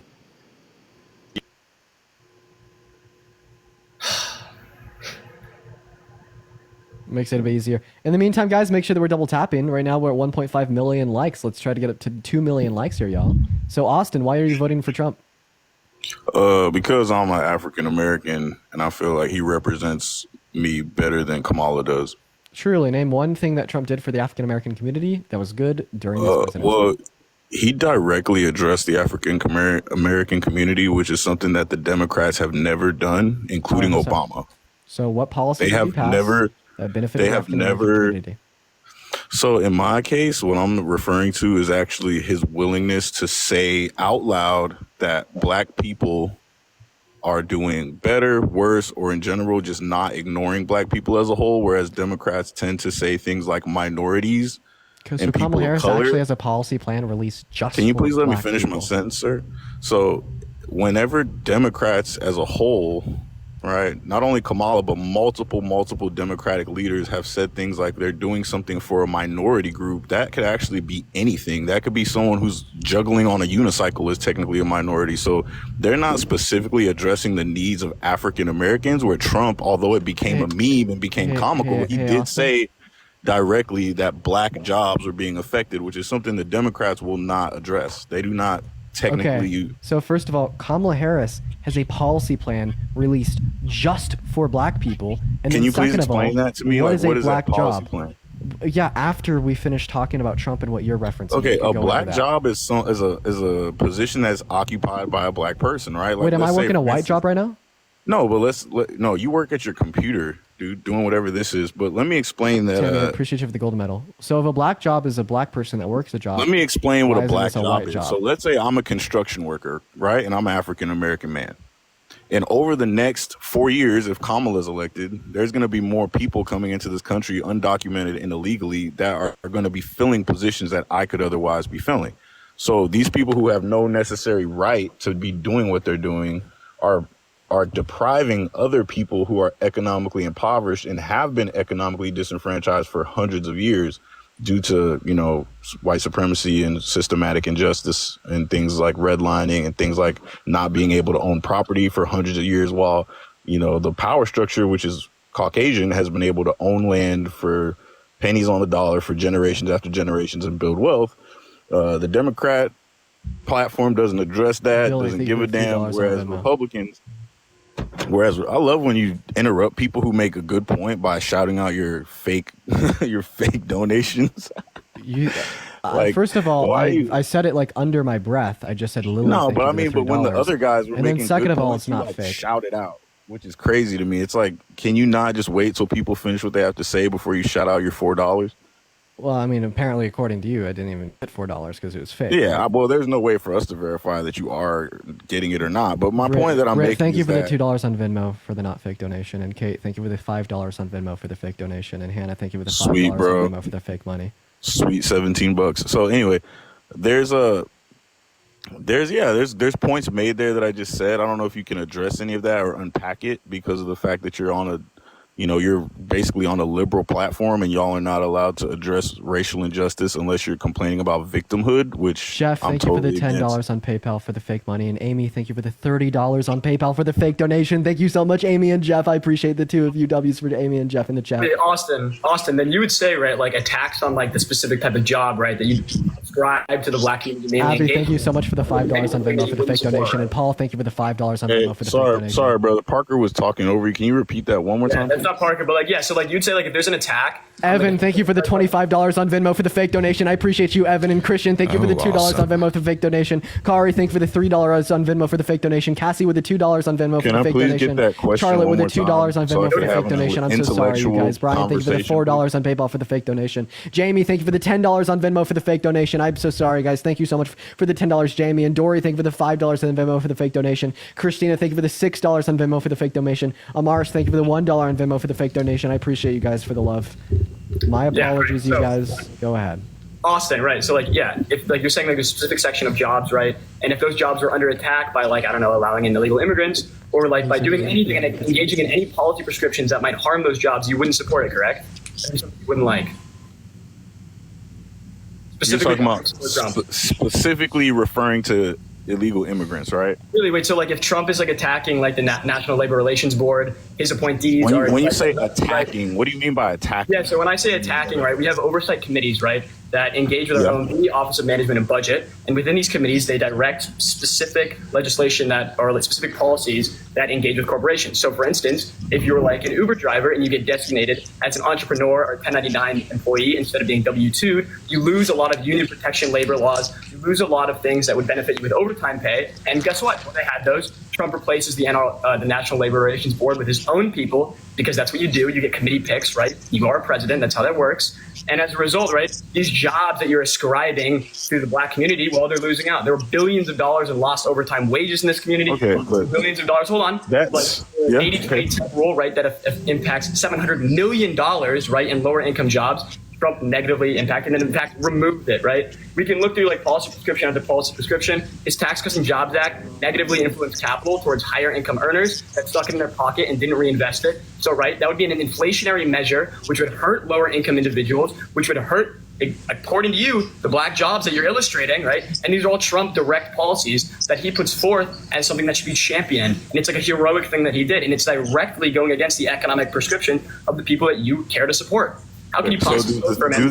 S1: Makes it a bit easier. In the meantime, guys, make sure that we're double tapping. Right now, we're at 1.5 million likes. Let's try to get up to 2 million likes here, y'all. So, Austin, why are you voting for Trump?
S24: Because I'm an African American, and I feel like he represents me better than Kamala does.
S1: Truly, name one thing that Trump did for the African American community that was good during his presidency.
S24: Well, he directly addressed the African American community, which is something that the Democrats have never done, including 100%. Obama.
S1: So, what policies
S24: they have never? They have never. So in my case, what I'm referring to is actually his willingness to say out loud that black people are doing better, worse, or in general, just not ignoring black people as a whole, whereas Democrats tend to say things like minorities and people
S1: Kamala Harris
S24: of color.
S1: Actually has a policy plan released just
S24: Can you please let me
S1: black
S24: finish
S1: people.
S24: my sentence, sir? So whenever Democrats as a whole, right, not only Kamala, but multiple Democratic leaders have said things like they're doing something for a minority group, that could actually be anything. That could be someone who's juggling on a unicycle is technically a minority. So they're not specifically addressing the needs of African Americans, where Trump, although it became a meme and became comical, he did
S1: Austin.
S24: say directly that black jobs were being affected, which is something the Democrats will not address. They do not technically.
S1: Okay. So first of all, Kamala Harris has a policy plan released just for black people. And
S24: Can
S1: then
S24: you please
S1: second of all,
S24: explain that to me?
S1: What
S24: Like,
S1: is a
S24: what is that
S1: black
S24: policy
S1: job?
S24: plan?
S1: Yeah, after we finish talking about Trump and what you're referencing.
S24: Okay,
S1: we can
S24: a
S1: go
S24: black
S1: over that.
S24: job is a position that's occupied by a black person, right? Like,
S1: Wait, am I
S24: let's say,
S1: working a
S24: for
S1: white
S24: instance-
S1: job right now?
S24: No, but no, you work at your computer, dude, doing whatever this is. But let me explain that.
S1: Tammy, I appreciate you for the gold medal. So if a black job is a black person that works a job,
S24: Let me explain what
S1: why
S24: a
S1: isn't
S24: black
S1: this a
S24: job
S1: white
S24: is.
S1: job?
S24: So let's say I'm a construction worker, right? And I'm an African American man. And over the next 4 years, if Kamala's elected, there's going to be more people coming into this country undocumented and illegally that are going to be filling positions that I could otherwise be filling. So these people who have no necessary right to be doing what they're doing are depriving other people who are economically impoverished and have been economically disenfranchised for hundreds of years due to, white supremacy and systematic injustice and things like redlining and things like not being able to own property for hundreds of years, while, the power structure, which is Caucasian, has been able to own land for pennies on the dollar for generations after generations and build wealth. The Democrat platform doesn't address that,
S1: Bill, I
S24: doesn't
S1: think
S24: give a
S1: you have
S24: damn,
S1: $3
S24: whereas
S1: on Venmo.
S24: Republicans... Whereas I love when you interrupt people who make a good point by shouting out your fake donations.
S1: You,
S24: Like,
S1: first of all,
S24: why you-
S1: I said it like under my breath. I just said Lily.
S24: No,
S1: thank
S24: but
S1: you
S24: I
S1: for the
S24: mean, but when the
S1: $3.
S24: other guys were
S1: and
S24: making
S1: then second
S24: good
S1: of all,
S24: points,
S1: it's
S24: you,
S1: not
S24: like,
S1: fake.
S24: shout it out, which is crazy to me. It's like, can you not just wait till people finish what they have to say before you shout out your $4?
S1: Well, I mean, apparently, according to you, I didn't even get $4 because it was fake.
S24: Yeah, well, there's no way for us to verify that you are getting it or not. But my point that I'm
S1: Rick,
S24: making
S1: thank you
S24: is
S1: for
S24: that
S1: the $2 on Venmo for the not fake donation, and Kate, thank you for the $5 on Venmo for the fake donation, and Hannah, thank you for the $5
S24: Sweet, bro.
S1: on Venmo for the fake money.
S24: sweet $17. So anyway, there's points made there that I just said. I don't know if you can address any of that or unpack it because of the fact that you're on you're basically on a liberal platform and y'all are not allowed to address racial injustice unless you're complaining about victimhood, which
S1: Jeff,
S24: I'm
S1: thank you for the
S24: totally
S1: $10
S24: against.
S1: on PayPal for the fake money, and Amy, thank you for the $30 on PayPal for the fake donation. Thank you so much, Amy and Jeff. I appreciate the two of you W's for Amy and Jeff in the chat.
S9: Hey, Austin, then you would say, right, like a tax on like the specific type of job, right, that you subscribe to the black community. mainly
S1: Abby,
S9: engage
S1: thank you so much for the $5 on Venmo for the fake
S9: Support.
S1: donation, and Paul, thank you for the $5 on
S24: Hey,
S1: Venmo for the fake donation.
S24: sorry, brother. Parker was talking over you. Can you repeat that one more
S9: Yeah,
S24: time?
S9: that's not Parker, but like, yeah, so like you'd say like if there's an attack.
S1: Evan, thank you for the $25 on Venmo for the fake donation. I appreciate you, Evan. And Christian, thank you for the $2
S24: awesome.
S1: on Venmo for the fake donation. Kari, thank you for the $3 on Venmo for the fake donation. Cassie with the $2 on Venmo
S24: Can
S1: for the
S24: I
S1: fake
S24: please
S1: donation.
S24: get that question
S1: Charlotte
S24: one
S1: with the
S24: more
S1: $2
S24: time
S1: on
S24: so I
S1: Venmo for
S24: can
S1: the
S24: have
S1: fake
S24: an
S1: donation. I'm so sorry, you
S24: intellectual
S1: guys. Brian, thank you for the
S24: conversation,
S1: $4 on PayPal for the fake donation. Jamie, thank you for the $10 on Venmo for the fake donation. I'm so sorry, guys. Thank you so much for the $10, Jamie. And Dory, thank you for the $5 on Venmo for the fake donation. Christina, thank you for the $6 on Venmo for the fake donation. Amaris, thank you for the $1 on Venmo for the fake donation. I appreciate you guys for the love. My apologies, you
S9: so-
S1: guys. Go ahead.
S9: Austin, right? So like, yeah, if like you're saying like a specific section of jobs, right? And if those jobs are under attack by like, I don't know, allowing in illegal immigrants or like by doing anything and engaging in any policy prescriptions that might harm those jobs, you wouldn't support it, correct? That'd be something you wouldn't like.
S24: You're talking about
S9: Trump.
S24: specifically referring to illegal immigrants, right?
S9: Really, wait. So, like, if Trump is like attacking like the National Labor Relations Board, his appointees are.
S24: When you
S9: like,
S24: say attacking, what do you mean by attacking?
S9: Yeah. So when I say attacking, right, we have oversight committees, right, that engage with our own the Office of Management and Budget, and within these committees, they direct specific legislation that or like specific policies that engage with corporations. So, for instance, if you're like an Uber driver and you get designated as an entrepreneur or 1099 employee instead of being W-2'd, you lose a lot of union protection labor laws. You lose a lot of things that would benefit you with overtime pay. And guess what? When they had those, Trump replaces the National Labor Relations Board with his own people, because that's what you do. You get committee picks, right? You are a president. That's how that works. And as a result, right, these jobs that you're ascribing to the black community, well, they're losing out. There were billions of dollars in lost overtime wages in this community.
S24: Okay, but
S9: billions of dollars. Hold on.
S24: That's
S9: like 80K tech rule, right, that impacts $700 million, right, in lower income jobs. Trump negatively impacted and in fact removed it, right? We can look through like policy prescription after policy prescription. His Tax Cuts and Jobs Act negatively influenced capital towards higher income earners that stuck it in their pocket and didn't reinvest it. So, right, that would be an inflationary measure, which would hurt lower income individuals, which would hurt, according to you, the black jobs that you're illustrating, right? And these are all Trump direct policies that he puts forth as something that should be championed. And it's like a heroic thing that he did. And it's directly going against the economic prescription of the people that you care to support. How can you possibly vote for a man?
S24: do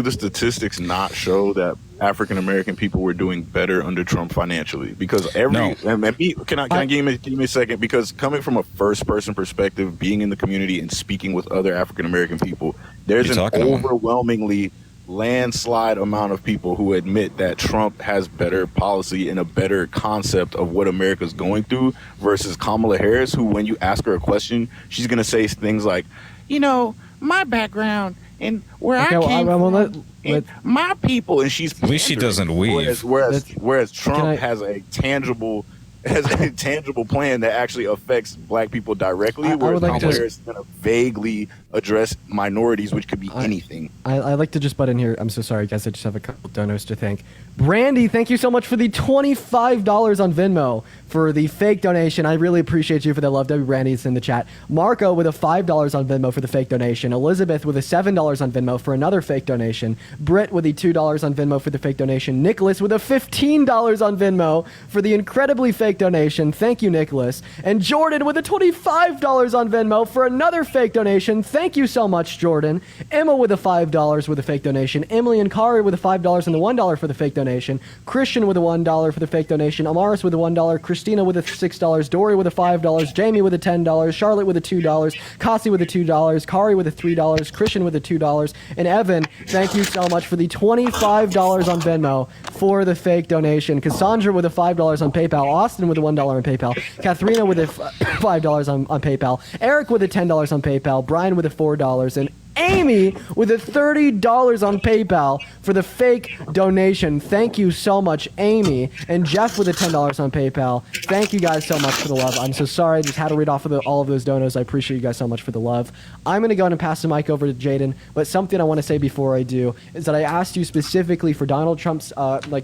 S24: the statistics not show that African American people were doing better under Trump financially, because can I give me a second? Because coming from a first person perspective, being in the community and speaking with other African American people, there's an overwhelmingly landslide amount of people who admit that Trump has better policy and a better concept of what America's going through versus Kamala Harris, who, when you ask her a question, she's going to say things like, my background and where I came from, and my people, and she's
S13: at least she doesn't weave.
S24: Whereas Trump has a tangible plan that actually affects black people directly, whereas Kamala Harris is going to vaguely address minorities, which could be anything.
S1: I'd like to just butt in here. I'm so sorry, guys. I just have a couple donors to thank. Brandy, thank you so much for the $25 on Venmo for the fake donation. I really appreciate you for that love. W. Brandy's in the chat. Marco with a $5 on Venmo for the fake donation. Elizabeth with a $7 on Venmo for another fake donation. Britt with the $2 on Venmo for the fake donation. Nicholas with a $15 on Venmo for the incredibly fake donation. Thank you, Nicholas. And Jordan with a $25 on Venmo for another fake donation. Thank you so much, Jordan. Emma with a $5 with a fake donation. Emily and Kari with a $5 and the $1 for the fake donation. Christian with a $1 for the fake donation. Amaris with a $1. Christina with a $6. Dory with a $5. Jamie with a $10. Charlotte with a $2. Kasi with a $2. Kari with a $3. Christian with a $2. And Evan, thank you so much for the $25 on Venmo for the fake donation. Cassandra with a $5 on PayPal. Austin with a $1 on PayPal. Katharina with a $5 on PayPal. Eric with a $10 on PayPal. Brian with a $4. And Amy with a $30 on PayPal for the fake donation. Thank you so much, Amy. And Jeff with a $10 on PayPal. Thank you guys so much for the love. I'm so sorry I just had to read off of all of those donos. I appreciate you guys so much for the love. I'm going to go ahead and pass the mic over to Jaden. But something I want to say before I do is that I asked you specifically for Donald Trump's,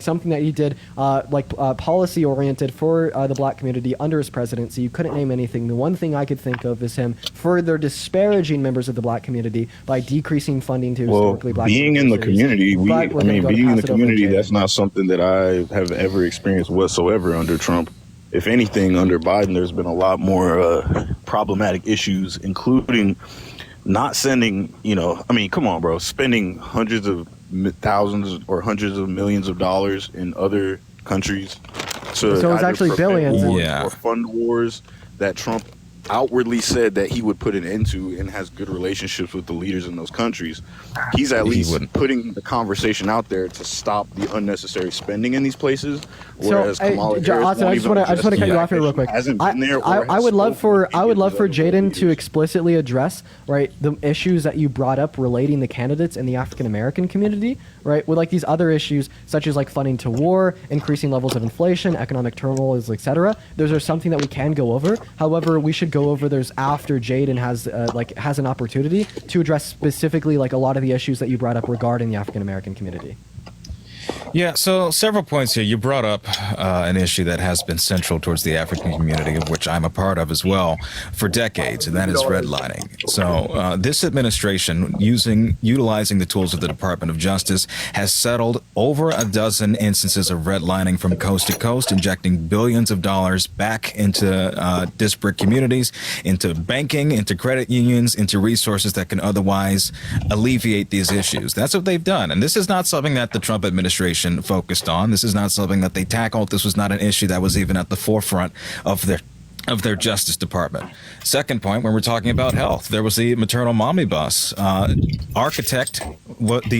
S1: something that he did, policy oriented for the black community under his presidency. You couldn't name anything. The one thing I could think of is him further disparaging members of the black community by decreasing funding to historically black
S24: being in the community, being in the community, that's not something that I have ever experienced whatsoever under Trump. If anything, under Biden, there's been a lot more problematic issues, including not sending, come on, bro, spending hundreds of thousands or hundreds of millions of dollars in other countries to
S1: so it's actually billions
S24: or fund wars that Trump outwardly said that he would put an end to and has good relationships with the leaders in those countries. He's at least putting the conversation out there to stop the unnecessary spending in these places. Whereas Kamala Harris,
S1: Austin, I just want to cut you off here real quick. I would love for Jaden to explicitly address the issues that you brought up relating the candidates in the African American community, right? With these other issues such as funding to war, increasing levels of inflation, economic turmoil, etc. Those are something that we can go over. However, we should go over those after Jaden has an opportunity to address specifically a lot of the issues that you brought up regarding the African American community.
S13: Yeah, so several points here. You brought up an issue that has been central towards the African community, of which I'm a part of as well, for decades, and that is redlining. So this administration, utilizing the tools of the Department of Justice, has settled over a dozen instances of redlining from coast to coast, injecting billions of dollars back into disparate communities, into banking, into credit unions, into resources that can otherwise alleviate these issues. That's what they've done, and this is not something that the Trump administration focused on. This is not something that they tackled. This was not an issue that was even at the forefront of their Justice Department. Second point, when we're talking about health, there was the maternal mommy bus, the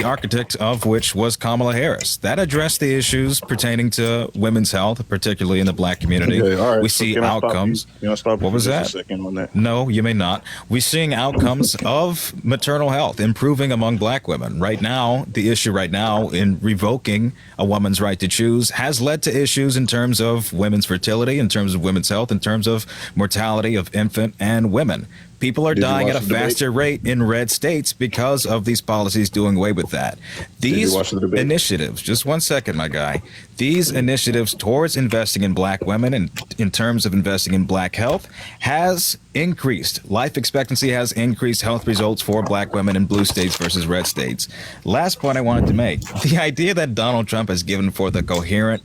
S13: architect of which was Kamala Harris. That addressed the issues pertaining to women's health, particularly in the black community.
S24: Okay, all right.
S13: We see outcomes. What was that?
S24: A second on that?
S13: No, you may not. We're seeing outcomes of maternal health improving among black women. Right now, the issue in revoking a woman's right to choose has led to issues in terms of women's fertility, in terms of women's health, in terms of mortality of infant and women. People are dying at a faster rate in red states because of these policies doing away with that. These initiatives, just one second, my guy, these initiatives towards investing in black women and in terms of investing in black health has increased. Life expectancy has increased health results for black women in blue states versus red states. Last point I wanted to make, the idea that Donald Trump has given forth a coherent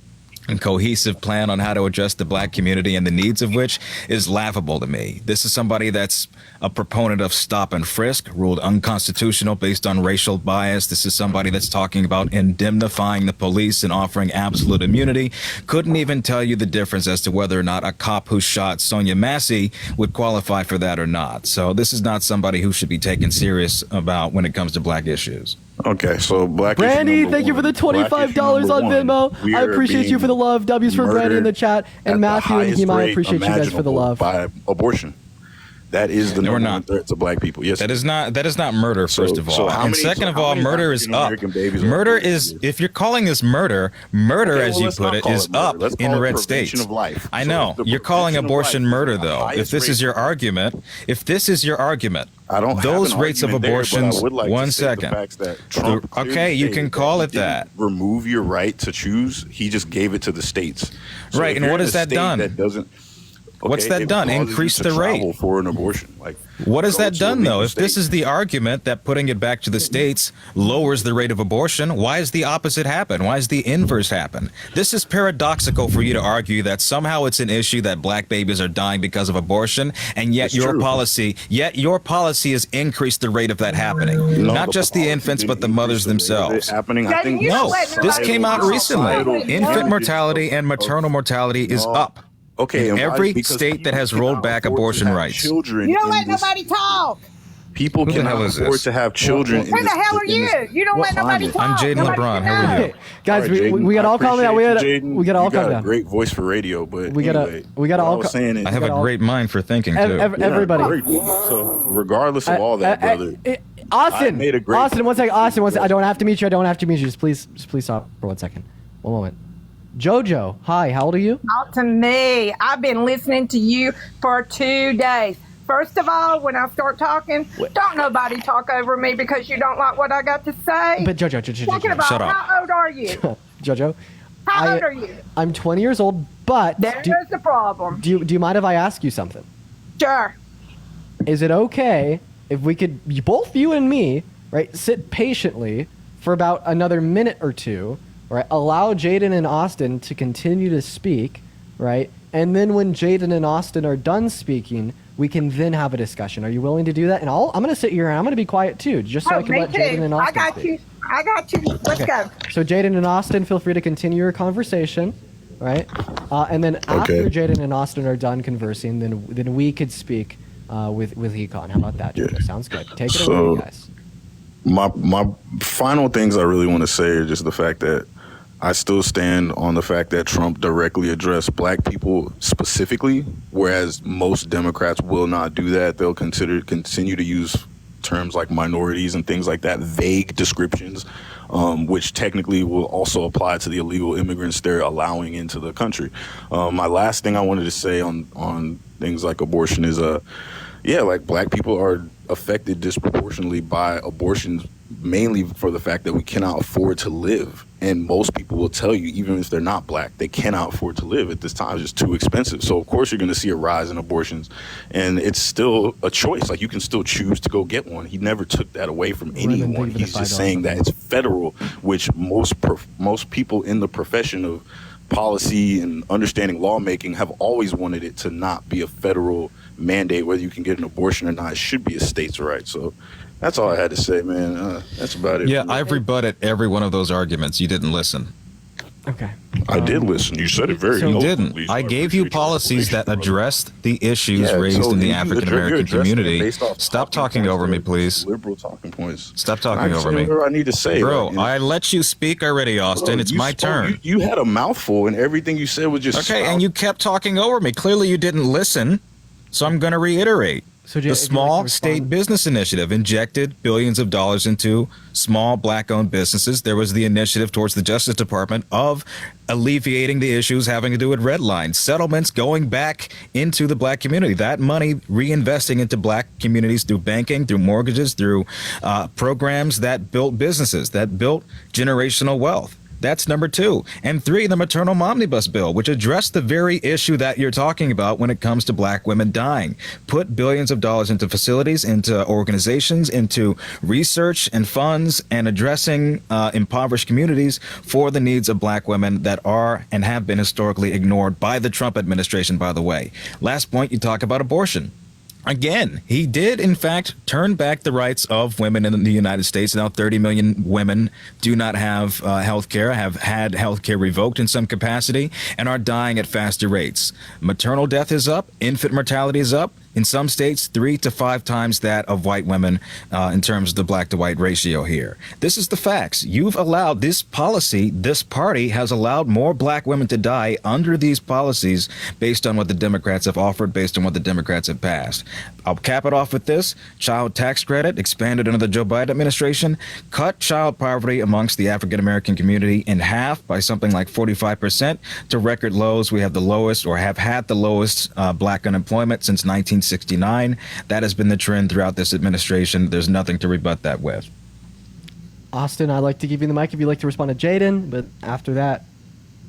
S13: and cohesive plan on how to address the black community and the needs of which is laughable to me. This is somebody that's a proponent of stop and frisk, ruled unconstitutional based on racial bias. This is somebody that's talking about indemnifying the police and offering absolute immunity. Couldn't even tell you the difference as to whether or not a cop who shot Sonia Massey would qualify for that or not. So this is not somebody who should be taken serious about when it comes to black issues.
S24: Okay, so black.
S1: Brandy, thank you for the $25 on Venmo. I appreciate you for the love. W's for Brandy in the chat. And Matthew and Hema, I appreciate you guys for the love.
S24: By abortion. That is the number one threat to black people. Yes,
S13: that is not murder. First of all, and second of all, murder is up. Murder is, if you're calling this murder, as you put it, is up in red states. I know you're calling abortion murder, though. If this is your argument,
S24: I don't.
S13: Those rates of abortions. One second. Okay, you can call it that.
S24: Remove your right to choose. He just gave it to the states.
S13: Right, and what has that done?
S24: That doesn't.
S13: What's that done? Increase the rate
S24: for an abortion. Like,
S13: what has that done, though? If this is the argument that putting it back to the states lowers the rate of abortion, why is the opposite happen? Why is the inverse happen? This is paradoxical for you to argue that somehow it's an issue that black babies are dying because of abortion, and yet your policy has increased the rate of that happening. Not just the infants, but the mothers themselves. No, this came out recently. Infant mortality and maternal mortality is up.
S24: Okay,
S13: in every state that has rolled back abortion rights.
S14: You don't let nobody talk.
S24: People cannot afford to have children.
S14: Who the hell are you? You don't let nobody talk.
S13: I'm Jaden LeBron. How are you?
S1: Guys, we got all calm down. We got all calm
S24: down.
S1: down.
S24: Great voice for radio, but
S1: we got all.
S13: I have a great mind for thinking too.
S1: Everybody.
S24: So regardless of all that, brother.
S1: Austin, one second. I don't have to meet you. Just please stop for 1 second. One moment. Jojo, hi, how old are you?
S14: Not to me. I've been listening to you for 2 days. First of all, when I start talking, don't nobody talk over me because you don't like what I got to say.
S1: But Jojo,
S14: Second of all,
S13: shut up.
S14: how old are you?
S1: Jojo,
S14: How old are you?
S1: I'm 20 years old, but
S14: There's the problem.
S1: Do you mind if I ask you something?
S14: Sure.
S1: Is it okay if we could, both you and me, right, sit patiently for about another minute or two, right? Allow Jaden and Austin to continue to speak, right? And then when Jaden and Austin are done speaking, we can then have a discussion. Are you willing to do that? And I'm going to sit here and I'm going to be quiet too, just so I can let Jaden and Austin speak.
S14: I got you. Let's go.
S1: So Jaden and Austin, feel free to continue your conversation, right? And then after Jaden and Austin are done conversing, then we could speak with Econ. How about that, Jaden? Sounds good. Take it away, guys.
S24: My final things I really want to say are just the fact that I still stand on the fact that Trump directly addressed black people specifically, whereas most Democrats will not do that. They'll continue to use terms like minorities and things like that, vague descriptions, which technically will also apply to the illegal immigrants they're allowing into the country. My last thing I wanted to say on things like abortion is, like black people are affected disproportionately by abortions, mainly for the fact that we cannot afford to live. And most people will tell you, even if they're not black, they cannot afford to live at this time. It's just too expensive. So, of course, you're going to see a rise in abortions. And it's still a choice. Like, you can still choose to go get one. He never took that away from anyone. He's just saying that it's federal, which most people in the profession of policy and understanding lawmaking have always wanted it to not be a federal mandate. Whether you can get an abortion or not, it should be a state's right. So that's all I had to say, man. That's about it.
S13: Yeah, I've rebutted every one of those arguments. You didn't listen.
S1: Okay.
S24: I did listen. You said it very
S13: You
S24: eloquently,
S13: didn't. I gave you policies that addressed the issues raised in the African American community. Stop talking over me, please.
S24: Liberal talking points.
S13: Stop talking over me.
S24: Whatever I need to say.
S13: Bro,
S24: right?
S13: I let you speak already, Austin. It's my turn.
S24: You had a mouthful and everything you said was just...
S13: Okay, and you kept talking over me. Clearly you didn't listen, so I'm going to reiterate. The Small State Business Initiative injected billions of dollars into small black-owned businesses. There was the initiative towards the Justice Department of alleviating the issues having to do with redline settlements, going back into the black community. That money reinvesting into black communities through banking, through mortgages, through programs that built businesses, that built generational wealth. That's number 2. And 3, the maternal omnibus bill, which addressed the very issue that you're talking about when it comes to black women dying. Put billions of dollars into facilities, into organizations, into research and funds, and addressing impoverished communities for the needs of black women that are and have been historically ignored by the Trump administration, by the way. Last point, you talk about abortion. Again, he did, in fact, turn back the rights of women in the United States. Now 30 million women do not have health care, have had health care revoked in some capacity, and are dying at faster rates. Maternal death is up. Infant mortality is up. In some states, 3 to 5 times that of white women in terms of the black to white ratio here. This is the facts. You've allowed this policy, this party has allowed more black women to die under these policies based on what the Democrats have offered, based on what the Democrats have passed. I'll cap it off with this. Child tax credit expanded under the Joe Biden administration, cut child poverty amongst the African-American community in half by something like 45% to record lows. We have the lowest, or have had the lowest, black unemployment since 1969. That has been the trend throughout this administration. There's nothing to rebut that with.
S1: Austin, I'd like to give you the mic if you'd like to respond to Jaden, but after that,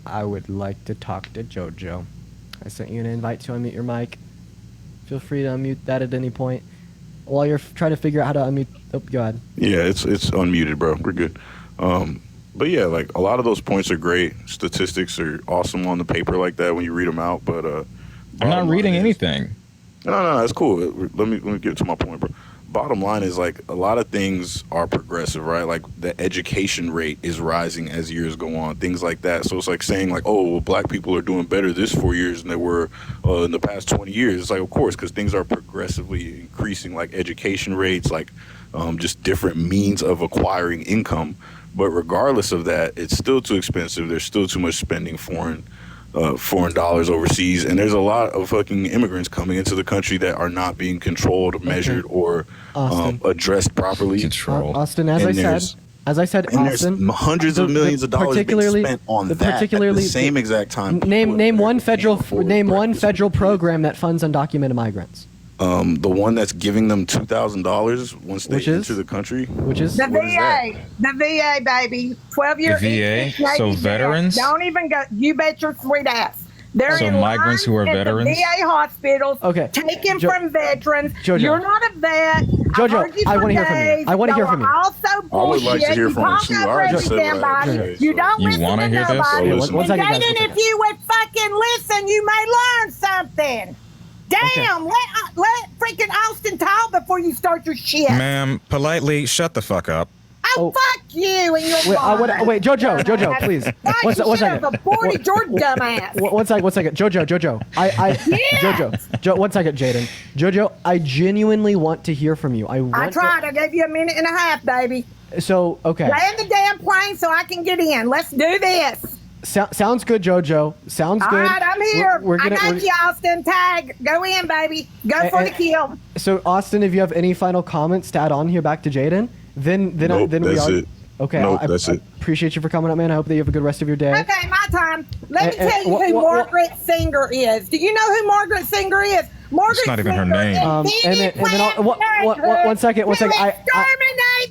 S1: I would like to talk to JoJo. I sent you an invite to unmute your mic. Feel free to unmute that at any point. While you're trying to figure out how to unmute, go ahead.
S24: Yeah, it's unmuted, bro. We're good. But yeah, like a lot of those points are great. Statistics are awesome on the paper like that when you read them out. But
S13: I'm not reading anything.
S24: No, that's cool. Let me get to my point, bro. Bottom line is, like, a lot of things are progressive, right? Like the education rate is rising as years go on, things like that. So it's like saying like, oh, well, black people are doing better this 4 years than they were in the past 20 years. It's like, of course, because things are progressively increasing, like education rates, like just different means of acquiring income. But regardless of that, it's still too expensive. There's still too much spending foreign dollars overseas, and there's a lot of fucking immigrants coming into the country that are not being controlled, measured, or addressed properly.
S1: Austin, as I said,
S24: and
S1: Austin,
S24: there's hundreds of millions of dollars being spent on that at the same exact time.
S1: Name one federal program that funds undocumented migrants.
S24: The one that's giving them $2,000 once they enter the country.
S1: Which is
S14: the VA. The VA, baby. 12-year.
S13: The VA. So veterans.
S14: Don't even go. You bet your sweet ass. They're
S13: so
S14: in
S13: migrants who are
S14: at
S13: veterans.
S14: The VA hospitals.
S1: Okay.
S14: Taken from veterans.
S1: JoJo.
S14: You're not a vet.
S1: JoJo, I want to hear from you. I want to hear from you.
S14: Also bullshit.
S24: I would like to hear from you too. I already said
S14: that. You don't
S13: You
S14: listen
S13: want to hear
S14: nobody.
S13: this?
S1: One second, guys.
S14: Jaden, if you would fucking listen, you may learn something. Damn, let freaking Austin talk before you start your shit.
S13: Ma'am, politely shut the fuck up.
S14: Oh, fuck you and your
S1: Wait, JoJo, please. One second.
S14: Aborted your dumbass.
S1: One second. JoJo. JoJo, 1 second, Jaden. JoJo, I genuinely want to hear from you.
S14: I tried. I gave you a minute and a half, baby.
S1: So, okay.
S14: Land the damn plane so I can get in. Let's do this.
S1: Sounds good, JoJo. Sounds good.
S14: All right, I'm here. I got
S1: we're-
S14: you, Austin. Tag. Go in, baby. Go for the kill.
S1: So, Austin, if you have any final comments to add on here back to Jaden, then
S24: Nope,
S1: we
S24: that's
S1: are.
S24: it.
S1: Okay,
S24: Nope,
S1: I
S24: that's it.
S1: appreciate you for coming up, man. I hope that you have a good rest of your day.
S14: Okay, my time. Let me tell you who Margaret Singer is. Do you know who Margaret Singer is? Margaret
S13: It's not even her
S14: Singer
S13: name.
S14: invented
S1: and then one second.
S14: to exterminate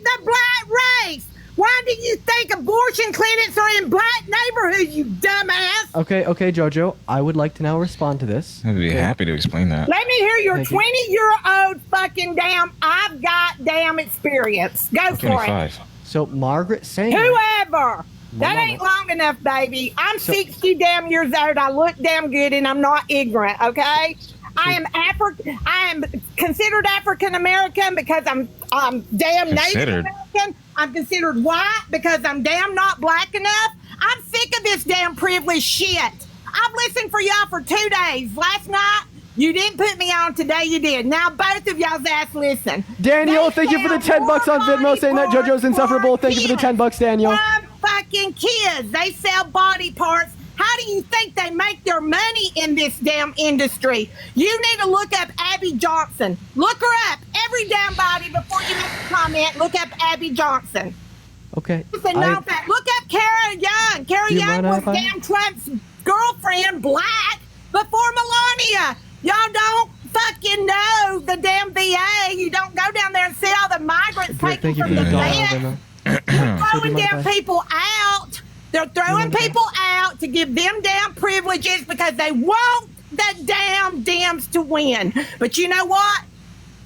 S14: the black race. Why do you think abortion clinics are in black neighborhoods, you dumbass?
S1: Okay, JoJo. I would like to now respond to this.
S13: I'd be happy to explain that.
S14: Let me hear your
S1: Thank you.
S14: 20-year-old fucking I've got damn experience. Go for it.
S13: 25.
S1: So, Margaret Singer.
S14: Whoever. That ain't long enough, baby. I'm 60 damn years old. I look damn good and I'm not ignorant, okay? I am considered African American because I'm damn Native American. I'm considered white because I'm damn not black enough. I'm sick of this damn privileged shit. I've listened for y'all for 2 days. Last night, you didn't put me on. Today, you did. Now, both of y'all's ass listen.
S1: Daniel, thank you for the $10 on Venmo saying that JoJo's insufferable. Thank you for the $10, Daniel.
S14: Fucking kids. They sell body parts. How do you think they make their money in this damn industry? You need to look up Abby Johnson. Look her up. Every damn body before you make a comment. Look up Abby Johnson.
S1: Okay.
S14: Look up Kara Young. Kara Young was damn Trump's girlfriend, black, before Melania. Y'all don't fucking know the damn VA. You don't go down there and see all the migrants taken from the van. You're throwing damn people out. They're throwing people out to give them damn privileges because they want the damn Dems to win. But you know what?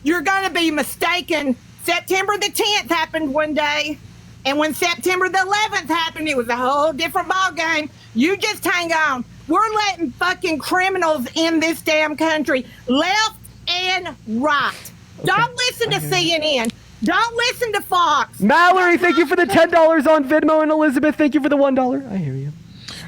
S14: You're going to be mistaken. September the 10th happened one day. And when September the 11th happened, it was a whole different ballgame. You just hang on. We're letting fucking criminals in this damn country, left and right. Okay. Don't listen to CNN. Don't listen to Fox.
S1: Mallory, thank you for the $10 on Venmo. And Elizabeth, thank you for the $1. I hear you.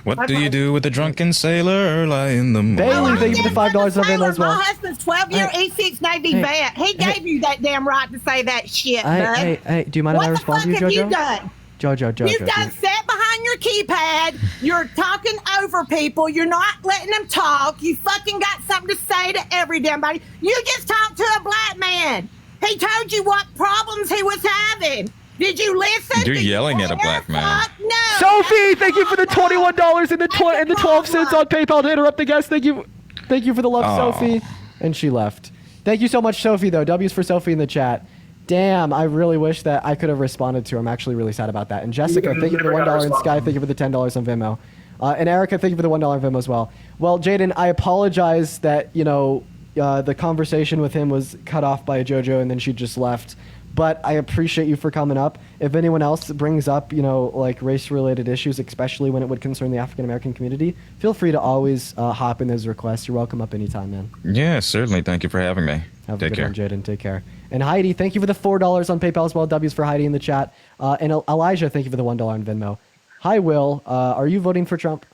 S13: What do you do with a drunken sailor early in the morning?
S1: Bailey, thank you for the $5 on Venmo as well.
S14: My husband's 12-year E6 Navy vet. He gave you that damn right to say that shit, bud.
S1: Hey, do you mind if I respond to you, JoJo?
S14: What the fuck have you done?
S1: Jojo.
S14: You've done sat behind your keypad. You're talking over people. You're not letting them talk. You fucking got something to say to every damn body. You just talked to a black man. He told you what problems he was having. Did you listen?
S13: You're yelling at a black man.
S14: No.
S1: Sophie, thank you for the $21 and the 12 cents on PayPal to interrupt the guest. Thank you for the love, Sophie. And she left. Thank you so much, Sophie, though. W's for Sophie in the chat. Damn, I really wish that I could have responded to her. I'm actually really sad about that. And Jessica, thank you for the $1. And Sky, thank you for the $10 on Venmo. And Erica, thank you for the $1 on Venmo as well. Well, Jaden, I apologize that, the conversation with him was cut off by JoJo and then she just left. But I appreciate you for coming up. If anyone else brings up, like race-related issues, especially when it would concern the African-American community, feel free to always hop in those requests. You're welcome up anytime, man.
S13: Yeah, certainly. Thank you for having me.
S1: Have a good one, Jaden. Take care. And Heidi, thank you for the $4 on PayPal as well. W's for Heidi in the chat. And Elijah, thank you for the $1 on Venmo. Hi, Will. Are you voting for Trump?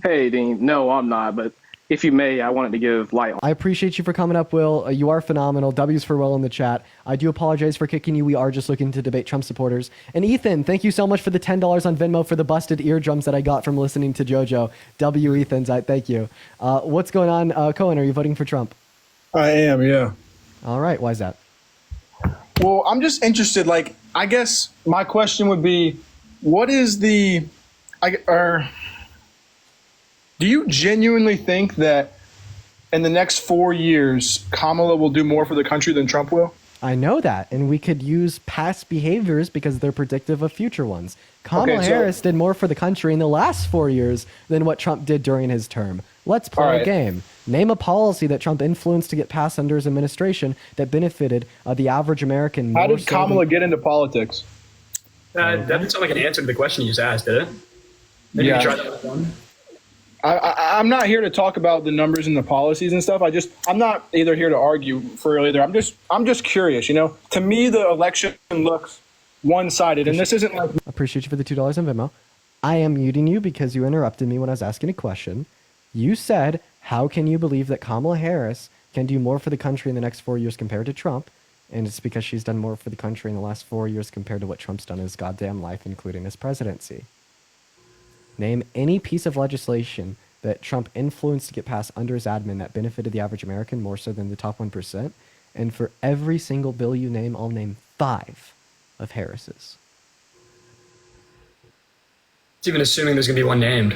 S15: Hey, Dean. No, I'm not, but if you may, I wanted to give light.
S1: I appreciate you for coming up, Will. You are phenomenal. W's for Will in the chat. I do apologize for kicking you. We are just looking to debate Trump supporters. And Ethan, thank you so much for the $10 on Venmo for the busted eardrums that I got from listening to JoJo. W. Ethan's, thank you. What's going on, Cohen? Are you voting for Trump?
S17: I am, yeah.
S1: All right. Why is that?
S17: Well, I'm just interested. Like, I guess my question would be, what is do you genuinely think that in the next 4 years, Kamala will do more for the country than Trump will?
S1: I know that, and we could use past behaviors because they're predictive of future ones. Kamala Harris did more for the country in the last 4 years than what Trump did during his term. Let's play a game. Name a policy that Trump influenced to get passed under his administration that benefited the average American.
S17: How did Kamala get into politics?
S9: That didn't sound like an answer to the question you just asked, did it? Maybe you try that with one.
S17: I'm not here to talk about the numbers and the policies and stuff. I'm not either here to argue for either. I'm just curious. To me, the election looks one-sided, and this isn't like.
S1: Appreciate you for the $2 on Venmo. I am muting you because you interrupted me when I was asking a question. You said, "How can you believe that Kamala Harris can do more for the country in the next 4 years compared to Trump?" And it's because she's done more for the country in the last 4 years compared to what Trump's done in his goddamn life, including his presidency. Name any piece of legislation that Trump influenced to get passed under his admin that benefited the average American more so than the top 1%. And for every single bill you name, I'll name 5 of Harris's.
S9: It's even assuming there's going to be one named.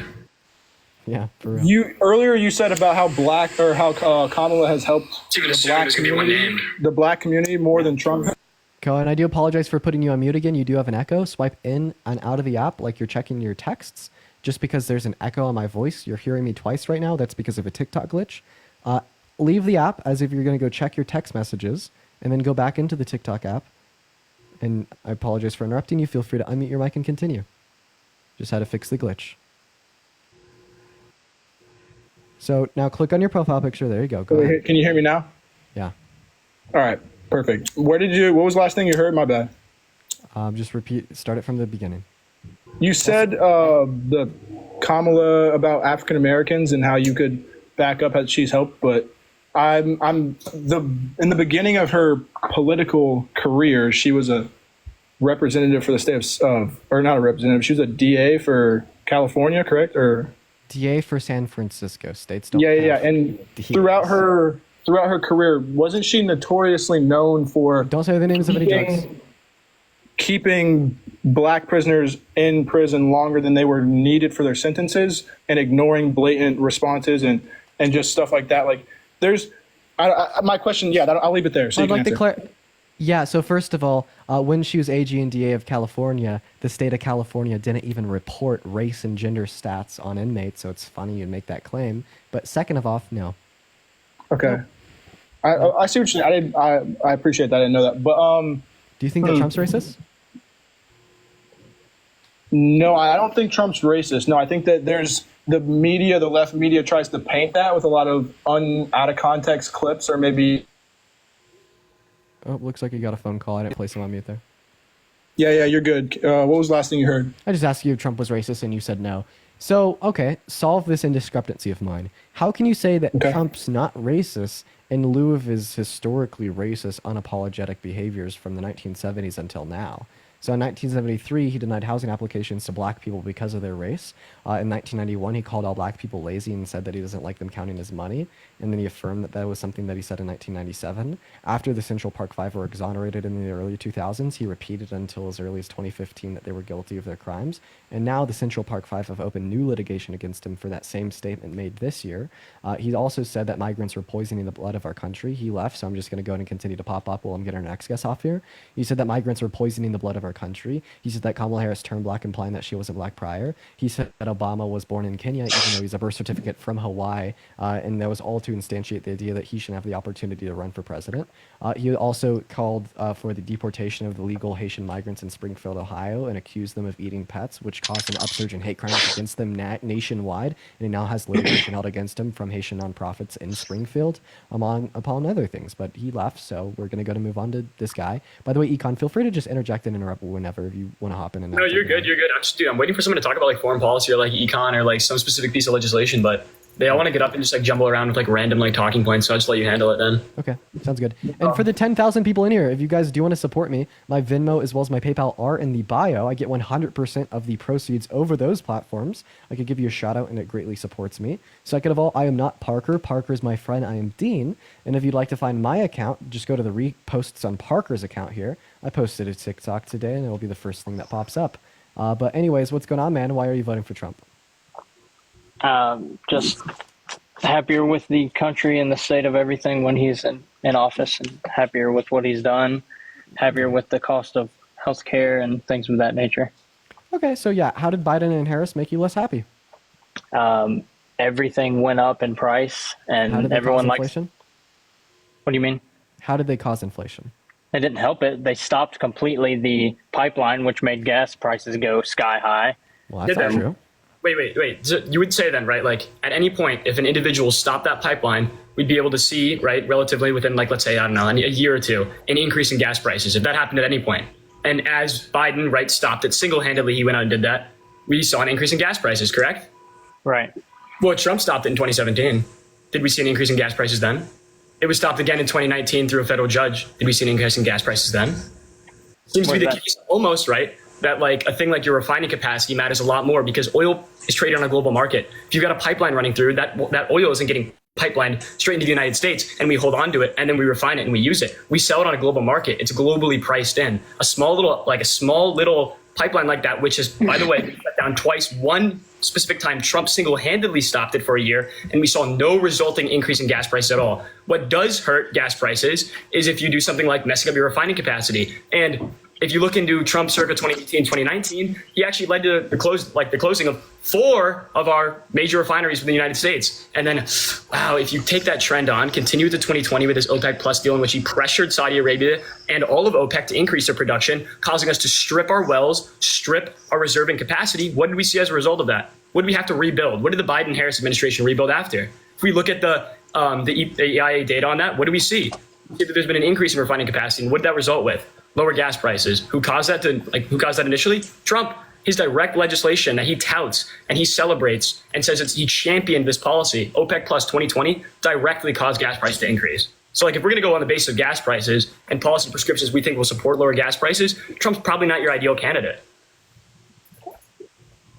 S1: Yeah, for real.
S17: Earlier you said about how Kamala has helped the black community more than Trump.
S1: Cohen, I do apologize for putting you on mute again. You do have an echo. Swipe in and out of the app like you're checking your texts. Just because there's an echo on my voice, you're hearing me twice right now. That's because of a TikTok glitch. Leave the app as if you're going to go check your text messages and then go back into the TikTok app. And I apologize for interrupting you. Feel free to unmute your mic and continue. Just had to fix the glitch. So now click on your profile picture. There you go. Go ahead.
S17: Can you hear me now?
S1: Yeah.
S17: All right. Perfect. What was the last thing you heard? My bad.
S1: Just start it from the beginning.
S17: You said the Kamala about African Americans and how you could back up how she's helped, but in the beginning of her political career, she was a representative for the state or not a representative. She was a DA for California, correct? Or
S1: DA for San Francisco. States
S17: don't. Yeah. And throughout her career, wasn't she notoriously known for
S1: don't say the names of any drugs?
S17: Keeping black prisoners in prison longer than they were needed for their sentences and ignoring blatant responses and just stuff like that. Like my question, I'll leave it there. So
S1: I'd like to Yeah, so first of all, when she was AG and DA of California, the state of California didn't even report race and gender stats on inmates, so it's funny you'd make that claim. But second of all, no.
S17: Okay. I see what you I appreciate that. I didn't know that. But
S1: do you think that Trump's racist?
S17: No, I don't think Trump's racist. No, I think that there's the media, the left media tries to paint that with a lot of out of context clips or maybe.
S1: Oh, looks like you got a phone call. I didn't place him on mute there.
S17: Yeah, you're good. What was the last thing you heard?
S1: I just asked you if Trump was racist and you said no. So, okay, solve this indiscrepancy of mine. How can you say that Trump's not racist in lieu of his historically racist, unapologetic behaviors from the 1970s until now? So in 1973, he denied housing applications to black people because of their race. In 1991, he called all black people lazy and said that he doesn't like them counting his money. And then he affirmed that that was something that he said in 1997. After the Central Park Five were exonerated in the early 2000s, he repeated until as early as 2015 that they were guilty of their crimes. And now the Central Park Five have opened new litigation against him for that same statement made this year. He also said that migrants were poisoning the blood of our country. He left, so I'm just going to go ahead and continue to pop up while I'm getting our next guest off here. He said that migrants were poisoning the blood of our country. He said that Kamala Harris turned black, implying that she wasn't black prior. He said that Obama was born in Kenya, even though he's a birth certificate from Hawaii, and that was all to instantiate the idea that he shouldn't have the opportunity to run for president. He also called for the deportation of the legal Haitian migrants in Springfield, Ohio, and accused them of eating pets, which caused an upsurge in hate crimes against them nationwide, and he now has litigation held against him from Haitian nonprofits in Springfield, upon other things. But he left, so we're going to go to move on to this guy. By the way, Econ, feel free to just interject and interrupt whenever if you want to hop in. And
S9: no, you're good. You're good. I'm waiting for someone to talk about like foreign policy or like econ or like some specific piece of legislation, but they all want to get up and just like jumble around with like random like talking points. So I'll just let you handle it then.
S1: Okay, sounds good. And for the 10,000 people in here, if you guys do want to support me, my Venmo as well as my PayPal are in the bio. I get 100% of the proceeds over those platforms. I could give you a shout out and it greatly supports me. Second of all, I am not Parker. Parker is my friend. I am Dean. And if you'd like to find my account, just go to the reposts on Parker's account here. I posted a TikTok today and it'll be the first thing that pops up. But anyways, what's going on, man? Why are you voting for Trump?
S18: Just happier with the country and the state of everything when he's in office, and happier with what he's done, happier with the cost of healthcare and things of that nature.
S1: Okay, so yeah, how did Biden and Harris make you less happy?
S18: Everything went up in price, and
S1: how did they
S18: everyone
S1: cause
S18: likes.
S1: inflation?
S18: What do you mean?
S1: How did they cause inflation?
S18: They didn't help it. They stopped completely the pipeline, which made gas prices go sky high.
S1: Well, that's not true.
S9: Wait. So you would say then, right, like at any point, if an individual stopped that pipeline, we'd be able to see, right, relatively within like, let's say, I don't know, a year or two, an increase in gas prices, if that happened at any point. And as Biden, right, stopped it single-handedly, he went out and did that, we saw an increase in gas prices, correct?
S18: Right.
S9: Well, Trump stopped it in 2017. Did we see an increase in gas prices then? It was stopped again in 2019 through a federal judge. Did we see an increase in gas prices then? Seems to be the case almost, right? That like a thing like your refining capacity matters a lot more because oil is traded on a global market. If you've got a pipeline running through, that oil isn't getting pipelined straight into the United States, and we hold on to it and then we refine it and we use it. We sell it on a global market. It's globally priced in. A small little pipeline like that, which is, by the way, shut down twice. One specific time, Trump single-handedly stopped it for a year, and we saw no resulting increase in gas prices at all. What does hurt gas prices is if you do something like messing up your refining capacity. And if you look into Trump circa 2018, 2019, he actually led to the closing of 4 of our major refineries within the United States. And then, wow, if you take that trend on, continue to 2020 with this OPEC Plus deal in which he pressured Saudi Arabia and all of OPEC to increase their production, causing us to strip our wells, strip our reserving capacity. What did we see as a result of that? What did we have to rebuild? What did the Biden-Harris administration rebuild after? If we look at the EIA data on that, what do we see? We see that there's been an increase in refining capacity. And what did that result with? Lower gas prices. Who caused that initially? Trump. His direct legislation that he touts and he celebrates and says he championed this policy, OPEC Plus 2020, directly caused gas prices to increase. So like if we're going to go on the basis of gas prices and policy prescriptions we think will support lower gas prices, Trump's probably not your ideal candidate.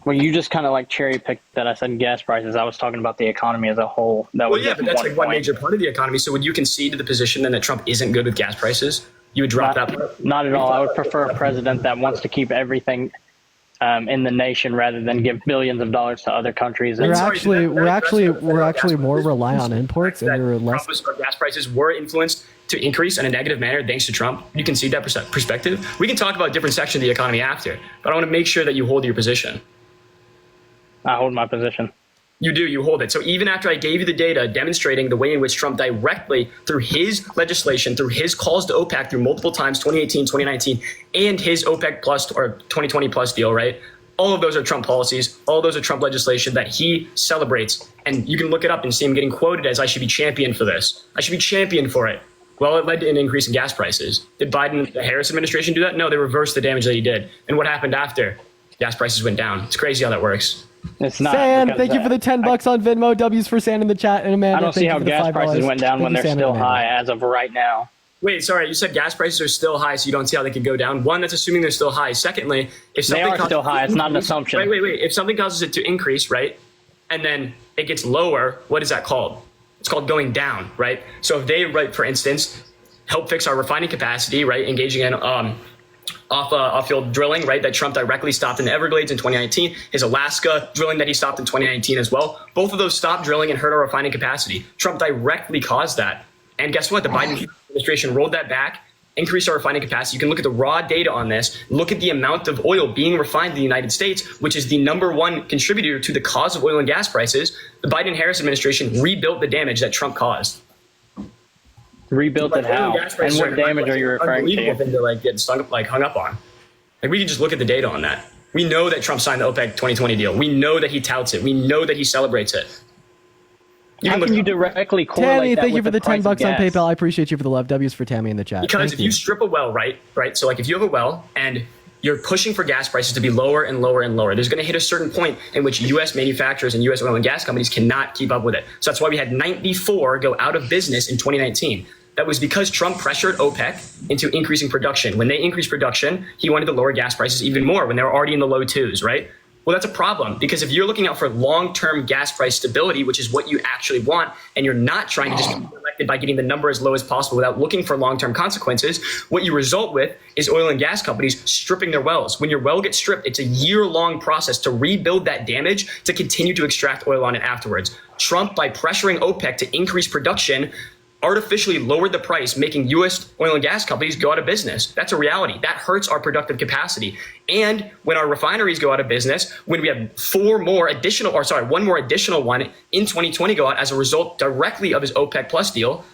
S18: Well, you just kind of like cherry picked that I said gas prices. I was talking about the economy as a whole. But
S9: that's like one major part of the economy. So would you concede to the position then that Trump isn't good with gas prices? You would drop that part?
S18: Not at all. I would prefer a president that wants to keep everything in the nation rather than give billions of dollars to other countries.
S1: We're actually more reliant on imports, and we're less.
S9: Gas prices were influenced to increase in a negative manner thanks to Trump, you can see that perspective. We can talk about different sections of the economy after, but I want to make sure that you hold your position.
S18: I hold my position.
S9: You do, you hold it. So even after I gave you the data demonstrating the way in which Trump directly, through his legislation, through his calls to OPEC through multiple times, 2018, 2019, and his OPEC plus or 2020 plus deal, right? All of those are Trump policies. All of those are Trump legislation that he celebrates. And you can look it up and see him getting quoted as, I should be championed for this. I should be championed for it. Well, it led to an increase in gas prices. Did Biden, the Harris administration do that? No, they reversed the damage that he did. And what happened after? Gas prices went down. It's crazy how that works.
S18: It's not.
S1: San, thank you for the $10 on Venmo. W's for San in the chat. And Amanda,
S18: I don't see how gas prices went down when they're still high as of right now.
S9: Wait, sorry, you said gas prices are still high, so you don't see how they could go down. One, that's assuming they're still high. Secondly, if something
S18: they are still high, it's not an assumption.
S9: Wait. If something causes it to increase, right, and then it gets lower, what is that called? It's called going down, right? So if they, right, for instance, help fix our refining capacity, right, engaging in off-field drilling, right, that Trump directly stopped in the Everglades in 2019, his Alaska drilling that he stopped in 2019 as well. Both of those stopped drilling and hurt our refining capacity. Trump directly caused that. And guess what? The Biden administration rolled that back, increased our refining capacity. You can look at the raw data on this. Look at the amount of oil being refined in the United States, which is the #1 contributor to the cause of oil and gas prices. The Biden-Harris administration rebuilt the damage that Trump caused.
S18: Rebuilt it how? And what damage are you referring to?
S9: Unbelievable thing to like get hung up on. Like we can just look at the data on that. We know that Trump signed the OPEC 2020 deal. We know that he touts it. We know that he celebrates it.
S18: How can you directly correlate
S1: Tammy,
S18: that
S1: thank you
S18: with
S1: for the $10
S18: price of
S1: on
S18: gas?
S1: PayPal. I appreciate you for the love. W's for Tammy in the chat.
S9: Because
S1: Thank
S9: if you strip a well, right? So like if you have a well and you're pushing for gas prices to be lower and lower and lower, there's going to hit a certain point in which U.S. manufacturers and U.S. oil and gas companies cannot keep up with it. So that's why we had 94 go out of business in 2019. That was because Trump pressured OPEC into increasing production. When they increased production, he wanted to lower gas prices even more when they were already in the low 2s, right? Well, that's a problem because if you're looking out for long-term gas price stability, which is what you actually want, and you're not trying to just get elected by getting the number as low as possible without looking for long-term consequences, what you result with is oil and gas companies stripping their wells. When your well gets stripped, it's a year-long process to rebuild that damage to continue to extract oil on it afterwards. Trump, by pressuring OPEC to increase production, artificially lowered the price, making U.S. oil and gas companies go out of business. That's a reality. That hurts our productive capacity. And when our refineries go out of business, when we have one more additional one in 2020 go out as a result directly of his OPEC plus deal,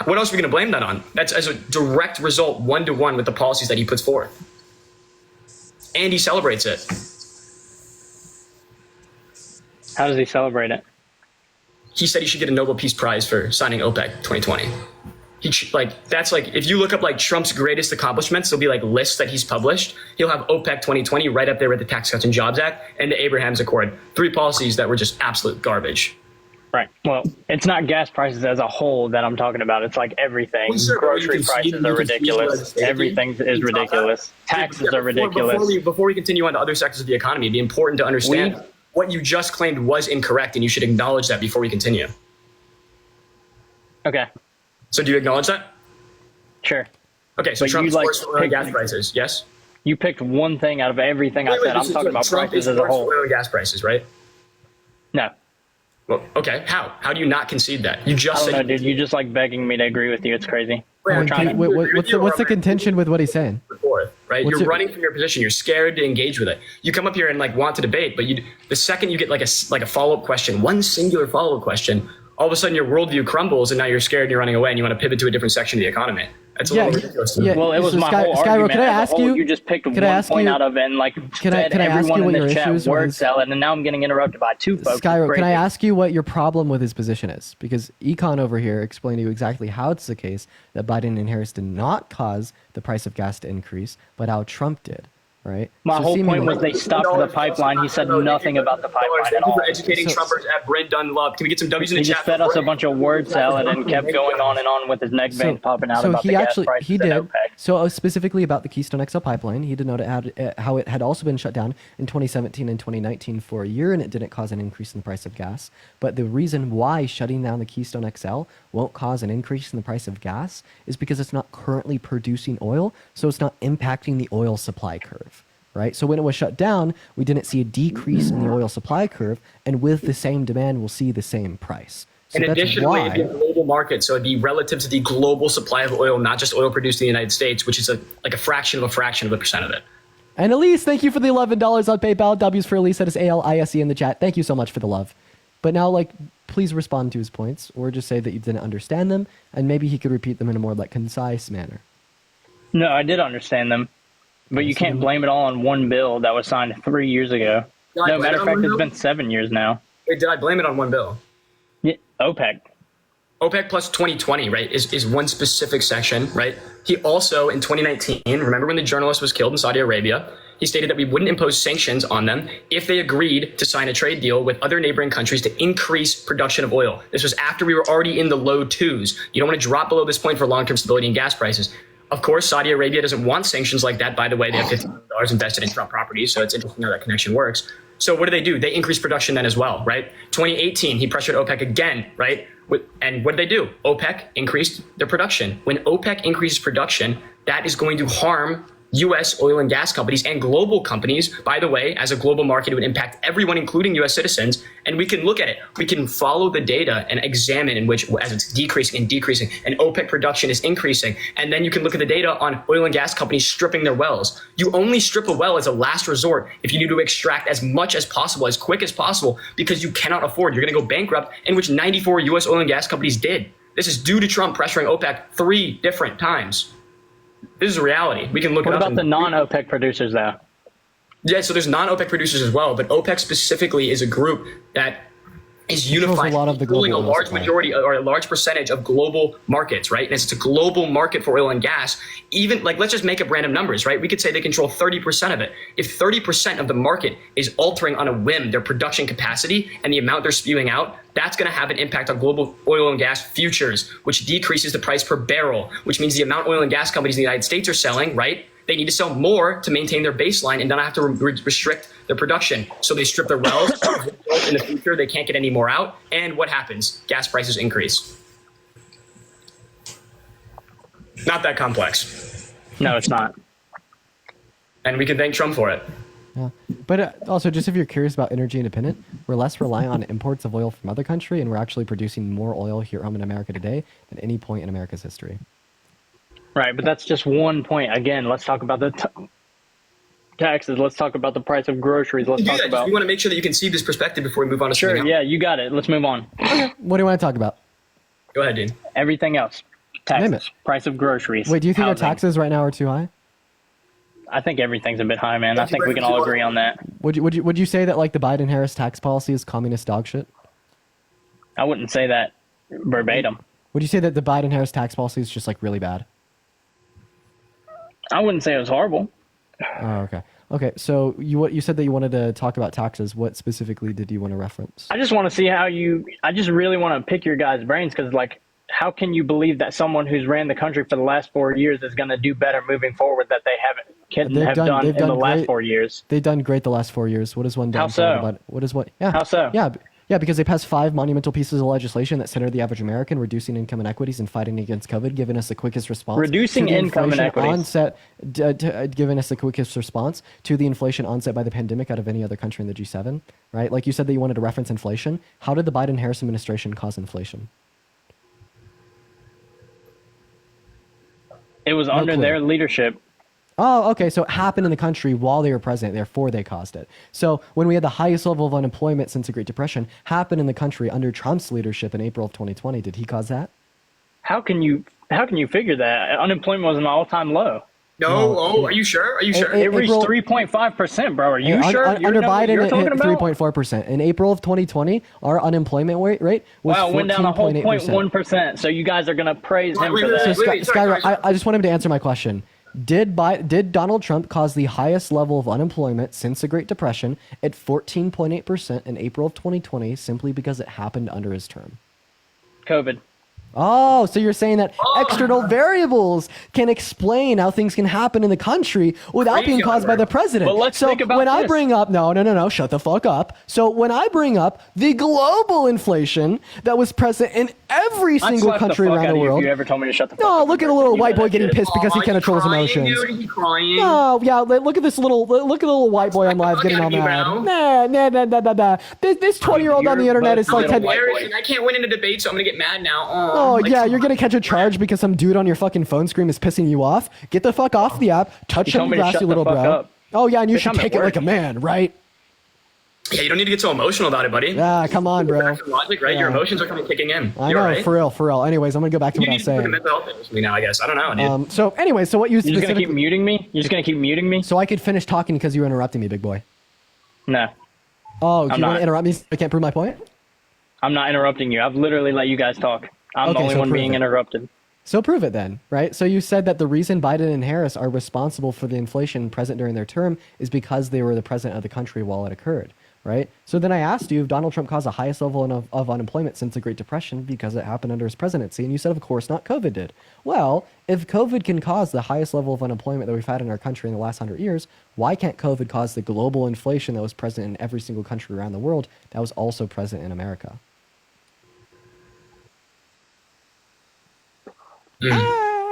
S9: what else are we going to blame that on? That's as a direct result, 1-to-1 with the policies that he puts forward. And he celebrates it.
S18: How does he celebrate it?
S9: He said he should get a Nobel Peace Prize for signing OPEC 2020. That's like, if you look up like Trump's greatest accomplishments, there'll be like lists that he's published. He'll have OPEC 2020 right up there with the Tax Cuts and Jobs Act and the Abraham's Accord. 3 policies that were just absolute garbage.
S18: Right. Well, it's not gas prices as a whole that I'm talking about. It's like everything.
S9: Well, sure,
S18: grocery prices are ridiculous. Everything is ridiculous. Taxes are ridiculous.
S9: Before we continue on to other sectors of the economy, it'd be important to understand what you just claimed was incorrect, and you should acknowledge that before we continue.
S18: Okay.
S9: So do you acknowledge that?
S18: Sure.
S9: Okay, so Trump supports oil and gas prices, yes?
S18: You picked one thing out of everything I said. I'm talking about
S9: Trump
S18: prices as a whole.
S9: oil and gas prices, right?
S18: No.
S9: Well, okay, how? How do you not concede that? You just
S18: I don't
S9: said
S18: know, dude. You just like begging me to agree with you. It's crazy.
S1: What's the contention with what he's saying?
S9: Right? You're running from your position. You're scared to engage with it. You come up here and like want to debate, but the second you get like a follow-up question, one singular follow-up question, all of a sudden your worldview crumbles and now you're scared and you're running away and you want to pivot to a different section of the economy. That's a little ridiculous.
S18: Well, it was my whole argument. Can I ask you? You just picked one point out of it and like fed everyone in the chat word salad, and now I'm getting interrupted by 2 folks.
S1: Skyro, can I ask you what your problem with his position is? Because Econ over here explained to you exactly how it's the case that Biden and Harris did not cause the price of gas to increase, but how Trump did. Right.
S18: My whole point was they stopped the pipeline. He said nothing about the pipeline at all.
S9: Thank you for educating Trumpers at Brent Dunlop. Can we get some W's in the chat?
S18: He just fed us a bunch of word salad and kept going on and on with his neck veins popping out about the gas prices.
S1: He did. So specifically about the Keystone XL pipeline, he denoted how it had also been shut down in 2017 and 2019 for a year, and it didn't cause an increase in the price of gas. But the reason why shutting down the Keystone XL won't cause an increase in the price of gas is because it's not currently producing oil, so it's not impacting the oil supply curve. Right? So when it was shut down, we didn't see a decrease in the oil supply curve, and with the same demand, we'll see the same price. So
S9: And
S1: that's
S9: additionally,
S1: why.
S9: it'd be a global market, so it'd be relative to the global supply of oil, not just oil produced in the United States, which is like a fraction of a percent of it.
S1: And Elise, thank you for the $11 on PayPal. W's for Elise. That is ALISE in the chat. Thank you so much for the love. But now, like, please respond to his points, or just say that you didn't understand them, and maybe he could repeat them in a more like concise manner.
S18: No, I did understand them, but you can't blame it all on one bill that was signed 3 years ago.
S9: Did I
S18: No,
S9: blame
S18: matter
S9: it
S18: of
S9: on
S18: fact,
S9: one
S18: it's
S9: bill?
S18: been 7 years now.
S9: Wait, did I blame it on one bill?
S18: Yeah, OPEC.
S9: OPEC plus 2020, right, is one specific section, right? He also, in 2019, remember when the journalist was killed in Saudi Arabia, he stated that we wouldn't impose sanctions on them if they agreed to sign a trade deal with other neighboring countries to increase production of oil. This was after we were already in the low twos. You don't want to drop below this point for long-term stability in gas prices. Of course, Saudi Arabia doesn't want sanctions like that. By the way, they have $50 million invested in Trump properties, so it's interesting how that connection works. So what do? They increase production then as well, right? 2018, he pressured OPEC again, right? And what did they do? OPEC increased their production. When OPEC increases production, that is going to harm U.S. oil and gas companies and global companies. By the way, as a global market, it would impact everyone, including U.S. citizens. And we can look at it. We can follow the data and examine in which, as it's decreasing, and OPEC production is increasing. And then you can look at the data on oil and gas companies stripping their wells. You only strip a well as a last resort if you need to extract as much as possible, as quick as possible, because you cannot afford. You're going to go bankrupt, in which 94 U.S. oil and gas companies did. This is due to Trump pressuring OPEC 3 different times. This is a reality. We can look
S18: What
S9: it up.
S18: about the non-OPEC producers, though?
S9: Yeah, so there's non-OPEC producers as well, but OPEC specifically is a group that is unified,
S1: a lot of the
S9: controlling a
S1: global
S9: large
S1: supply.
S9: majority or a large percentage of global markets, right? And it's a global market for oil and gas. Even like, let's just make up random numbers, right? We could say they control 30% of it. If 30% of the market is altering on a whim their production capacity and the amount they're spewing out, that's going to have an impact on global oil and gas futures, which decreases the price per barrel, which means the amount oil and gas companies in the United States are selling, right? They need to sell more to maintain their baseline and not have to restrict their production. So they strip their wells. In the future, they can't get any more out. And what happens? Gas prices increase. Not that complex.
S18: No, it's not.
S9: And we can thank Trump for it.
S1: Yeah. But also, just if you're curious about energy independent, we're less reliant on imports of oil from other country, and we're actually producing more oil here in America today than any point in America's history.
S18: Right, but that's just one point. Again, let's talk about the taxes. Let's talk about the price of groceries. Let's talk about.
S9: We want to make sure that you can see this perspective before we move on to something else.
S18: Yeah, you got it. Let's move on.
S1: What do you want to talk about?
S9: Go ahead, Dean.
S18: Everything else.
S1: Name
S18: Taxes. Price of groceries.
S1: Wait, do you think our
S18: housing.
S1: taxes right now are too high?
S18: I think everything's a bit high, man. I think we can all agree on that.
S1: Would you say that like the Biden-Harris tax policy is communist dog shit?
S18: I wouldn't say that verbatim.
S1: Would you say that the Biden-Harris tax policy is just like really bad?
S18: I wouldn't say it was horrible.
S1: Oh, okay. Okay, so you said that you wanted to talk about taxes. What specifically did you want to reference?
S18: I just want to see how I just really want to pick your guys' brains because, like, how can you believe that someone who's ran the country for the last 4 years is going to do better moving forward that they couldn't have done in the last 4 years?
S1: They've done great the last 4 years. What is one done?
S18: How so?
S1: Yeah.
S18: How so?
S1: Yeah, because they passed 5 monumental pieces of legislation that center the average American, reducing income inequities and fighting against COVID, giving us the quickest response.
S18: Reducing
S1: to the
S18: income
S1: inflation
S18: inequities.
S1: giving us the quickest response to the inflation onset by the pandemic out of any other country in the G7, right? Like you said that you wanted to reference inflation. How did the Biden-Harris administration cause inflation?
S18: It was under their leadership.
S1: Oh, okay. So it happened in the country while they were president. Therefore, they caused it. So when we had the highest level of unemployment since the Great Depression, happened in the country under Trump's leadership in April of 2020. Did he cause that?
S18: How can you figure that? Unemployment was an all-time low.
S9: Are you sure? Are you sure?
S18: It reached 3.5%, bro. Are you sure?
S1: Under Biden,
S18: you're
S1: it
S18: talking
S1: hit
S18: about?
S1: 3.4%. In April of 2020, our unemployment rate was
S18: Wow, it went down a whole
S1: 14.8%.
S18: 0.1%. So you guys are gonna praise him for that.
S1: So Skyrock, I just want him to answer my question. Did Donald Trump cause the highest level of unemployment since the Great Depression at 14.8% in April of 2020 simply because it happened under his term?
S18: COVID.
S1: Oh, so you're saying that external variables can explain how things can happen in the country without being caused by the president.
S18: But let's
S1: so
S18: think about
S1: when I
S18: this.
S1: bring up, no, shut the fuck up. So when I bring up the global inflation that was present in every
S18: I'd
S1: single
S18: slap the
S1: country
S18: fuck
S1: around
S18: out
S1: the
S18: of you
S1: world.
S18: if you ever told me to shut the fuck
S1: No,
S18: up.
S1: look at a little white boy getting pissed because he can't control his emotions.
S9: Dude, he crying.
S1: No, yeah, look at this little white boy on live getting all mad. Nah. This 20-year-old on the internet is like 10.
S9: Embarrassing. I can't win in a debate, so I'm gonna get mad now.
S1: Oh, yeah, you're gonna catch a charge because some dude on your fucking phone screen is pissing you off. Get the fuck off the app. Touch
S18: told
S1: some
S18: me to
S1: grass,
S18: shut
S1: you
S18: the
S1: little
S18: fuck
S1: bro.
S18: up.
S1: Oh, yeah, and you
S18: Bitch,
S1: should
S18: I'm at
S1: take it like a
S18: work.
S1: man, right?
S9: Yeah, you don't need to get so emotional about it, buddy.
S1: Yeah, come on, bro.
S9: Logic, right? Your
S1: Yeah.
S9: emotions are kind of kicking in.
S1: I
S9: You're
S1: know,
S9: right.
S1: for real. Anyways, I'm gonna go back to
S9: You
S1: what I
S9: need
S1: was
S9: to put a
S1: saying.
S9: mental health industry now, I guess. I don't know, dude.
S1: So anyway, so what you
S18: You're just gonna
S1: specifically...
S18: keep muting me? You're just gonna keep muting me?
S1: So I could finish talking because you were interrupting me, big boy.
S18: No,
S1: Oh, do
S18: I'm
S1: you want
S18: not.
S1: to interrupt me so I can't prove my point?
S18: I'm not interrupting you. I've literally let you guys talk. I'm the
S1: Okay,
S18: only
S1: so
S18: one
S1: prove
S18: being
S1: it.
S18: interrupted.
S1: So prove it then, right? So you said that the reason Biden and Harris are responsible for the inflation present during their term is because they were the president of the country while it occurred, right? So then I asked you if Donald Trump caused the highest level of unemployment since the Great Depression because it happened under his presidency, and you said, of course not, COVID did. Well, if COVID can cause the highest level of unemployment that we've had in our country in the last 100 years, why can't COVID cause the global inflation that was present in every single country around the world that was also present in America?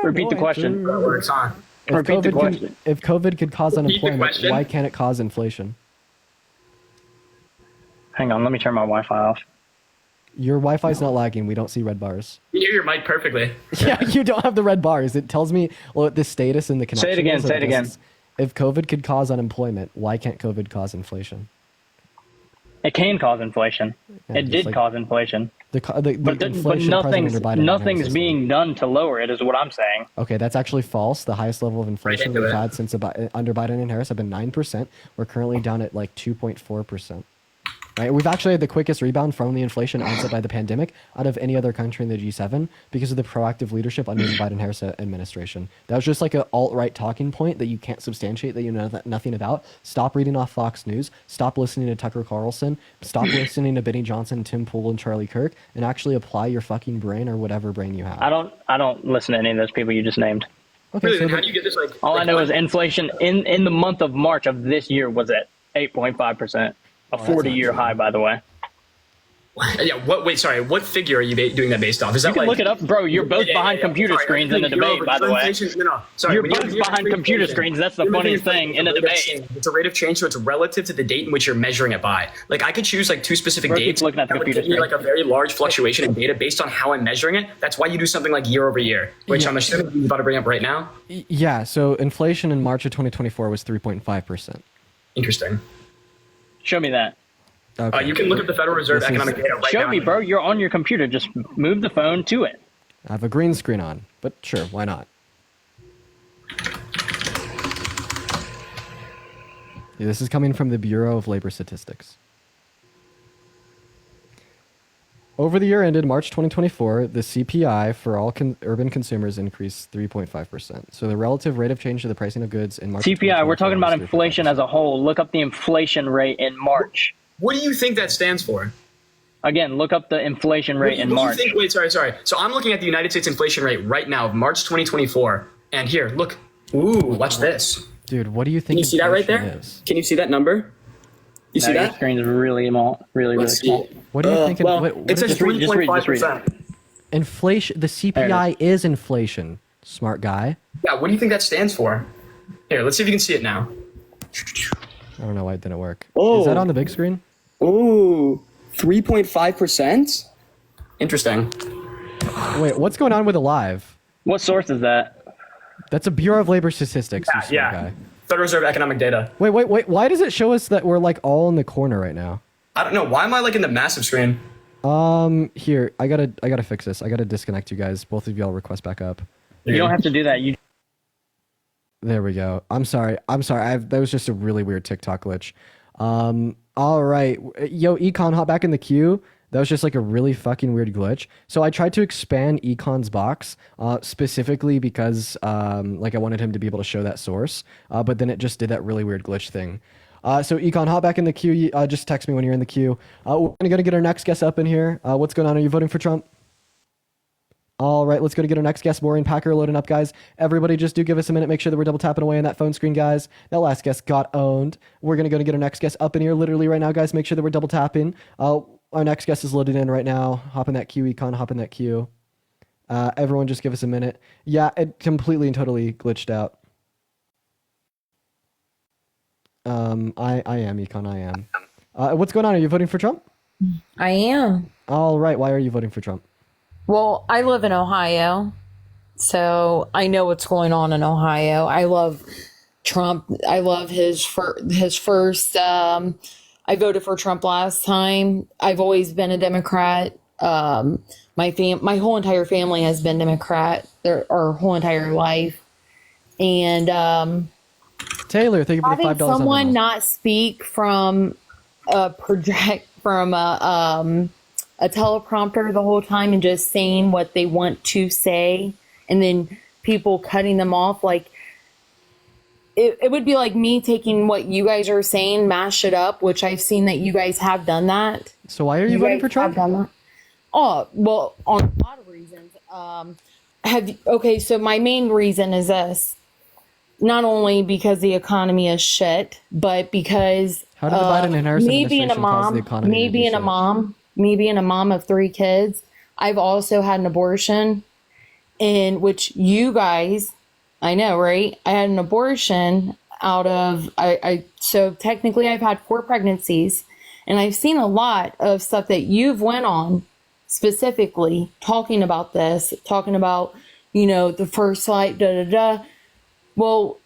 S18: Repeat the question.
S9: Works on.
S1: If
S18: Repeat the
S1: COVID
S18: question.
S1: Can, if COVID could cause
S9: Repeat the
S1: unemployment,
S9: question.
S1: why can't it cause inflation?
S18: Hang on, let me turn my Wi-Fi off.
S1: Your Wi-Fi's not lagging. We don't see red bars.
S9: You hear your mic perfectly.
S1: Yeah, you don't have the red bars. It tells me what the status and the connection.
S18: Say it again,
S1: is, or
S18: say it again.
S1: distance. If COVID could cause unemployment, why can't COVID cause inflation?
S18: It can cause inflation.
S1: Yeah,
S18: It
S1: just
S18: did
S1: like-
S18: cause inflation.
S1: The
S18: But
S1: inflation present
S18: nothing's
S1: under Biden and
S18: nothing's
S1: Harris is-
S18: being done to lower it, is what I'm saying.
S1: Okay, that's actually false. The highest level of inflation
S9: into
S1: we've
S9: it.
S1: had since under Biden and Harris have been 9%. We're currently down at like 2.4%. Right? We've actually had the quickest rebound from the inflation onset by the pandemic out of any other country in the G7 because of the proactive leadership under the Biden-Harris administration. That was just like an alt-right talking point that you can't substantiate, that you know nothing about. Stop reading off Fox News. Stop listening to Tucker Carlson. Stop listening to Benny Johnson, Tim Pool, and Charlie Kirk, and actually apply your fucking brain or whatever brain you have.
S18: I don't listen to any of those people you just named.
S1: Okay,
S9: Really,
S1: so
S9: then how
S1: the-
S9: do you get this? Like,
S18: All I
S9: like,
S18: know is inflation in the month of March of this year was at 8.5%, a 40-year high, by the way.
S9: Yeah. What? Wait. Sorry. What figure are you doing that based off? Is that
S18: You can
S9: like,
S18: look it up, bro. You're both behind computer
S9: Sorry,
S18: screens in the
S9: you're
S18: debate,
S9: over-
S18: by the
S9: you're
S18: way.
S9: inflation- No. Sorry.
S18: You're
S9: when
S18: both
S9: measuring
S18: behind computer
S9: inflation,
S18: screens. That's the
S9: you're
S18: funniest
S9: measuring
S18: thing in a
S9: rate of
S18: debate.
S9: change. It's a rate of change, so it's relative to the date in which you're measuring it by. Like I could choose like two specific
S18: Bro keeps
S9: dates
S18: looking at the
S9: that would
S18: computer
S9: give me
S18: screen.
S9: like a very large fluctuation in data based on how I'm measuring it. That's why you do something like year over year, which
S1: Yeah.
S9: I'm assuming you're about to bring up right now.
S1: Yeah, so inflation in March of 2024 was 3.5%.
S9: Interesting.
S18: Show me that.
S1: Okay.
S9: You can look at the Federal Reserve
S1: This is-
S9: economic data right
S18: Show
S9: now.
S18: me, bro. You're on your computer. Just move the phone to it.
S1: I have a green screen on, but sure, why not? Yeah, this is coming from the Bureau of Labor Statistics. Over the year ended March 2024, the CPI for all urban consumers increased 3.5%. So the relative rate of change to the pricing of goods in March.
S18: CPI, we're
S1: 2024
S18: talking about
S1: was
S18: inflation as a whole. Look up the inflation rate in March.
S9: What do you think that stands for?
S18: Again, look up the inflation rate in
S9: What do you
S18: March.
S9: think- wait, sorry. So I'm looking at the United States inflation rate right now of March 2024. And here, look. Ooh, watch this.
S1: Dude, what do you think?
S9: Can you see that right
S1: inflation
S9: there?
S1: is?
S9: Can you see that number? You see
S18: Your
S9: that?
S18: screen is really small. Really
S9: Let's see.
S18: small.
S1: What do you think?
S9: Well,
S1: what
S9: it says
S1: is it?
S18: Just read it.
S9: 3.5%.
S1: Inflation. The CPI is inflation. Smart guy.
S9: Yeah, what do you think that stands for? Here, let's see if you can see it now.
S1: I don't know why it didn't work.
S9: Oh.
S1: Is that on the big screen?
S9: Ooh, 3.5%? Interesting.
S1: Wait, what's going on with Alive?
S18: What source is that?
S1: That's a Bureau of Labor Statistics. you smart
S9: Yeah.
S1: guy.
S9: Federal Reserve economic data.
S1: Wait. Why does it show us that we're like all in the corner right now?
S9: I don't know. Why am I like in the massive screen?
S1: Here, I gotta fix this. I gotta disconnect you guys. Both of y'all request back up.
S18: You don't have to do that. You
S1: There we go. I'm sorry. That was just a really weird TikTok glitch. All right. Yo, Econ, hop back in the queue. That was just like a really fucking weird glitch. So I tried to expand Econ's box specifically because like I wanted him to be able to show that source. But then it just did that really weird glitch thing. So Econ, hop back in the queue. Just text me when you're in the queue. We're gonna get our next guest up in here. What's going on? Are you voting for Trump? All right, let's go to get our next guest. Maureen Packer loading up, guys. Everybody just do give us a minute. Make sure that we're double tapping away on that phone screen, guys. That last guest got owned. We're going to go and get our next guest up in here literally right now, guys. Make sure that we're double tapping. Our next guest is loaded in right now. Hop in that queue, Econ. Hop in that queue. Everyone just give us a minute. Yeah, it completely and totally glitched out. I am, Econ. I am. What's going on? Are you voting for Trump?
S16: I am.
S1: All right. Why are you voting for Trump?
S16: Well, I live in Ohio, so I know what's going on in Ohio. I love Trump. I love his first. I voted for Trump last time. I've always been a Democrat. My whole entire family has been Democrat our whole entire life. And
S1: Taylor, thank you for the $5.
S16: having someone not speak from a teleprompter the whole time and just saying what they want to say, and then people cutting them off, like it would be like me taking what you guys are saying, mash it up, which I've seen that you guys have done that.
S1: So why are you voting for Trump?
S16: Oh, well, on a lot of reasons. So my main reason is this. Not only because the economy is shit, but because
S1: How did the Biden and Harris
S16: me being a
S1: administration cause the
S16: mom,
S1: economy
S16: me
S1: to be
S16: being a
S1: shit?
S16: me being a mom of 3 kids, I've also had an abortion, in which you guys, I know, right? I had an abortion out of so technically I've had 4 pregnancies, and I've seen a lot of stuff that you've went on specifically talking about this, talking about, the first flight, Well,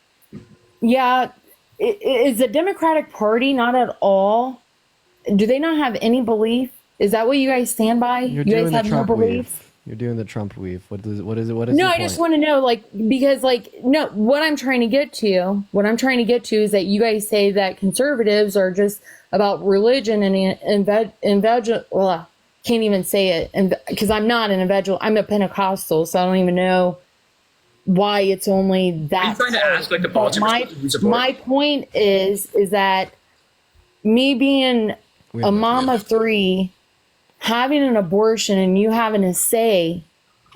S16: yeah, is the Democratic Party not at all? Do they not have any belief? Is that what you guys stand by?
S1: You're
S16: You guys
S1: doing the
S16: have no
S1: Trump
S16: belief?
S1: weave. You're doing the Trump weave. What is it? What is
S16: No,
S1: your
S16: I just
S1: point?
S16: want to know, because, no, what I'm trying to get to is that you guys say that conservatives are just about religion and can't even say it, because I'm not an evangel. I'm a Pentecostal, so I don't even know why it's only that.
S9: Are you trying to ask like the politics you support?
S16: My point is that me being a mom of 3, having an abortion, and you having a say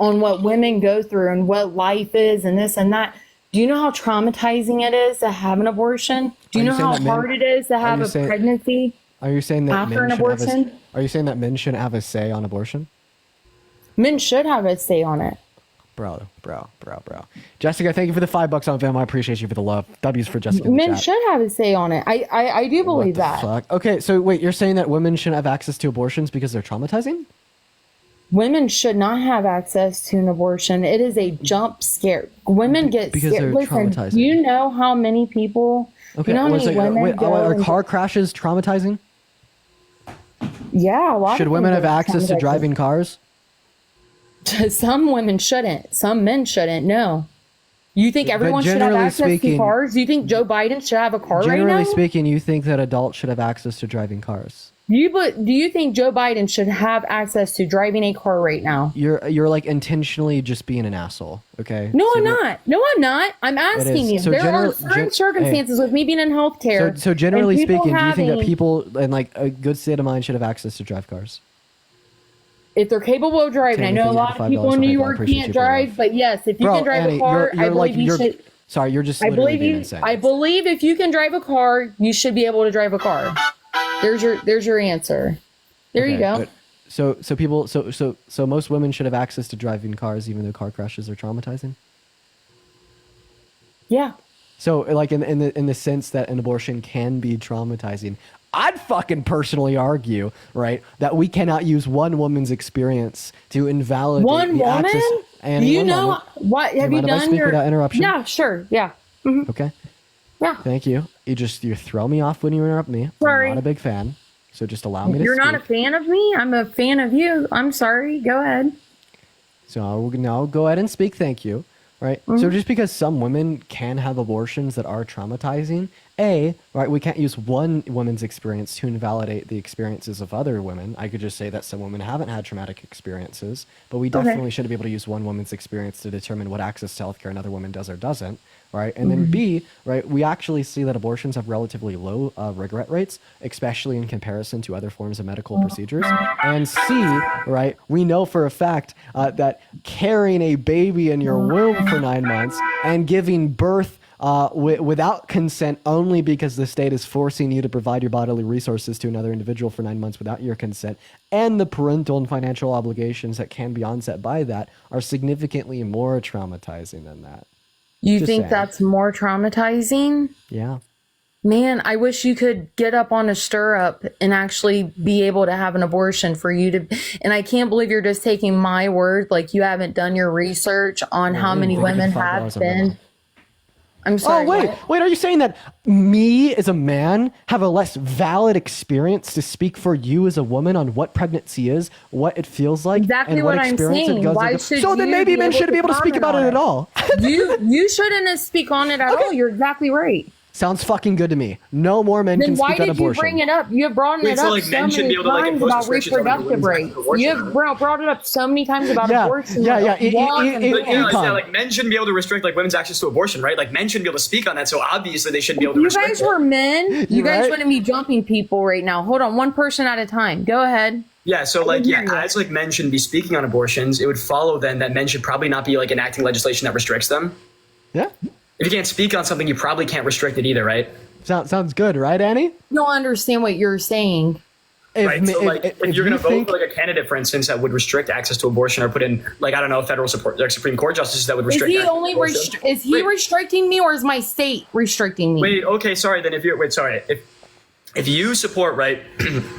S16: on what women go through and what life is and this and that. Do you know how traumatizing it is to have an abortion? Do you know how hard it is to have a pregnancy?
S1: Are you saying that
S16: after an abortion?
S1: Are you saying that men shouldn't have a say on abortion?
S16: Men should have a say on it.
S1: Bro. Jessica, thank you for the $5 on Venmo. I appreciate you for the love. W's for Jessica. In the
S16: Men
S1: chat.
S16: should have a say on it. I do believe that.
S1: Fuck. Okay, so wait, you're saying that women shouldn't have access to abortions because they're traumatizing?
S16: Women should not have access to an abortion. It is a jump scare. Women get
S1: because
S16: scared.
S1: they're
S16: Listen,
S1: traumatizing.
S16: do you know how many people?
S1: Okay,
S16: You know how many women go
S1: are
S16: and-
S1: car crashes traumatizing?
S16: Yeah, a lot.
S1: Should
S16: of
S1: women
S16: things
S1: have
S16: are
S1: access to
S16: traumatizing.
S1: driving cars?
S16: Some women shouldn't. Some men shouldn't. No. You think
S1: But
S16: everyone should have
S1: generally
S16: access to
S1: speaking-
S16: cars? Do you think Joe Biden should have a car right
S1: Generally
S16: now?
S1: speaking, you think that adults should have access to driving cars.
S16: Do you think Joe Biden should have access to driving a car right now?
S1: You're like intentionally just being an asshole, okay?
S16: No,
S1: So
S16: I'm
S1: that-
S16: not. No, I'm not. I'm asking
S1: is.
S16: you.
S1: So
S16: There are
S1: general-
S16: certain circumstances with me being in healthcare.
S1: So generally
S16: and people
S1: speaking, do you think that
S16: having-
S1: people in like a good state of mind should have access to drive cars?
S16: if they're capable of driving, I
S1: Tammy,
S16: know a
S1: thank you
S16: lot
S1: for
S16: of people
S1: $5
S16: in New
S1: for PayPal. I
S16: York
S1: appreciate
S16: can't
S1: you for the love.
S16: drive, but yes, if you
S1: Bro,
S16: can drive
S1: Annie,
S16: a car, I believe you should.
S1: Sorry, you're just
S16: I
S1: literally
S16: believe
S1: being
S16: you.
S1: insane.
S16: I believe if you can drive a car, you should be able to drive a car. There's your answer. There you
S1: Okay,
S16: go.
S1: but- So most women should have access to driving cars, even though car crashes are traumatizing.
S16: Yeah.
S1: So like in the sense that an abortion can be traumatizing, I'd fucking personally argue, right, that we cannot use one woman's experience to invalidate
S16: One
S1: the
S16: woman?
S1: access. Annie,
S16: Do you
S1: one
S16: know
S1: moment.
S16: what?
S1: Do you
S16: Have you
S1: mind if I
S16: done
S1: speak
S16: your?
S1: without interruption?
S16: Yeah, sure. Yeah. Mhm.
S1: Okay.
S16: Yeah.
S1: Thank you. You throw me off when you interrupt me.
S16: Sorry.
S1: I'm not a big fan. So just allow me to
S16: You're
S1: speak.
S16: not a fan of me. I'm a fan of you. I'm sorry. Go ahead.
S1: So I'll now go ahead and speak. Thank you. Right. So
S16: Mhm.
S1: just because some women can have abortions that are traumatizing, right, we can't use one woman's experience to invalidate the experiences of other women. I could just say that some women haven't had traumatic experiences, but we
S16: Okay.
S1: definitely shouldn't be able to use one woman's experience to determine what access to healthcare another woman does or doesn't. right? And then B, right, we actually see that abortions have relatively low regret rates, especially in comparison to other forms of medical procedures. And C, right, we know for a fact that carrying a baby in your womb for 9 months and giving birth without consent only because the state is forcing you to provide your bodily resources to another individual for 9 months without your consent, and the parental and financial obligations that can be onset by that are significantly more traumatizing than that.
S16: You
S1: Just
S16: think
S1: saying.
S16: that's more traumatizing?
S1: Yeah.
S16: Man, I wish you could get up on a stirrup and actually be able to have an abortion for you to. And I can't believe you're just taking my word, like you haven't done your research on how many women have been. I'm sorry.
S1: Oh, wait, are you saying that me as a man have a less valid experience to speak for you as a woman on what pregnancy is, what it feels like,
S16: Exactly
S1: and what
S16: what I'm
S1: experience
S16: saying.
S1: it goes
S16: Why
S1: into?
S16: should
S1: So then
S16: you
S1: maybe
S16: be
S1: men
S16: able
S1: shouldn't be able to speak
S16: comment
S1: about
S16: on
S1: it at all.
S16: You shouldn't speak on it at all. You're exactly right.
S1: Sounds fucking good to me. No more men
S16: Then
S1: can
S16: why
S1: speak on
S16: did you
S1: abortion.
S16: bring it up? You have brought
S9: Wait,
S16: it
S9: so,
S16: up
S9: like,
S16: so
S9: men should
S16: many
S9: be able to, like,
S16: times
S9: impose
S16: about
S9: restrictions on
S16: reproductive
S9: women's
S16: rates.
S9: abortion,
S16: You have brought it up so many times about abortion.
S9: Like men shouldn't be able to restrict like women's access to abortion, right? Like men shouldn't be able to speak on that, so obviously they shouldn't be able to
S16: You
S9: restrict
S16: guys
S9: it.
S16: were men. You guys
S9: right?
S16: wouldn't be jumping people right now. Hold on, one person at a time. Go ahead.
S9: Yeah, so like as like men shouldn't be speaking on abortions, it would follow then that men should probably not be like enacting legislation that restricts them.
S1: Yeah.
S9: If you can't speak on something, you probably can't restrict it either, right?
S1: Sounds good, right, Annie?
S16: I don't understand what you're saying.
S9: Right. So like if you're going to vote for like a candidate, for instance, that would restrict access to abortion or put in like, I don't know, federal support, like Supreme Court justices that would
S16: Is
S9: restrict
S16: he
S9: access to
S16: only
S9: abortion.
S16: is he restricting me, or is my state restricting me?
S9: Wait, okay, sorry. Then if you support, right,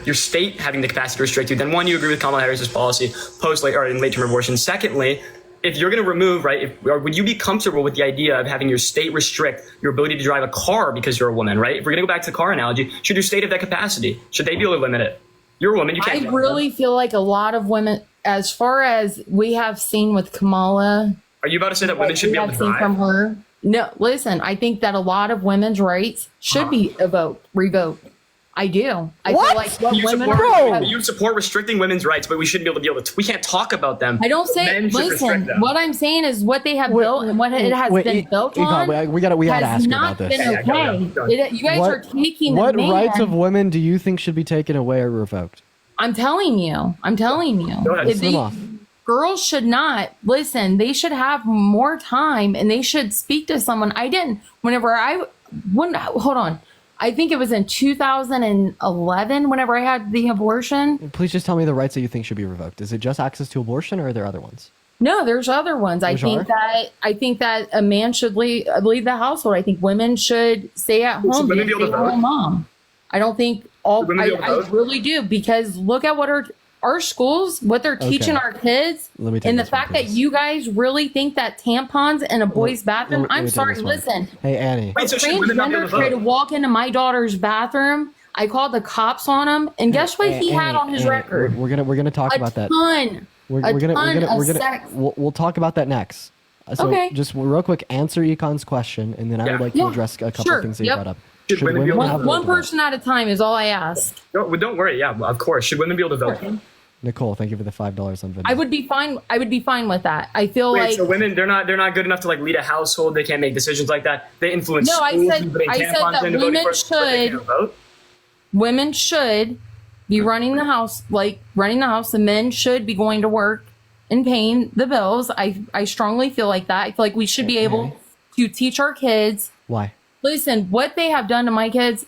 S9: your state having the capacity to restrict you, then one, you agree with Kamala Harris's policy post late or in late term abortion. Secondly, if you're going to remove, right, or would you be comfortable with the idea of having your state restrict your ability to drive a car because you're a woman, right? If we're going to go back to the car analogy, should your state have that capacity? Should they be able to limit it? You're a woman, you can't.
S16: I really feel like a lot of women, as far as we have seen with Kamala.
S9: Are you about to say that women should be able to drive?
S16: From her. No, listen, I think that a lot of women's rights should be revoked. I do. I feel like what
S9: You support restricting women's rights, but we shouldn't be able to we can't talk about them.
S16: I don't say.
S9: Men should restrict
S16: Listen,
S9: them.
S16: what I'm saying is what they have built and what it has been built on.
S1: We gotta
S16: has
S1: ask her
S16: not
S1: about this.
S16: been okay. You guys are taking
S1: what
S16: the man.
S1: rights of women do you think should be taken away or revoked?
S16: I'm telling you.
S1: Go ahead.
S16: If
S1: List them off.
S16: girls should not listen. They should have more time and they should speak to someone. Hold on. I think it was in 2011 whenever I had the abortion.
S1: Please just tell me the rights that you think should be revoked. Is it just access to abortion, or are there other ones?
S16: No, there's other ones. I think that a man should leave the household. I think women should stay at home.
S9: women be able to
S16: stay at home
S9: vote?
S16: mom. I don't think all.
S9: Should women be able to
S16: I
S9: vote?
S16: really do, because look at what our schools, what they're teaching our kids,
S1: Let me take
S16: and the
S1: this one,
S16: fact that you guys really think that tampons in a boy's bathroom.
S1: let me
S16: I'm
S1: take
S16: sorry.
S1: this one.
S16: Listen,
S1: Hey, Annie.
S16: a transgender tried to walk into my daughter's bathroom. I called the cops on him, and guess what he had on his record?
S1: We're gonna talk about that. We're gonna
S16: sex.
S1: we'll talk about that next. So
S16: Okay.
S1: just real quick, answer Econ's question, and then I would like to address a couple of things that you brought up. Should women have
S16: One person at a time is all I ask.
S9: Don't worry. Yeah, of course. Should women be able to vote?
S1: Nicole, thank you for the $5 on video.
S16: I would be fine. I would be fine with that. I feel
S9: Wait,
S16: like
S9: so women they're not good enough to like lead a household. They can't make decisions like that. They influence.
S16: No, I
S9: schools,
S16: said
S9: putting tampons
S16: that
S9: in to vote
S16: women
S9: for it, but they
S16: should.
S9: can't vote.
S16: Women should be running the house, The men should be going to work and paying the bills. I strongly feel like that. I feel like we should be able to teach our kids.
S1: Why?
S16: Listen, what they have done to my kids,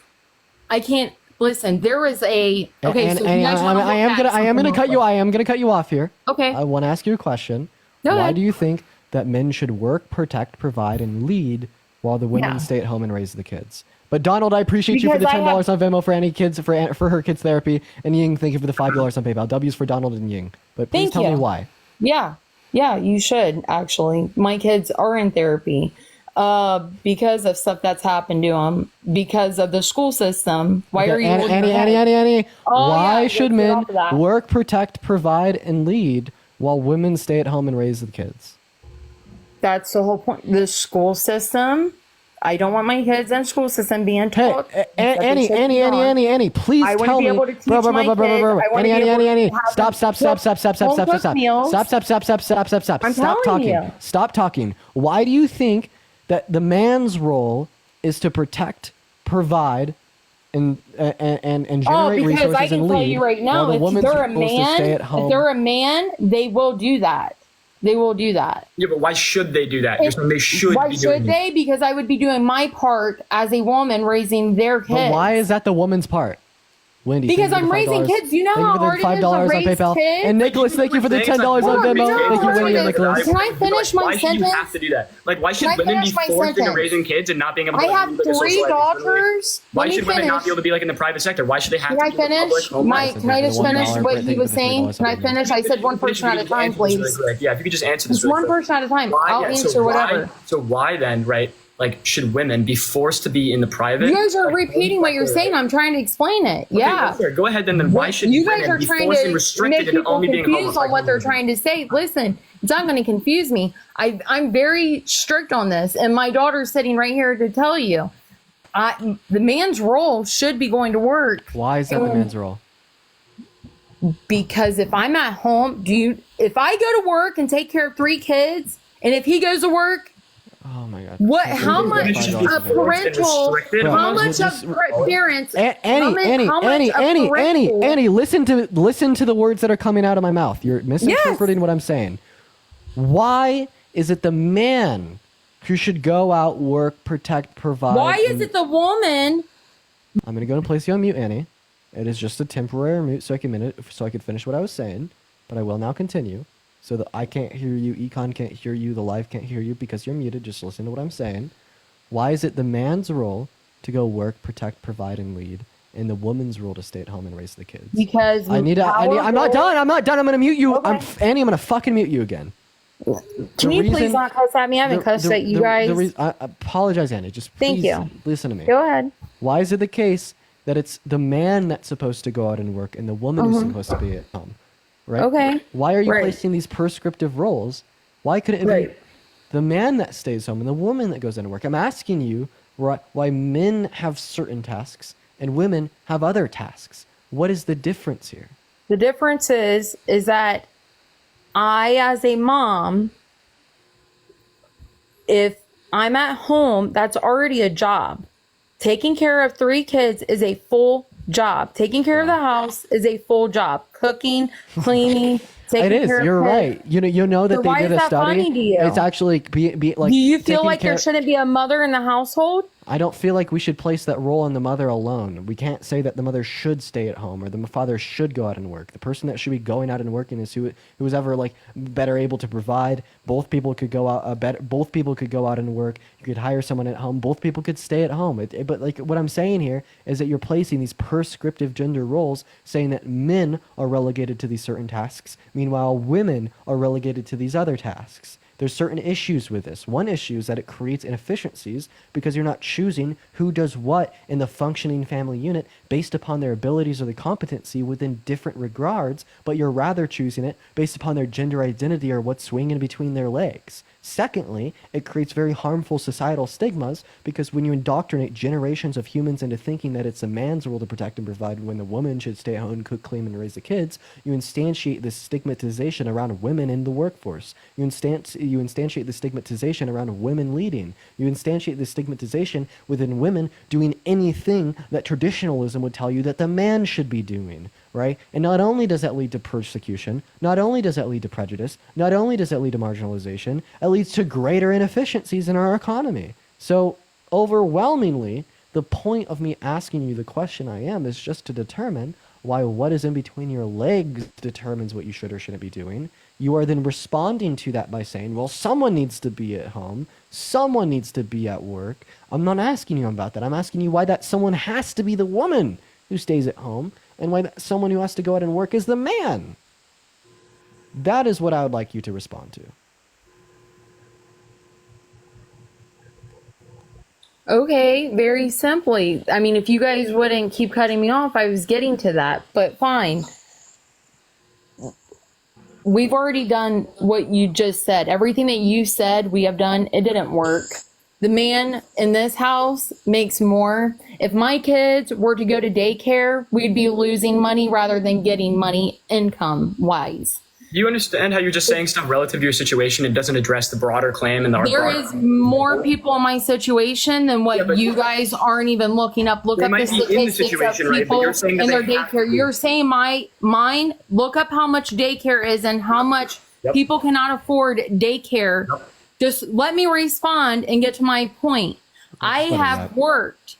S16: I can't. Listen, there is a okay.
S1: And
S16: so you guys wanna look
S1: I am
S16: at
S1: gonna
S16: something
S1: cut you.
S16: real
S1: I am gonna cut you off here.
S16: Okay.
S1: I want to ask you a question.
S16: Go
S1: Why
S16: ahead.
S1: do you think that men should work, protect, provide, and lead while the women
S16: Yeah.
S1: stay at home and raise the kids? But Donald, I appreciate you for the
S16: Because I
S1: $10 on Venmo for any kids for her kids therapy, and Ying, thank you for the $5 on PayPal. W's for Donald and Ying. But please
S16: Thank
S1: tell me
S16: you.
S1: why.
S16: Yeah, you should actually. My kids are in therapy because of stuff that's happened to them, because of the school system. Why are you
S1: Annie?
S16: Oh,
S1: Why
S16: yeah,
S1: should
S16: let's get
S1: men
S16: off of that.
S1: work, protect, provide, and lead while women stay at home and raise the kids?
S16: That's the whole point. The school system. I don't want my kids in the school system being taught.
S1: Annie, please
S16: I
S1: tell
S16: want to
S1: me.
S16: be able to teach my kids. I want to be able to
S1: Annie,
S16: have
S1: stop.
S16: home cooked meals.
S1: Stop
S16: I'm
S1: Stop
S16: telling
S1: talking.
S16: you.
S1: Stop talking. Why do you think that the man's role is to protect, provide, and generate
S16: because
S1: resources
S16: I can
S1: and
S16: tell
S1: lead.
S16: you right now,
S1: while the
S16: if
S1: woman's
S16: they're a
S1: role is to stay
S16: man,
S1: at home.
S16: if they're a man, they will do that. They will do that.
S9: Yeah, but why should they do that? You're saying they should
S16: Why
S9: be
S16: should
S9: doing
S16: they? Because I would be doing my part as a woman raising their kids.
S1: But why is that the woman's part? Wendy,
S16: Because
S1: thank you
S16: I'm
S1: for
S16: raising
S1: $5.
S16: kids. You know
S1: Thank
S16: how
S1: you for
S16: hard
S1: the
S16: it is to
S1: $5 on
S16: raise
S1: PayPal.
S16: kids?
S1: And Nicholas, thank you for the $10 on Venmo. Thank you, Wendy and Nicholas.
S16: Can I finish my
S9: Why should you
S16: sentence?
S9: have to do that? Like, why should
S16: Can I
S9: women be
S16: finish my
S9: forced into
S16: sentence?
S9: raising kids and not being able to?
S16: I have
S9: live like a
S16: 3
S9: social life?
S16: daughters.
S9: Why
S16: Let me
S9: should women not
S16: finish.
S9: be able to be like in the private sector? Why should they have
S16: Can I
S9: to be in the
S16: finish?
S9: public?
S16: Mike, can I just finish what he was saying? Can I
S9: $1.
S16: finish? I said one person at a time, please.
S9: Yeah, if you could just answer this.
S16: Just one person at a time. I'll answer whatever.
S9: So why then, right? Like, should women be forced to be in the private?
S16: You guys are repeating what you're saying. I'm trying to explain it.
S9: Okay,
S16: Yeah.
S9: sure. Go ahead then. Why should
S16: You guys
S9: women
S16: are
S9: be
S16: trying
S9: forced and
S16: to
S9: restricted
S16: make
S9: into
S16: people
S9: only being
S16: confused on what they're
S9: homosexual?
S16: trying to say. Listen, it's not going to confuse me. I'm very strict on this, and my daughter's sitting right here to tell you. The man's role should be going to work.
S1: Why is that the man's role?
S16: Because if I'm at home, if I go to work and take care of 3 kids, and if he goes to work,
S1: oh my God,
S16: how much of parental, how much of parents,
S1: Annie, listen to the words that are coming out of my mouth. You're misinterpreting what I'm saying. Why is it the man who should go out, work, protect, provide?
S16: Why is it the woman?
S1: I'm gonna go and place you on mute, Annie. It is just a temporary mute, so I could finish what I was saying, but I will now continue. So that I can't hear you, Econ can't hear you, the live can't hear you because you're muted. Just listen to what I'm saying. Why is it the man's role to go work, protect, provide, and lead, and the woman's role to stay at home and raise the kids?
S16: Because
S1: I'm not done. I'm gonna mute you. Okay. Annie, I'm gonna fucking mute you again.
S16: Can you please not cuss at me? I haven't cussed at you guys.
S1: I apologize, Annie. Just please
S16: Thank you.
S1: Listen to me.
S16: Go ahead.
S1: Why is it the case that it's the man that's supposed to go out and work and the woman who's supposed to be at home? Right?
S16: Okay.
S1: Why are you placing these prescriptive roles? Why couldn't it be the man that stays home and the woman that goes into work? I'm asking you why men have certain tasks and women have other tasks. What is the difference here?
S16: The difference is that I, as a mom, if I'm at home, that's already a job. Taking care of 3 kids is a full job. Taking care of the house is a full job. Cooking, cleaning, taking
S1: it is.
S16: care of
S1: You're
S16: kids.
S1: right. You know that
S16: So
S1: they
S16: why
S1: did
S16: is
S1: a
S16: that
S1: study.
S16: funny to you?
S1: It's actually be like.
S16: Do you feel
S1: taking
S16: like there
S1: care-
S16: shouldn't be a mother in the household?
S1: I don't feel like we should place that role on the mother alone. We can't say that the mother should stay at home or the father should go out and work. The person that should be going out and working is who was ever like better able to provide. Both people could go out. Both people could go out and work. You could hire someone at home. Both people could stay at home. But like what I'm saying here is that you're placing these prescriptive gender roles, saying that men are relegated to these certain tasks, meanwhile women are relegated to these other tasks. There's certain issues with this. One issue is that it creates inefficiencies because you're not choosing who does what in the functioning family unit based upon their abilities or the competency within different regards, but you're rather choosing it based upon their gender identity or what's swinging between their legs. Secondly, it creates very harmful societal stigmas because when you indoctrinate generations of humans into thinking that it's a man's role to protect and provide when the woman should stay at home, cook, clean, and raise the kids, you instantiate this stigmatization around women in the workforce. You instantiate the stigmatization around women leading. You instantiate the stigmatization within women doing anything that traditionalism would tell you that the man should be doing. Right? And not only does that lead to persecution, not only does that lead to prejudice, not only does that lead to marginalization, it leads to greater inefficiencies in our economy. So overwhelmingly, the point of me asking you the question I am is just to determine why what is in between your legs determines what you should or shouldn't be doing. You are then responding to that by saying, well, someone needs to be at home. Someone needs to be at work. I'm not asking you about that. I'm asking you why that someone has to be the woman who stays at home and why someone who has to go out and work is the man. That is what I would like you to respond to.
S16: Okay, very simply. I mean, if you guys wouldn't keep cutting me off, I was getting to that, but fine. We've already done what you just said. Everything that you said, we have done. It didn't work. The man in this house makes more. If my kids were to go to daycare, we'd be losing money rather than getting money income wise.
S9: Do you understand how you're just saying stuff relative to your situation and doesn't address the broader claim and the
S16: There is more people in my situation than what you guys aren't even looking up. Look
S9: They
S16: up
S9: might
S16: the
S9: be in the
S16: statistics
S9: situation,
S16: of
S9: right? But
S16: people
S9: you're saying that
S16: in their
S9: they have
S16: daycare.
S9: to.
S16: You're saying mine. Look up how much daycare is and how much people cannot afford daycare. Just let me respond and get to my point. I have worked.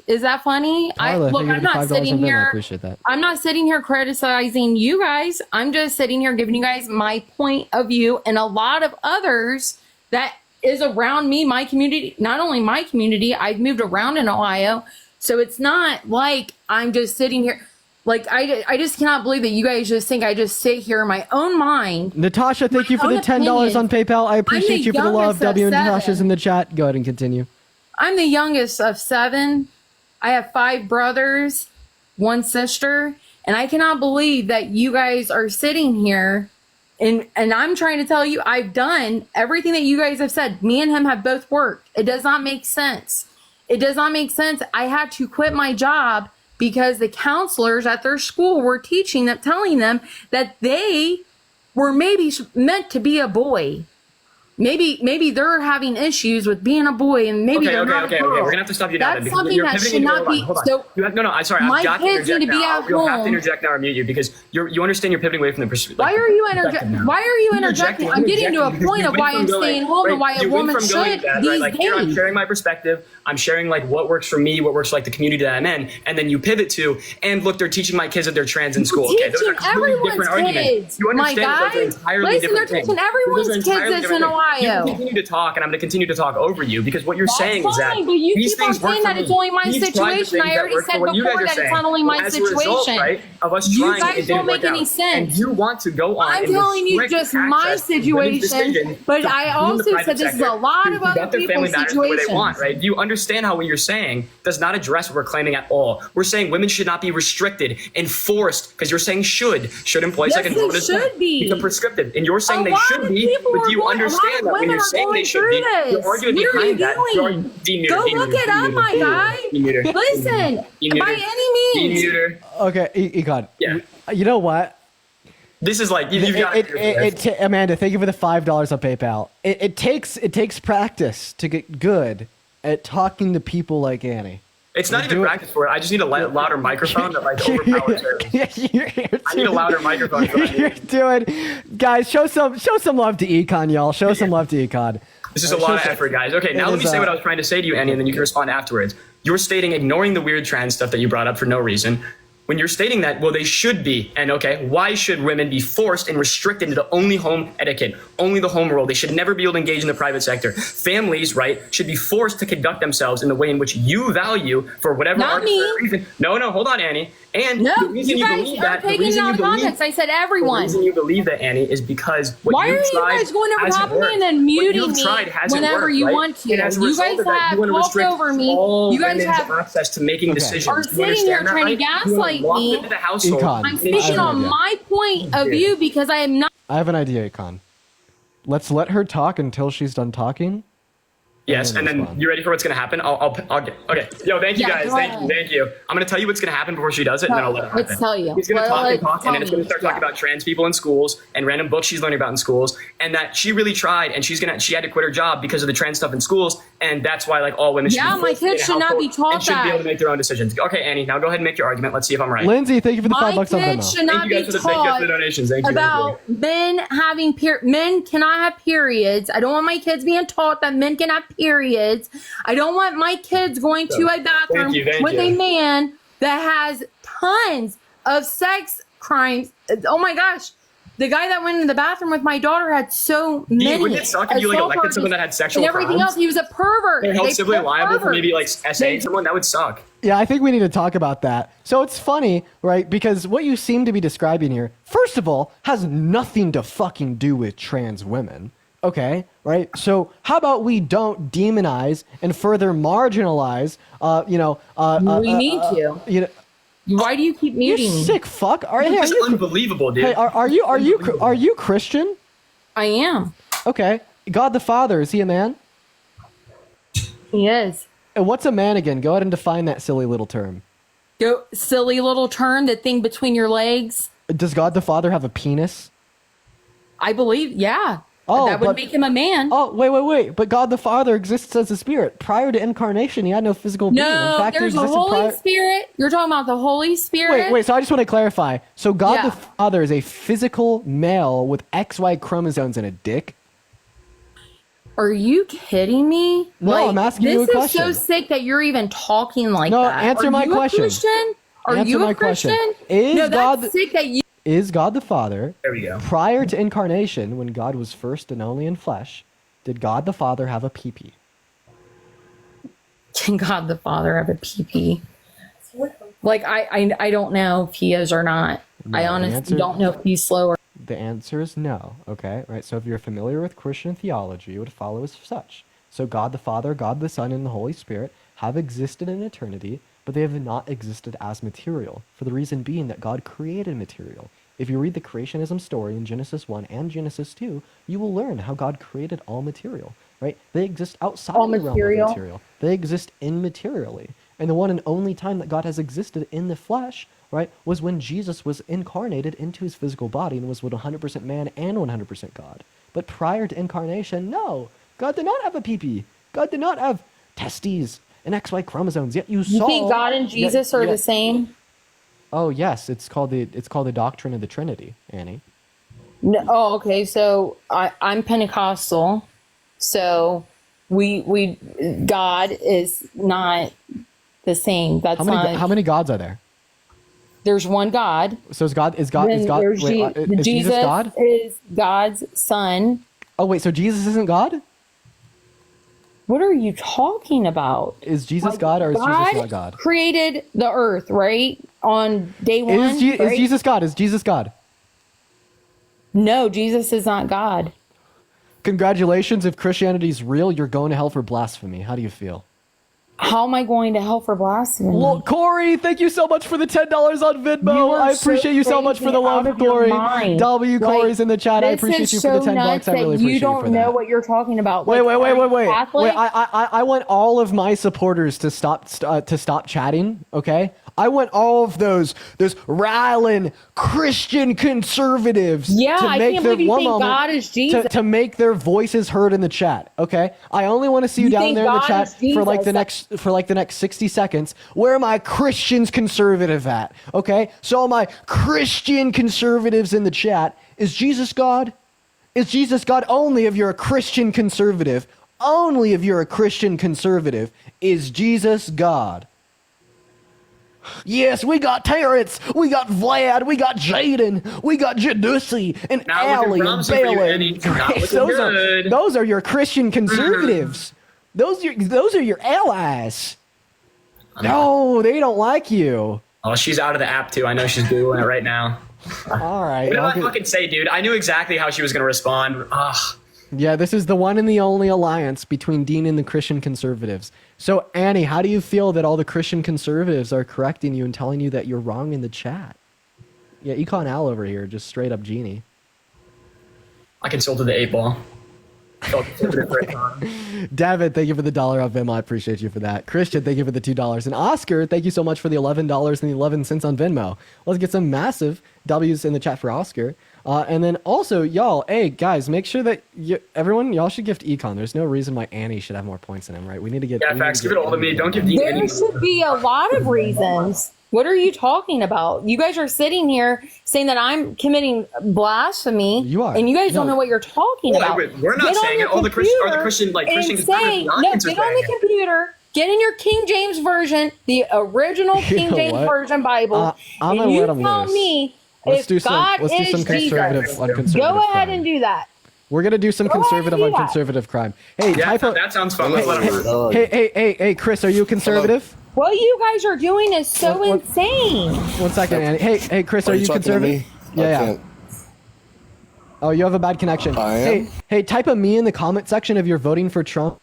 S16: Is that funny?
S1: Tyler, thank you
S16: I'm
S1: for the
S16: not
S1: $5
S16: sitting
S1: on Venmo. I
S16: here.
S1: appreciate that.
S16: I'm not sitting here criticizing you guys. I'm just sitting here giving you guys my point of view and a lot of others that is around me, my community, not only my community, I've moved around in Ohio. So it's not like I'm just sitting here. Like, I just cannot believe that you guys just think I just sit here in my own mind.
S1: Natasha, thank you for the $10 on PayPal. I appreciate you for the love. W and Natasha's in the chat. Go ahead and continue.
S16: I'm the youngest of 7. I have 5 brothers, 1 sister, and I cannot believe that you guys are sitting here and I'm trying to tell you I've done everything that you guys have said. Me and him have both worked. It does not make sense. It does not make sense. I had to quit my job because the counselors at their school were telling them that they were maybe meant to be a boy. Maybe they're having issues with being a boy, and maybe they're not a girl.
S9: We're gonna have to stop you now.
S16: That's
S9: then,
S16: something
S9: you're
S16: that
S9: pivoting
S16: should
S9: into-
S16: not be.
S9: hold on.
S16: So
S9: No, I'm sorry.
S16: my
S9: I've got
S16: kids need to be at
S9: You'll have to
S16: home.
S9: interject now or mute you because you understand you're pivoting away from the perspective.
S16: Why are you interjecting? Why are you interjecting? I'm getting to a point of why I'm staying home and why a woman should these
S9: Like, here I'm
S16: days.
S9: sharing my perspective. I'm sharing like what works for me, what works for like the community that I'm in, and then you pivot to and look, they're teaching my kids that they're trans in school. Okay, those are
S16: Teaching
S9: completely
S16: everyone's
S9: different arguments.
S16: kids,
S9: You
S16: my
S9: understand that those are
S16: guy.
S9: entirely
S16: Listen,
S9: different
S16: they're
S9: things.
S16: teaching everyone's
S9: Those are
S16: kids
S9: entirely
S16: this
S9: different
S16: in
S9: things. You
S16: Ohio.
S9: can continue to talk, and I'm going to continue to talk over you because what you're
S16: That's
S9: saying is that
S16: fine, but you
S9: these
S16: keep on
S9: things work
S16: saying
S9: for
S16: that
S9: me.
S16: it's only my
S9: These types of
S16: situation.
S9: things
S16: I
S9: that
S16: already
S9: work for
S16: said
S9: what you guys
S16: before
S9: are
S16: that it's
S9: saying.
S16: not only my
S9: As a result,
S16: situation.
S9: right, of us
S16: You
S9: trying,
S16: guys
S9: it didn't
S16: don't make
S9: work
S16: any
S9: out.
S16: sense.
S9: And you want to go on
S16: I'm
S9: and
S16: telling you
S9: restrict
S16: just my
S9: access to women's
S16: situation,
S9: decision
S16: but
S9: to
S16: I
S9: be in the
S16: also
S9: private
S16: said this is
S9: sector
S16: a lot
S9: to
S16: of other
S9: conduct their family
S16: people's
S9: matters the way they
S16: situations.
S9: want, right? Do you understand how what you're saying does not address what we're claiming at all? We're saying women should not be restricted, enforced, because you're saying should employees
S16: Yes,
S9: like
S16: they
S9: Andromeda
S16: should be.
S9: become prescriptive, and you're saying
S16: A
S9: they
S16: lot
S9: should
S16: of
S9: be,
S16: people
S9: but
S16: are
S9: do you
S16: going- a lot
S9: understand
S16: of
S9: that when
S16: women
S9: you're
S16: are
S9: saying
S16: going
S9: they should be,
S16: through
S9: your
S16: this.
S9: argument
S16: What are
S9: behind
S16: you
S9: that?
S16: doing? Go look it up, my guy. Listen, by any means.
S1: Okay, Econ. Yeah. You know what?
S9: This is like you've got
S1: Amanda, thank you for the $5 on PayPal. It takes practice to get good at talking to people like Annie.
S9: It's not even practice for it. I just need a louder microphone that like overpowers her. I need a louder microphone. For
S1: You're doing, guys. Show some love to Econ, y'all. Show some love to Econ.
S9: This is a lot of effort, guys. Okay, now let me say what I was trying to say to you, Annie, and then you can respond afterwards. You're stating ignoring the weird trans stuff that you brought up for no reason. When you're stating that, well, they should be. And okay, why should women be forced and restricted to only home etiquette, only the home role? They should never be able to engage in the private sector. Families, right, should be forced to conduct themselves in the way in which you value for whatever
S16: Not me.
S9: reason. No, hold on, Annie. And
S16: No,
S9: the reason
S16: you guys
S9: believe
S16: are
S9: that, the
S16: taking it
S9: reason
S16: out
S9: you
S16: of
S9: believe,
S16: context. I said
S9: the
S16: everyone.
S9: reason you believe that, Annie, is because what
S16: Why
S9: you've
S16: are you
S9: tried
S16: guys going over
S9: hasn't
S16: top of me
S9: worked.
S16: and then
S9: What
S16: muting
S9: you've
S16: me
S9: tried hasn't
S16: whenever
S9: worked,
S16: you
S9: right?
S16: want to?
S9: And as a
S16: You
S9: result
S16: guys
S9: of that,
S16: have
S9: you want to
S16: talked
S9: restrict
S16: over me.
S9: all
S16: You guys
S9: women's
S16: have
S9: access to making decisions.
S16: are
S9: You
S16: sitting here
S9: understand that,
S16: trying to
S9: right? You
S16: gaslight
S9: walked
S16: me.
S9: into the household.
S1: Econ.
S16: I'm speaking on my point of view because I am not.
S1: I have an idea, Econ. Let's let her talk until she's done talking.
S9: Yes, and then you ready for what's going to happen? I'll get. Okay. Yo, thank you
S16: Yeah,
S9: guys.
S16: go
S9: Thank
S16: ahead.
S9: you. I'm going to tell you what's going to happen before she does it, and then I'll let it happen.
S16: Let's tell you.
S9: He's going to talk and talk, and then it's
S16: tell
S9: going to start
S16: me.
S9: talking about trans people in schools and random books she's learning about in schools, and that she really tried, and she had to quit her job because of the trans stuff in schools, and that's why like all women should
S16: Yeah,
S9: be
S16: my
S9: forced to
S16: kids
S9: stay in a
S16: should not be
S9: household
S16: taught
S9: and should be able
S16: that.
S9: to make their own decisions. Okay, Annie, now go ahead and make your argument. Let's see if I'm right.
S1: Lindsay, thank you for the
S16: My
S1: $5 on
S16: kids
S1: Venmo.
S16: should not
S9: Thank you
S16: be
S9: guys for the
S16: taught
S9: donations. Thank you.
S16: about men having men cannot have periods. I don't want my kids being taught that men can have periods. I don't want my kids going to a bathroom
S9: Thank
S16: with
S9: you.
S16: a man that has tons of sex crimes. Oh my gosh. The guy that went in the bathroom with my daughter had so many.
S9: Wouldn't it suck if you like
S16: assault
S9: elected someone
S16: charges
S9: that had sexual
S16: and everything
S9: crimes?
S16: else? He was a pervert.
S9: They're held
S16: They
S9: civilly
S16: put
S9: liable for maybe like
S16: perverts.
S9: SAing someone? That would suck.
S1: Yeah, I think we need to talk about that. So it's funny, right? Because what you seem to be describing here, first of all, has nothing to fucking do with trans women. Okay, right? So how about we don't demonize and further marginalize,
S16: We need to.
S1: You know,
S16: Why do you keep
S1: you
S16: muting me?
S1: sick fuck. All right, hey,
S9: It's unbelievable, dude.
S1: Hey, are you Christian?
S16: I am.
S1: Okay. God the Father, is he a man?
S16: He is.
S1: And what's a man again? Go ahead and define that silly little term.
S16: Go silly little term, the thing between your legs.
S1: Does God the Father have a penis?
S16: I believe, yeah.
S1: Oh,
S16: that would make him a man.
S1: Oh, wait. But God the Father exists as a spirit. Prior to incarnation, he had no physical being. In
S16: No,
S1: fact, he
S16: there's a
S1: existed
S16: Holy Spirit. You're talking about the Holy Spirit.
S1: Wait, so I just want to clarify. So God
S16: Yeah.
S1: the Father is a physical male with XY chromosomes and a dick?
S16: Are you kidding me?
S1: No, I'm asking you a
S16: This is so
S1: question.
S16: sick that you're even talking like
S1: No,
S16: that.
S1: answer
S16: Are
S1: my
S16: you a
S1: question.
S16: Christian? Are
S1: Answer
S16: you
S1: my
S16: a
S1: question.
S16: Christian?
S1: Is
S16: no,
S1: God
S16: that's sick that you.
S1: Is God the Father,
S9: There we go.
S1: prior to incarnation, when God was first and only in flesh, did God the Father have a pee-pee?
S16: Can God the Father have a pee-pee? Like I don't know if he is or not.
S1: No,
S16: I
S1: the
S16: honestly
S1: answer-
S16: don't know if he's slow or.
S1: The answer is no, okay? Right, so if you're familiar with Christian theology, it would follow as such. So God the Father, God the Son, and the Holy Spirit have existed in eternity, but they have not existed as material, for the reason being that God created material. If you read the creationism story in Genesis 1 and Genesis 2, you will learn how God created all material, right? They exist outside
S16: All
S1: the realm
S16: material?
S1: of material. They exist immaterially. And the one and only time that God has existed in the flesh, right, was when Jesus was incarnated into his physical body and was 100% man and 100% God. But prior to incarnation, no, God did not have a pee-pee. God did not have testes and XY chromosomes. Yet you
S16: You
S1: saw.
S16: think God and Jesus are
S1: yet-
S16: the same?
S1: Oh yes, it's called the doctrine of the Trinity, Annie.
S16: No, oh, okay. So I'm Pentecostal. So we God is not the same. That's
S1: How many gods are there?
S16: There's one God.
S1: So is God
S16: Then
S1: wait,
S16: there's
S1: is Jesus God?
S16: is God's son.
S1: Oh wait, so Jesus isn't God?
S16: What are you talking about?
S1: Is Jesus God or is Jesus not God?
S16: Created the earth, right? On day one.
S1: Is
S16: right?
S1: Jesus God? Is Jesus God?
S16: No, Jesus is not God.
S1: Congratulations, if Christianity's real, you're going to hell for blasphemy. How do you feel?
S16: How am I going to hell for blasphemy?
S1: Well, Corey, thank you so much for the $10 on
S16: You
S1: Venmo.
S16: are
S1: I appreciate you so much for the
S16: crazy out
S1: love,
S16: of your
S1: Corey.
S16: mind.
S1: W.
S16: Like,
S1: Corey's in the chat. I
S16: this
S1: appreciate
S16: is
S1: you for the
S16: so
S1: 10
S16: nuts
S1: bucks. I really
S16: that
S1: appreciate
S16: you
S1: you
S16: don't
S1: for
S16: know
S1: that.
S16: what you're talking about.
S1: Wait.
S16: Like, are you Catholic?
S1: I want all of my supporters to stop chatting. Okay, I want all of those riling Christian conservatives.
S16: Yeah,
S1: to
S16: I
S1: make
S16: can't
S1: their,
S16: believe you
S1: one
S16: think
S1: moment,
S16: God is Jesus.
S1: to make their voices heard in the chat. Okay, I only want to see you,
S16: You
S1: down
S16: think
S1: there in the
S16: God
S1: chat
S16: is
S1: for like
S16: Jesus.
S1: the next 60 seconds. Where are my Christians conservative at? Okay, so all my Christian conservatives in the chat, is Jesus God? Is Jesus God? Only if you're a Christian conservative. Only if you're a Christian conservative is Jesus God. Yes, we got Terrence, we got Vlad, we got Jaden, we got Janussi, and
S9: Not looking
S1: Allie, and
S9: promising for you,
S1: Bailey.
S9: Eddie. Not looking good.
S1: Those are your Christian conservatives. Those are your allies. No, they don't like you.
S9: Oh, she's out of the app too. I know she's doing it right now.
S1: All right.
S9: What did I
S1: okay.
S9: fucking say, dude? I knew exactly how she was gonna respond. Ugh.
S1: Yeah, this is the one and the only alliance between Dean and the Christian conservatives. So, Annie, how do you feel that all the Christian conservatives are correcting you and telling you that you're wrong in the chat? Yeah, Econ Al over here, just straight up genie.
S9: I consulted the 8-ball.
S1: David, thank you for the $1 off Venmo. I appreciate you for that. Christian, thank you for the $2. And Oscar, thank you so much for the $11.11 on Venmo. Let's get some massive W's in the chat for Oscar. And then also, y'all, hey, guys, make sure that y'all should gift Econ. There's no reason why Annie should have more points than him, right? We need to get...
S9: Yeah, facts. Give it all to me. Don't give Dean
S16: There
S9: any.
S16: should be a lot of reasons. What are you talking about? You guys are sitting here saying that I'm committing blasphemy.
S1: You are.
S16: And you guys don't
S1: No.
S16: know what you're talking
S9: Well,
S16: about.
S9: we're not
S16: Get on
S9: saying
S16: your
S9: it. All the Christian,
S16: computer
S9: Christian
S16: and
S9: conservative
S16: say, no,
S9: Bibles are
S16: get on
S9: saying
S16: the computer, get in your King James Version, the original King
S1: know
S16: James
S1: what?
S16: Version Bible,
S1: I'm
S16: and
S1: gonna
S16: you
S1: let 'em
S16: tell
S1: loose.
S16: me
S1: Let's
S16: if
S1: do some-
S16: God
S1: let's do
S16: is
S1: some conservative
S16: Jesus.
S1: on conservative
S16: Go ahead
S1: crime.
S16: and do that.
S1: We're going to do some
S16: Go ahead and
S1: conservative
S16: do
S1: on
S16: that.
S1: conservative crime. Hey,
S9: Yeah,
S1: typo...
S9: that sounds fun. Let's let him.
S1: Hey, Chris, are you a conservative?
S16: What you guys are doing is so insane.
S1: 1 second, Annie. Hey, Chris, are you
S8: talking to
S1: conservative?
S8: me?
S1: Yeah,
S8: I
S1: yeah.
S8: can't.
S1: Oh, you have a bad connection.
S8: I am?
S1: Hey, type a me in the comment section if you're voting for Trump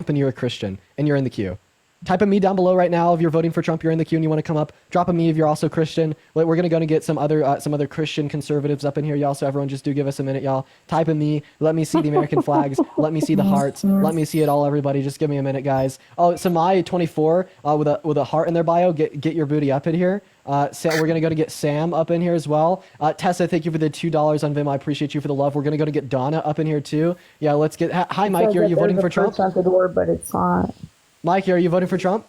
S1: and you're a Christian and you're in the queue. Type a me down below right now if you're voting for Trump. You're in the queue and you want to come up. Drop a me if you're also Christian. We're gonna go and get some other Christian conservatives up in here, y'all. So everyone, just do give us a minute, y'all. Type a me. Let me see the American flags. Let me see the hearts. Let me see it all, everybody. Just give me a minute, guys. Oh, Samai 24 with a heart in their bio. Get your booty up in here. We're gonna go to get Sam up in here as well. Tessa, thank you for the $2 on Vim. I appreciate you for the love. We're gonna go to get Donna up in here too. Yeah, let's get. Hi, Mikey. Are you voting for Trump?
S2: At the door, but it's not.
S1: Mikey, are you voting for Trump?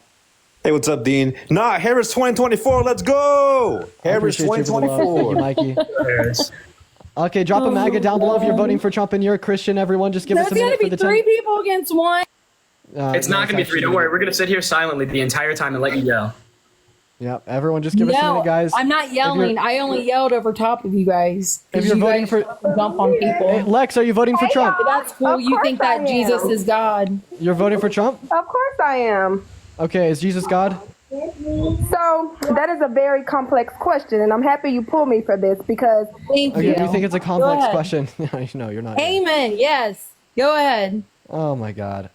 S19: Hey, what's up, Dean? Nah, Harris 2024. Let's go. Harris 2024.
S1: Thank you, Mikey. Okay, drop a MAGA down below if you're voting for Trump and you're a Christian. Everyone, just give us a minute for the 10.
S16: Three people against one.
S9: It's not going to be three. Don't worry. We're going to sit here silently the entire time and let you yell.
S1: Yep. Everyone, just give us a minute, guys.
S16: I'm not yelling. I only yelled over top of you guys.
S1: If you're voting for
S16: dump on people.
S1: Hey, Lex, are you voting for Trump?
S16: That's cool. You think that Jesus is God?
S1: You're voting for Trump?
S2: Of course I am.
S1: Okay, is Jesus God?
S2: So that is a very complex question, and I'm happy you pulled me for this because.
S16: Thank
S1: Okay,
S16: you.
S1: do you think it's a complex question? No, you're not.
S16: Amen. Yes. Go ahead.
S1: Oh my God.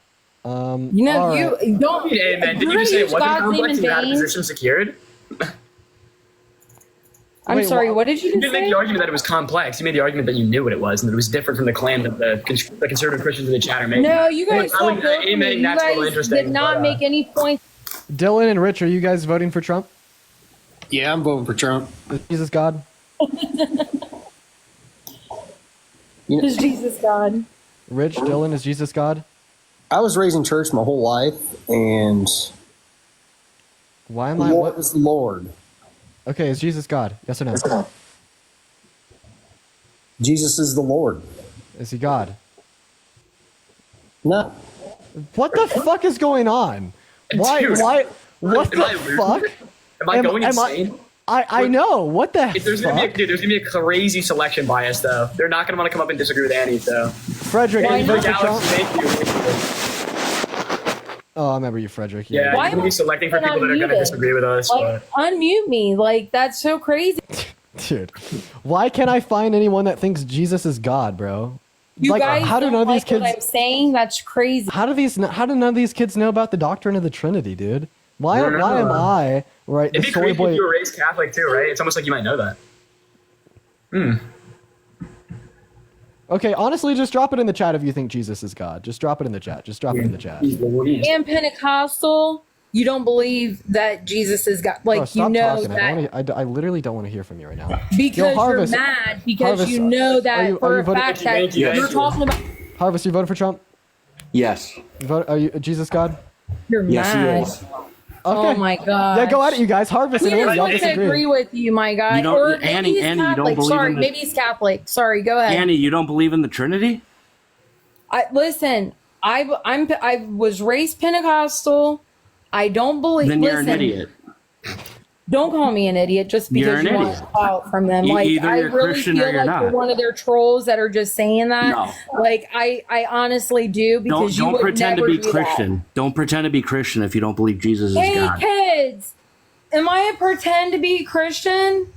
S16: You know, you don't.
S9: Amen. Did you just say it wasn't complex and you had a position secured?
S16: I'm sorry, what did you
S9: didn't make the argument that it was complex. You made the argument that you knew what it was and that it was different from the claim that the conservative Christians in the chat are making.
S16: No, you guys
S9: I would amen. That's a little
S16: guys
S9: interesting.
S16: did not make any points.
S1: Dylan and Rich, are you guys voting for Trump?
S20: Yeah, I'm voting for Trump.
S1: Is Jesus God?
S16: Is Jesus God?
S1: Rich, Dylan, is Jesus God?
S20: I was raised in church my whole life, and
S1: why am
S20: Lord is the Lord.
S1: Okay, is Jesus God? Yes or no?
S20: Jesus is the Lord.
S1: Is he God?
S20: No.
S1: What the fuck is going on? Why?
S9: Dude,
S1: What
S9: am I
S1: the
S9: losing?
S1: fuck?
S9: Am I going insane?
S1: I know. What the
S9: There's
S1: fuck?
S9: there's gonna be a crazy selection bias though. They're not gonna want to come up and disagree with Annie though.
S1: Frederick, are you voting for Trump?
S9: Thank you.
S1: Oh, I remember you, Frederick.
S9: Yeah,
S16: Why
S9: you're gonna be selecting for people that are gonna
S16: unmuted?
S9: disagree with us.
S16: Like, unmute me. Like, that's so crazy.
S1: Dude, why can't I find anyone that thinks Jesus is God, bro?
S16: You guys
S1: how do
S16: don't
S1: none of
S16: like
S1: these kids?
S16: what I'm saying? That's crazy.
S1: How do none of these kids know about the doctrine of the Trinity, dude? Why am I right?
S9: It'd
S1: The
S9: be
S1: soy
S9: crazy if
S1: boy.
S9: you were raised Catholic too, right? It's almost like you might know that.
S1: Okay, honestly, just drop it in the chat if you think Jesus is God. Just drop it in the chat. Just drop it in the chat.
S16: And Pentecostal, you don't believe that Jesus is God. Like,
S1: Bro, stop
S16: you know
S1: talking.
S16: that
S1: I literally don't want to hear from you right now.
S16: because
S1: Yo, Harvest,
S16: you're mad because
S1: Harvest,
S16: you know that
S1: are you
S16: for a
S1: voting-
S16: fact that you're talking about.
S1: Harvest, you voted for Trump?
S21: Yes.
S1: Are you Jesus God?
S16: You're
S21: Yes, he
S16: mad.
S21: is.
S16: Oh my God.
S1: Yeah, go at it, you guys. Harvest
S16: We
S1: and Annie,
S16: just
S1: y'all
S16: want to agree
S1: disagree.
S16: with you, my guy.
S21: You don't-
S16: Or maybe
S21: Annie-
S16: he's
S21: Annie, you don't
S16: Catholic.
S21: believe
S16: Sorry,
S21: in the-
S16: maybe he's Catholic. Sorry, go ahead.
S21: Annie, you don't believe in the Trinity?
S16: Listen, I was raised Pentecostal. I don't believe.
S21: Then you're
S16: listen,
S21: an idiot.
S16: Don't call me an idiot just
S21: You're
S16: because
S21: an
S16: you want
S21: idiot.
S16: out from them. Like,
S21: Either
S16: I
S21: you're
S16: really
S21: Christian
S16: feel
S21: or you're
S16: like
S21: not.
S16: you're one of their trolls that are just saying that.
S21: No.
S16: Like, I honestly do because you
S21: Don't
S16: would
S21: pretend to
S16: never
S21: be
S16: do
S21: Christian. Don't pretend to be Christian if you don't believe Jesus
S16: That.
S21: is
S16: Hey,
S21: God.
S16: kids, am I a pretend to be Christian?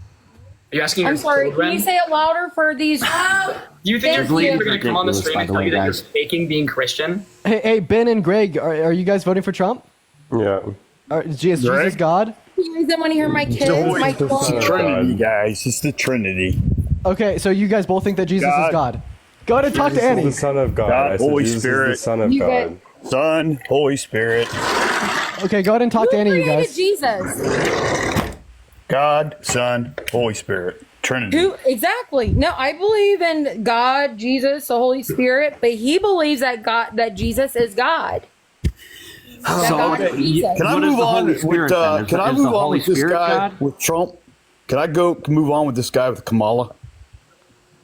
S9: Are you asking
S16: I'm
S9: your
S16: sorry.
S9: children?
S16: Can you say it louder for these?
S9: Do you think
S16: Thank
S9: your
S16: you.
S9: kids are going to come on the
S21: Ridiculous,
S9: stream
S21: by
S9: and
S21: the
S9: tell
S21: way,
S9: you that you're
S21: guys.
S9: faking being Christian?
S1: Hey, Ben and Greg, are you guys voting for Trump?
S25: Yeah.
S1: Is Jesus God?
S16: You guys don't want to hear my kids? My
S25: It's the Trinity, guys. It's the Trinity.
S1: Okay, so you guys both think that Jesus
S25: God.
S1: is God. Go ahead and talk to
S25: Jesus is
S1: Annie.
S25: the Son of God. I said Holy Jesus is Spirit. the Son of
S16: You
S25: God. Son, Holy Spirit.
S1: Okay, go ahead and talk to Annie, you
S16: created
S1: guys.
S16: Jesus?
S25: God, Son, Holy Spirit. Trinity.
S16: Who exactly? No, I believe in God, Jesus, the Holy Spirit, but he believes that Jesus is God. That
S25: So,
S16: God is Jesus.
S25: can I
S21: What is
S25: move
S21: the
S25: on
S21: Holy
S25: with
S21: Spirit then?
S25: can I
S21: Is the
S25: move on
S21: Holy
S25: with this
S21: Spirit
S25: guy
S21: God?
S25: with Trump? Can I move on with this guy with Kamala?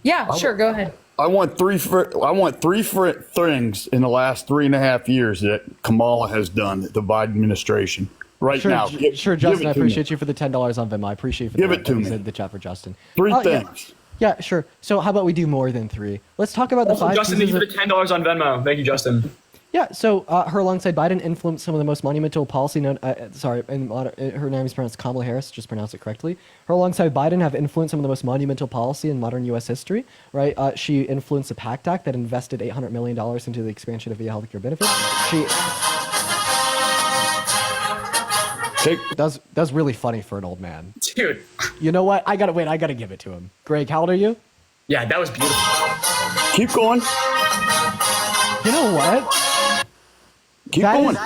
S16: Yeah, sure, go ahead.
S25: I want three things in the last 3.5 years that Kamala has done, the Biden administration. Right
S1: Sure,
S25: now.
S1: sure, Justin. I appreciate you for the $10 on Venmo. I appreciate you for
S25: Give
S1: that.
S25: it to
S1: That
S25: me.
S1: was in the chat for Justin.
S25: Three
S1: Yeah.
S25: things.
S1: Yeah, sure. So how about we do more than three? Let's talk about the
S9: Also,
S1: five
S9: Justin, thank
S1: pieces
S9: you for
S1: of-
S9: the $10 on Venmo. Thank you, Justin.
S1: Yeah, so her alongside Biden influenced some of the most monumental policy known. Her name is pronounced Kamala Harris. Just pronounce it correctly. Her alongside Biden have influenced some of the most monumental policy in modern U.S. history. Right? She influenced the PACT Act that invested $800 million into the expansion of via healthcare benefits. That's really funny for an old man.
S9: Dude.
S1: You know what? I gotta give it to him. Greg, how old are you?
S9: Yeah, that was beautiful.
S25: Keep going.
S1: You know what?
S25: Keep going.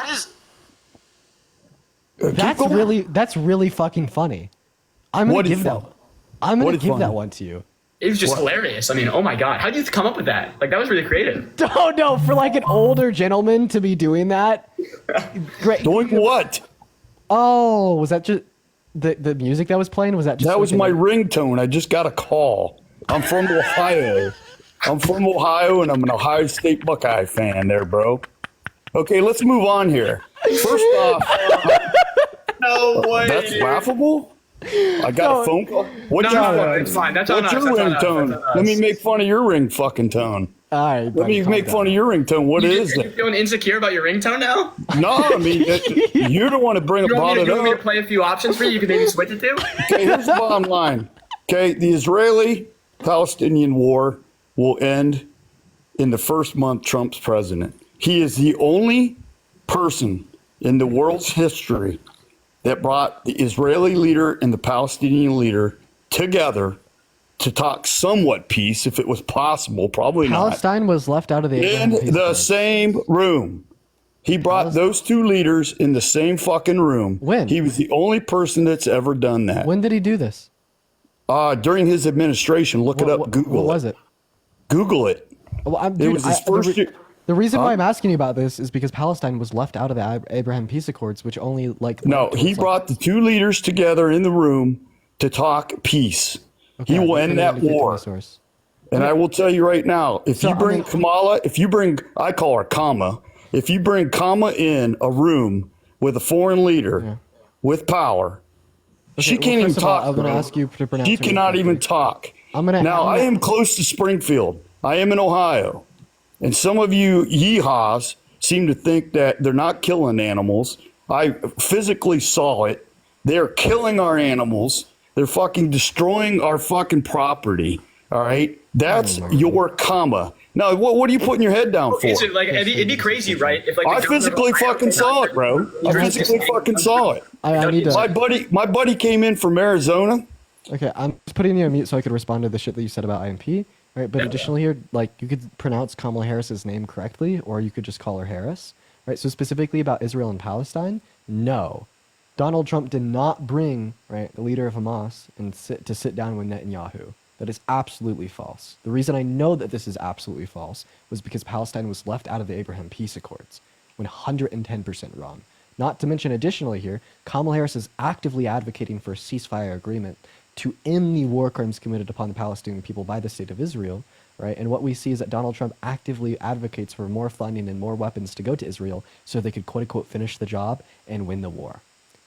S1: That's really fucking funny. I'm gonna give that one to you.
S9: It was just hilarious. I mean, oh my God. How did you come up with that? Like, that was really creative.
S1: Oh, no. For like an older gentleman to be doing that. Great.
S25: Doing what?
S1: Oh, was that just the music that was playing? Was that just
S25: That was my ringtone. I just got a call. I'm from Ohio. And I'm an Ohio State Buckeye fan there, bro. Okay, let's move on here. First off.
S9: No way.
S25: That's laughable? I got a phone call. What's
S9: it's fine. That's
S25: what's your ringtone? Let me make fun of your ring fucking tone.
S1: All right.
S25: Let me make fun of your ringtone. What is
S9: it?
S25: it?
S9: You feeling insecure about your ringtone now?
S25: No, I mean, you don't want to bring about it up.
S9: You want me to play a few options for you? You can maybe switch it to?
S25: Okay, here's the bottom line. Okay, the Israeli-Palestinian war will end in the first month Trump's president. He is the only person in the world's history that brought the Israeli leader and the Palestinian leader together to talk somewhat peace, if it was possible. Probably
S1: Palestine was left out of the
S25: in the same room. He brought those two leaders in the same fucking room.
S1: When?
S25: He was the only person that's ever done that.
S1: When did he do this?
S25: During his administration. Look it up. Google
S1: what was it?
S25: Google it.
S1: Well,
S25: it was his first year.
S1: The reason why I'm asking you about this is because Palestine was left out of the Abraham Peace Accords, which only
S25: he brought the two leaders together in the room to talk peace.
S1: Okay,
S25: he will end that war. And I will tell you right now, if you bring Kamala, I call her Kama, if you bring Kama in a room with a foreign leader with power, she can't even talk.
S1: I'm going to ask you to pronounce.
S25: She cannot even talk. I am close to Springfield. I am in Ohio. And some of you yeehaws seem to think that they're not killing animals. I physically saw it. They're killing our animals. They're fucking destroying our fucking property. All right? That's your comma. Now, what are you putting your head down for?
S9: Okay, so, like, it'd be crazy, right? If, like,
S25: I physically fucking saw it, bro. I physically fucking saw it.
S1: I need to...
S25: My buddy came in from Arizona.
S1: Okay, I'm just putting you on mute so I could respond to the shit that you said about IMP. Right, but additionally here, like, you could pronounce Kamala Harris's name correctly, or you could just call her Harris. Right, so specifically about Israel and Palestine, no. Donald Trump did not bring, right, the leader of Hamas and sit down with Netanyahu. That is absolutely false. The reason I know that this is absolutely false was because Palestine was left out of the Abraham Peace Accords. 110% wrong. Not to mention, additionally here, Kamala Harris is actively advocating for a ceasefire agreement to end the war crimes committed upon the Palestinian people by the state of Israel, right? And what we see is that Donald Trump actively advocates for more funding and more weapons to go to Israel so they could, quote unquote, finish the job and win the war.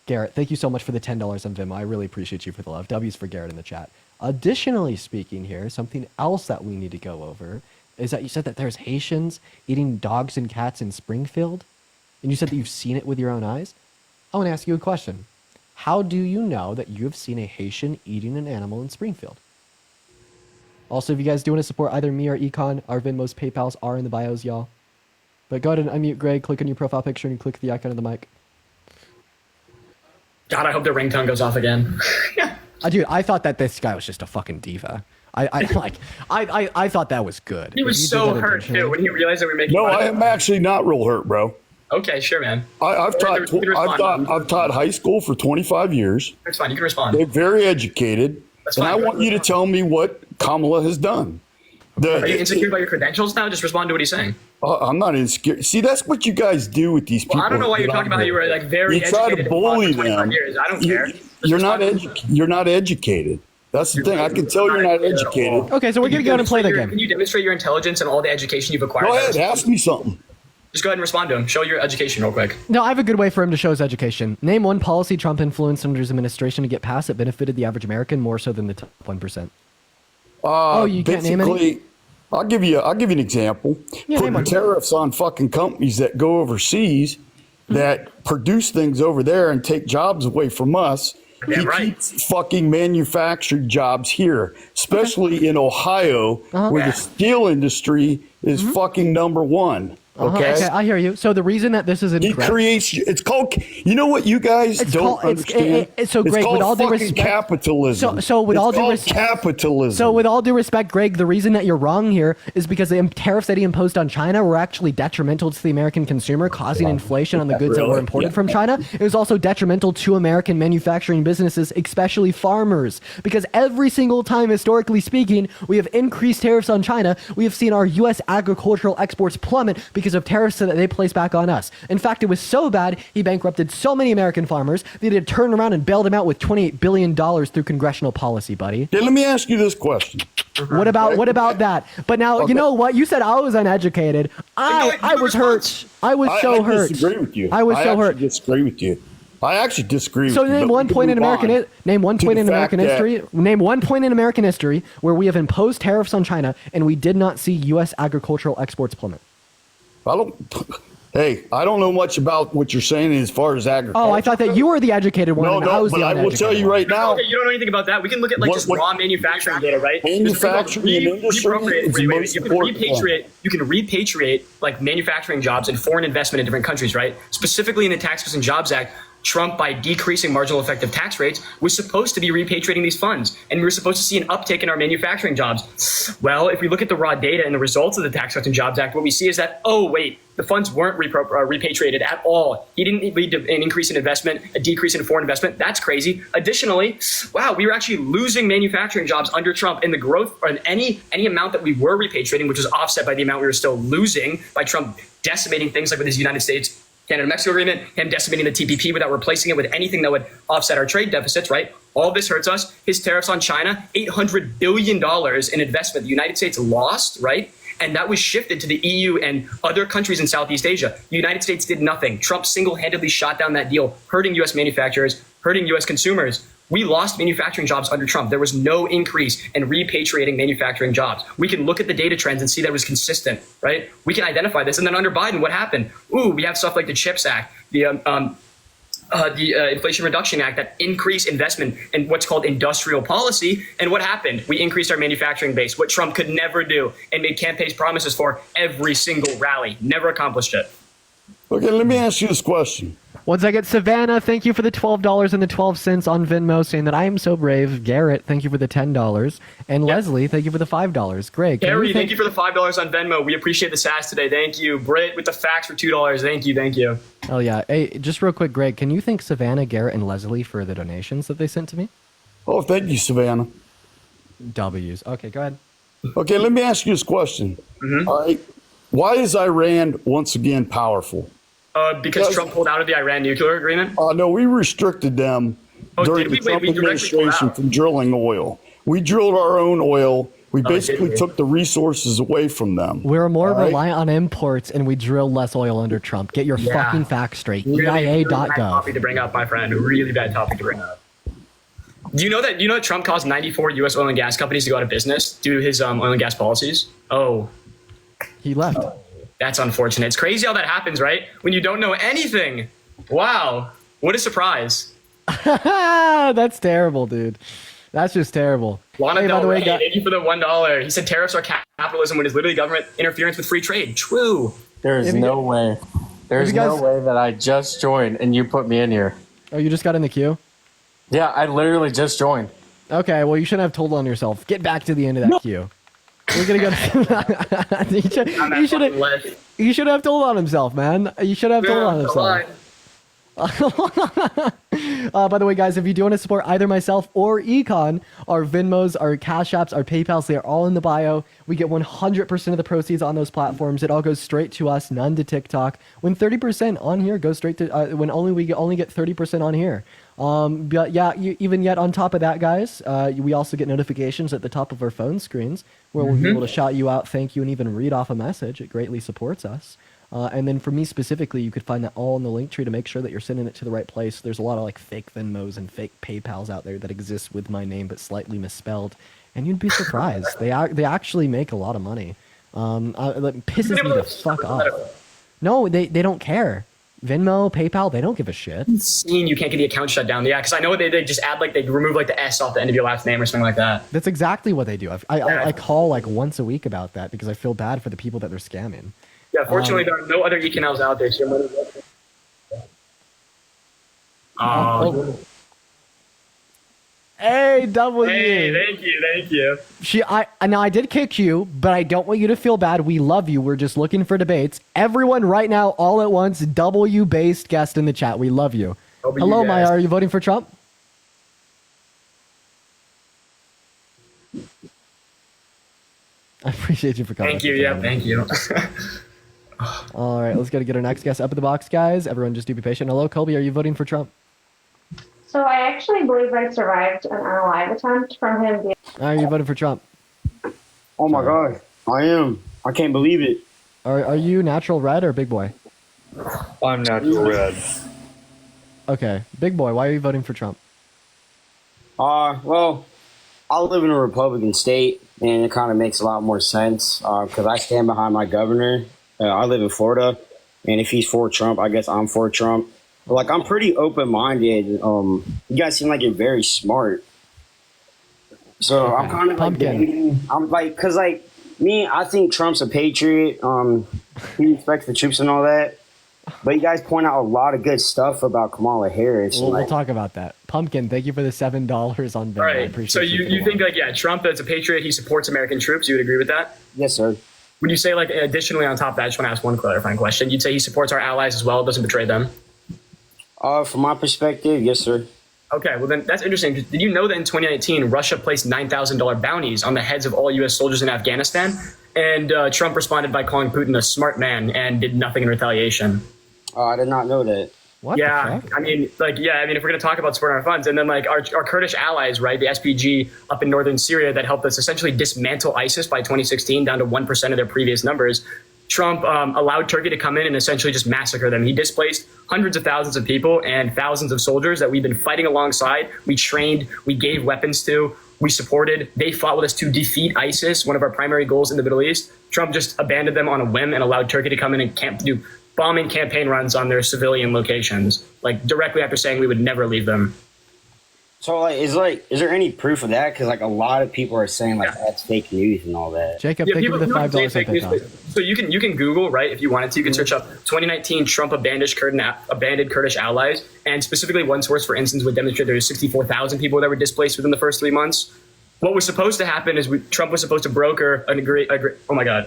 S1: Garrett, thank you so much for the $10 on Venmo. I really appreciate you for the love. W's for Garrett in the chat. Additionally speaking here, something else that we need to go over is that you said that there's Haitians eating dogs and cats in Springfield, and you said that you've seen it with your own eyes. I want to ask you a question. How do you know that you have seen a Haitian eating an animal in Springfield? Also, if you guys do want to support either me or Econ, our Venmo's, PayPal's are in the bios, y'all. But go ahead and unmute Greg, click on your profile picture, and click the icon of the mic.
S9: God, I hope the ringtone goes off again.
S1: Dude, I thought that this guy was just a fucking diva. I thought that was good.
S9: He was so hurt too when he realized that we were making.
S25: No, I am actually not real hurt, bro.
S9: Okay, sure, man.
S25: I've taught high school for 25 years.
S9: That's fine. You can respond.
S25: They're very educated,
S9: That's
S25: and
S9: fine,
S25: I want you to tell me what Kamala has done.
S9: Are you insecure about your credentials now? Just respond to what he's saying.
S25: I'm not insecure. See, that's what you guys do with these people.
S9: Well, I don't know why you're talking about how you were like very
S25: educated. You try to bully them.
S9: Years. I don't care.
S25: You're not educated. That's the thing. I can tell you're not educated.
S1: Okay, so we're going to go ahead and play the game.
S9: Can you demonstrate your intelligence and all the education you've acquired?
S25: Go ahead. Ask me something.
S9: Just go ahead and respond to him. Show your education real quick.
S1: No, I have a good way for him to show his education. Name one policy Trump influenced under his administration to get passed that benefited the average American more so than the top 1%. You can't name any?
S25: I'll give you an example.
S1: Yeah,
S25: Putting tariffs on fucking companies that go overseas that produce things over there and take jobs away from us. He keeps fucking manufactured jobs here, especially in Ohio, where the steel industry is fucking number one.
S1: Okay, I hear you. So the reason that this is incorrect,
S25: he creates. It's called. You know what you guys don't understand?
S1: So Greg,
S25: called
S1: with all due
S25: fucking
S1: respect,
S25: capitalism.
S1: So with all due respect,
S25: capitalism.
S1: So with all due respect, Greg, the reason that you're wrong here is because the tariffs that he imposed on China were actually detrimental to the American consumer, causing inflation on the goods that were imported from China. It was also detrimental to American manufacturing businesses, especially farmers, because every single time, historically speaking, we have increased tariffs on China, we have seen our U.S. agricultural exports plummet because of tariffs that they place back on us. In fact, it was so bad, he bankrupted so many American farmers, they had to turn around and bail them out with $28 billion through congressional policy, buddy.
S25: Okay, let me ask you this question.
S1: What about that? But now, you know what? You said I was uneducated. I was hurt. I was so hurt.
S25: I disagree with you.
S1: I was so hurt.
S25: Disagree with you. I actually disagree with you.
S1: So name one point in American history. Name one point in American history where we have imposed tariffs on China and we did not see U.S. agricultural exports plummet.
S25: Hey, I don't know much about what you're saying as far as agriculture.
S1: Oh, I thought that you were the educated one.
S25: No,
S1: I was
S25: but
S1: the
S25: I will tell you right now.
S9: Okay, you don't know anything about that. We can look at just raw manufacturing data, right?
S25: Manufacturing industry is the most important one.
S9: You can repatriate like manufacturing jobs and foreign investment in different countries, right? Specifically in the Tax Cuts and Jobs Act, Trump, by decreasing marginal effective tax rates, was supposed to be repatriating these funds. And we were supposed to see an uptick in our manufacturing jobs. Well, if we look at the raw data and the results of the Tax Cuts and Jobs Act, what we see is that, oh, wait, the funds weren't repatriated at all. He didn't lead to an increase in investment, a decrease in foreign investment. That's crazy. Additionally, wow, we were actually losing manufacturing jobs under Trump, and the growth or any amount that we were repatriating, which was offset by the amount we were still losing by Trump decimating things like with his United States Canada-Mexico agreement, him decimating the TPP without replacing it with anything that would offset our trade deficits, right? All of this hurts us. His tariffs on China, $800 billion in investment the United States lost, right? And that was shifted to the EU and other countries in Southeast Asia. The United States did nothing. Trump single-handedly shot down that deal, hurting U.S. manufacturers, hurting U.S. consumers. We lost manufacturing jobs under Trump. There was no increase in repatriating manufacturing jobs. We can look at the data trends and see that it was consistent, right? We can identify this. And then under Biden, what happened? We have stuff like the CHIPS Act, the Inflation Reduction Act that increased investment in what's called industrial policy. And what happened? We increased our manufacturing base, what Trump could never do and made campaign promises for every single rally. Never accomplished it.
S25: Okay, let me ask you this question.
S1: Once I get Savannah, thank you for the $12 and the 12 cents on Venmo, saying that I am so brave. Garrett, thank you for the $10. And Leslie, thank you for the $5. Greg,
S9: Harry, thank you for the $5 on Venmo. We appreciate the sass today. Thank you. Britt with the facts for $2. Thank you.
S1: Oh yeah. Hey, just real quick, Greg, can you thank Savannah, Garrett, and Leslie for the donations that they sent to me?
S25: Oh, thank you, Savannah.
S1: W's. Okay, go ahead.
S25: Okay, let me ask you this question. All right. Why is Iran once again powerful?
S9: Because Trump pulled out of the Iran nuclear agreement?
S25: No, we restricted them during the Trump administration from drilling oil. We drilled our own oil. We basically took the resources away from them.
S1: We're more reliant on imports, and we drill less oil under Trump. Get your fucking facts straight.
S9: Really bad topic to bring up, my friend. Really bad topic to bring up. Do you know that Trump caused 94 U.S. oil and gas companies to go out of business due to his oil and gas policies? Oh.
S1: He left.
S9: That's unfortunate. It's crazy how that happens, right? When you don't know anything. Wow. What a surprise.
S1: That's terrible, dude. That's just terrible.
S9: Lana Del Rey, thank you for the $1. He said tariffs are capitalism when it's literally government interference with free trade. True.
S3: There is no way. There's no way that I just joined and you put me in here.
S1: Oh, you just got in the queue?
S3: Yeah, I literally just joined.
S1: Okay, well, you shouldn't have told on yourself. Get back to the end of that queue. We're gonna go. You should have told on himself, man. You should have told on himself. By the way, guys, if you do want to support either myself or Econ, our Venmos, our Cash Apps, our PayPals, they are all in the bio. We get 100% of the proceeds on those platforms. It all goes straight to us, none to TikTok. When 30% on here goes straight to when we only get 30% on here. But yeah, even yet on top of that, guys, we also get notifications at the top of our phone screens where we'll be able to shout you out, thank you, and even read off a message. It greatly supports us. And then for me specifically, you could find that all in the link tree to make sure that you're sending it to the right place. There's a lot of like fake Venmos and fake PayPals out there that exist with my name but slightly misspelled, and you'd be surprised. They actually make a lot of money. It pisses me the fuck off. No, they don't care. Venmo, PayPal, they don't give a shit.
S9: You can't get the account shut down. Yeah, because I know they just add they remove the S off the end of your last name or something like that.
S1: That's exactly what they do. I call once a week about that because I feel bad for the people that they're scamming.
S9: Yeah, fortunately, there are no other e-canals out there. So your money.
S1: Hey, W.
S9: Hey, thank you.
S1: Now I did kick you, but I don't want you to feel bad. We love you. We're just looking for debates. Everyone right now, all at once, W-based guest in the chat. We love you. Hello, Maya. Are you voting for Trump? I appreciate you for coming.
S9: Thank you. Yeah, thank you.
S1: All right, let's get our next guest up in the box, guys. Everyone just do be patient. Hello, Colby. Are you voting for Trump?
S4: So I actually believe I survived an unalive attempt from him.
S1: Are you voting for Trump?
S5: Oh my God, I am. I can't believe it.
S1: Are you natural red or big boy?
S5: I'm natural red.
S1: Okay, big boy. Why are you voting for Trump?
S5: Well, I live in a Republican state, and it kind of makes a lot more sense because I stand behind my governor. I live in Florida, and if he's for Trump, I guess I'm for Trump. But, like, I'm pretty open-minded. You guys seem like you're very smart. So I'm kind of like, I'm like, because like me, I think Trump's a patriot. He respects the troops and all that. But you guys point out a lot of good stuff about Kamala Harris.
S1: We'll talk about that. Pumpkin, thank you for the $7 on Venmo.
S9: All right.
S1: I appreciate
S9: So you think like, yeah, Trump as a patriot, he supports American troops. You would agree with that?
S5: Yes, sir.
S9: Would you say, like, additionally on top of that, I just want to ask one clarifying question. You'd say he supports our allies as well, doesn't betray them?
S5: From my perspective, yes, sir.
S9: Okay, well then that's interesting. Did you know that in 2019, Russia placed $9,000 bounties on the heads of all U.S. soldiers in Afghanistan? And Trump responded by calling Putin a smart man and did nothing in retaliation.
S5: I did not know that.
S1: What?
S9: Yeah, I mean, if we're going to talk about supporting our funds, and then like our Kurdish allies, right, the SPG up in northern Syria that helped us essentially dismantle ISIS by 2016 down to 1% of their previous numbers. Trump allowed Turkey to come in and essentially just massacre them. He displaced hundreds of thousands of people and thousands of soldiers that we've been fighting alongside. We trained, we gave weapons to, we supported. They fought with us to defeat ISIS, one of our primary goals in the Middle East. Trump just abandoned them on a whim and allowed Turkey to come in and do bombing campaign runs on their civilian locations, like directly after saying we would never leave them.
S5: So is there any proof of that? Because like a lot of people are saying like that's fake news and all that.
S1: Jacob, thank you for the $5
S9: So you can Google, right, if you wanted to, you can search up 2019 Trump abandoned Kurdish allies, and specifically one source, for instance, would demonstrate there were 64,000 people that were displaced within the first 3 months. What was supposed to happen is Trump was supposed to broker a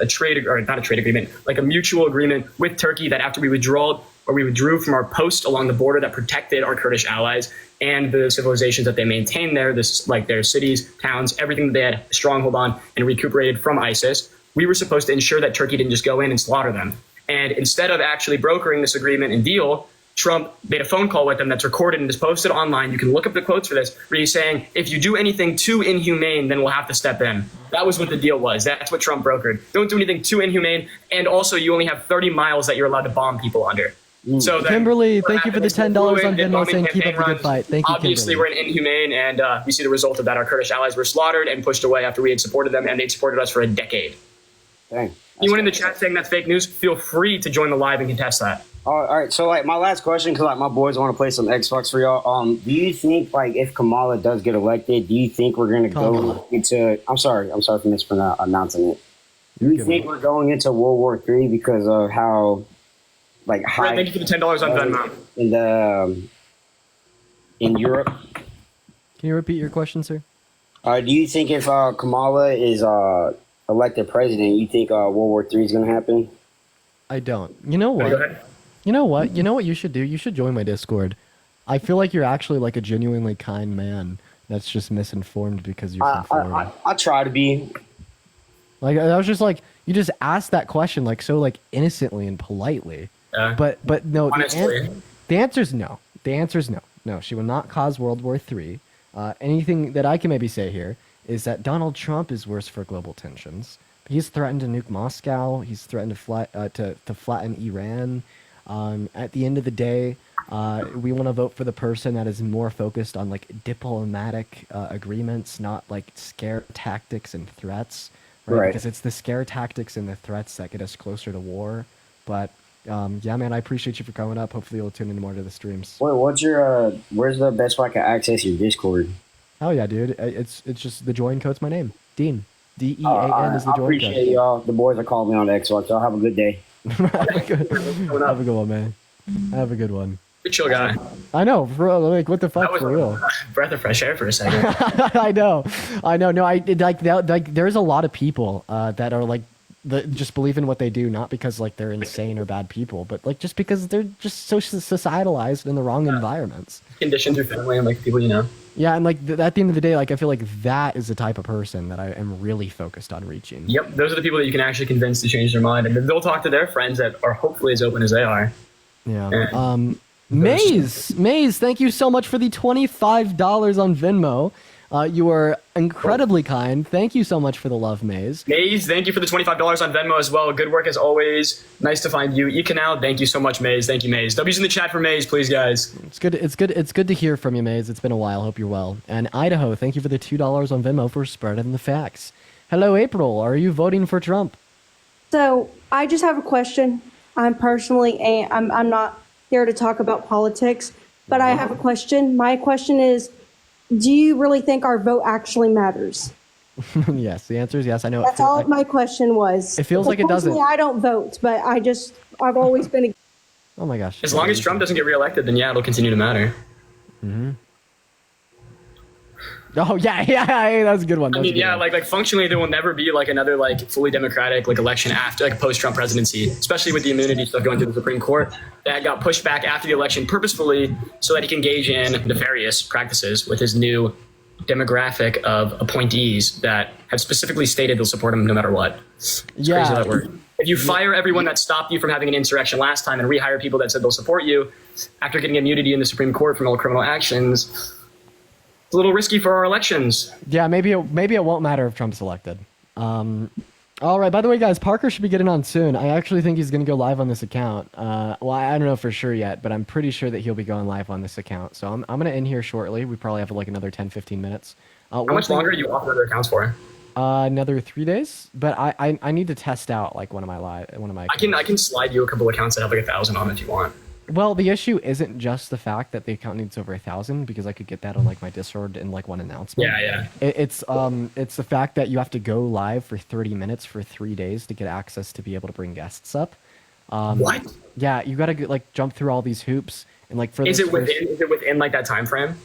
S9: trade agreement, like a mutual agreement with Turkey that after we withdrew from our post along the border that protected our Kurdish allies and the civilizations that they maintained there, like their cities, towns, everything that they had a stronghold on and recuperated from ISIS, we were supposed to ensure that Turkey didn't just go in and slaughter them. And instead of actually brokering this agreement and deal, Trump made a phone call with them that's recorded and is posted online. You can look up the quotes for this, where he's saying, if you do anything too inhumane, then we'll have to step in. That was what the deal was. That's what Trump brokered. Don't do anything too inhumane. And also, you only have 30 miles that you're allowed to bomb people under. So
S1: Kimberly, thank you for the $10 on Venmo saying keep up the good fight. Thank you,
S9: obviously,
S1: Kimberly.
S9: we're an inhumane, and we see the result of that. Our Kurdish allies were slaughtered and pushed away after we had supported them, and they'd supported us for a decade.
S5: Dang.
S9: Anyone in the chat saying that's fake news, feel free to join the live and contest that.
S5: All right, so like my last question, because like my boys want to play some Xbox for y'all. Do you think like if Kamala does get elected, do you think we're gonna go into? I'm sorry for mispronouncing it. Do you think we're going into World War III because of how like high?
S9: Thank you for the $10 on Venmo.
S5: In Europe.
S1: Can you repeat your question, sir?
S5: Do you think if Kamala is elected president, you think World War III is gonna happen?
S1: I don't. You know what?
S9: Go ahead.
S1: You know what? You know what you should do? You should join my Discord. I feel like you're actually like a genuinely kind man that's just misinformed because you're from Florida.
S5: I try to be.
S1: Like I was just like, you just asked that question like so like innocently and politely. But no, the answer is no. The answer is no. No, she will not cause World War III. Anything that I can maybe say here is that Donald Trump is worse for global tensions. He's threatened to nuke Moscow. He's threatened to flatten Iran. At the end of the day, we want to vote for the person that is more focused on like diplomatic agreements, not like scare tactics and threats, right? Because it's the scare tactics and the threats that get us closer to war. But yeah, man, I appreciate you for coming up. Hopefully, you'll tune in more to the streams.
S5: Wait, what's your? Where's the best way I can access your Discord?
S1: Oh yeah, dude, it's just the join code's my name, Dean. DEAN is the join code.
S5: I appreciate y'all. The boys are calling me on the Xbox. Y'all have a good day.
S1: Have a good one, man. Have a good one.
S9: Good chill guy.
S1: I know, for real, like what the fuck,
S9: That was
S1: for real.
S9: a breath of fresh air for a second.
S1: I know. No, like there's a lot of people that are like just believe in what they do, not because like they're insane or bad people, but like just because they're just so societalized in the wrong environments.
S9: Conditioned through family and like people you know.
S1: Yeah, and like at the end of the day, like I feel like that is the type of person that I am really focused on reaching.
S9: Yep, those are the people that you can actually convince to change their mind, and then they'll talk to their friends that are hopefully as open as they are.
S1: Yeah. Maze, thank you so much for the $25 on Venmo. You are incredibly kind. Thank you so much for the love, Maze.
S9: Maze, thank you for the $25 on Venmo as well. Good work as always. Nice to find you. Ecanal, thank you so much, Maze. Thank you, Maze. W's in the chat for Maze, please, guys.
S1: It's good to hear from you, Maze. It's been a while. Hope you're well. And Idaho, thank you for the $2 on Venmo for spreading the facts. Hello, April. Are you voting for Trump?
S6: So I just have a question. I'm not here to talk about politics, but I have a question. My question is, do you really think our vote actually matters?
S1: Yes, the answer is yes. I know.
S6: That's all my question was.
S1: It feels like it doesn't.
S6: Personally, I don't vote, but I've always been.
S1: Oh my gosh.
S9: As long as Trump doesn't get reelected, then yeah, it'll continue to matter.
S1: Mm-hmm. Oh yeah, that's a good one.
S9: I mean, yeah, like functionally, there will never be like another like fully democratic like election after like a post-Trump presidency, especially with the immunity stuff going through the Supreme Court that got pushed back after the election purposefully so that he can engage in nefarious practices with his new demographic of appointees that have specifically stated they'll support him no matter what. It's crazy how that works. If you fire everyone that stopped you from having an insurrection last time and rehire people that said they'll support you after getting immunity in the Supreme Court from all criminal actions, it's a little risky for our elections.
S1: Yeah, maybe it won't matter if Trump's elected. All right. By the way, guys, Parker should be getting on soon. I actually think he's going to go live on this account. Well, I don't know for sure yet, but I'm pretty sure that he'll be going live on this account. So I'm going to end here shortly. We probably have like another 10, 15 minutes.
S9: How much longer are you off other accounts for?
S1: Another 3 days, but I need to test out like one of my
S9: I can slide you a couple accounts that have like 1,000 on if you want.
S1: Well, the issue isn't just the fact that the account needs over 1,000, because I could get that on like my Discord in like one announcement.
S9: Yeah.
S1: It's the fact that you have to go live for 30 minutes for 3 days to get access to be able to bring guests up.
S9: What?
S1: Yeah, you got to like jump through all these hoops and like for
S9: is it within like that time frame?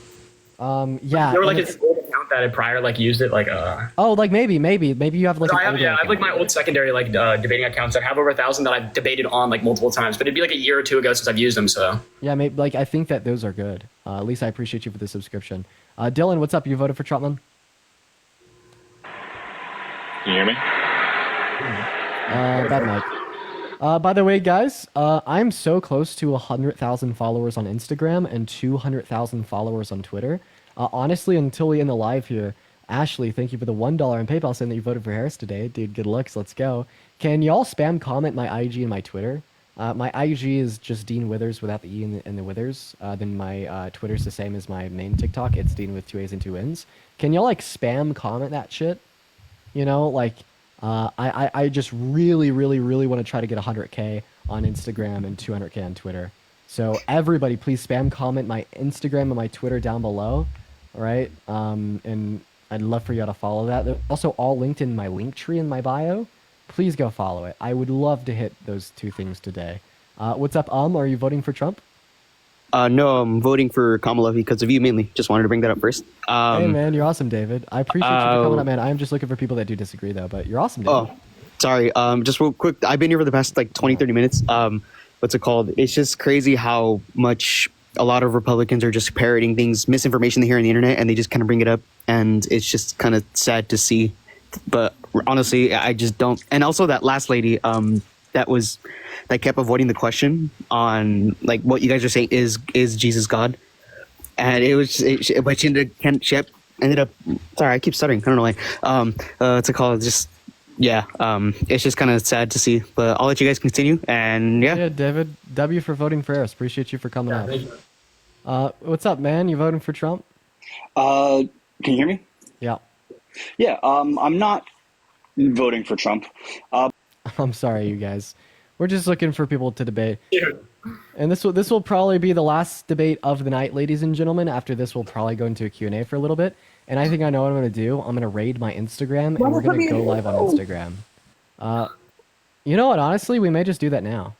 S1: Yeah.
S9: There were like an old account that had prior like used it like
S1: Oh, like maybe you have like.
S9: I have like my old secondary like debating accounts that have over 1,000 that I've debated on like multiple times, but it'd be like a year or two ago since I've used them. So
S1: yeah, maybe like I think that those are good. At least I appreciate you for the subscription. Dylan, what's up? You voted for Trump, man?
S7: Can you hear me?
S1: Bad mic. By the way, guys, I'm so close to 100,000 followers on Instagram and 200,000 followers on Twitter. Honestly, until we end the live here, Ashley, thank you for the $1 in PayPal saying that you voted for Harris today. Dude, good looks. Let's go. Can y'all spam comment my IG and my Twitter? My IG is just Dean Withers without the E and the Withers. Then my Twitter's the same as my main TikTok. It's Dean with 2 A's and 2 N's. Can y'all like spam comment that shit? You know, like I just really want to try to get 100K on Instagram and 200K on Twitter. So everybody, please spam comment my Instagram and my Twitter down below. All right. And I'd love for y'all to follow that. They're also all linked in my link tree in my bio. Please go follow it. I would love to hit those two things today. What's up, Are you voting for Trump?
S10: No, I'm voting for Kamala because of you mainly. Just wanted to bring that up first.
S1: Hey, man, you're awesome, David. I appreciate you for coming up, man. I'm just looking for people that do disagree, though, but you're awesome, David.
S10: Oh, sorry. Just real quick. I've been here for the past like 20, 30 minutes. What's it called? It's just crazy how much a lot of Republicans are just parroting things, misinformation they hear on the internet, and they just kind of bring it up. And it's just kind of sad to see. But honestly, I just don't. And also that last lady, that kept avoiding the question on like what you guys are saying is Jesus God, and but she ended up. Sorry, I keep stuttering. I don't know why. What's it called? Just yeah. It's just kind of sad to see. But I'll let you guys continue. And yeah.
S1: Yeah, David. W for voting for us. Appreciate you for coming out. What's up, man? You voting for Trump?
S7: Can you hear me?
S1: Yeah.
S7: Yeah. I'm not voting for Trump.
S1: I'm sorry, you guys. We're just looking for people to debate. And this will probably be the last debate of the night, ladies and gentlemen. After this, we'll probably go into a Q&A for a little bit. And I think I know what I'm going to do. I'm going to raid my Instagram, and we're going to go live on Instagram. You know what? Honestly, we may just do that now.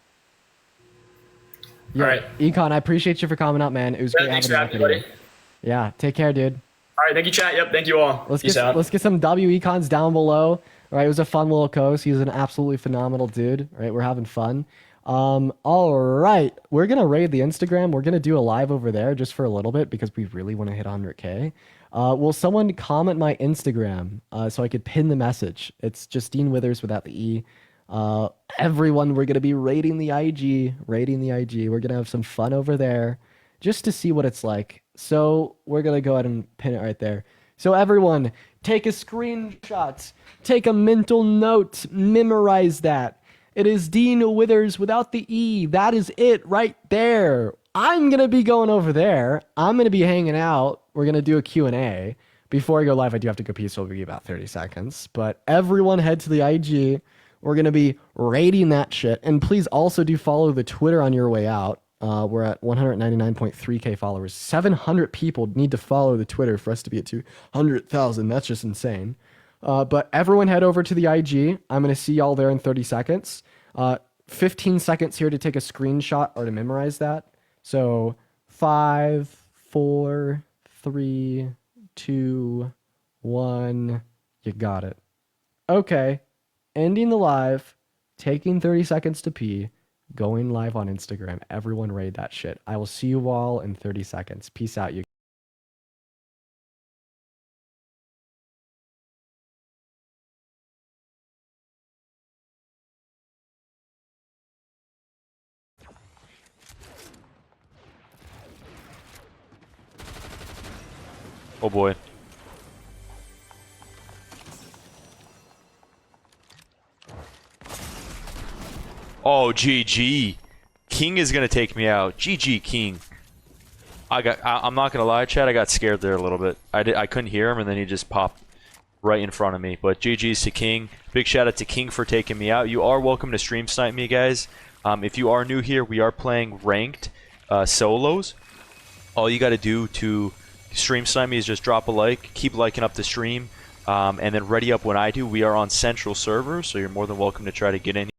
S1: Yeah,
S9: All right.
S1: Econ, I appreciate you for coming up, man. It was great
S9: Thanks for
S1: having
S9: having
S1: you.
S9: me, buddy.
S1: Yeah, take care, dude.
S9: All right, thank you, chat. Yep, thank you all. Peace out.
S1: Let's get some W Econs down below. All right, it was a fun little coast. He's an absolutely phenomenal dude. All right, we're having fun. All right, we're gonna raid the Instagram. We're gonna do a live over there just for a little bit because we really want to hit 100K. Will someone comment my Instagram so I could pin the message? It's Justine Withers without the E. Everyone, we're gonna be raiding the IG. We're gonna have some fun over there just to see what it's like. So we're gonna go ahead and pin it right there. So everyone, take a screenshot, take a mental note, memorize that. It is Dean Withers without the E. That is it right there. I'm going to be going over there. I'm going to be hanging out. We're going to do a Q&A. Before I go live, I do have to go pee, so it'll be about 30 seconds. But everyone head to the IG. We're going to be rating that shit. And please also do follow the Twitter on your way out. We're at 199.3K followers. 700 people need to follow the Twitter for us to be at 200,000. That's just insane. But everyone head over to the IG. I'm going to see y'all there in 30 seconds. 15 seconds here to take a screenshot or to memorize that. So 5, 4, 3, 2, 1. You got it. Okay. Ending the live. Taking 30 seconds to pee. Going live on Instagram. Everyone raid that shit. I will see you all in 30 seconds. Peace out, you.
S11: Oh boy. Oh, GG. King is gonna take me out. GG, King. I'm not gonna lie, Chad. I got scared there a little bit. I couldn't hear him, and then he just popped right in front of me. But GG's to King. Big shout out to King for taking me out. You are welcome to stream snipe me, guys. If you are new here, we are playing ranked solos. All you got to do to stream snipe me is just drop a like, keep liking up the stream, and then ready up when I do. We are on central server, so you're more than welcome to try to get in here.